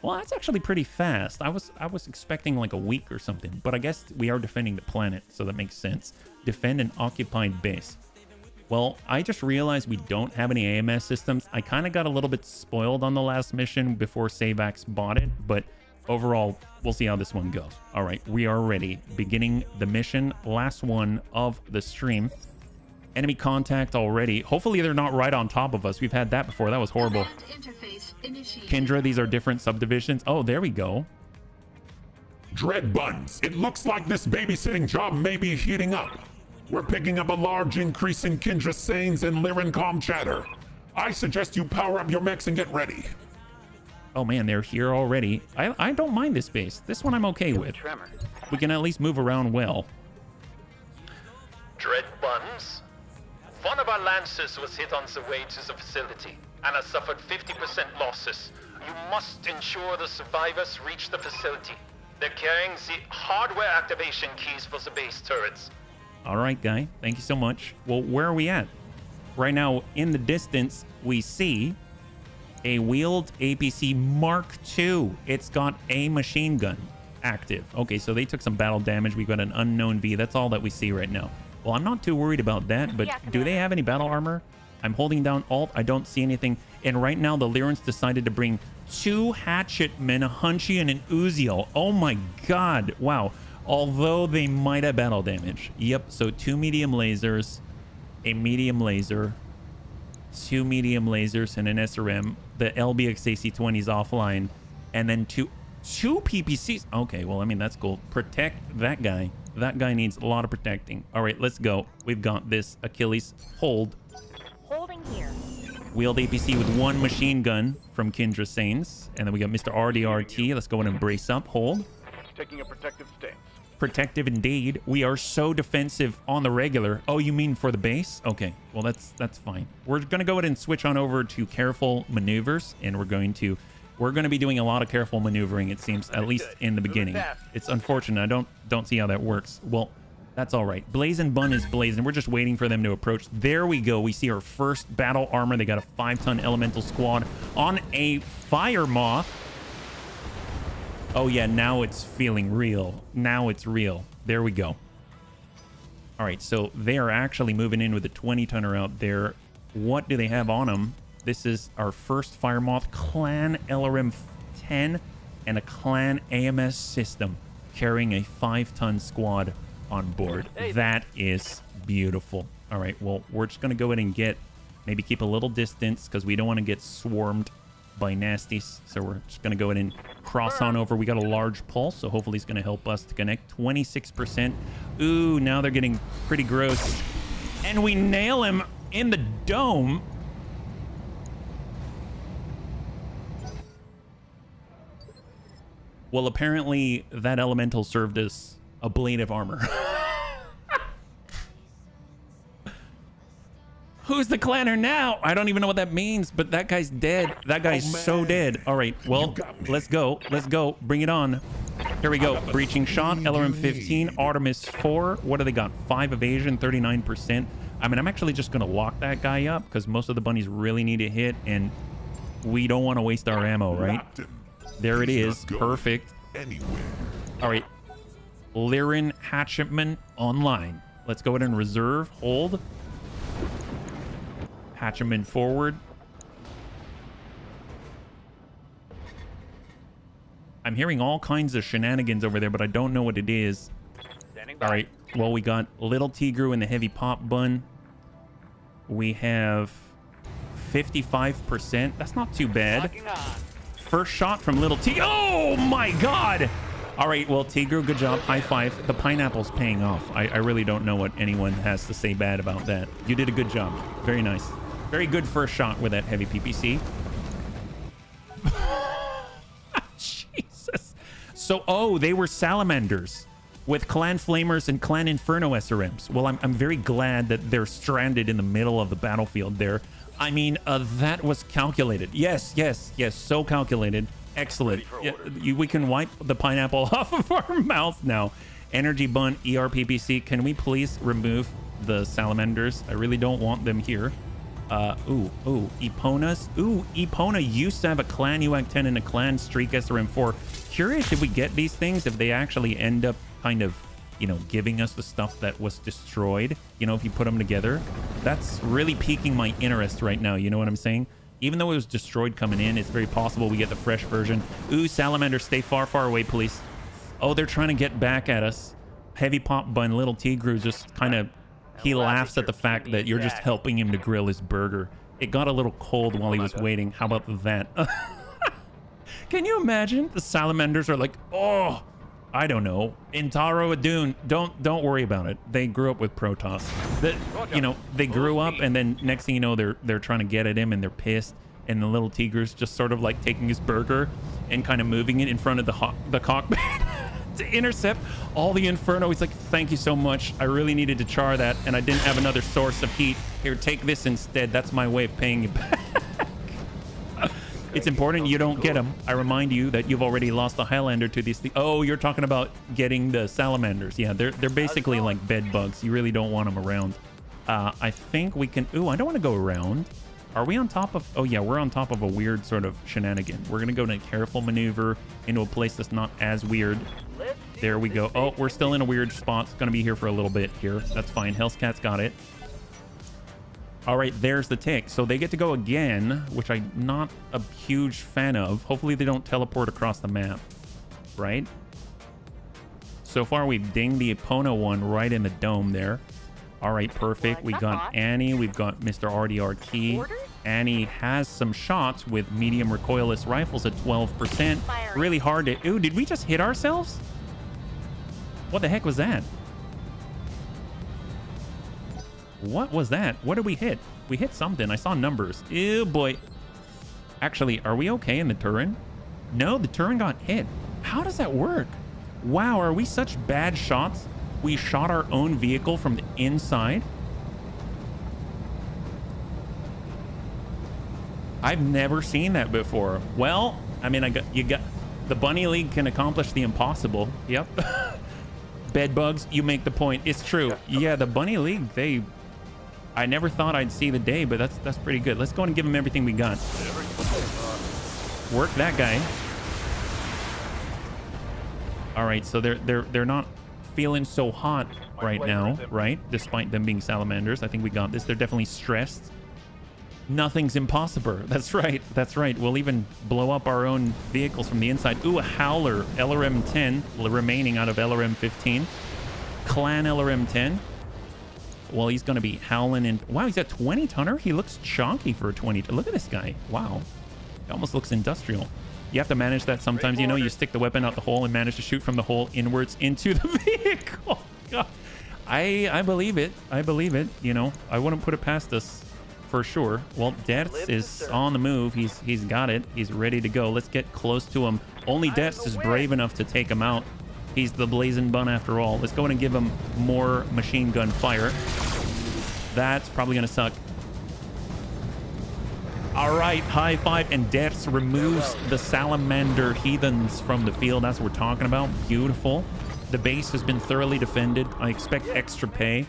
Well, that's actually pretty fast. I was expecting like a week or something, but I guess we are defending the planet, so that makes sense. Defend an occupied base. Well, I just realized we don't have any AMS systems. I kind of got a little bit spoiled on the last mission before Savax bought it, but overall, we'll see how this one goes. All right, we are ready. Beginning the mission, last one of the stream. Enemy contact already. Hopefully they're not right on top of us. We've had that before. That was horrible. Kindra, these are different subdivisions. Oh, there we go. Dread Buns, it looks like this babysitting job may be heating up. We're picking up a large increase in Kindra Sains and Lyran comm chatter. I suggest you power up your mechs and get ready. Oh man, they're here already. I don't mind this base. This one I'm okay with. We can at least move around well. Dread Buns? One of our lancers was hit on the way to the facility and has suffered 50% losses. You must ensure the survivors reach the facility. They're carrying the hardware activation keys for the base turrets. All right, guy. Thank you so much. Well, where are we at? Right now, in the distance, we see a wheeled APC Mark II. It's got a machine gun active. Okay, so they took some battle damage. We got an unknown V. That's all that we see right now. Well, I'm not too worried about that, but do they have any battle armor? I'm holding down Alt. I don't see anything. And right now, the Lyrans decided to bring 2 hatchetmen, a Hunchy and an Uziel. Oh my god. Wow. Although they might have battle damage. Yep, so 2 medium lasers, a medium laser, 2 medium lasers, and an SRM. The LBX AC-20 is offline. And then two PPCs. Okay, well, I mean, that's cool. Protect that guy. That guy needs a lot of protecting. All right, let's go. We've got this. Achilles, hold. Holding here. Wheeled APC with 1 machine gun from Kindra Sains. And then we got Mr. RDRT. Let's go in and brace up. Hold. Taking a protective stance. Protective indeed. We are so defensive on the regular. Oh, you mean for the base? Okay, well, that's fine. We're going to go ahead and switch on over to careful maneuvers. And we're going to be doing a lot of careful maneuvering, it seems, at least in the beginning. It's unfortunate. I don't see how that works. Well, that's all right. Blazing Bun is blazing. We're just waiting for them to approach. There we go. We see our first battle armor. They got a 5-ton elemental squad on a fire moth. Oh, yeah, now it's feeling real. Now it's real. There we go. All right, so they are actually moving in with a 20-tonner out there. What do they have on them? This is our first Fire Moth Clan LRM-10 and a Clan AMS system carrying a 5-ton squad on board. That is beautiful. All right, well, we're just going to go ahead and maybe keep a little distance because we don't want to get swarmed by nasties. So we're just going to go ahead and cross on over. We got a large pulse, so hopefully it's going to help us to connect. 26%. Ooh, now they're getting pretty gross. And we nail him in the dome. Well, apparently that elemental served as a blade of armor. Who's the clanner now? I don't even know what that means, but that guy's dead. That guy's so dead. All right, well, let's go. Let's go. Bring it on. Here we go. Breaching shot, LRM-15, Artemis 4. What do they got? 5 evasion, 39%. I mean, I'm actually just going to lock that guy up because most of the bunnies really need a hit, and we don't want to waste our ammo, right? There it is. Perfect. All right. Lyran Hatchetman online. Let's go ahead and reserve. Hold. Hatchetman forward. I'm hearing all kinds of shenanigans over there, but I don't know what it is. All right. Well, we got Little Tigru in the heavy pop bun. We have 55%. That's not too bad. First shot from Little Tigru. Oh my God. All right. Well, Tigru, good job. High five. The pineapple's paying off. I really don't know what anyone has to say bad about that. You did a good job. Very nice. Very good first shot with that heavy PPC. Jesus. So, oh, they were salamanders with Clan Flamers and Clan Inferno SRMs. Well, I'm very glad that they're stranded in the middle of the battlefield there. I mean, that was calculated. Yes, yes, yes. So calculated. Excellent. Yeah, we can wipe the pineapple off of our mouth now. Energy Bun, ERPPC. Can we please remove the salamanders? I really don't want them here. Eponas. Ooh, Epona used to have a Clan UAC-10 and a Clan Streak SRM-4. Curious if we get these things, if they actually end up kind of, you know, giving us the stuff that was destroyed. You know, if you put them together. That's really piquing my interest right now. You know what I'm saying? Even though it was destroyed coming in, it's very possible we get the fresh version. Ooh, Salamander, stay far, far away, please. Oh, they're trying to get back at us. Heavy Pop Bun, Little Tigru just kind of... He laughs at the fact that you're just helping him to grill his burger. It got a little cold while he was waiting. How about that? Can you imagine? The salamanders are like, oh, I don't know. Intaro Adun, don't worry about it. They grew up with Protoss. You know, they grew up, and then next thing you know, they're trying to get at him, and they're pissed. And the Little Tigru's just sort of like taking his burger and kind of moving it in front of the cockpit. To intercept all the Inferno. He's like, thank you so much. I really needed to char that, and I didn't have another source of heat. Here, take this instead. That's my way of paying you back. It's important you don't get them. I remind you that you've already lost the Highlander to these. Oh, you're talking about getting the salamanders. Yeah, they're basically like bed bugs. You really don't want them around. I think we can. Ooh, I don't want to go around. Are we on top of? Oh yeah, we're on top of a weird sort of shenanigan. We're gonna go in a careful maneuver into a place that's not as weird. There we go. Oh, we're still in a weird spot. It's gonna be here for a little bit here. That's fine. Hellscat's got it. All right, there's the tick. So they get to go again, which I'm not a huge fan of. Hopefully they don't teleport across the map, right? So far, we've dinged the Epona one right in the dome there. All right, perfect. We got Annie. We've got Mr. RDRT. Annie has some shots with medium recoilless rifles at 12%. Really hard to... Ooh, did we just hit ourselves? What the heck was that? What was that? What did we hit? We hit something. I saw numbers. Ew, boy. Actually, are we okay in the turret? No, the turret got hit. How does that work? Wow, are we such bad shots? We shot our own vehicle from the inside? I've never seen that before. Well, I mean, the Bunny League can accomplish the impossible. Yep. Bed bugs, you make the point. It's true. Yeah, the Bunny League, I never thought I'd see the day, but that's pretty good. Let's go and give them everything we got. Work that guy. All right, so they're not feeling so hot right now, right? Despite them being salamanders. I think we got this. They're definitely stressed. Nothing's impossible. That's right. That's right. We'll even blow up our own vehicles from the inside. Ooh, a Howler LRM 10 remaining out of LRM 15. Clan LRM 10. Well, he's going to be howling in. Wow, he's got 20 tonner. He looks chonky for a 20. Look at this guy. Wow. He almost looks industrial. You have to manage that sometimes. You know, you stick the weapon out the hole and manage to shoot from the hole inwards into the vehicle. God. I believe it. I believe it. You know, I wouldn't put it past us. For sure. Well, Deaths is on the move. He's got it. He's ready to go. Let's get close to him. Only Deaths is brave enough to take him out. He's the blazing bun after all. Let's go in and give him more machine gun fire. That's probably going to suck. All right, high five. And Deaths removes the salamander heathens from the field. That's what we're talking about. Beautiful. The base has been thoroughly defended. I expect extra pay.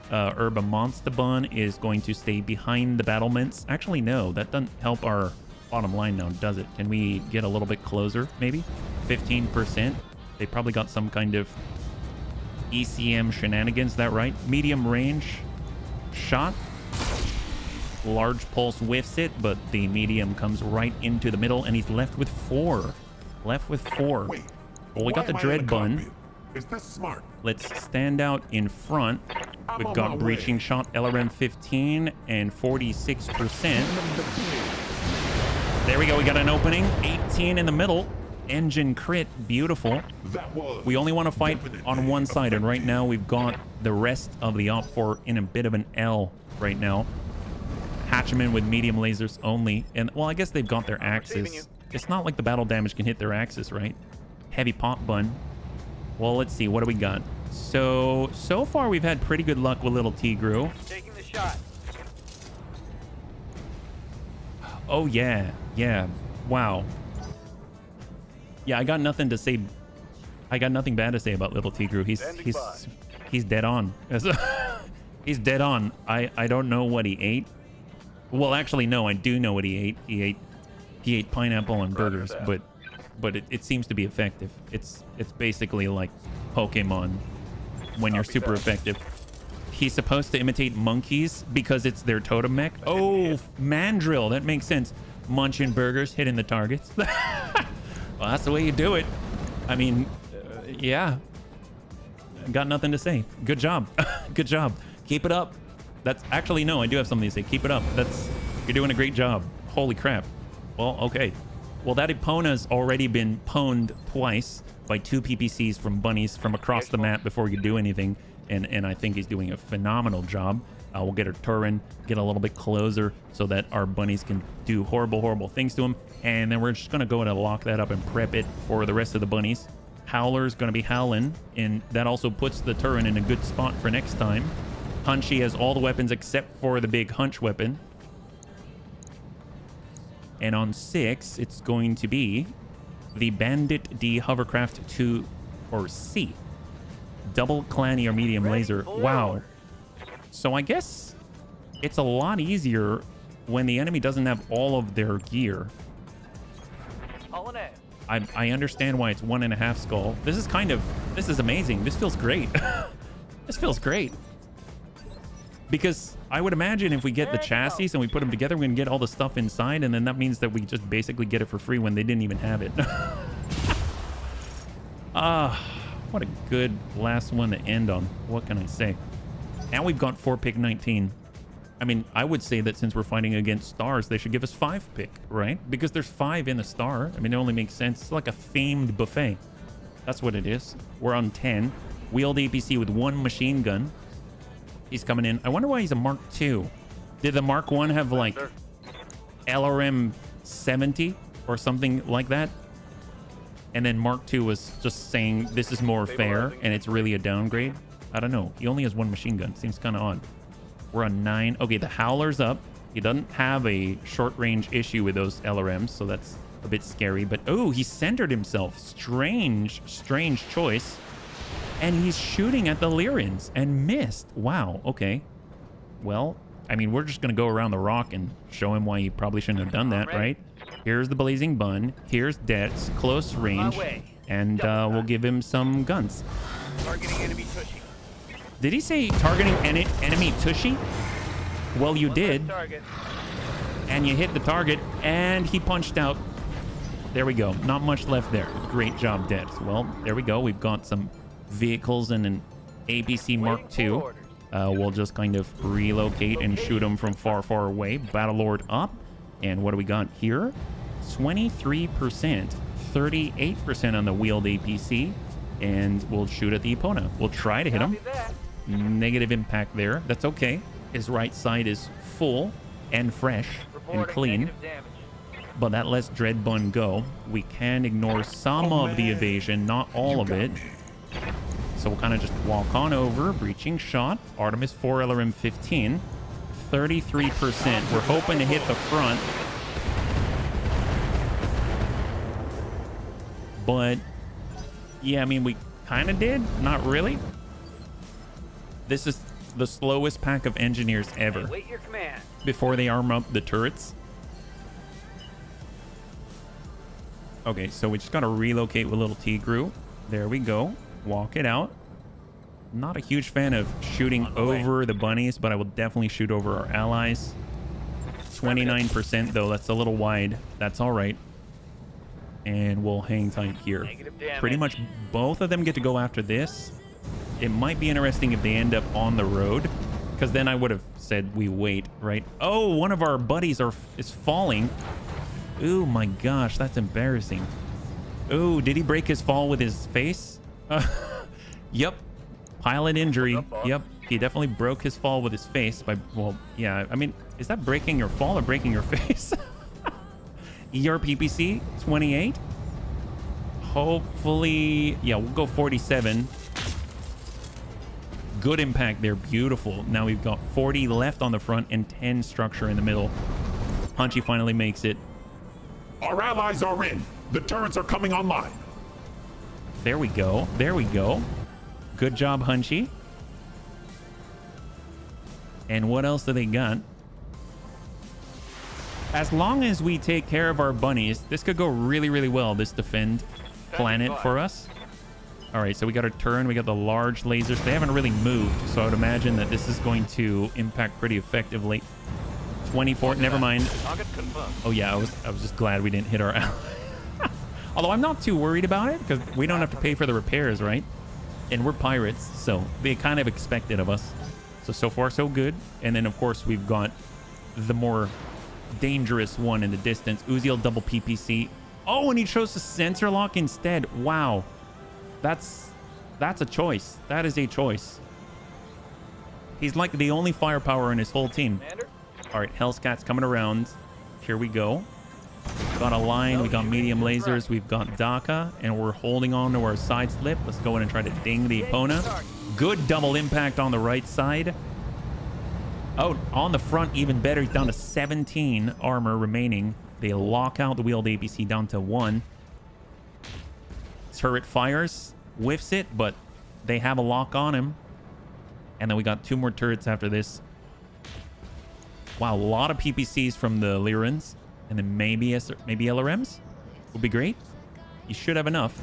Herba Monster Bun is going to stay behind the battlements. Actually, no, that doesn't help our bottom line now, does it? Can we get a little bit closer, maybe? 15%. They probably got some kind of ECM shenanigans, is that right? Medium range shot. Large pulse whiffs it, but the medium comes right into the middle, and he's left with 4. Left with 4. Wait, well, we got the Dread Bun. Is this smart? Let's stand out in front. We've got breaching shot LRM 15 and 46%. There we go. We got an opening. 18 in the middle. Engine crit. Beautiful. We only want to fight on one side, and right now we've got the rest of the OPFOR in a bit of an L right now. Hatchman with medium lasers only. And, well, I guess they've got their axes. It's not like the battle damage can hit their axis, right? Heavy pop bun. Well, let's see. What do we got? So far we've had pretty good luck with little Tigru. Taking the shot. Oh, yeah. Yeah. Wow. Yeah, I got nothing to say. I got nothing bad to say about little Tigru. He's dead on. He's dead on. I don't know what he ate. Well, actually, no, I do know what he ate. He ate pineapple and burgers, but it seems to be effective. It's basically like Pokemon when you're super effective. He's supposed to imitate monkeys because it's their totem mech. Oh, mandrill. That makes sense. Munching burgers, hitting the targets. Well, that's the way you do it. I mean, yeah. Got nothing to say. Good job. Good job. Keep it up. That's actually, no, I do have something to say. Keep it up. You're doing a great job. Holy crap. Well, okay. Well, that Epona's already been pwned twice by 2 PPCs from bunnies from across the map before we could do anything. And I think he's doing a phenomenal job. We'll get our Turin, get a little bit closer so that our bunnies can do horrible, horrible things to him. And then we're just going to go and lock that up and prep it for the rest of the bunnies. Howler's going to be howling, and that also puts the Turin in a good spot for next time. Hunchy has all the weapons except for the big hunch weapon. And on 6, it's going to be the Bandit D Hovercraft 2 or C. Double clanny or medium laser. Wow. So I guess it's a lot easier when the enemy doesn't have all of their gear. I understand why it's 1.5 skull. This is amazing. This feels great. This feels great. Because I would imagine if we get the chassis and we put them together, we're going to get all the stuff inside, and then that means that we just basically get it for free when they didn't even have it. What a good last one to end on. What can I say? And we've got 4-pick 19. I mean, I would say that since we're fighting against stars, they should give us 5-pick, right? Because there's 5 in the star. I mean, it only makes sense. It's like a themed buffet. That's what it is. We're on 10. Wheeled APC with 1 machine gun. He's coming in. I wonder why he's a Mark II. Did the Mark I have like LRM 70 or something like that? And then Mark II was just saying this is more fair and it's really a downgrade. I don't know. He only has 1 machine gun. Seems kind of odd. We're on 9. Okay, the Howler's up. He doesn't have a short range issue with those LRMs, so that's a bit scary. But oh, he centered himself. Strange choice. And he's shooting at the Lyrans and missed. Wow, okay. Well, I mean, we're just going to go around the rock and show him why he probably shouldn't have done that, right? Here's the Blazing Bun. Here's Debts, close range. And we'll give him some guns. Targeting enemy Tushy. Did he say targeting enemy Tushy? Well, you did. And you hit the target, and he punched out. There we go. Not much left there. Great job, Debts. Well, there we go. We've got some vehicles and an APC Mark II. We'll just kind of relocate and shoot them from far away. Battlelord up. And what do we got here? 23%, 38% on the wheeled APC. And we'll shoot at the opponent. We'll try to hit him. Negative impact there. That's okay. His right side is full and fresh and clean. But that lets Dreadbun go. We can ignore some of the evasion, not all of it. So we'll kind of just walk on over. Breaching shot. Artemis 4 LRM 15. 33%. We're hoping to hit the front. But yeah, I mean, we kind of did. Not really. This is the slowest pack of engineers ever. Wait your command. Before they arm up the turrets. Okay, so we just got to relocate with little Tigru. There we go. Walk it out. Not a huge fan of shooting over the bunnies, but I will definitely shoot over our allies. 29% though. That's a little wide. That's all right. And we'll hang tight here. Pretty much both of them get to go after this. It might be interesting if they end up on the road, because then I would have said we wait, right? Oh, one of our buddies is falling. Oh my gosh, that's embarrassing. Oh, did he break his fall with his face? Yep. Pilot injury. Yep. He definitely broke his fall with his face by, well, yeah. I mean, is that breaking your fall or breaking your face? ERPPC 28. Hopefully, yeah, we'll go 47. Good impact there. Beautiful. Now we've got 40 left on the front and 10 structure in the middle. Punchy finally makes it. Our allies are in. The turrets are coming online. There we go. There we go. Good job, Hunchy. And what else do they got? As long as we take care of our bunnies, this could go really, really well, this defend planet for us. All right, so we got our turn. We got the large lasers. They haven't really moved, so I would imagine that this is going to impact pretty effectively. 24. Never mind. Oh, yeah, I was just glad we didn't hit our ally. Although I'm not too worried about it, because we don't have to pay for the repairs, right? And we're pirates, so they kind of expect it of us. So far, so good. And then, of course, we've got the more dangerous one in the distance. Uziel double PPC. Oh, and he chose the sensor lock instead. Wow. That's a choice. That is a choice. He's like the only firepower in his whole team. All right, Hellscat's coming around. Here we go. We've got a line. We got medium lasers. We've got DACA, and we're holding on to our side slip. Let's go in and try to ding the opponent. Good double impact on the right side. Oh, on the front, even better. He's down to 17 armor remaining. They lock out the wheeled APC down to 1. Turret fires, whiffs it, but they have a lock on him. And then we got 2 more turrets after this. Wow, a lot of PPCs from the Lyrans. And then maybe LRMs would be great. You should have enough.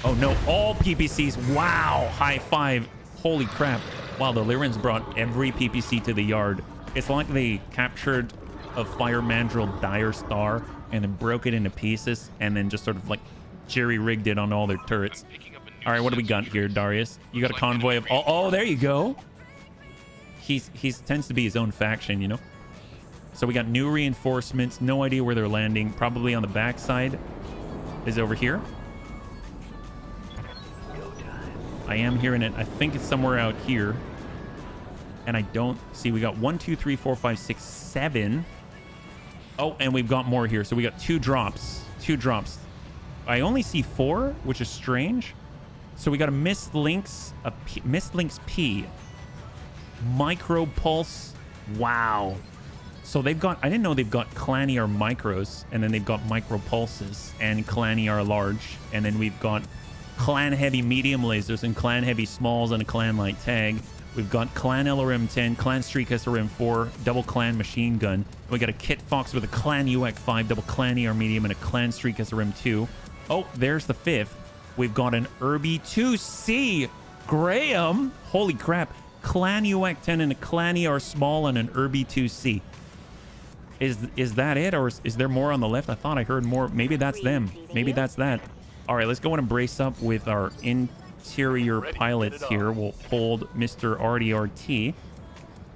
Oh no, all PPCs. Wow, high five. Holy crap. Wow, the Lyrans brought every PPC to the yard. It's like they captured a Fire Mandrill Dire Star and then broke it into pieces and then just sort of like jerry-rigged it on all their turrets. All right, what do we got here, Darius? You got a convoy of... Oh, there you go. He tends to be his own faction, you know? So we got new reinforcements. No idea where they're landing. Probably on the backside. Is over here. I am hearing it. I think it's somewhere out here. And I don't see. We got 1, 2, 3, 4, 5, 6, 7. Oh, and we've got more here. So we got 2 drops. 2 drops. I only see 4, which is strange. So we got a Mist Lynx P. Micro Pulse. Wow. So they've got... I didn't know they've got Clan ER Micros. And then they've got Micro Pulses. And Clan ER Large. And then we've got Clan Heavy Medium Lasers. And Clan Heavy Smalls. And a Clan Light Tag. We've got Clan LRM 10, Clan Streak SRM 4, double Clan Machine Gun. We got a Kit Fox with a Clan UX 5, double Clan ER Medium, and a Clan Streak SRM 2. Oh, there's the 5th. We've got an Irby 2C. Graham. Holy crap. Clan UX 10 and a Clan ER Small and an Irby 2C. Is that it? Or is there more on the left? I thought I heard more. Maybe that's them. Maybe that's that. All right, let's go and brace up with our interior pilots here. We'll hold Mr. RDRT.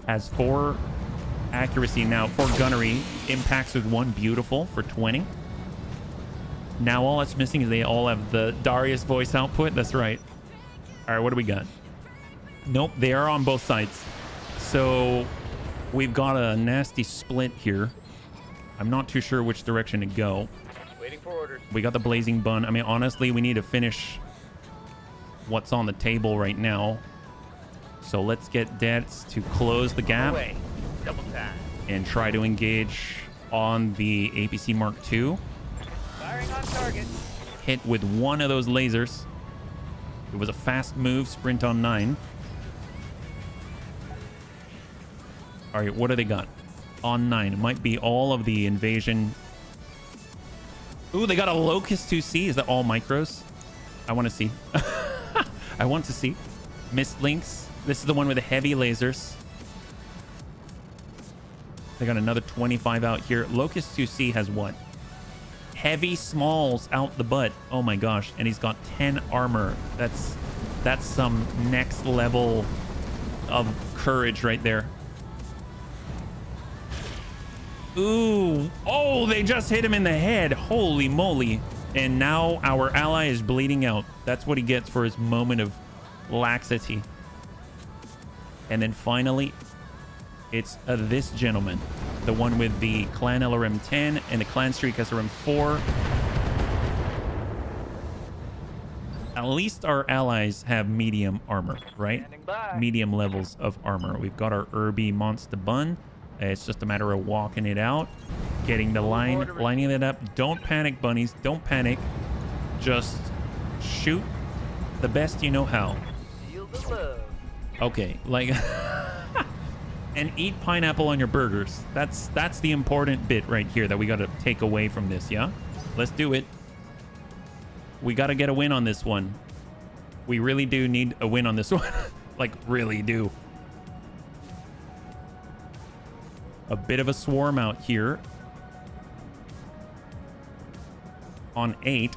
Has 4 accuracy now, 4 gunnery. Impacts with 1 beautiful for 20. Now all that's missing is they all have the Darius voice output. That's right. All right, what do we got? Nope, they are on both sides. So we've got a nasty split here. I'm not too sure which direction to go. Waiting for orders. We got the Blazing Bun. I mean, honestly, we need to finish what's on the table right now. So let's get Dets to close the gap. Away. Double tap. And try to engage on the APC Mark II. Firing on target. Hit with 1 of those lasers. It was a fast move, sprint on 9. All right, what do they got? On 9. It might be all of the invasion. Ooh, they got a Locust 2C. Is that all micros? I want to see. I want to see. Mist Lynx. This is the one with the heavy lasers. They got another 25 out here. Locust 2C has what? Heavy Smalls out the butt. Oh my gosh. And he's got 10 armor. That's some next level of courage right there. Ooh. Oh, they just hit him in the head. Holy moly. And now our ally is bleeding out. That's what he gets for his moment of laxity. And then finally, it's this gentleman. The one with the Clan LRM 10 and the Clan Streak SRM 4. At least our allies have medium armor, right? Medium levels of armor. We've got our Irby Monster Bun. It's just a matter of walking it out, getting the lining it up. Don't panic, bunnies. Don't panic. Just shoot the best you know how. Okay, like... and eat pineapple on your burgers. That's the important bit right here that we got to take away from this, yeah? Let's do it. We got to get a win on this one. We really do need a win on this one. Like, really do. A bit of a swarm out here. On 8.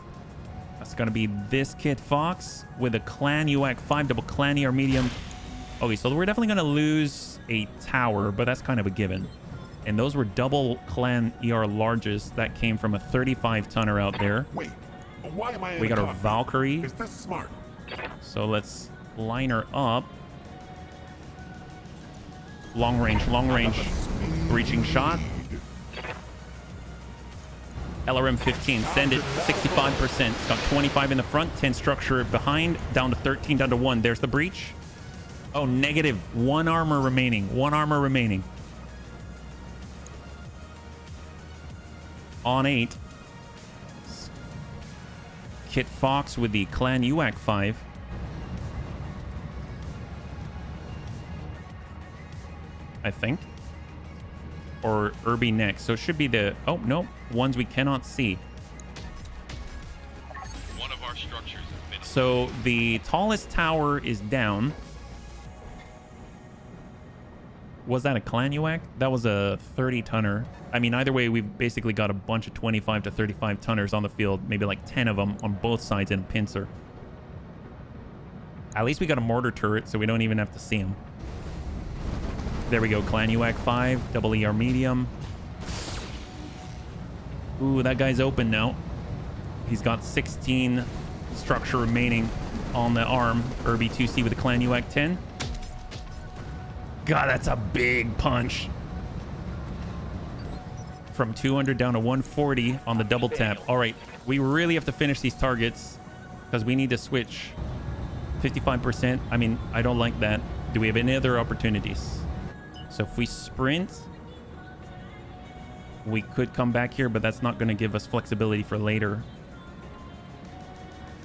That's going to be this Kit Fox with a Clan UAC 5 double Clan ER medium. Okay, so we're definitely going to lose a tower, but that's kind of a given. And those were double Clan ER larges that came from a 35-tonner out there. Wait, why am I? We got our Valkyrie. Is this smart? So let's line her up. Long range, breaching shot. LRM 15, send it 65%. It's got 25 in the front, 10 structure behind, down to 13, down to 1. There's the breach. Oh, negative. 1 armor remaining. 1 armor remaining. on 8. Kit Fox with the Clan UAC 5. I think. Or Irby next. So it should be the... Oh, no. Ones we cannot see. One of our structures has been... So the tallest tower is down. Was that a Clan UAC? That was a 30-tonner. I mean, either way, we've basically got a bunch of 25 to 35 tonners on the field. Maybe like 10 of them on both sides in a pincer. At least we got a mortar turret, so we don't even have to see them. There we go. Clan UAC 5. Double ER medium. Ooh, that guy's open now. He's got 16 structure remaining on the arm. Irby 2C with the Clan UAC 10. God, that's a big punch. From 200 down to 140 on the double tap. All right, we really have to finish these targets because we need to switch 55%. I mean, I don't like that. Do we have any other opportunities? So if we sprint, we could come back here, but that's not going to give us flexibility for later.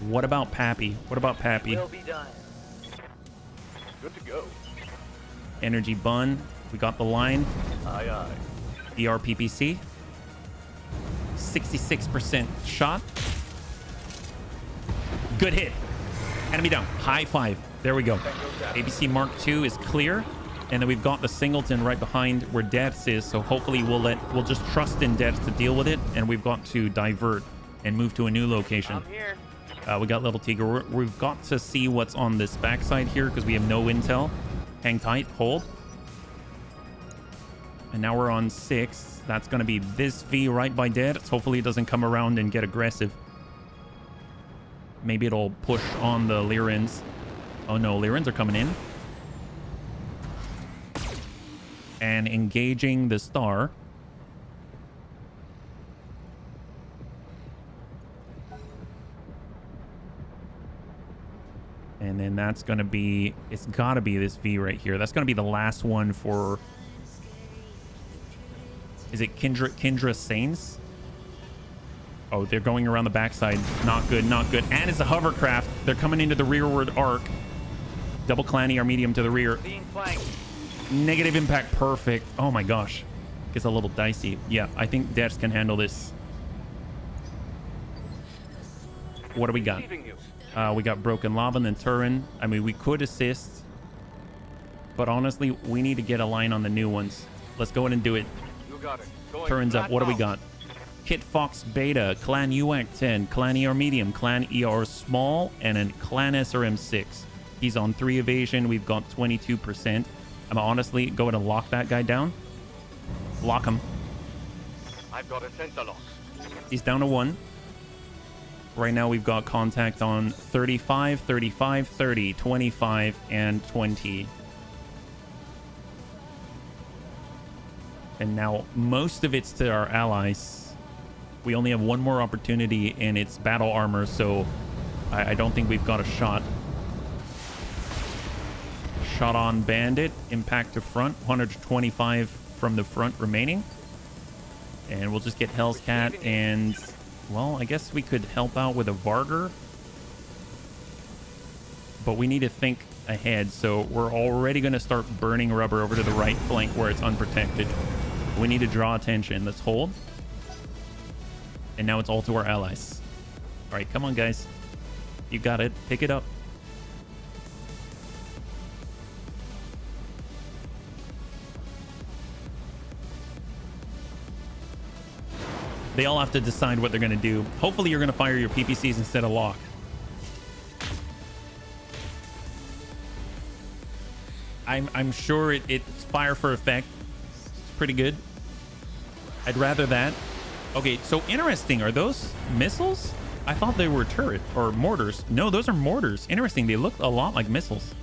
What about Pappy? What about Pappy? Will be done. Good to go. Energy Bun. We got the line. Aye, aye. ERPPC. 66% shot. Good hit. Enemy down. High 5. There we go. ABC Mark II is clear. And then we've got the Singleton right behind where Deaths is. So hopefully we'll just trust in Deaths to deal with it. And we've got to divert and move to a new location. I'm here. We got Level Tiger. We've got to see what's on this backside here because we have no intel. Hang tight. Hold. And now we're on 6. That's going to be this V right by Deaths. Hopefully it doesn't come around and get aggressive. Maybe it'll push on the Lyrans. Oh no, Lyrans are coming in. And engaging the star. And then that's going to be... It's got to be this V right here. That's going to be the last one for... Is it Kindra Saints? Oh, they're going around the backside. Not good, not good. And it's a hovercraft. They're coming into the rearward arc. Double Clanny our medium to the rear. Being flanked. Negative impact, perfect. Oh my gosh. Gets a little dicey. Yeah, I think Deaths can handle this. What do we got? Receiving you. We got Broken Lava and then Turin. I mean, we could assist. But honestly, we need to get a line on the new ones. Let's go in and do it. You got it. Going Turin's up. flat What do we out. got? Kit Fox Beta, Clan UAC 10, Clan ER Medium, Clan ER Small, and then Clan SRM 6. He's on 3 evasion. We've got 22%. I'm honestly going to lock that guy down. Lock him. I've got a sensor lock. He's down to 1. Right now we've got contact on 35, 35, 30, 25, and 20. And now most of it's to our allies. We only have one more opportunity and it's battle armor, so I don't think we've got a shot. Shot on Bandit, impact to front, 125 from the front remaining. And we'll just get Hell's Cat and, well, I guess we could help out with a Varger. But we need to think ahead, so we're already going to start burning rubber over to the right flank where it's unprotected. We need to draw attention. Let's hold. And now it's all to our allies. All right, come on, guys. You got it. Pick it up. They all have to decide what they're going to do. Hopefully, you're going to fire your PPCs instead of lock. I'm sure it's fire for effect. It's pretty good. I'd rather that. Okay, so interesting. Are those missiles? I thought they were turret or mortars. No, those are mortars. Interesting. They look a lot like missiles.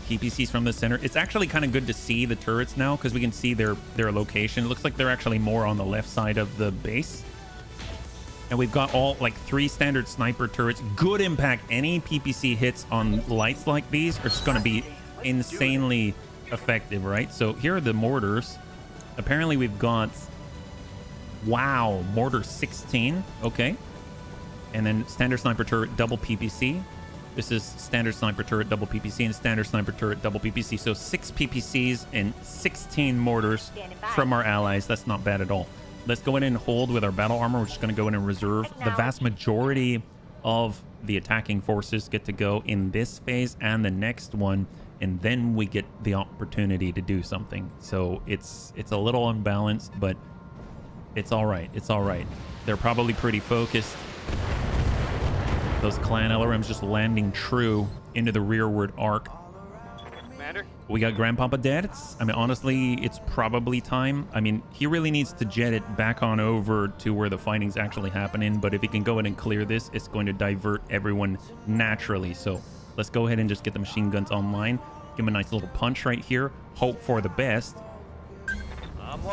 PPCs from the center. It's actually kind of good to see the turrets now because we can see their location. It looks like they're actually more on the left side of the base. And we've got all like 3 standard sniper turrets. Good impact. Any PPC hits on lights like these are just going to be insanely effective, right? So here are the mortars. Apparently we've got, wow, mortar 16. Okay. And then standard sniper turret, double PPC. This is standard sniper turret, double PPC, and standard sniper turret, double PPC. So 6 PPCs and 16 mortars from our allies. That's not bad at all. Let's go in and hold with our battle armor. We're just going to go in and reserve. The vast majority of the attacking forces get to go in this phase and the next one, and then we get the opportunity to do something. So it's a little unbalanced, but it's all right. It's all right. They're probably pretty focused. Those clan LRMs just landing true into the rearward arc. Commander? We got Grandpapa dead. I mean, honestly, it's probably time. I mean, he really needs to jet it back on over to where the fighting's actually happening. But if he can go in and clear this, it's going to divert everyone naturally. So let's go ahead and just get the machine guns online. Give him a nice little punch right here. Hope for the best.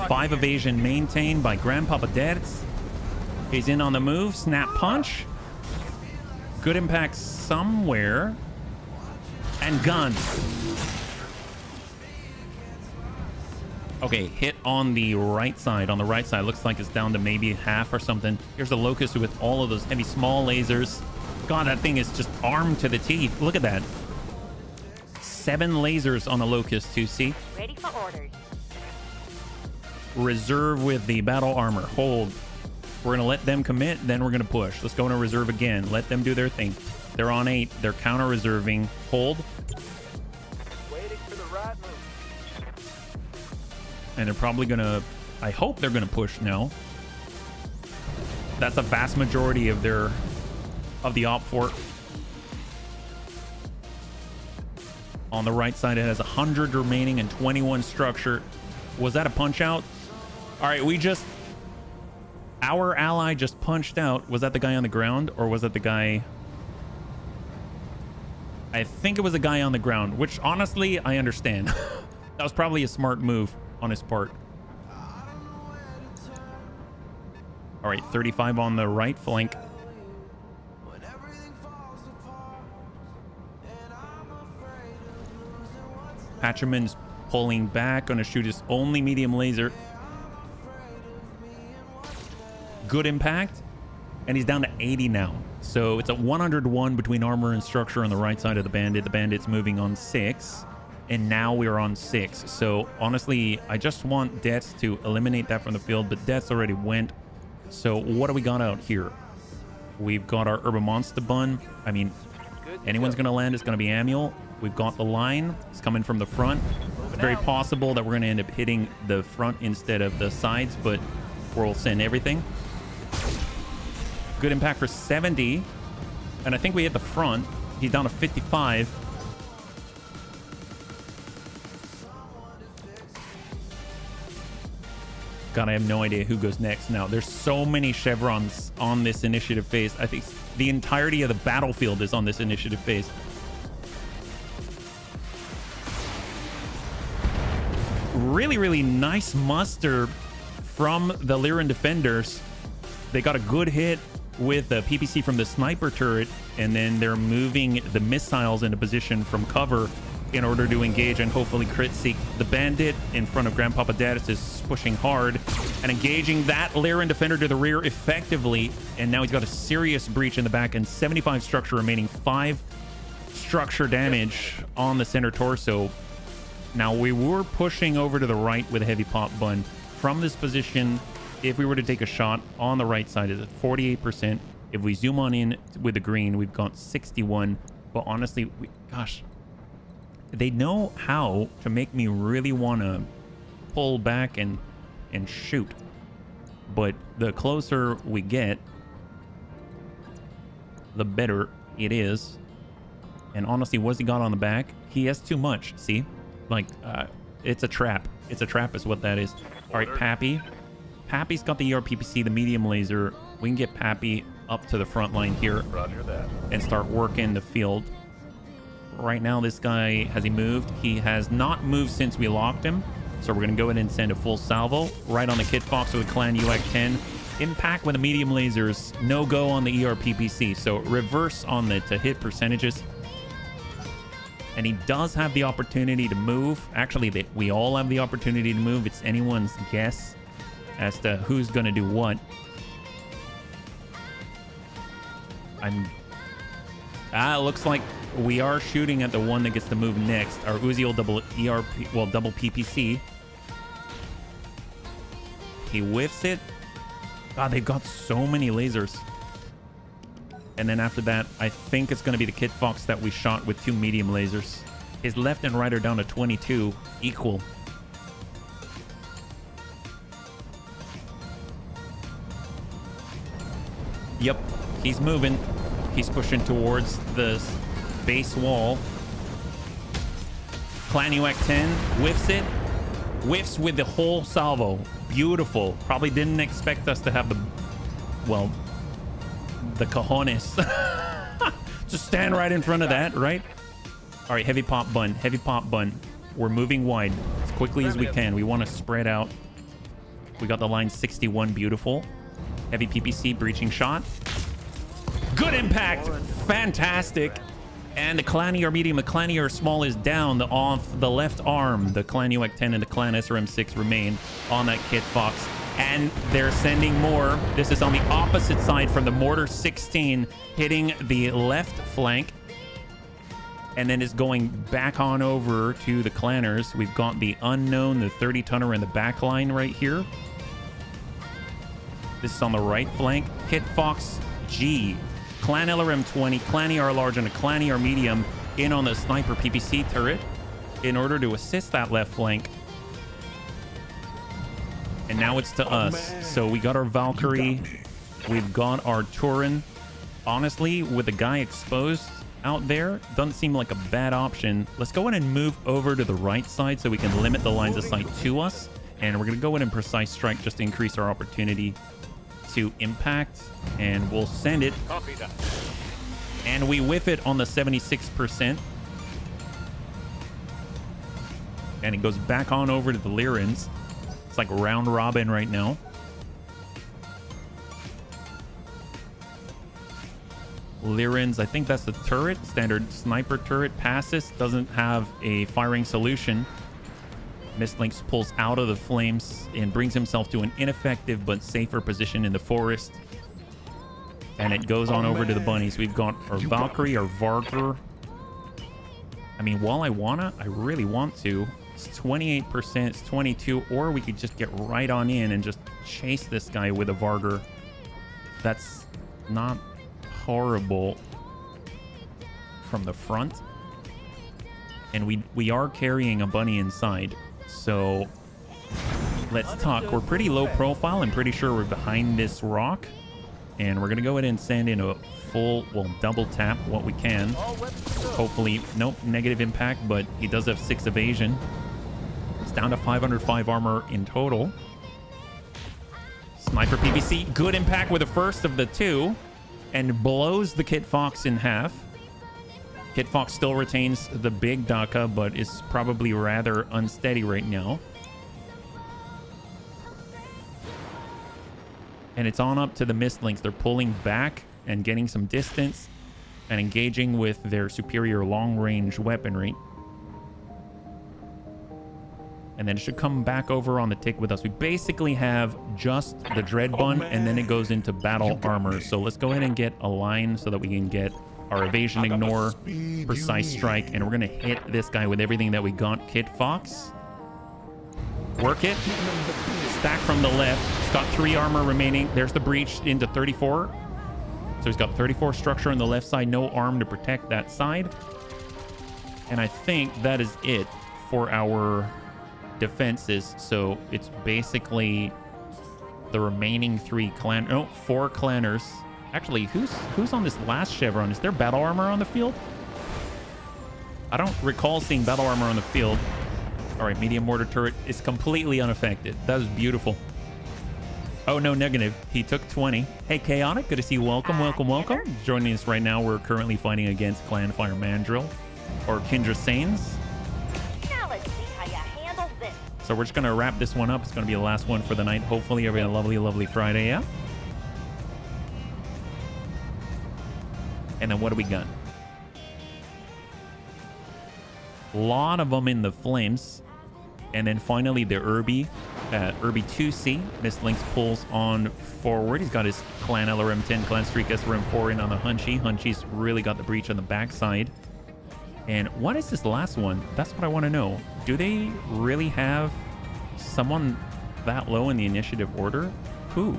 5 evasion maintained by Grandpapa dead. He's in on the move. Snap punch. Good impact somewhere. And guns. Okay, hit on the right side. On the right side, looks like it's down to maybe half or something. Here's the Locust with all of those heavy small lasers. God, that thing is just armed to the teeth. Look at that. 7 lasers on the Locust too, see? Ready for orders. Reserve with the battle armor. Hold. We're going to let them commit, then we're going to push. Let's go into reserve again. Let them do their thing. They're on 8. They're counter-reserving. Hold. Waiting for the right move. And they're probably going to... I hope they're going to push now. That's a vast majority of their... of the op fort. On the right side, it has 100 remaining and 21 structure. Was that a punch out? All right, we just... Our ally just punched out. Was that the guy on the ground, or was that the guy... I think it was a guy on the ground, which honestly, I understand. That was probably a smart move on his part. All right, 35 on the right flank. Patcherman's pulling back, gonna shoot his only medium laser. Good impact, and he's down to 80 now. So it's a 100-1 between armor and structure on the right side of the bandit. The bandit's moving on 6, and now we're on 6. So honestly, I just want Deaths to eliminate that from the field, but Deaths already went. So what do we got out here? We've got our Urban Monster Bun. I mean, anyone's gonna land, it's gonna be Manuel. We've got the line. It's coming from the front. It's very possible that we're gonna end up hitting the front instead of the sides, but we'll send everything. Good impact for 70. And I think we hit the front. He's down to 55. God, I have no idea who goes next now. There's so many chevrons on this initiative phase. I think the entirety of the battlefield is on this initiative phase. Really, really nice muster from the Lyran defenders. They got a good hit with the PPC from the sniper turret, and then they're moving the missiles into position from cover in order to engage and hopefully crit seek. The bandit in front of Grandpapa Dadis is pushing hard and engaging that Lyran defender to the rear effectively, and now he's got a serious breach in the back and 75 structure remaining. 5 structure damage on the center torso. Now we were pushing over to the right with a heavy pop bun. From this position, if we were to take a shot on the right side, is at 48%. If we zoom on in with the green, we've got 61. But honestly, gosh, they know how to make me really want to pull back and shoot. But the closer we get, the better it is. And honestly, what's he got on the back? He has too much, see? Like, it's a trap. It's a trap is what that is. All right, Pappy. Pappy's got the ERPPC, the medium laser. We can get Pappy up to the front line here. Roger that. And start working the field. Right now, this guy, has he moved? He has not moved since we locked him. So we're going to go ahead and send a full salvo right on the Kit Fox with Clan UX-10. Impact with the medium lasers. No go on the ERPPC. So reverse on the to hit percentages. And he does have the opportunity to move. Actually, we all have the opportunity to move. It's anyone's guess as to who's going to do what. It looks like we are shooting at the one that gets to move next. Our Uzi will double ERP, well, double PPC. He whiffs it. God, they've got so many lasers. And then after that, I think it's going to be the Kit Fox that we shot with 2 medium lasers. His left and right are down to 22, equal. Yep, he's moving. He's pushing towards the base wall. Clanuac 10 whiffs it. Whiffs with the whole salvo. Beautiful. Probably didn't expect us to have the, well, the cojones. Just stand right in front of that, right? All right, heavy pop bun. Heavy pop bun. We're moving wide as quickly as we can. We want to spread out. We got the line 61. Beautiful. Heavy PPC breaching shot. Good impact. Fantastic. And the Clanier medium, the Clanier small is down. Off the left arm, the Clanuac 10 and the Clan SRM6 remain on that Kit Fox. And they're sending more. This is on the opposite side from the Mortar 16, hitting the left flank. And then is going back on over to the Clanners. We've got the Unknown, the 30-tonner in the back line right here. This is on the right flank. Kit Fox G. Clan LRM 20, Clan ER large, and a Clan ER medium in on the sniper PPC turret in order to assist that left flank. And now it's to us. Man. So we got our Valkyrie. We've got our Turin. Honestly, with the guy exposed out there, doesn't seem like a bad option. Let's go in and move over to the right side so we can limit the lines of sight to us. And we're going to go in and precise strike just to increase our opportunity to impact, and we'll send it. Copy that. And we whiff it on the 76%. And it goes back on over to the Lyrans. It's like round robin right now. Lyrans, I think that's the turret. Standard sniper turret passes. Doesn't have a firing solution. Mistlinks pulls out of the flames and brings himself to an ineffective but safer position in the forest. And it goes on over to the bunnies. We've got our Valkyrie, our Varger. I mean, while I really want to. It's 28%, it's 22, or we could just get right on in and just chase this guy with a Varger. That's not horrible from the front. And we are carrying a bunny inside. So let's talk. We're pretty low profile. I'm pretty sure we're behind this rock. And we're going to go ahead and send in a full, well, double tap what we can. Hopefully, nope, negative impact, but he does have 6 evasion. It's down to 505 armor in total. Sniper PVC, good impact with the first of the 2. And blows the Kit Fox in half. Kit Fox still retains the big Daka, but is probably rather unsteady right now. And it's on up to the Mistlinks. They're pulling back and getting some distance and engaging with their superior long-range weaponry. And then it should come back over on the tick with us. We basically have just the Dread Bun, and then it goes into battle armor. So let's go ahead and get a line so that we can get our evasion ignore, precise strike, and we're gonna hit this guy with everything that we got. Kit Fox, work it, stack from the left. He's got 3 armor remaining. There's the breach into 34. So he's got 34 structure on the left side, no arm to protect that side. And I think that is it for our defenses. So it's basically the remaining 4 clanners. Actually, who's on this last chevron? Is there battle armor on the field? I don't recall seeing battle armor on the field. All right, medium mortar turret is completely unaffected. That was beautiful. Oh, no, negative. He took 20. Hey, Chaotic, good to see you. Welcome, welcome, welcome. Joining us right now, we're currently fighting against Clan Fire Mandrill, or Kindra Sains. Now let's see how you handle this. So we're just going to wrap this one up. It's going to be the last one for the night. Hopefully, every lovely, lovely Friday, yeah? And then what do we got? A lot of them in the flames. And then finally the Irby 2C. Mistlinks pulls on forward. He's got his Clan LRM 10, Clan Streak SRM 4 in on the Hunchy. Hunchy's really got the breach on the backside. And what is this last one? That's what I want to know. Do they really have someone that low in the initiative order? Who?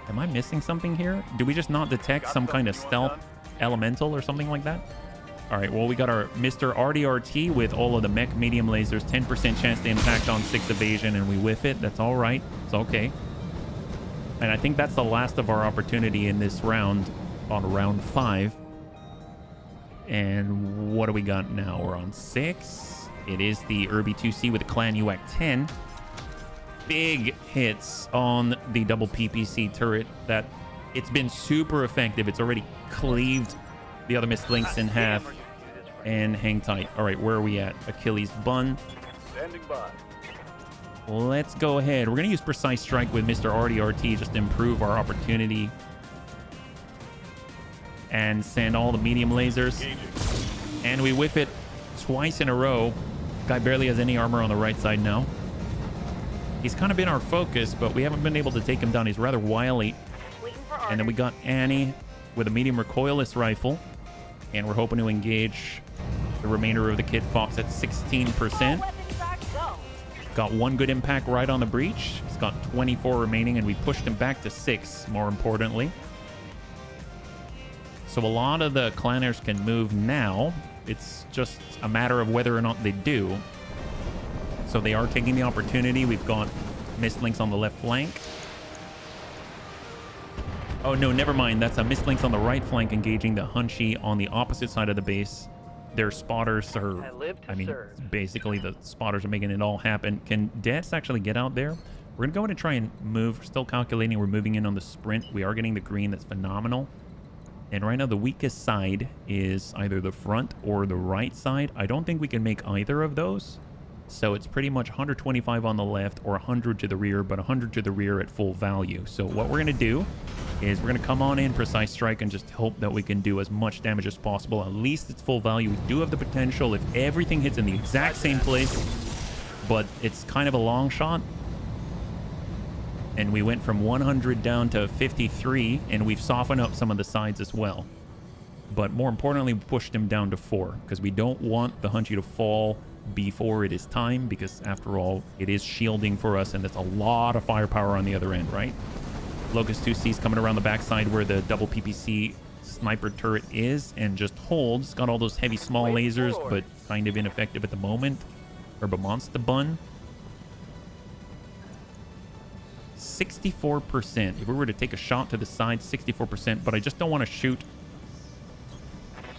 Am I missing something here? Do we just not detect some kind of stealth elemental or something like that? All right, well, we got our Mr. RDRT with all of the mech medium lasers, 10% chance to impact on 6 evasion, and we whiff it. That's all right. It's okay. And I think that's the last of our opportunity in this round on round 5. And what do we got now? We're on 6. It is the Irby 2C with the Clan UAC 10. Big hits on the double PPC turret that it's been super effective. It's already cleaved the other Mistlinks in half and hang tight. All right, where are we at? Achilles bun. Standing by. Let's go ahead. We're going to use Precise Strike with Mr. RDRT just to improve our opportunity. And send all the medium lasers. And we whiff it twice in a row. Guy barely has any armor on the right side now. He's kind of been our focus, but we haven't been able to take him down. He's rather wily. And then we got Annie with a medium recoilless rifle. And we're hoping to engage the remainder of the Kid Fox at 16%. Got 1 good impact right on the breach. He's got 24 remaining, and we pushed him back to 6, more importantly. So a lot of the clanners can move now. It's just a matter of whether or not they do. So they are taking the opportunity. We've got Mistlinks on the left flank. Oh, no, never mind. That's a Mistlinks on the right flank engaging the Hunchy on the opposite side of the base. Their spotters are... I mean, basically the spotters are making it all happen. Can Dets actually get out there? We're going to go in and try and move. We're still calculating. We're moving in on the sprint. We are getting the green. That's phenomenal. And right now, the weakest side is either the front or the right side. I don't think we can make either of those. So it's pretty much 125 on the left or 100 to the rear, but 100 to the rear at full value. So what we're going to do is we're going to come on in Precise Strike and just hope that we can do as much damage as possible. At least it's full value. We do have the potential if everything hits in the exact same place, but it's kind of a long shot. And we went from 100 down to 53, and we've softened up some of the sides as well. But more importantly, we pushed him down to 4 because we don't want the Hunchy to fall before it is time, because after all, it is shielding for us, and that's a lot of firepower on the other end, right? Locust 2C's coming around the backside where the double PPC sniper turret is and just holds. Got all those heavy small lasers, but kind of ineffective at the moment. Herba Monster Bun. 64%. If we were to take a shot to the side, 64%, but I just don't want to shoot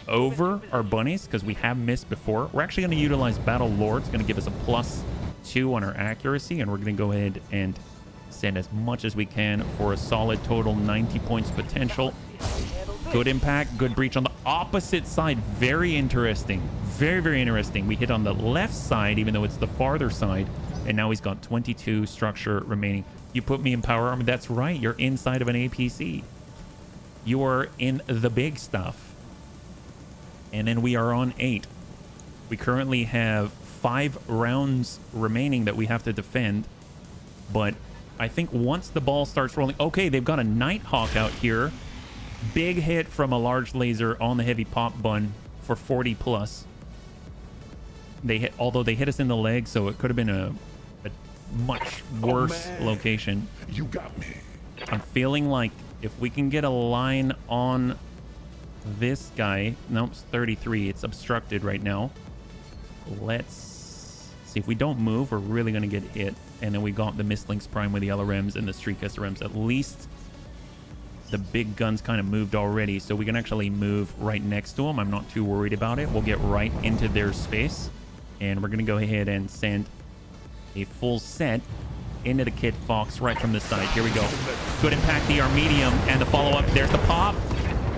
over our bunnies because we have missed before. We're actually going to utilize Battle Lord. It's going to give us a +2 on our accuracy, and we're going to go ahead and send as much as we can for a solid total 90 points potential. Good impact, good breach on the opposite side. Very interesting. Very, very interesting. We hit on the left side, even though it's the farther side, and now he's got 22 structure remaining. You put me in power armor. That's right. You're inside of an APC. You are in the big stuff. And then we are on 8. We currently have 5 rounds remaining that we have to defend. But I think once the ball starts rolling... Okay, they've got a Nighthawk out here. Big hit from a large laser on the heavy pop bun for 40 plus. They hit, although they hit us in the leg, so it could have been a much worse location. You got me. I'm feeling like if we can get a line on this guy... Nope, it's 33. It's obstructed right now. Let's see. If we don't move, we're really going to get hit. And then we got the Mistlinks Prime with the LRMs and the Streak SRMs. At least the big guns kind of moved already, so we can actually move right next to them. I'm not too worried about it. We'll get right into their space. And we're going to go ahead and send a full set into the Kid Fox right from the side. Here we go. Good impact, the medium, and the follow-up. There's the pop.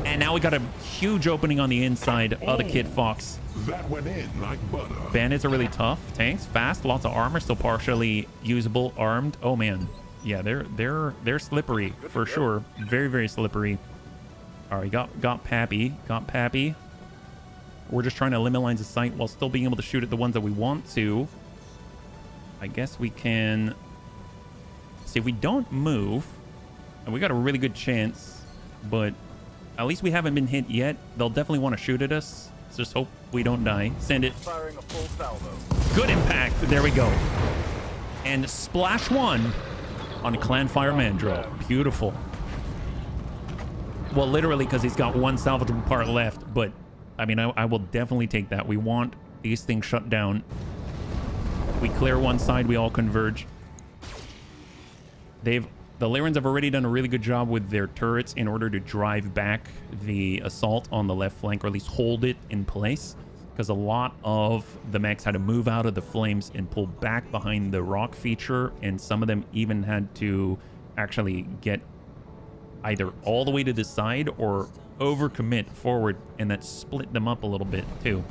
And now we got a huge opening on the inside of the Kid Fox. That went in like butter. Bandits are really tough. Tanks, fast, lots of armor, still partially usable, armed. Oh, man. Yeah, they're slippery for sure. Very, very slippery. All right, got Pappy. Got Pappy. We're just trying to limit lines of sight while still being able to shoot at the ones that we want to. I guess we can... See, if we don't move, and we got a really good chance, but at least we haven't been hit yet. They'll definitely want to shoot at us. So just hope we don't die. Send it. Firing a full salvo. Good impact. There we go. And splash 1 on Clan Fire Mandro. Beautiful. Well, literally, because he's got one salvageable part left. But, I mean, I will definitely take that. We want these things shut down. We clear one side, we all converge. The Lyrans have already done a really good job with their turrets in order to drive back the assault on the left flank, or at least hold it in place, because a lot of the mechs had to move out of the flames and pull back behind the rock feature, and some of them even had to actually get either all the way to the side or overcommit forward, and that split them up a little bit too.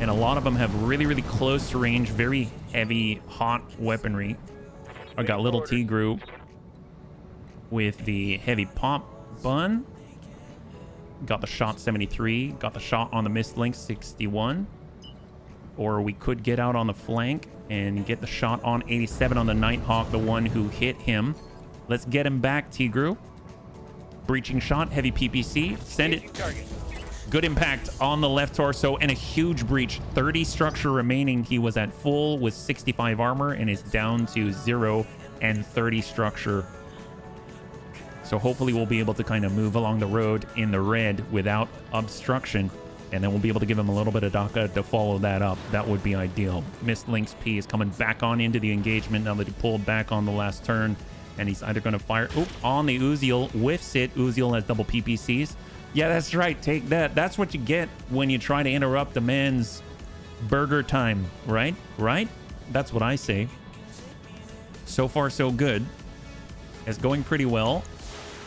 And a lot of them have really, really close range, very heavy, hot weaponry. I got little Tigru with the heavy pop bun. Got the shot 73. Got the shot on the mist link 61. Or we could get out on the flank and get the shot on 87 on the Nighthawk, the one who hit him. Let's get him back, Tigru. Breaching shot, heavy PPC. Send it. Good impact on the left torso and a huge breach. 30 structure remaining. He was at full with 65 armor and is down to 0 and 30 structure. So hopefully we'll be able to kind of move along the road in the red without obstruction. And then we'll be able to give him a little bit of DACA to follow that up. That would be ideal. Mist Lynx P is coming back on into the engagement now that he pulled back on the last turn. And he's either going to fire on the Uziel. Whiffs it. Uziel has double PPCs. Yeah, that's right. Take that. That's what you get when you try to interrupt a man's burger time, right? Right? That's what I say. So far, so good. It's going pretty well.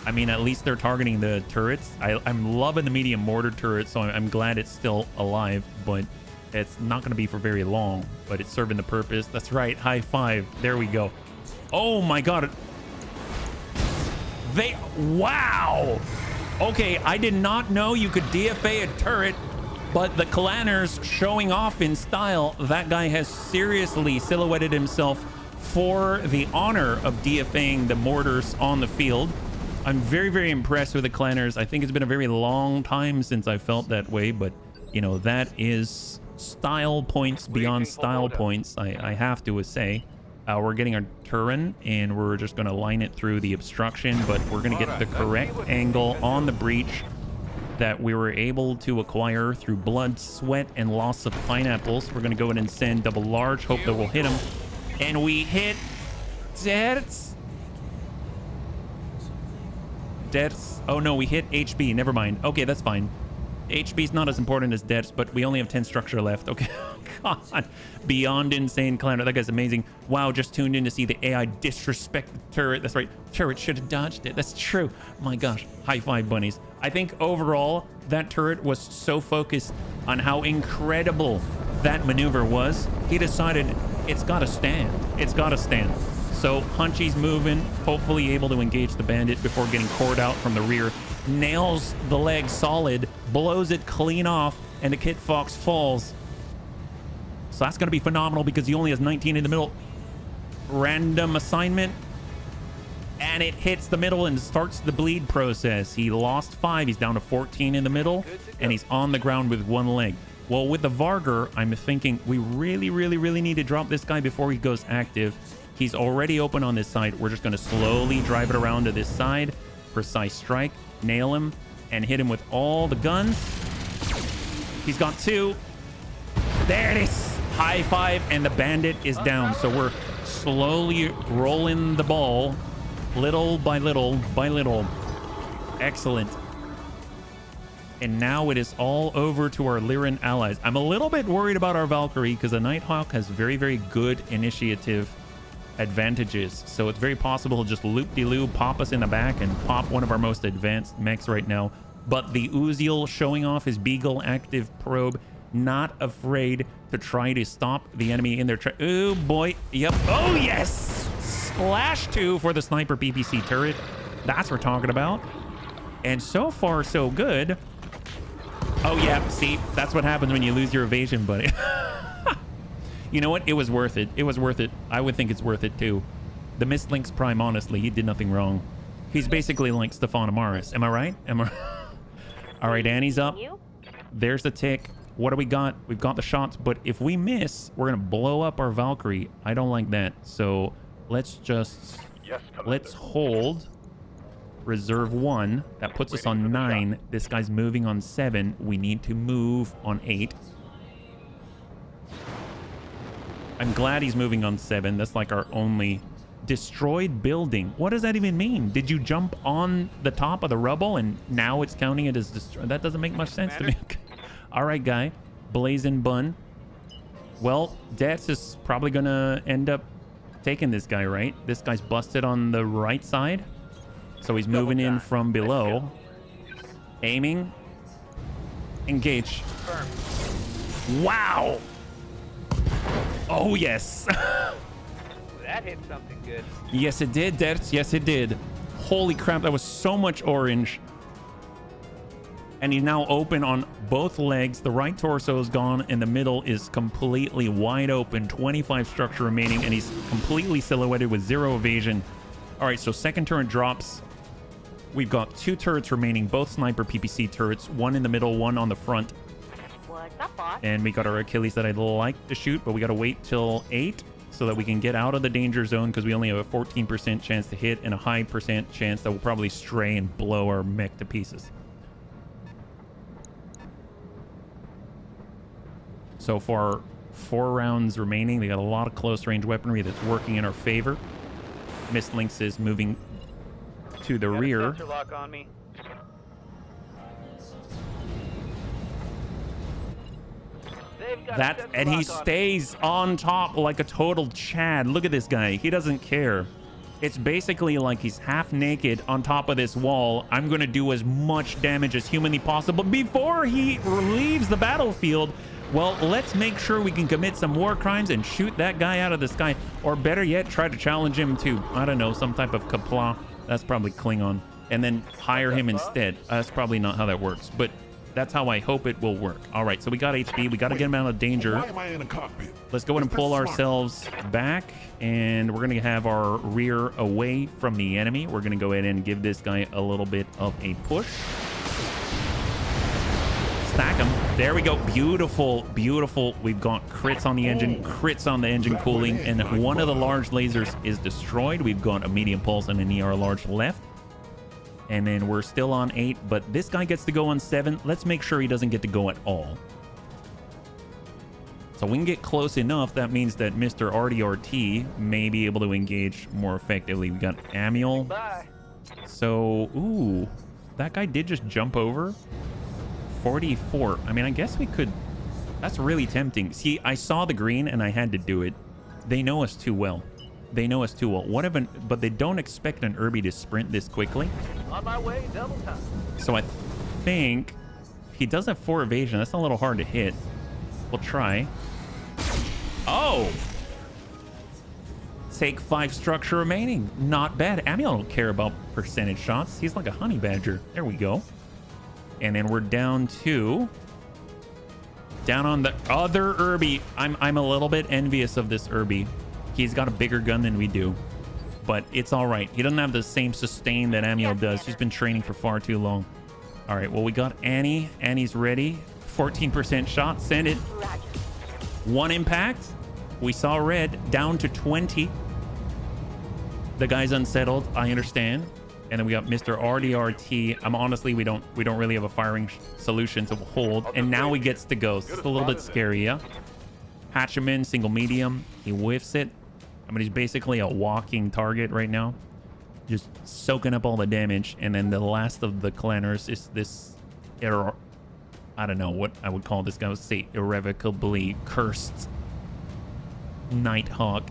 I mean, at least they're targeting the turrets. I'm loving the medium mortar turret, so I'm glad it's still alive, but it's not going to be for very long, but it's serving the purpose. That's right. High five. There we go. Oh, my God. Wow. Okay, I did not know you could DFA a turret, but the Clanners showing off in style. That guy has seriously silhouetted himself for the honor of DFAing the mortars on the field. I'm very, very impressed with the Clanners. I think it's been a very long time since I felt that way, but, you know, that is style points beyond style points, I have to say. We're getting our Turin, and we're just going to line it through the obstruction, but we're going to get the correct angle on the breach that we were able to acquire through blood, sweat, and loss of pineapples. We're going to go in and send double large, hope that we'll hit him. And we hit Dertz. Oh, no, we hit HB. Never mind. Okay, that's fine. HB's not as important as Dertz, but we only have 10 structure left. Okay. God. Beyond insane Clanner. That guy's amazing. Wow, just tuned in to see the AI disrespect the turret. That's right. Turret should have dodged it. That's true. My gosh. High five, bunnies. I think overall, that turret was so focused on how incredible that maneuver was. He decided it's got to stand. It's got to stand. So Hunchy's moving, hopefully able to engage the bandit before getting cored out from the rear. Nails the leg solid, blows it clean off, and the Kit Fox falls. So that's going to be phenomenal because he only has 19 in the middle. Random assignment. And it hits the middle and starts the bleed process. He lost 5. He's down to 14 in the middle. And he's on the ground with one leg. Well, with the Vargur, I'm thinking we really, really, really need to drop this guy before he goes active. He's already open on this side. We're just going to slowly drive it around to this side. Precise strike. Nail him. And hit him with all the guns. He's got 2. There it is. High five, and the bandit is down. So we're slowly rolling the ball, little by little by little. Excellent. And now it is all over to our Lyran allies. I'm a little bit worried about our Valkyrie because the Nighthawk has very, very good initiative advantages. So it's very possible to just loop-de-loo, pop us in the back, and pop one of our most advanced mechs right now. But the Uziel showing off his Beagle active probe, not afraid to try to stop the enemy in their oh boy. Yep. Oh yes. Splash 2 for the sniper PPC turret. That's what we're talking about. And so far so good. Oh yeah, see, that's what happens when you lose your evasion, buddy. You know what? It was worth it. It was worth it. I would think it's worth it too. The Mistlink's Prime, honestly, he did nothing wrong. He's basically like Stefan Amaris. Am I right? All right, Annie's up. There's the tick. What do we got? We've got the shots, but if we miss, we're gonna blow up our Valkyrie. I don't like that. So let's just let's hold reserve 1. That puts us on 9. This guy's moving on 7. We need to move on 8. I'm glad he's moving on 7. That's like our only destroyed building. What does that even mean? Did you jump on the top of the rubble and now it's counting it as destroyed? That doesn't make much sense to me. All right, guy. Blazing Bun. Well, Death is probably going to end up taking this guy, right? This guy's busted on the right side. So he's moving in from below. Aiming. Engage. Wow. Oh, yes. That hit something good. Yes, it did, Death. Yes, it did. Holy crap, that was so much orange. And he's now open on both legs. The right torso is gone, and the middle is completely wide open. 25 structure remaining, and he's completely silhouetted with 0 evasion. All right, so second turret drops. We've got 2 turrets remaining, both sniper PPC turrets. 1 in the middle, 1 on the front. What's up, boss? And we got our Achilles that I'd like to shoot, but we got to wait till 8 so that we can get out of the danger zone because we only have a 14% chance to hit and a high % chance that we'll probably stray and blow our mech to pieces. So far, 4 rounds remaining. They got a lot of close range weaponry that's working in our favor. Mistlinks is moving to the rear. Sensor lock on me. And he stays on top like a total Chad. Look at this guy. He doesn't care. It's basically like he's half naked on top of this wall. I'm going to do as much damage as humanly possible before he leaves the battlefield. Well, let's make sure we can commit some war crimes and shoot that guy out of the sky. Or better yet, try to challenge him to, I don't know, some type of Kapla. That's probably Klingon. And then hire him instead. That's probably not how that works. But that's how I hope it will work. All right, so we got HP. We got to get him out of danger. Why am I in a cockpit? Let's go ahead and pull ourselves back. And we're going to have our rear away from the enemy. We're going to go ahead and give this guy a little bit of a push. Stack him. There we go. Beautiful, beautiful. We've got crits on the engine, crits on the engine cooling, and one of the large lasers is destroyed. We've got a medium pulse and an ER large left. And then we're still on 8, but this guy gets to go on 7. Let's make sure he doesn't get to go at all. So we can get close enough. That means that Mr. RDRT may be able to engage more effectively. We got Amiel. Bye. So, ooh, that guy did just jump over. 44. I mean, I guess we could. That's really tempting. See, I saw the green and I had to do it. They know us too well. They know us too well. What if but they don't expect an Irby to sprint this quickly. On my way, double time. So I think he does have 4 evasion. That's a little hard to hit. We'll try. Oh! Take 5 structure remaining. Not bad. Amiel don't care about percentage shots. He's like a honey badger. There we go. And then we're down to... Down on the other Irby. I'm a little bit envious of this Irby. He's got a bigger gun than we do. But it's all right. He doesn't have the same sustain that Amiel does. She's been training for far too long. All right, well, we got Annie. Annie's ready. 14% shot. Send it. 1 impact. We saw red. Down to 20. The guy's unsettled. I understand. And then we got Mr. RDRT. Honestly, we don't really have a firing solution to hold. And now he gets to go. So it's a little bit scary, yeah? Hatch him in, single medium. He whiffs it. I mean, he's basically a walking target right now. Just soaking up all the damage. And then the last of the clanners is this error. I don't know what I would call this guy. I would say irrevocably cursed Nighthawk.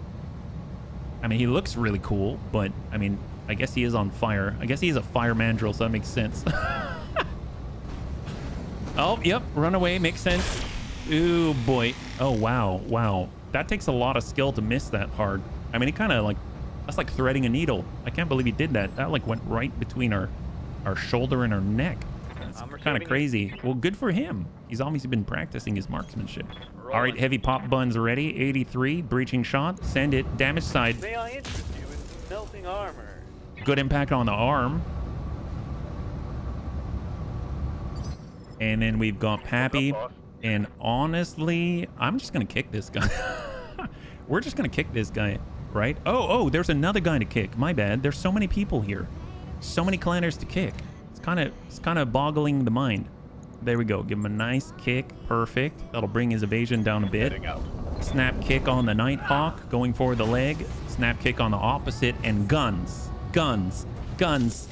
I mean, he looks really cool, but I mean, I guess he is on fire. I guess he's a fire mandrill, so that makes sense. Oh, yep. Runaway makes sense. Ooh, boy. Oh, wow. Wow. That takes a lot of skill to miss that hard. I mean, he kind of like... That's like threading a needle. I can't believe he did that. That like went right between our shoulder and our neck. That's I'm kind of receiving crazy. Well, good for him. He's obviously been practicing his marksmanship. All right, heavy pop buns ready. 83, breaching shot. Send it. Damage side. May I interest you in some melting armor? Good impact on the arm. And then we've got Pappy. And honestly, I'm just going to kick this guy. We're just going to kick this guy, right? Oh, there's another guy to kick. My bad. There's so many people here. So many clanners to kick. It's kind of boggling the mind. There we go. Give him a nice kick. Perfect. That'll bring his evasion down a bit. Snap kick on the Nighthawk, going for the leg. Snap kick on the opposite, and guns. Guns. Guns.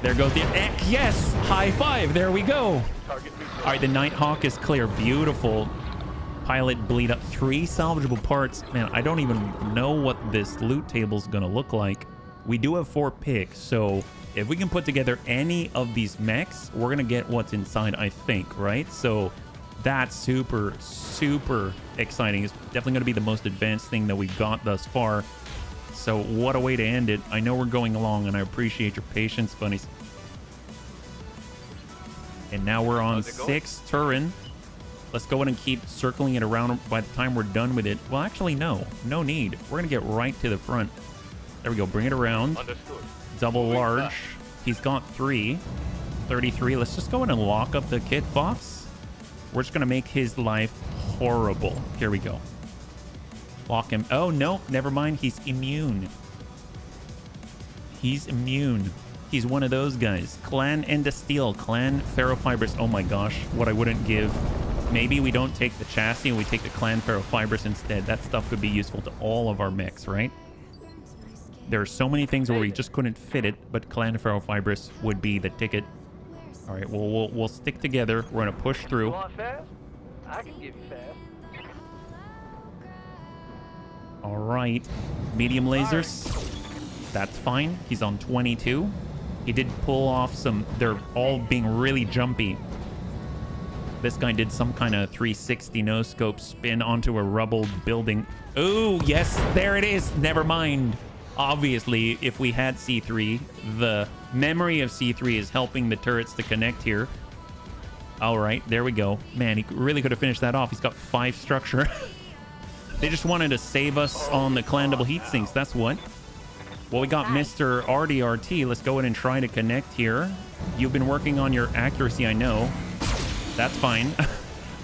There goes the... Yes! High five. There we go. All right, the Nighthawk is clear. Beautiful. Pilot bleed up. 3 salvageable parts. Man, I don't even know what this loot table's gonna look like. We do have 4 picks, so if we can put together any of these mechs, we're gonna get what's inside, I think, right? So that's super, super exciting. It's definitely gonna be the most advanced thing that we've got thus far. So what a way to end it. I know we're going along, and I appreciate your patience, bunnies. And now we're on 6 Turin. Let's go ahead and keep circling it around by the time we're done with it. Well, actually, no need. We're gonna get right to the front. There we go. Bring it around. Understood. Double large. He's got 3. 33. Let's just go ahead and lock up the Kid Fox. We're just going to make his life horrible. Here we go. Lock him. Oh, no. Never mind. He's immune. He's immune. He's one of those guys. Clan End of Steel. Clan Ferrofibrous. Oh my gosh. What I wouldn't give. Maybe we don't take the chassis and we take the Clan Ferrofibrous instead. That stuff could be useful to all of our mechs, right? There are so many things where we just couldn't fit it, but Clan Ferrofibrous would be the ticket. All right, well, we'll stick together. We're going to push through. You want fast? I can give you fast. All right. Medium lasers. That's fine. He's on 22. He did pull off some... They're all being really jumpy. This guy did some kind of 360 no-scope spin onto a rubble building. Oh, yes, there it is. Never mind. Obviously, if we had C3, the memory of C3 is helping the turrets to connect here. All right, there we go. Man, he really could have finished that off. He's got 5 structure. They just wanted to save us on the clan double heat sinks. That's what. Well, we got Mr. RDRT. Let's go ahead and try to connect here. You've been working on your accuracy, I know. That's fine.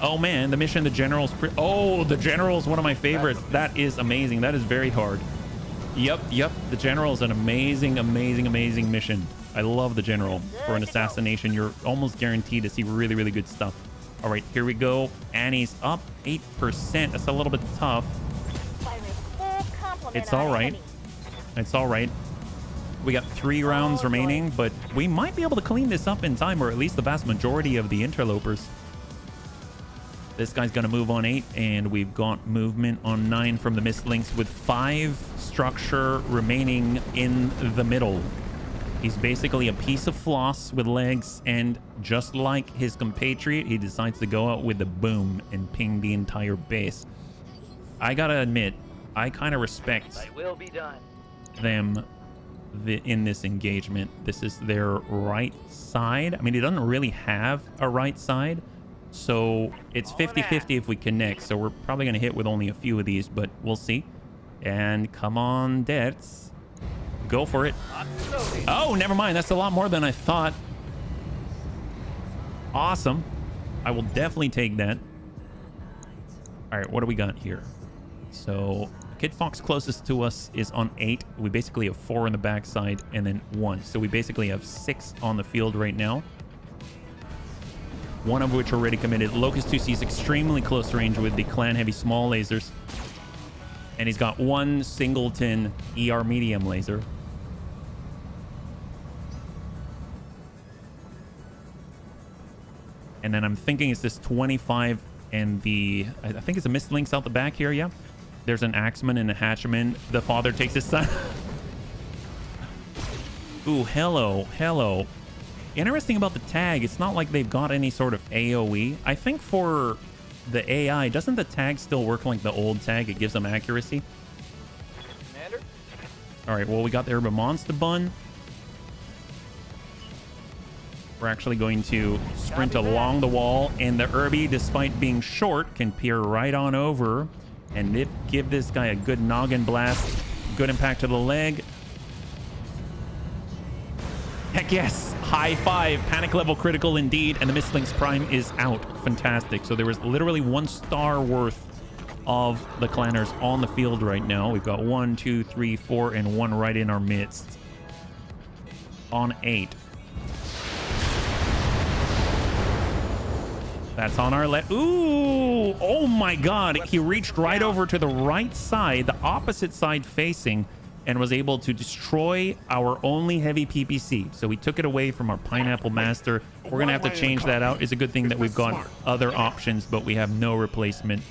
Oh, man, the mission, the General's... Oh, the General's one of my favorites. That is amazing. That is very hard. Yep. The General is an amazing mission. I love the General. For an assassination, you're almost guaranteed to see really, really good stuff. All right, here we go. Annie's up 8%. That's a little bit tough. It's all right. It's all right. We got 3 rounds remaining, but we might be able to clean this up in time, or at least the vast majority of the interlopers. This guy's going to move on 8, and we've got movement on 9 from the mist links with 5 structure remaining in the middle. He's basically a piece of floss with legs, and just like his compatriot, he decides to go out with the boom and ping the entire base. I got to admit, I kind of respect them in this engagement. This is their right side. I mean, it doesn't really have a right side. So it's 50-50 if we connect. So we're probably going to hit with only a few of these, but we'll see. And come on, Dets. Go for it. Oh, never mind. That's a lot more than I thought. Awesome. I will definitely take that. All right, what do we got here? So Kid Fox closest to us is on 8. We basically have 4 on the backside and then 1. So we basically have 6 on the field right now. 1 of which already committed. Locust 2C is extremely close range with the Clan Heavy small lasers. And he's got 1 singleton ER medium laser. And then I'm thinking it's this 25 and the... I think it's a mist links out the back here, yeah? There's an Axeman and a Hatchman. The father takes his son. Ooh, hello. Interesting about the tag, it's not like they've got any sort of AoE. I think for the AI, doesn't the tag still work like the old tag? It gives them accuracy. Commander? All right, well, we got the Urban Monster Bun. We're actually going to sprint along the wall, and the Irby, despite being short, can peer right on over and give this guy a good noggin blast. Good impact to the leg. Heck yes! High five. Panic level critical indeed, and the Mistlings Prime is out. Fantastic. So there was literally 1 star worth of the clanners on the field right now. We've got 1, 2, 3, 4, and 1 right in our midst. On 8. That's on our left. Ooh! Oh my god! He reached right over to the right side, the opposite side facing, and was able to destroy our only heavy PPC. So we took it away from our Pineapple Master. We're gonna have to change that out. It's a good thing that we've got other options, but we have no replacement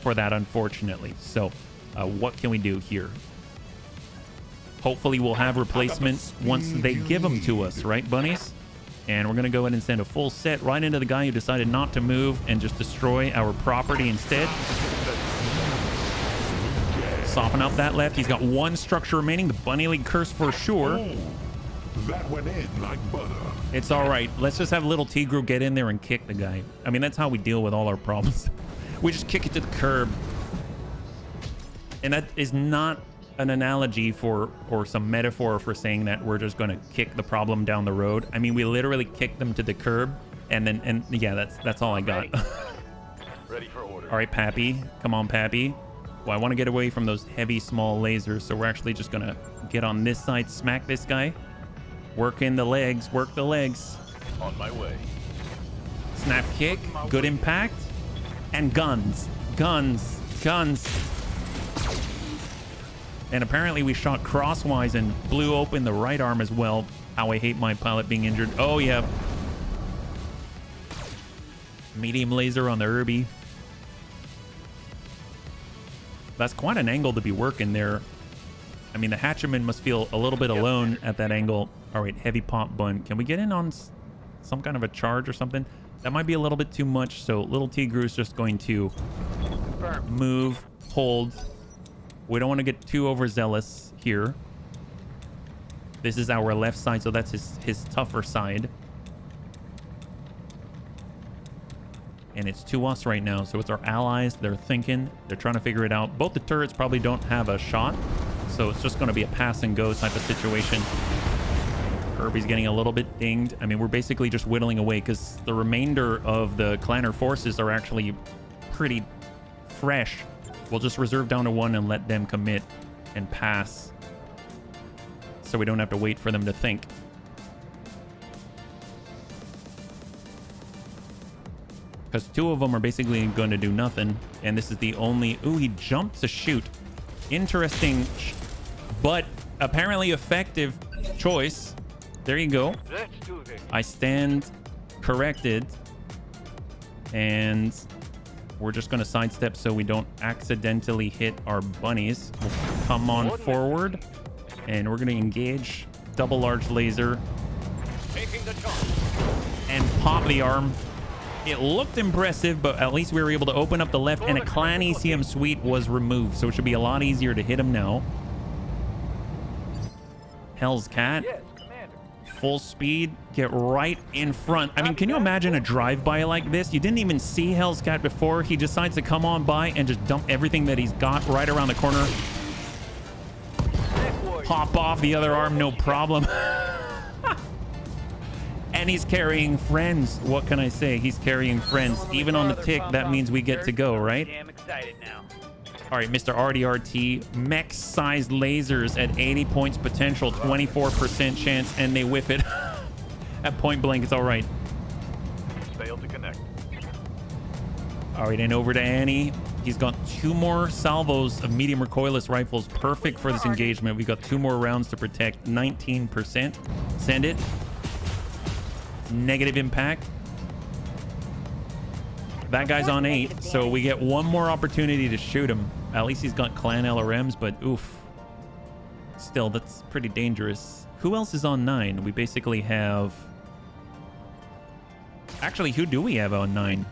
for that, unfortunately. So what can we do here? Hopefully we'll have replacements once they give them to us, right, bunnies? And we're gonna go ahead and send a full set right into the guy who decided not to move and just destroy our property instead. Soften up that left. He's got 1 structure remaining. The Bunny League curse for sure. Oh, that went in like butter. It's all right. Let's just have little Tigru get in there and kick the guy. I mean, that's how we deal with all our problems. We just kick it to the curb. And that is not an analogy for, or some metaphor for saying that we're just going to kick the problem down the road. I mean, we literally kick them to the curb, and then, and yeah, that's all I got. Ready for order. All right, Pappy. Come on, Pappy. Well, I want to get away from those heavy, small lasers, so we're actually just going to get on this side, smack this guy. Work in the legs, work the legs. On my way. Snap kick, good impact, and guns, guns, guns. And apparently we shot crosswise and blew open the right arm as well. How I hate my pilot being injured. Oh, yeah. Medium laser on the Irby. That's quite an angle to be working there. I mean, the Hatcherman must feel a little bit alone at that angle. All right, heavy pop bun. Can we get in on some kind of a charge or something? That might be a little bit too much. So little Tigru is just going to move, hold. We don't want to get too overzealous here. This is our left side, so that's his tougher side. And it's to us right now, so it's our allies. They're thinking, they're trying to figure it out. Both the turrets probably don't have a shot, so it's just going to be a pass and go type of situation. Kirby's getting a little bit dinged. I mean, we're basically just whittling away because the remainder of the clanner forces are actually pretty fresh. We'll just reserve down to 1 and let them commit and pass, so we don't have to wait for them to think. Because 2 of them are basically going to do nothing, and this is the only... Ooh, he jumped to shoot. Interesting, but apparently effective choice. There you go. Let's do this. I stand corrected, and we're just going to sidestep so we don't accidentally hit our bunnies. We'll come on forward, and we're going to engage double large laser Taking the charge. and pop the arm. It looked impressive, but at least we were able to open up the left, and a clan ECM suite was removed, so it should be a lot easier to hit him now. Hell's Cat. Yes, Commander. Full speed, get right in front. I mean, can you imagine a drive-by like this? You didn't even see Hell's Cat before. He decides to come on by and just dump everything that he's got right around the corner. Pop off the other arm, no problem. And he's carrying friends. What can I say? He's carrying friends. Even on the tick, that means we get to go, right? Damn excited now. All right, Mr. RDRT, mech-sized lasers at 80 points potential, 24% chance, and they whiff it. At point blank, it's all right. Failed to connect. All right, and over to Annie. He's got 2 more salvos of medium recoilless rifles, perfect for this engagement. We've got 2 more rounds to protect, 19%. Send it. Negative impact. That guy's on 8, so we get 1 more opportunity to shoot him. At least he's got clan LRMs, but oof. Still, that's pretty dangerous. Who else is on 9? We basically have... Actually, who do we have on 9?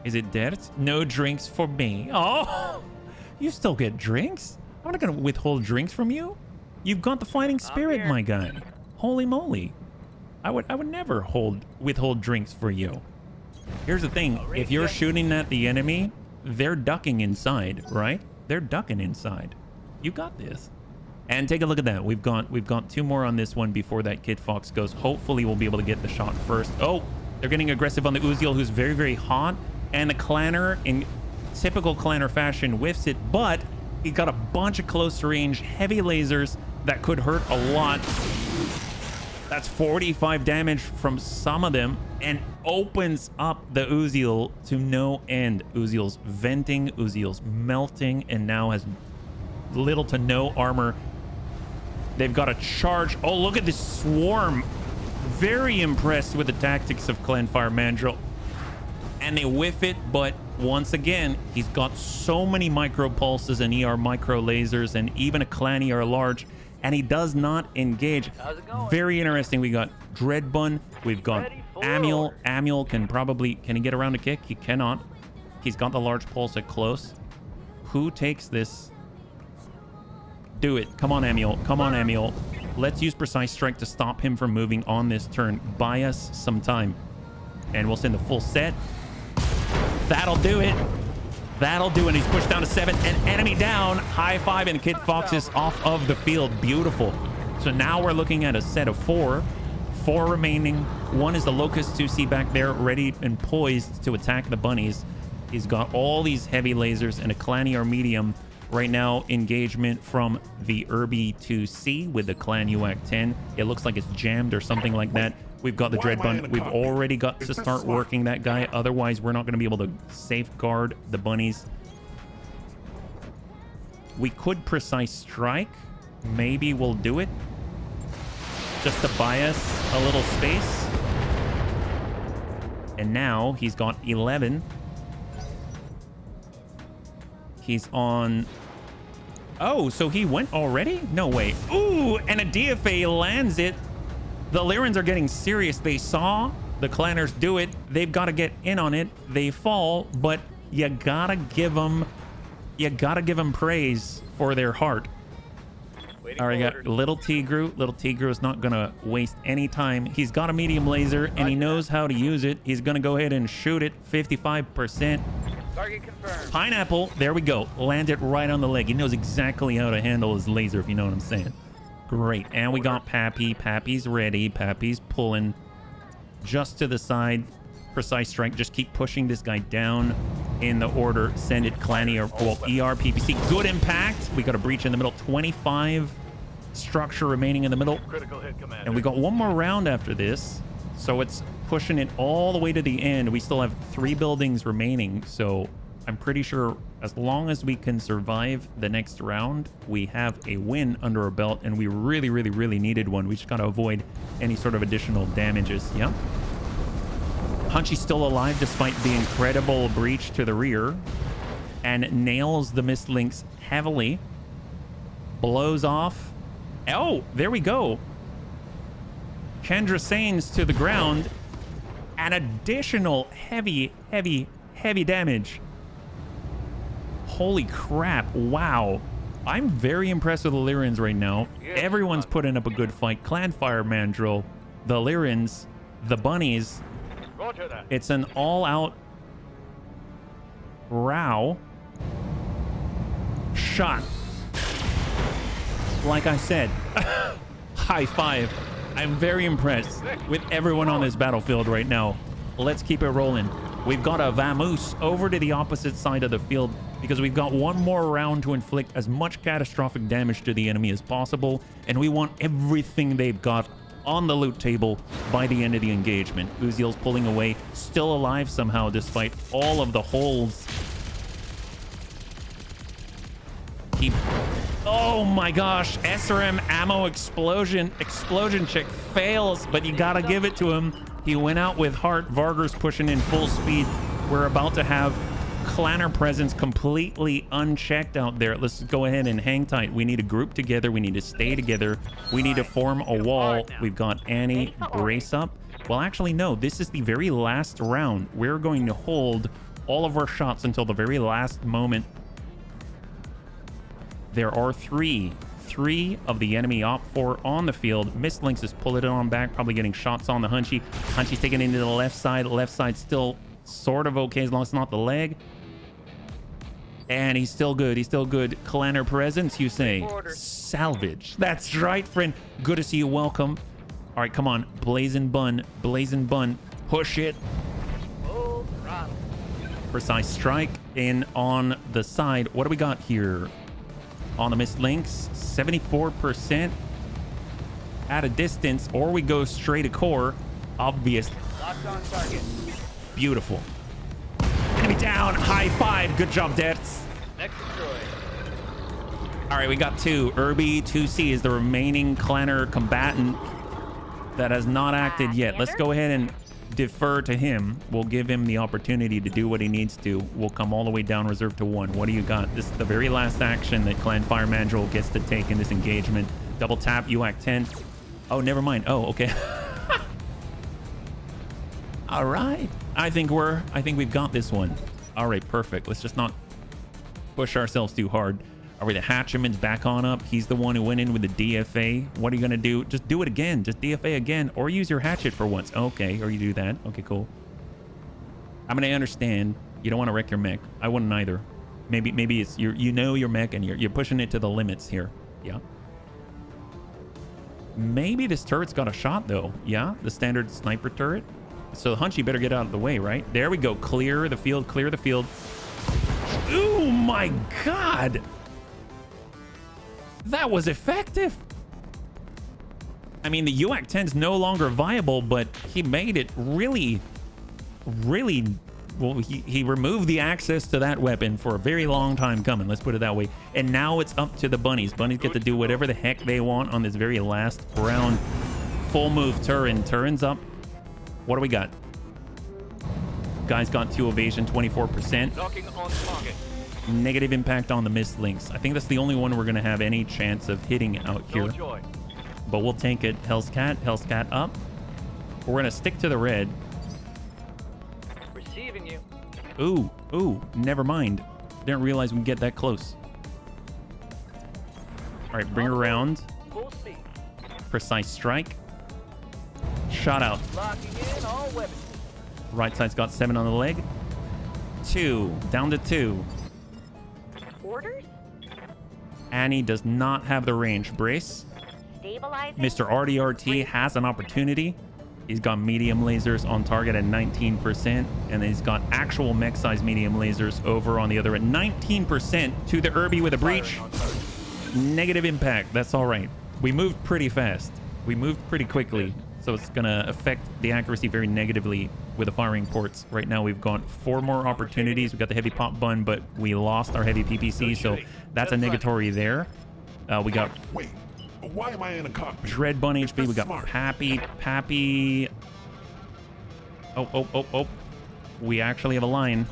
Is it Dert? No drinks for me. Oh! You still get drinks? I'm not going to withhold drinks from you. You've got the fighting spirit, my guy. Holy moly. I would never withhold drinks for you. Here's the thing. If you're shooting at the enemy, they're ducking inside, right? They're ducking inside. You got this. And take a look at that. We've got 2 more on this one before that Kid Fox goes. Hopefully we'll be able to get the shot first. Oh, they're getting aggressive on the Uziel, who's very, very hot. And the Clanner, in typical Clanner fashion, whiffs it, but he's got a bunch of close range heavy lasers that could hurt a lot. That's 45 damage from some of them and opens up the Uziel to no end. Uziel's venting, Uziel's melting, and now has little to no armor. They've got a charge. Oh, look at this swarm. Very impressed with the tactics of Clanfire Mandrill. And they whiff it, but once again, he's got so many micro pulses and ER micro lasers and even a Clan ER large, and he does not engage. Very interesting. We got Dreadbun. We've got Amiel. Amiel can he get around a kick? He cannot. He's got the large pulse at close. Who takes this? Do it. Come on, Amiel. Come on, Amiel. Let's use Precise Strike to stop him from moving on this turn. Buy us some time. And we'll send the full set. That'll do it. That'll do it. He's pushed down to 7. An enemy down. High 5, and Kid Fox is off of the field. Beautiful. So now we're looking at a set of 4. 4 remaining. 1 is the Locust 2C back there, ready and poised to attack the bunnies. He's got all these heavy lasers and a Clan ER medium. Right now, engagement from the Irby 2C with the Clan UAC 10. It looks like it's jammed or something like that. We've got the Dreadbun. We've already got to start working that guy. Otherwise, we're not going to be able to safeguard the bunnies. We could Precise Strike. Maybe we'll do it. Just to buy us a little space. And now he's got 11. He's on... Oh, so he went already? No way. Ooh, and a DFA lands it. The Lyrans are getting serious. They saw the Clanners do it. They've got to get in on it. They fall, but you gotta give them praise for their heart. All right, got Little Tigru. Little Tigru is not gonna waste any time. He's got a medium laser and he knows how to use it. He's gonna go ahead and shoot it. 55%. Target confirmed. Pineapple, there we go. Landed right on the leg. He knows exactly how to handle his laser, if you know what I'm saying. Great. And we got Pappy. Pappy's ready. Pappy's pulling just to the side. Precise Strike. Just keep pushing this guy down in the order. Send it Clan ER, well, ER, PPC. Good impact. We got a breach in the middle. 25 structure remaining in the middle. Critical hit, Commander. And we got one more round after this. So it's pushing it all the way to the end. We still have 3 buildings remaining. So I'm pretty sure as long as we can survive the next round, we have a win under our belt. And we really, really, really needed one. We just got to avoid any sort of additional damages. Yeah. Hunchy's still alive despite the incredible breach to the rear. And nails the mist links heavily. Blows off. Oh, there we go. Kendra Sains to the ground. An additional heavy damage. Holy crap. Wow. I'm very impressed with the Lyrans right now. Everyone's putting up a good fight. Clanfire Mandrill, the Lyrans, the bunnies. It's an all-out row. Shot. Like I said, high 5. I'm very impressed with everyone on this battlefield right now. Let's keep it rolling. We've got a Vamoose over to the opposite side of the field because we've got one more round to inflict as much catastrophic damage to the enemy as possible, and we want everything they've got on the loot table by the end of the engagement. Uziel's pulling away, still alive somehow despite all of the holes. Oh my gosh, SRM ammo explosion check fails, but you gotta give it to him. He went out with heart. Varger's pushing in full speed. We're about to have Clanner presence completely unchecked out there. Let's go ahead and hang tight. We need to group together. We need to stay together. We need to form a wall. We've got Annie, brace up. Well, actually, no, this is the very last round. We're going to hold all of our shots until the very last moment. There are three 3 of the enemy Op 4 on the field. Mist Lynx is pulling it on back, probably getting shots on the Hunchy. Hunchy's taking it into the left side. Left side still sort of okay as long as it's not the leg. And he's still good. He's still good. Clanner presence, you say? Salvage. That's right, friend. Good to see you. Welcome. All right, come on. Blazing Bun. Blazing Bun. Push it. Full throttle. Precise strike in on the side. What do we got here? On the Mist Lynx, 74% at a distance, or we go straight to core. Obvious. Locked on target. Beautiful. Enemy down. High five. Good job, Deaths. Next destroyed. All right, we got 2. Irby 2C is the remaining Clanner combatant that has not acted yet. Let's go ahead and defer to him. We'll give him the opportunity to do what he needs to. We'll come all the way down reserve to 1. What do you got? This is the very last action that Clan Fire Manuel gets to take in this engagement. Double tap, UAC 10. Oh, never mind. Oh, okay. All right. I think we've got this one. All right, perfect. Let's just not push ourselves too hard. Are we the Hatcheman's back on up? He's the one who went in with the DFA. What are you gonna do? Just do it again. Just DFA again, or use your hatchet for once. Okay, or you do that. Okay, cool. I mean, I understand you don't want to wreck your mech. I wouldn't either. Maybe it's you know your mech and you're pushing it to the limits here. Yeah. Maybe this turret's got a shot though. Yeah, the standard sniper turret. So the Hunchy better get out of the way, right? There we go. Clear the field. Clear the field. Oh my God. That was effective. I mean, the UAC 10 is no longer viable, but he made it really well. He removed the access to that weapon for a very long time coming. Let's put it that way. And now it's up to the bunnies. Bunnies get to do whatever the heck they want on this very last round. Full move Turin. Turin's up. What do we got? Guy's got 2 evasion, 24%. Knocking on target. Negative impact on the Mist Lynx. I think that's the only one we're going to have any chance of hitting out here. No joy. But we'll tank it. Hell's Cat up. We're going to stick to the red. Receiving you. Ooh, never mind. Didn't realize we'd get that close. All right, bring her around. Full speed. Precise strike. Shot out. Locking in all weapons. Right side's got 7 on the leg. 2. Down to 2. Orders? Annie does not have the range. Brace. Stabilizing. Mr. RDRT has an opportunity. He's got medium lasers on target at 19%, and he's got actual mech size medium lasers over on the other at 19% to the Irby with a breach. Negative impact. That's all right. We moved pretty fast. We moved pretty quickly, so it's gonna affect the accuracy very negatively with the firing ports. Right now we've got 4 more opportunities. We got the heavy pop bun, but we lost our heavy PPC, so that's a negatory there. We got Wait, why am I in a cockpit? Dread Bun If HP. that's We got smart. Pappy. Oh. We actually have a line.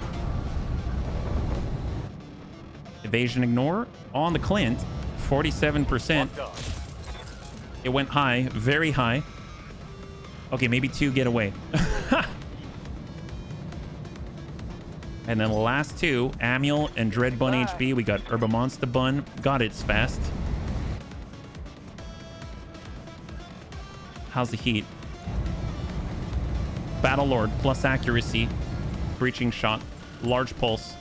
Evasion ignore on the Clint. 47%. Locked on. It went high, very high. Okay, maybe 2 get away. And then the last 2, Amiel and Dread Bun HB. We got Herba Monster Bun. God, it's fast. How's the heat? Battle Lord plus accuracy. Breaching shot. Large pulse.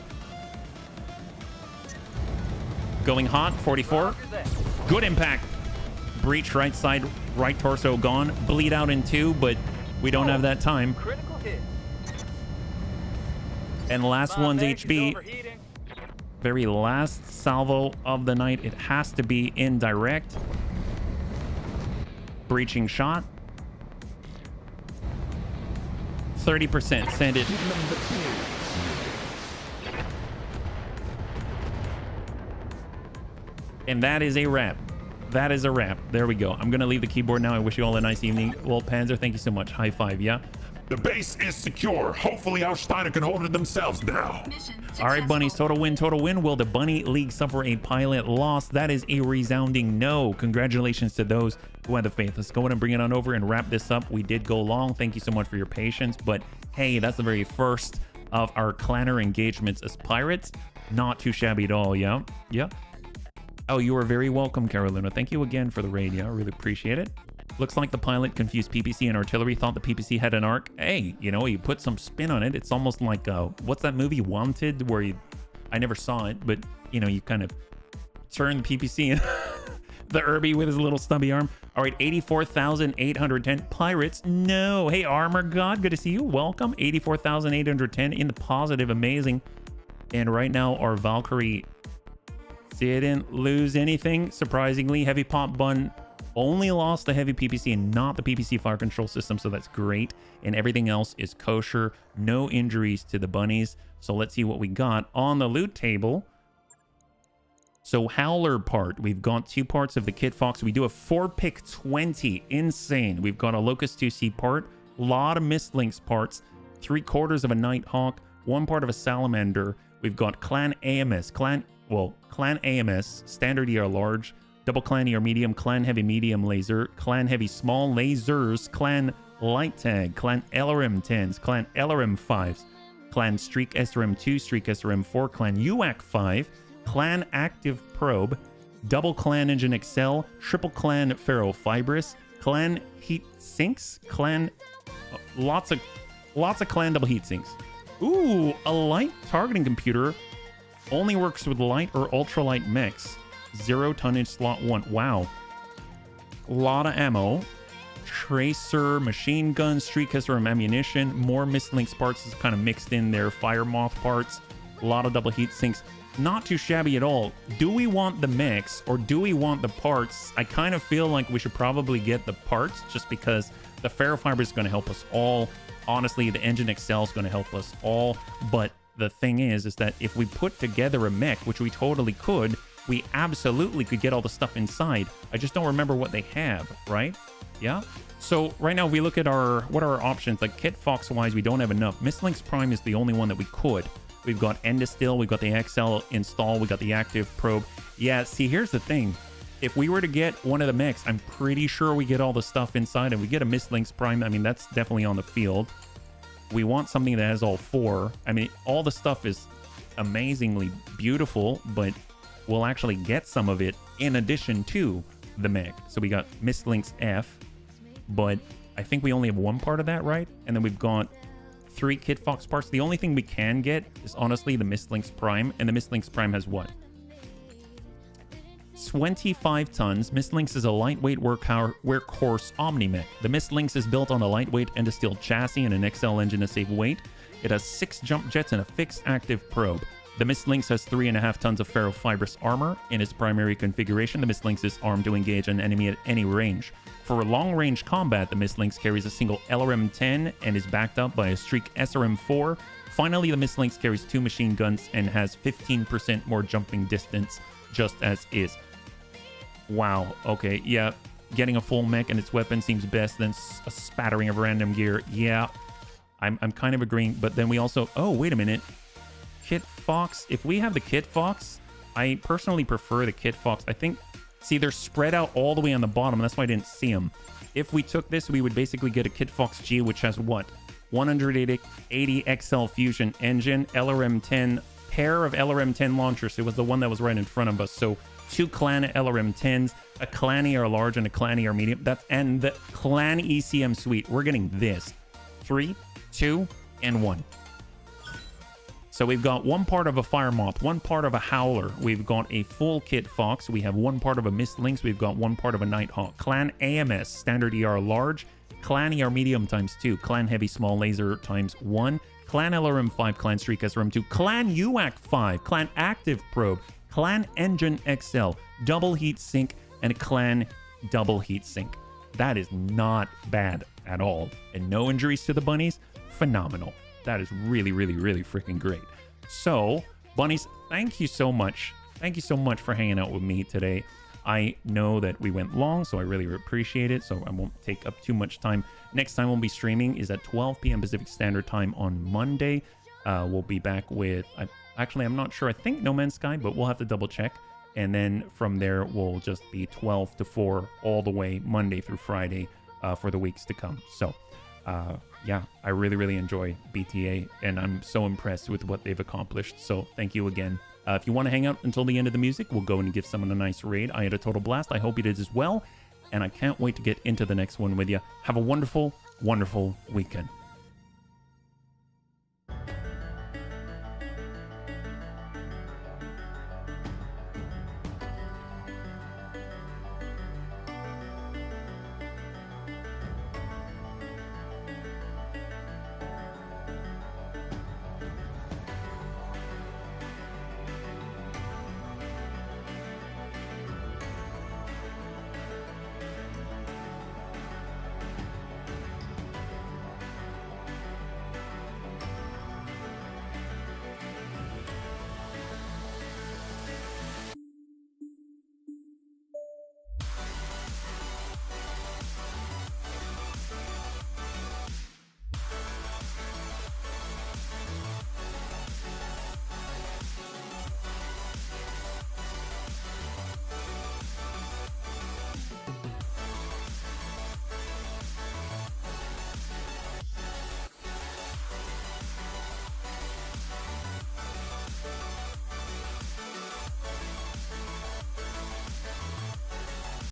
Going hot, 44. Roger that. Good impact. Breach right side, right torso gone. Bleed out in 2, but we don't have that time. Critical hit. And the last My one's mech is HB. overheating. Very last salvo of the night. It has to be indirect. Breaching shot. 30%. Send it. And that is a wrap. That is a wrap. There we go. I'm going to leave the keyboard now. I wish you all a nice evening. Well, Panzer, thank you so much. High five, yeah? The base is secure. Hopefully our Steiner can hold it themselves now. All right, bunnies. Total win, total win. Will the Bunny League suffer a pilot loss? That is a resounding no. Congratulations to those who had the faith. Let's go ahead and bring it on over and wrap this up. We did go long. Thank you so much for your patience. But hey, that's the very first of our Clanner engagements as pirates. Not too shabby at all, yeah? Yeah. Oh, you are very welcome, Carolina. Thank you again for the raid. Yeah, I really appreciate it. Looks like the pilot confused PPC and artillery, thought the PPC had an arc. Hey, you know, you put some spin on it. It's almost like, what's that movie, Wanted, where I never saw it, but, you know, you kind of turn the PPC and the Irby with his little stubby arm. All right, 84,810 pirates. No. Hey, Armor God, good to see you. Welcome. 84,810 in the positive. Amazing. And right now, our Valkyrie didn't lose anything. Surprisingly, Heavy Pop Bun only lost the heavy PPC and not the PPC fire control system, so that's great. And everything else is kosher. No injuries to the bunnies. So let's see what we got on the loot table. So Howler part, we've got 2 parts of the Kit Fox. We do a 4-pick 20, insane. We've got a Locust 2C part, a lot of Mistlinks parts, 3/4 of a Nighthawk, 1 part of a Salamander. We've got Clan AMS, Clan AMS, Standard ER Large, Double Clan ER Medium, Clan Heavy Medium Laser, Clan Heavy Small Lasers, Clan Light Tag, Clan LRM 10s, Clan LRM 5s, Clan Streak SRM 2, Streak SRM 4, Clan UAC 5, Clan Active Probe, Double Clan Engine Excel, Triple Clan Ferrofibrous, Clan Heat Sinks, Clan lots of Clan Double Heat Sinks. Ooh, a light targeting computer only works with light or ultralight mechs. 0 tonnage slot 1. Wow. A lot of ammo. Tracer, machine guns, Streak SRM ammunition, more Mistlinks parts is kind of mixed in there, Fire Moth parts, a lot of double heat sinks. Not too shabby at all. Do we want the mix or do we want the parts? I kind of feel like we should probably get the parts just because the ferrofiber is going to help us all. Honestly, the Engine Excel is going to help us all. But the thing is that if we put together a mech, which we totally could, we absolutely could get all the stuff inside. I just don't remember what they have, right? Yeah. So right now, if we look at what are our options? Like Kit Fox wise, we don't have enough. Mistlinks Prime is the only one that we could. We've got Endistill, we've got the XL install, we got the active probe. Yeah, see, here's the thing. If we were to get one of the mechs, I'm pretty sure we get all the stuff inside and we get a Mistlinks Prime. I mean, that's definitely on the field. We want something that has all 4. I mean, all the stuff is amazingly beautiful, but we'll actually get some of it in addition to the mech. So we got Mistlinks F, but I think we only have 1 part of that, right? And then we've got 3 Kit Fox parts. The only thing we can get is honestly the Mistlinks Prime, and the Mistlinks Prime has what? 25 tons. Mistlinks is a lightweight workhorse Omni-Mech. The Mistlinks is built on a lightweight Endistill chassis and an XL engine to save weight. It has 6 jump jets and a fixed active probe. The Mistlinks has 3.5 tons of ferrofibrous armor. In its primary configuration, the Mistlinks is armed to engage an enemy at any range. For long-range combat, the Mistlinks carries a single LRM-10 and is backed up by a Streak SRM-4. Finally, the Mistlinks carries 2 machine guns and has 15% more jumping distance, just as is. Wow, okay, yeah. Getting a full mech and its weapon seems best than a spattering of random gear. Yeah, I'm kind of agreeing, but then we also... Oh, wait a minute. Kit Fox. If we have the Kit Fox, I personally prefer the Kit Fox. I think... See, they're spread out all the way on the bottom. That's why I didn't see them. If we took this, we would basically get a Kit Fox G, which has what? 180 XL Fusion engine, LRM-10, pair of LRM-10 launchers. It was the one that was right in front of us. So 2 Clan LRM-10s, a Clan ER Large, and a Clan ER Medium. And the Clan ECM Suite. We're getting this. 3, 2, and 1. So we've got 1 part of a Fire Moth, 1 part of a Howler. We've got a full Kit Fox. We have 1 part of a Mistlinks. We've got 1 part of a Nighthawk. Clan AMS, Standard ER Large. Clan ER Medium ×2. Clan Heavy Small Laser ×1. Clan LRM 5. Clan Streak SRM 2. Clan UAC 5. Clan Active Probe. Clan Engine XL. Double Heat Sink. And a Clan Double Heat Sink. That is not bad at all. And no injuries to the bunnies. Phenomenal. That is really, really, really freaking great. So, bunnies, thank you so much. Thank you so much for hanging out with me today. I know that we went long, so I really appreciate it. So I won't take up too much time. Next time we'll be streaming is at 12 p.m. Pacific Standard Time on Monday. We'll be back with... Actually, I'm not sure. I think No Man's Sky, but we'll have to double check. And then from there, we'll just be 12 to 4 all the way Monday through Friday for the weeks to come. So... yeah, I really, really enjoy BTA, and I'm so impressed with what they've accomplished. So thank you again. If you want to hang out until the end of the music, we'll go and give someone a nice raid. I had a total blast. I hope you did as well. And I can't wait to get into the next one with you. Have a wonderful, wonderful weekend.